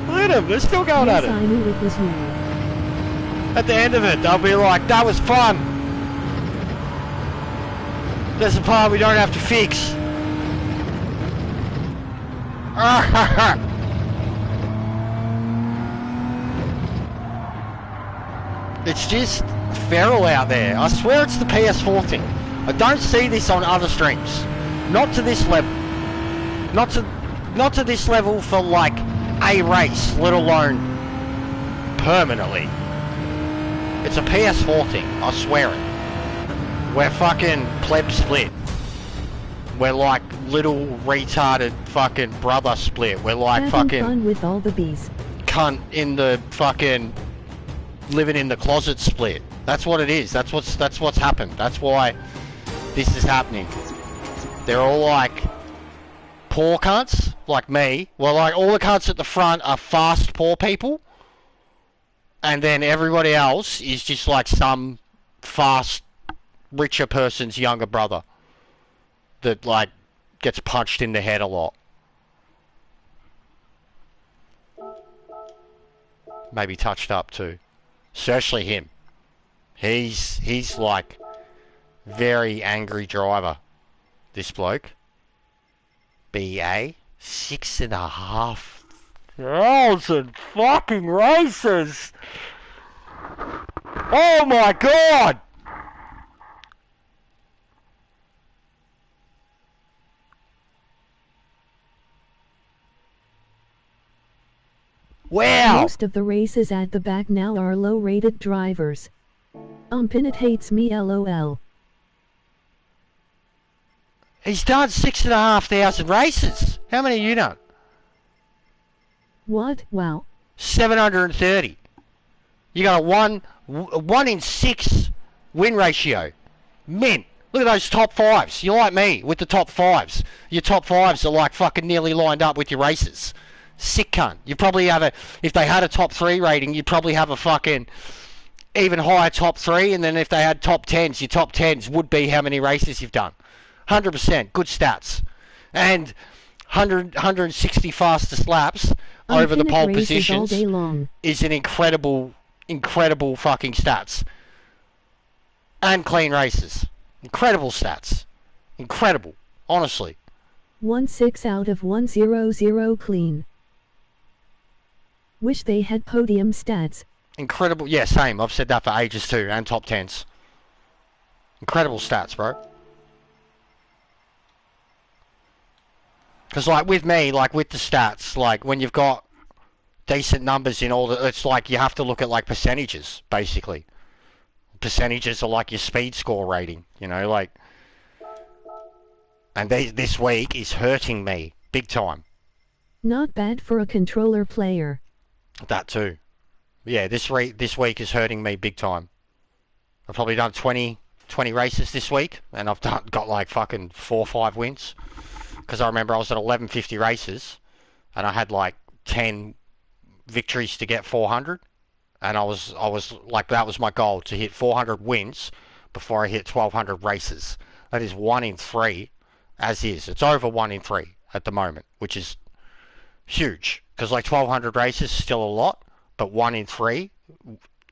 Look at them, they're still going at it. I knew it was you. At the end of it, they'll be like, that was fun. There's a part we don't have to fix. It's just feral out there. I swear it's the PS4 thing. I don't see this on other streams. Not to this level. Not to this level for like a race, let alone permanently. It's a PS4 thing, I swear it. We're fucking pleb split. We're like little retarded fucking brother split. We're like Having fucking fun with all the bees. cunt in the fucking living in the closet split. That's what it is. That's what's happened. That's why this is happening. They're all like poor cunts, like me. Well, like all the cunts at the front are fast poor people. And then everybody else is just like some fast richer person's younger brother that like gets punched in the head a lot. Maybe touched up too. Especially him. He's like very angry driver. This bloke. BA 6,500 fucking races. Oh my god. Wow! Most of the races at the back now are low-rated drivers. Pinot hates me LOL. He's done 6,500 races. How many have you done? What? Wow. 730. You got a 1 in 6 win ratio. Mint. Look at those top fives. You're like me with the top fives. Your top fives are like fucking nearly lined up with your races. Sick cunt. You probably have a, if they had a top 3 rating, you'd probably have a fucking even higher top 3, and then if they had top 10s, your top 10s would be how many races you've done. 100%. Good stats. And 160 fastest laps over the pole positions is an incredible fucking stats. And clean races. Incredible stats. Incredible. Honestly. 1-6 out of 100 clean. Wish they had podium stats. Incredible. Yeah, same. I've said that for ages too. And top 10s. Incredible stats, bro. Because like with me, like with the stats, like when you've got decent numbers in all the, it's like you have to look at like percentages, basically. Percentages are like your speed score rating, you know, like. And this week is hurting me big time. Not bad for a controller player. That too. Yeah, this week is hurting me big time. I've probably done 20 races this week, and I've got like fucking 4 or 5 wins. Because I remember I was at 1150 races, and I had like 10 victories to get 400, and I was like, that was my goal, to hit 400 wins before I hit 1200 races. That is 1 in 3, as is. It's over 1 in 3 at the moment, which is huge, because like 1200 races is still a lot, but 1 in 3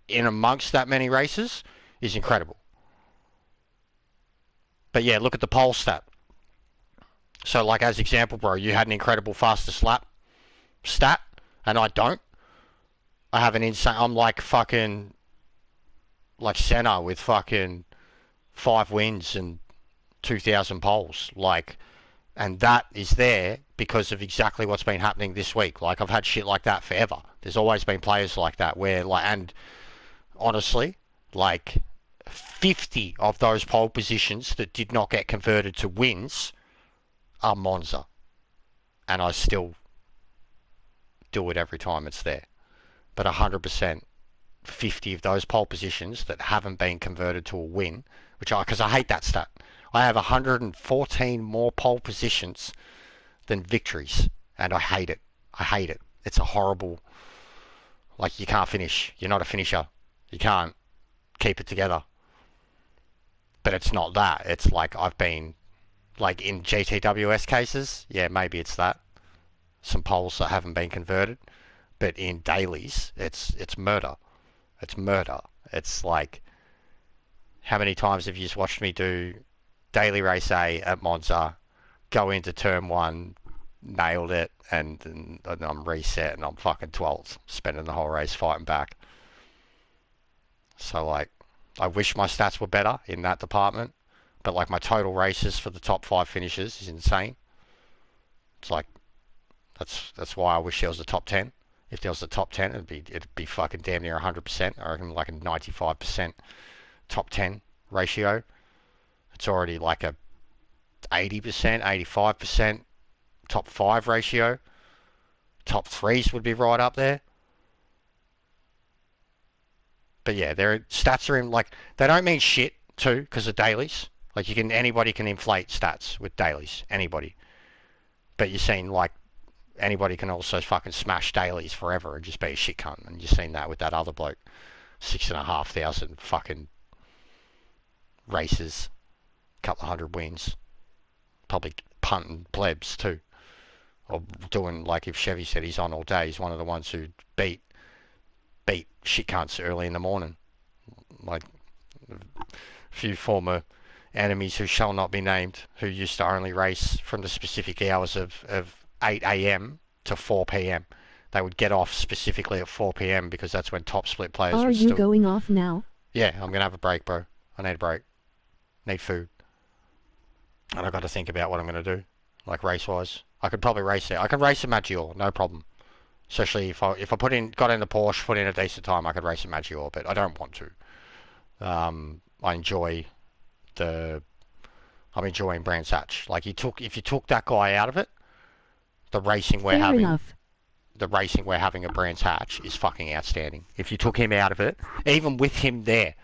in amongst that many races is incredible. But yeah, look at the pole stat. So like, as example, bro, you had an incredible fastest lap stat, and I don't. I have an insane, I'm like fucking like Senna with fucking 5 wins and 2,000 poles, like, and that is there because of exactly what's been happening this week. Like, I've had shit like that forever. There's always been players like that where, like, and honestly, like 50 of those pole positions that did not get converted to wins are Monza, and I still do it every time it's there. But 100%, 50 of those pole positions that haven't been converted to a win, because I hate that stat. I have 114 more pole positions than victories, and I hate it. I hate it. It's a horrible, like, you can't finish. You're not a finisher. You can't keep it together. But it's not that. It's like, I've been, like, in GTWS cases, yeah, maybe it's that. Some poles that haven't been converted. But in dailies, it's murder. It's murder. It's like, how many times have you just watched me do daily race A at Monza, go into turn 1, nailed it, and I'm reset, and I'm fucking 12th, spending the whole race fighting back. So, like, I wish my stats were better in that department, but like, my total races for the top 5 finishes is insane. It's like, that's why I wish there was a top 10. If there was a top 10, it'd be fucking damn near 100%. I reckon like a 95% top 10 ratio. It's already like a 80%, 85% top 5 ratio. Top 3s would be right up there. But yeah, their stats are in, like, they don't mean shit too because of dailies. Like, anybody can inflate stats with dailies, anybody. But you're seeing, like, anybody can also fucking smash dailies forever and just be a shit cunt. And you've seen that with that other bloke. 6,500 fucking races. Couple of 100 wins. Probably punting plebs too. Or doing, like, if Chevy said he's on all day, he's one of the ones who beat shit cunts early in the morning. Like, a few former enemies who shall not be named, who used to only race from the specific hours of 8 a.m. to 4 p.m. They would get off specifically at 4 p.m. because that's when top split players Are would you still... going off now? Yeah, I'm going to have a break, bro. I need a break. Need food. And I've got to think about what I'm going to do, like, race-wise. I could probably race it. I could race a Maggior, no problem. Especially if I got in the Porsche, put in a decent time, I could race a Maggior, but I don't want to. I'm enjoying Brands Hatch. Like, if you took that guy out of it, the racing we're having at Brands Hatch is fucking outstanding. If you took him out of it, even with him there,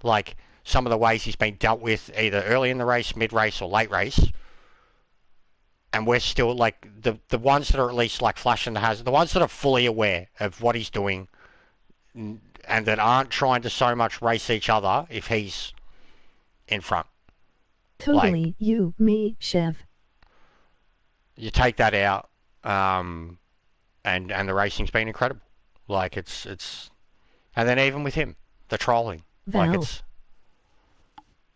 like, some of the ways he's been dealt with either early in the race, mid-race, or late race, and we're still, like, the ones that are at least, like, flashing the hazard, the ones that are fully aware of what he's doing and that aren't trying to so much race each other if he's in front. Totally, like, you, me, Chev. You take that out, and the racing's been incredible. Like, it's and then even with him, the trolling. Val. Like,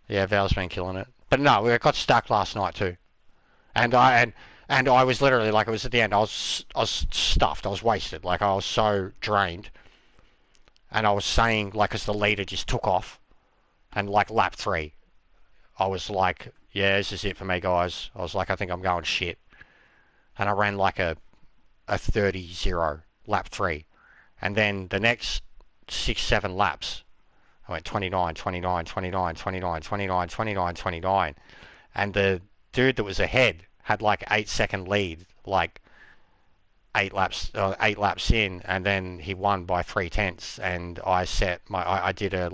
yeah, Val's been killing it. But no, we got stuck last night too. And I was literally, like, it was at the end, I was stuffed, I was wasted, like, I was so drained. And I was saying, like, as the leader just took off, and, like, lap 3, I was like, yeah, this is it for me, guys. I was like, I think I'm going shit. And I ran like a 30-0 lap 3. And then the next 6-7 laps, I went 29, 29, 29, 29, 29, 29, 29. And the dude that was ahead had like 8-second lead, like 8 laps in, and then he won by 3/10, and I did a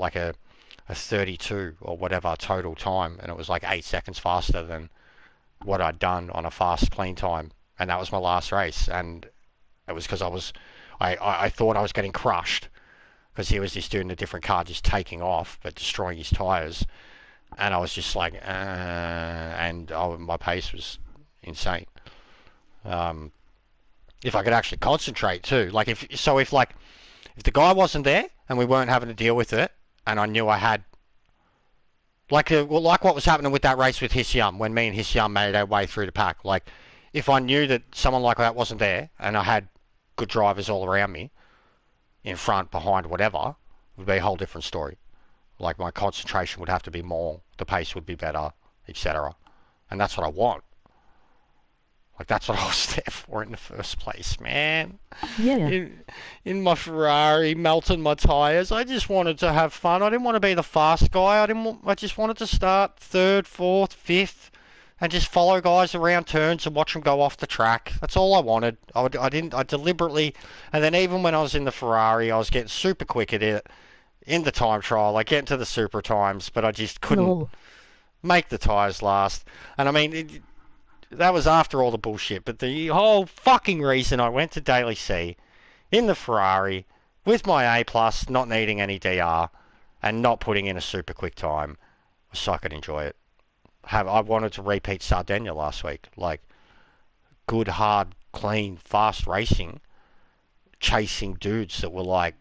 32 or whatever total time, and it was like 8 seconds faster than what I'd done on a fast clean time, and that was my last race. And it was because I thought I was getting crushed because he was just doing a different car, just taking off but destroying his tires, and I was just like, my pace was insane. If I could actually concentrate too, like if the guy wasn't there and we weren't having to deal with it, and I knew I had like what was happening with that race with Hisyam when me and Hisyam made our way through the pack. Like if I knew that someone like that wasn't there and I had good drivers all around me, in front, behind, whatever, it would be a whole different story. Like my concentration would have to be more, the pace would be better, etc. And that's what I want. Like that's what I was there for in the first place, man. Yeah. In my Ferrari, melting my tyres. I just wanted to have fun. I didn't want to be the fast guy. I just wanted to start third, fourth, fifth, and just follow guys around turns and watch them go off the track. That's all I wanted. I deliberately, and then even when I was in the Ferrari, I was getting super quick at it in the time trial, like getting to the super times, but I just couldn't make the tyres last. And I mean, that was after all the bullshit, but the whole fucking reason I went to Daly C in the Ferrari with my A+, not needing any DR, and not putting in a super quick time, was so I could enjoy it. I wanted to repeat Sardinia last week, like good, hard, clean, fast racing, chasing dudes that were like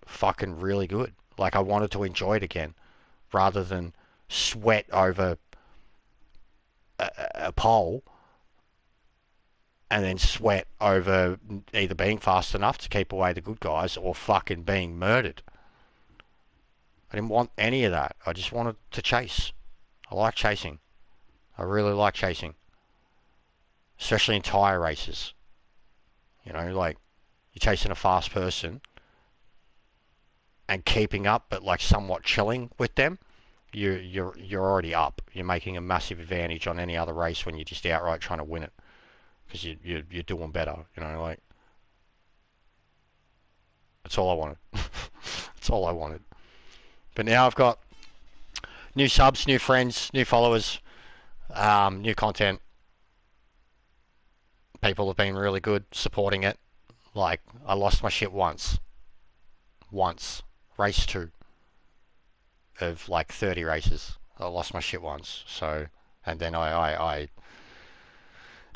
fucking really good. Like I wanted to enjoy it again, rather than sweat over a pole and then sweat over either being fast enough to keep away the good guys or fucking being murdered. I didn't want any of that. I just wanted to chase. I like chasing. I really like chasing. Especially in tyre races. You know, like you're chasing a fast person and keeping up but like somewhat chilling with them. You're already up. You're making a massive advantage on any other race when you're just outright trying to win it, because you're doing better. You know, like that's all I wanted. That's all I wanted. But now I've got new subs, new friends, new followers, new content. People have been really good supporting it. Like I lost my shit once, race 2. Of like 30 races. I lost my shit once. So, and then and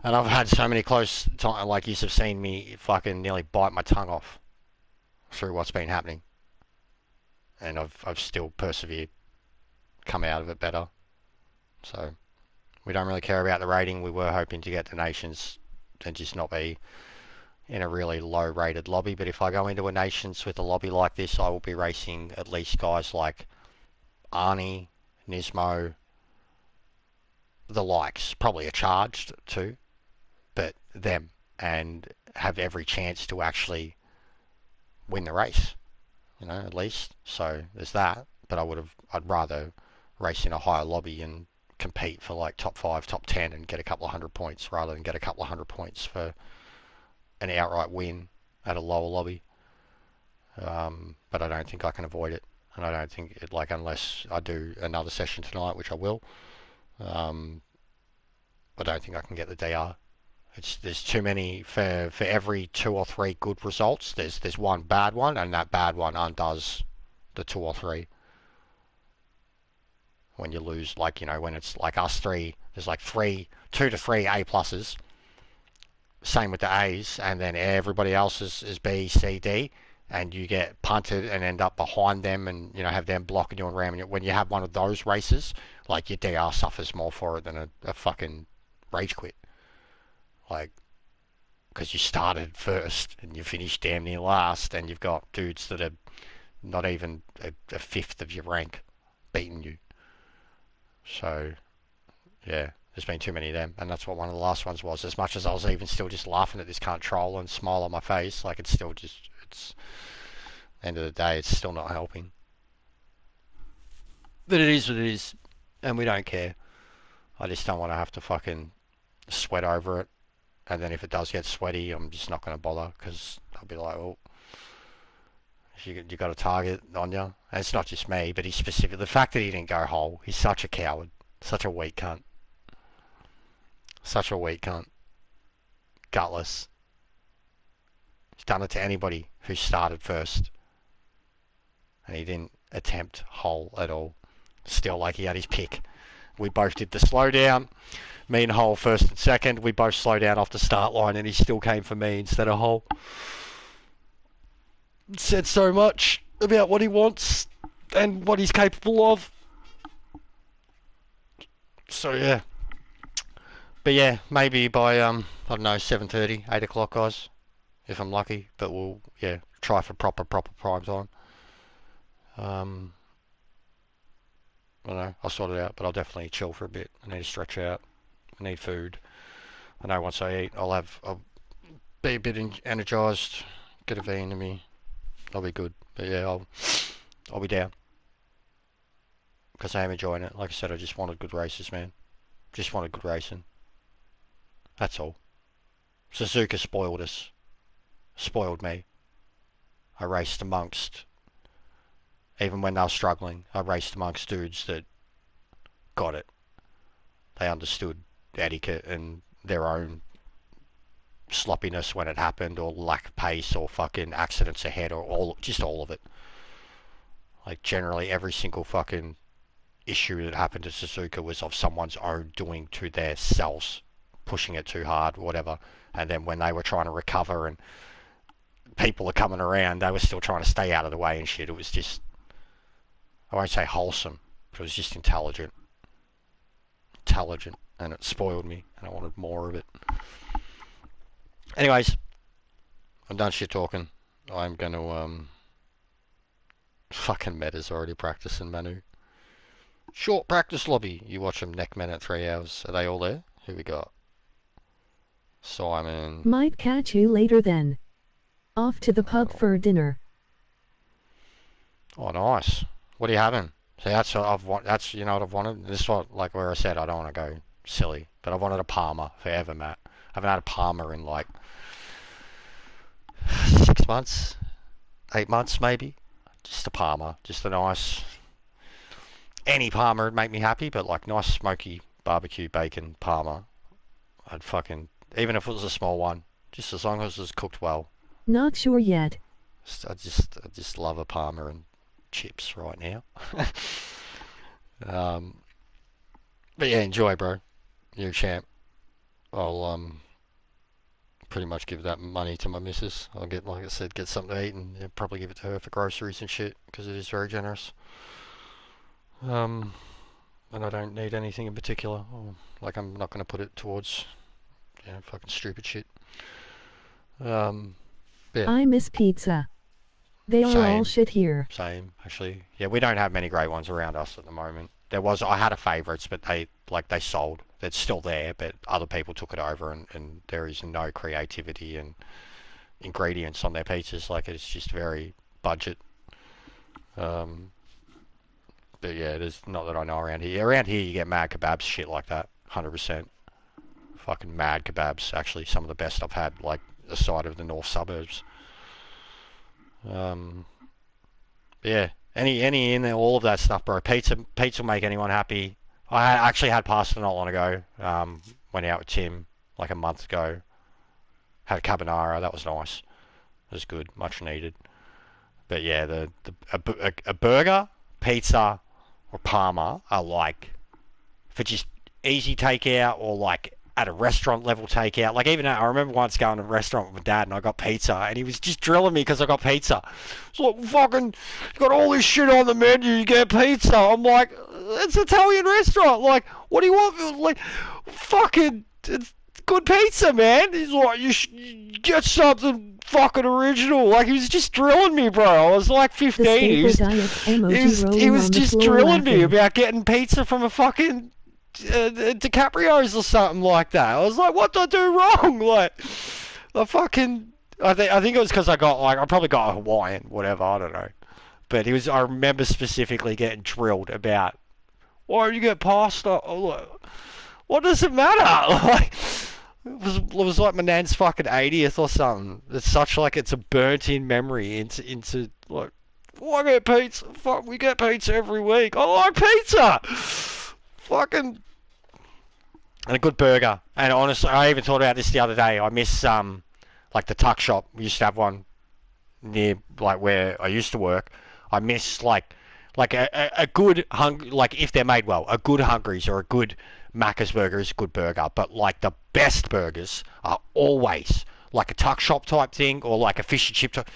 I've had so many close times, like you have seen me fucking nearly bite my tongue off through what's been happening. And I've still persevered, come out of it better. So, we don't really care about the rating. We were hoping to get the Nations and just not be in a really low rated lobby. But if I go into a Nations with a lobby like this, I will be racing at least guys like Arnie, Nismo, the likes, probably a charged too, but them, and have every chance to actually win the race, you know, at least. So there's that, but I'd rather race in a higher lobby and compete for like top 5, top 10 and get a couple of 100 points rather than get a couple of 100 points for an outright win at a lower lobby. But I don't think I can avoid it. And I don't think it, like, unless I do another session tonight, which I will, I don't think I can get the DR. There's too many for every 2 or 3 good results. There's one bad one, and that bad one undoes the 2 or 3. When you lose, like, you know, when it's like us 3, there's like 2 to 3 A pluses. Same with the A's, and then everybody else is B, C, D. And you get punted and end up behind them and, you know, have them blocking you and ramming you. When you have one of those races, like, your DR suffers more for it than a fucking rage quit. Like, because you started first and you finished damn near last, and you've got dudes that are not even a fifth of your rank beating you. So, yeah, there's been too many of them, and that's what one of the last ones was. As much as I was even still just laughing at this cunt troll and smile on my face, like, it's still just... end of the day, it's still not helping. But it is what it is, and we don't care. I just don't want to have to fucking sweat over it And then if it does get sweaty, I'm just not going to bother, because I'll be like, well, you got a target on you. And it's not just me, but he's specific. The fact that he didn't go whole, he's such a coward. Such a weak cunt. Such a weak cunt. Gutless. He's done it to anybody who started first. And he didn't attempt whole at all. Still like he had his pick. We both did the slowdown. Me and Hole first and second. We both slowed down off the start line, and he still came for me instead of Hole. Said so much about what he wants and what he's capable of. So yeah. But yeah, maybe by I don't know, 7:30, 8 o'clock, guys, if I'm lucky. But we'll try for proper prime time. I don't know, I'll sort it out, but I'll definitely chill for a bit. I need to stretch out. I need food. I know once I eat, I'll be a bit energized, get a V into me. I'll be good. But yeah, I'll be down. Because I am enjoying it. Like I said, I just wanted good races, man. Just wanted good racing. That's all. Suzuka spoiled us. Spoiled me. I raced amongst... Even when they were struggling, I raced amongst dudes that got it. They understood etiquette and their own sloppiness when it happened, or lack of pace, or fucking accidents ahead, or just all of it. Like, generally every single fucking issue that happened to Suzuka was of someone's own doing to their selves, pushing it too hard, whatever. And then when they were trying to recover and people are coming around, they were still trying to stay out of the way and shit. It was just, I won't say wholesome, but it was just intelligent. And it spoiled me, and I wanted more of it. Anyways, I'm done shit talking. I'm going to, fucking Meta's already practicing, Manu. Short practice lobby. You watch them neck men at 3 hours. Are they all there? Who we got? Simon. Might catch you later then. Off to the pub for dinner. Oh, nice. What are you having? See, that's what that's, you know what I've wanted? This is what, like where I said, I don't want to go silly, but I wanted a Palmer forever, Matt. I haven't had a Palmer in like 6 months, 8 months maybe. Just a Palmer, just a nice, any Palmer would make me happy, but like nice smoky barbecue bacon Palmer. I'd fucking, even if it was a small one, just as long as it was cooked well. Not sure yet. I just love a Palmer and chips right now. But yeah, enjoy, bro. You're a champ. I'll pretty much give that money to my missus. I'll get, like I said, get something to eat, and probably give it to her for groceries and shit, because it is very generous. And I don't need anything in particular. Like, I'm not going to put it towards, you know, fucking stupid shit. Yeah. I miss pizza. They are all shit here. Same, actually. Yeah, we don't have many great ones around us at the moment. I had a favourites, but they sold. It's still there, but other people took it over, and there is no creativity and ingredients on their pizzas. Like, it's just very budget. But yeah, there's not that I know around here. Around here, you get mad kebabs, shit like that. 100%. Fucking mad kebabs. Actually, some of the best I've had, like, aside of the north suburbs. Yeah, any in there, all of that stuff, bro. Pizza will make anyone happy. I actually had pasta not long ago. Went out with Tim like a month ago. Had a carbonara. That was nice. It was good, much needed. But yeah, a burger, pizza, or Parma are like for just easy takeout, or like at a restaurant level takeout. Like, even I remember once going to a restaurant with my dad and I got pizza, and he was just drilling me because I got pizza. It's like, fucking, you got all this shit on the menu, you get pizza. I'm like, it's an Italian restaurant. Like, what do you want? Like, fucking, it's good pizza, man. He's like, you should get something fucking original. Like, he was just drilling me, bro. I was like 15. He was just drilling me about getting pizza from a fucking DiCaprio's or something like that. I was like, what did I do wrong? Like, I think it was because I probably got a Hawaiian, whatever, I don't know. But I remember specifically getting drilled about, why do you get pasta? Like, what does it matter? Like, It was like my nan's fucking 80th or something. It's such like it's a burnt in memory into like, oh, I get pizza. Fuck, we get pizza every week. I like pizza. Fucking and a good burger. And honestly, I even thought about this the other day. I miss like the tuck shop. We used to have one near like where I used to work. I miss like a good like if they're made well, a good Hungry's or a good Macca's burger is a good burger, but like the best burgers are always like a tuck shop type thing or like a fish and chip type,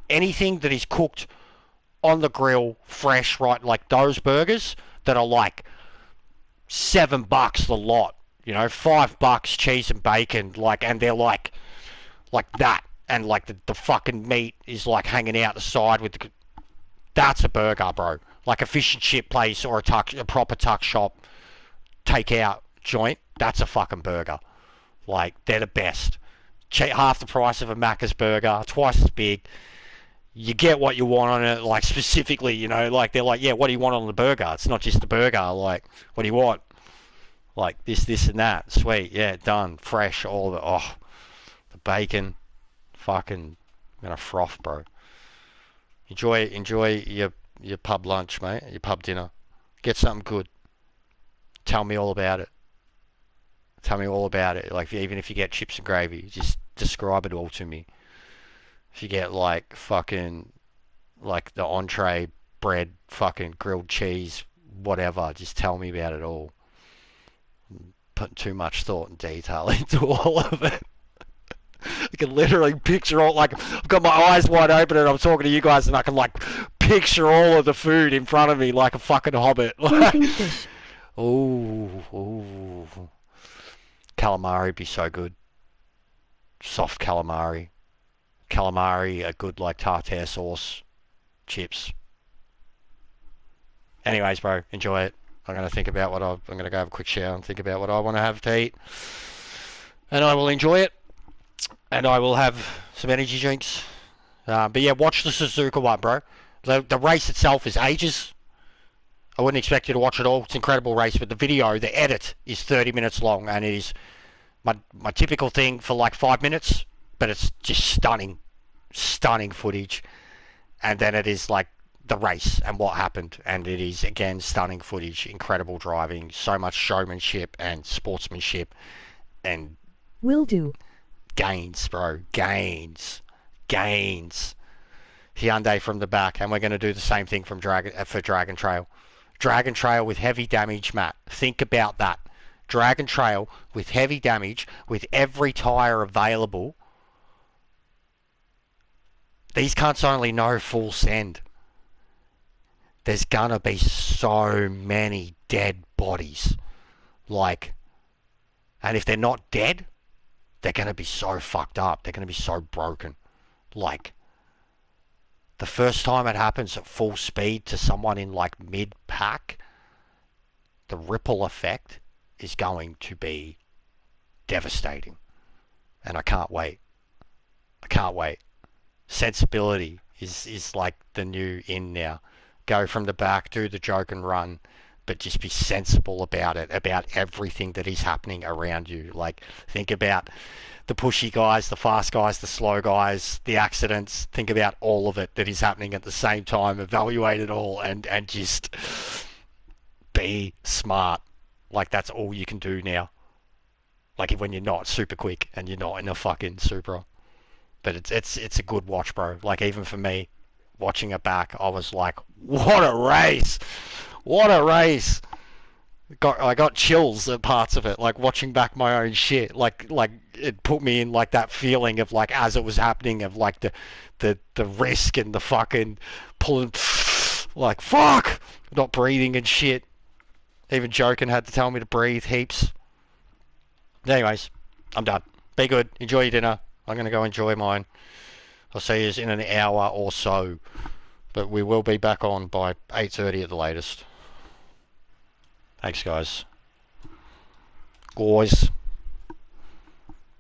anything that is cooked on the grill fresh, right? Like those burgers that are like $7 the lot, you know, $5 cheese and bacon, like, and they're like that, and like the fucking meat is like hanging out the side with the, that's a burger, bro. Like a fish and chip place or a proper tuck shop takeout joint, that's a fucking burger. Like, they're the best. Half the price of a Macca's burger, twice as big. You get what you want on it, like specifically, you know, like they're like, yeah, what do you want on the burger? It's not just the burger, like, what do you want? Like this and that. Sweet, yeah, done. Fresh, all the, oh, the bacon, fucking, I'm gonna froth, bro. Enjoy your pub lunch, mate, your pub dinner. Get something good. Tell me all about it. Tell me all about it. Like, even if you get chips and gravy, just describe it all to me. If you get like fucking like the entree bread, fucking grilled cheese, whatever, just tell me about it all. Putting too much thought and detail into all of it. I can literally picture all, like, I've got my eyes wide open and I'm talking to you guys and I can like picture all of the food in front of me like a fucking hobbit. Ooh. Calamari would be so good. Soft calamari. Calamari, a good like tartare sauce, chips. Anyways, bro, enjoy it. I'm going to think about what I'm going to go have a quick shower and think about what I want to have to eat. And I will enjoy it. And I will have some energy drinks. But yeah, watch the Suzuka one, bro. The race itself is ages. I wouldn't expect you to watch it all. It's an incredible race, but the video, the edit, is 30 minutes long, and it is my typical thing for like 5 minutes, but it's just stunning footage. And then it is like the race and what happened, and it is again stunning footage, incredible driving, so much showmanship and sportsmanship, and will do. Gains, bro, gains. Hyundai from the back, and we're going to do the same thing for Dragon Trail. Dragon Trail with heavy damage, Matt. Think about that. Dragon Trail with heavy damage, with every tyre available. These cunts only know full send. There's gonna be so many dead bodies. Like, and if they're not dead, they're gonna be so fucked up. They're gonna be so broken. Like, the first time it happens at full speed to someone in like mid-pack, the ripple effect is going to be devastating. And I can't wait. Sensibility is like the new in now. Go from the back, do the joke and run, but just be sensible about it, about everything that is happening around you. Like, think about the pushy guys, the fast guys, the slow guys, the accidents. Think about all of it that is happening at the same time. Evaluate it all and just be smart. Like, that's all you can do now. Like, when you're not super quick and you're not in a fucking Supra. But it's a good watch, bro. Like, even for me, watching it back, I was like, what a race! What a race! I got chills at parts of it, like watching back my own shit. Like it put me in like that feeling of like as it was happening, of like the risk and the fucking pulling, like fuck, not breathing and shit. Even Jokin had to tell me to breathe heaps. Anyways, I'm done. Be good. Enjoy your dinner. I'm gonna go enjoy mine. I'll see you in an hour or so, but we will be back on by 8:30 at the latest. Thanks, guys. Guys.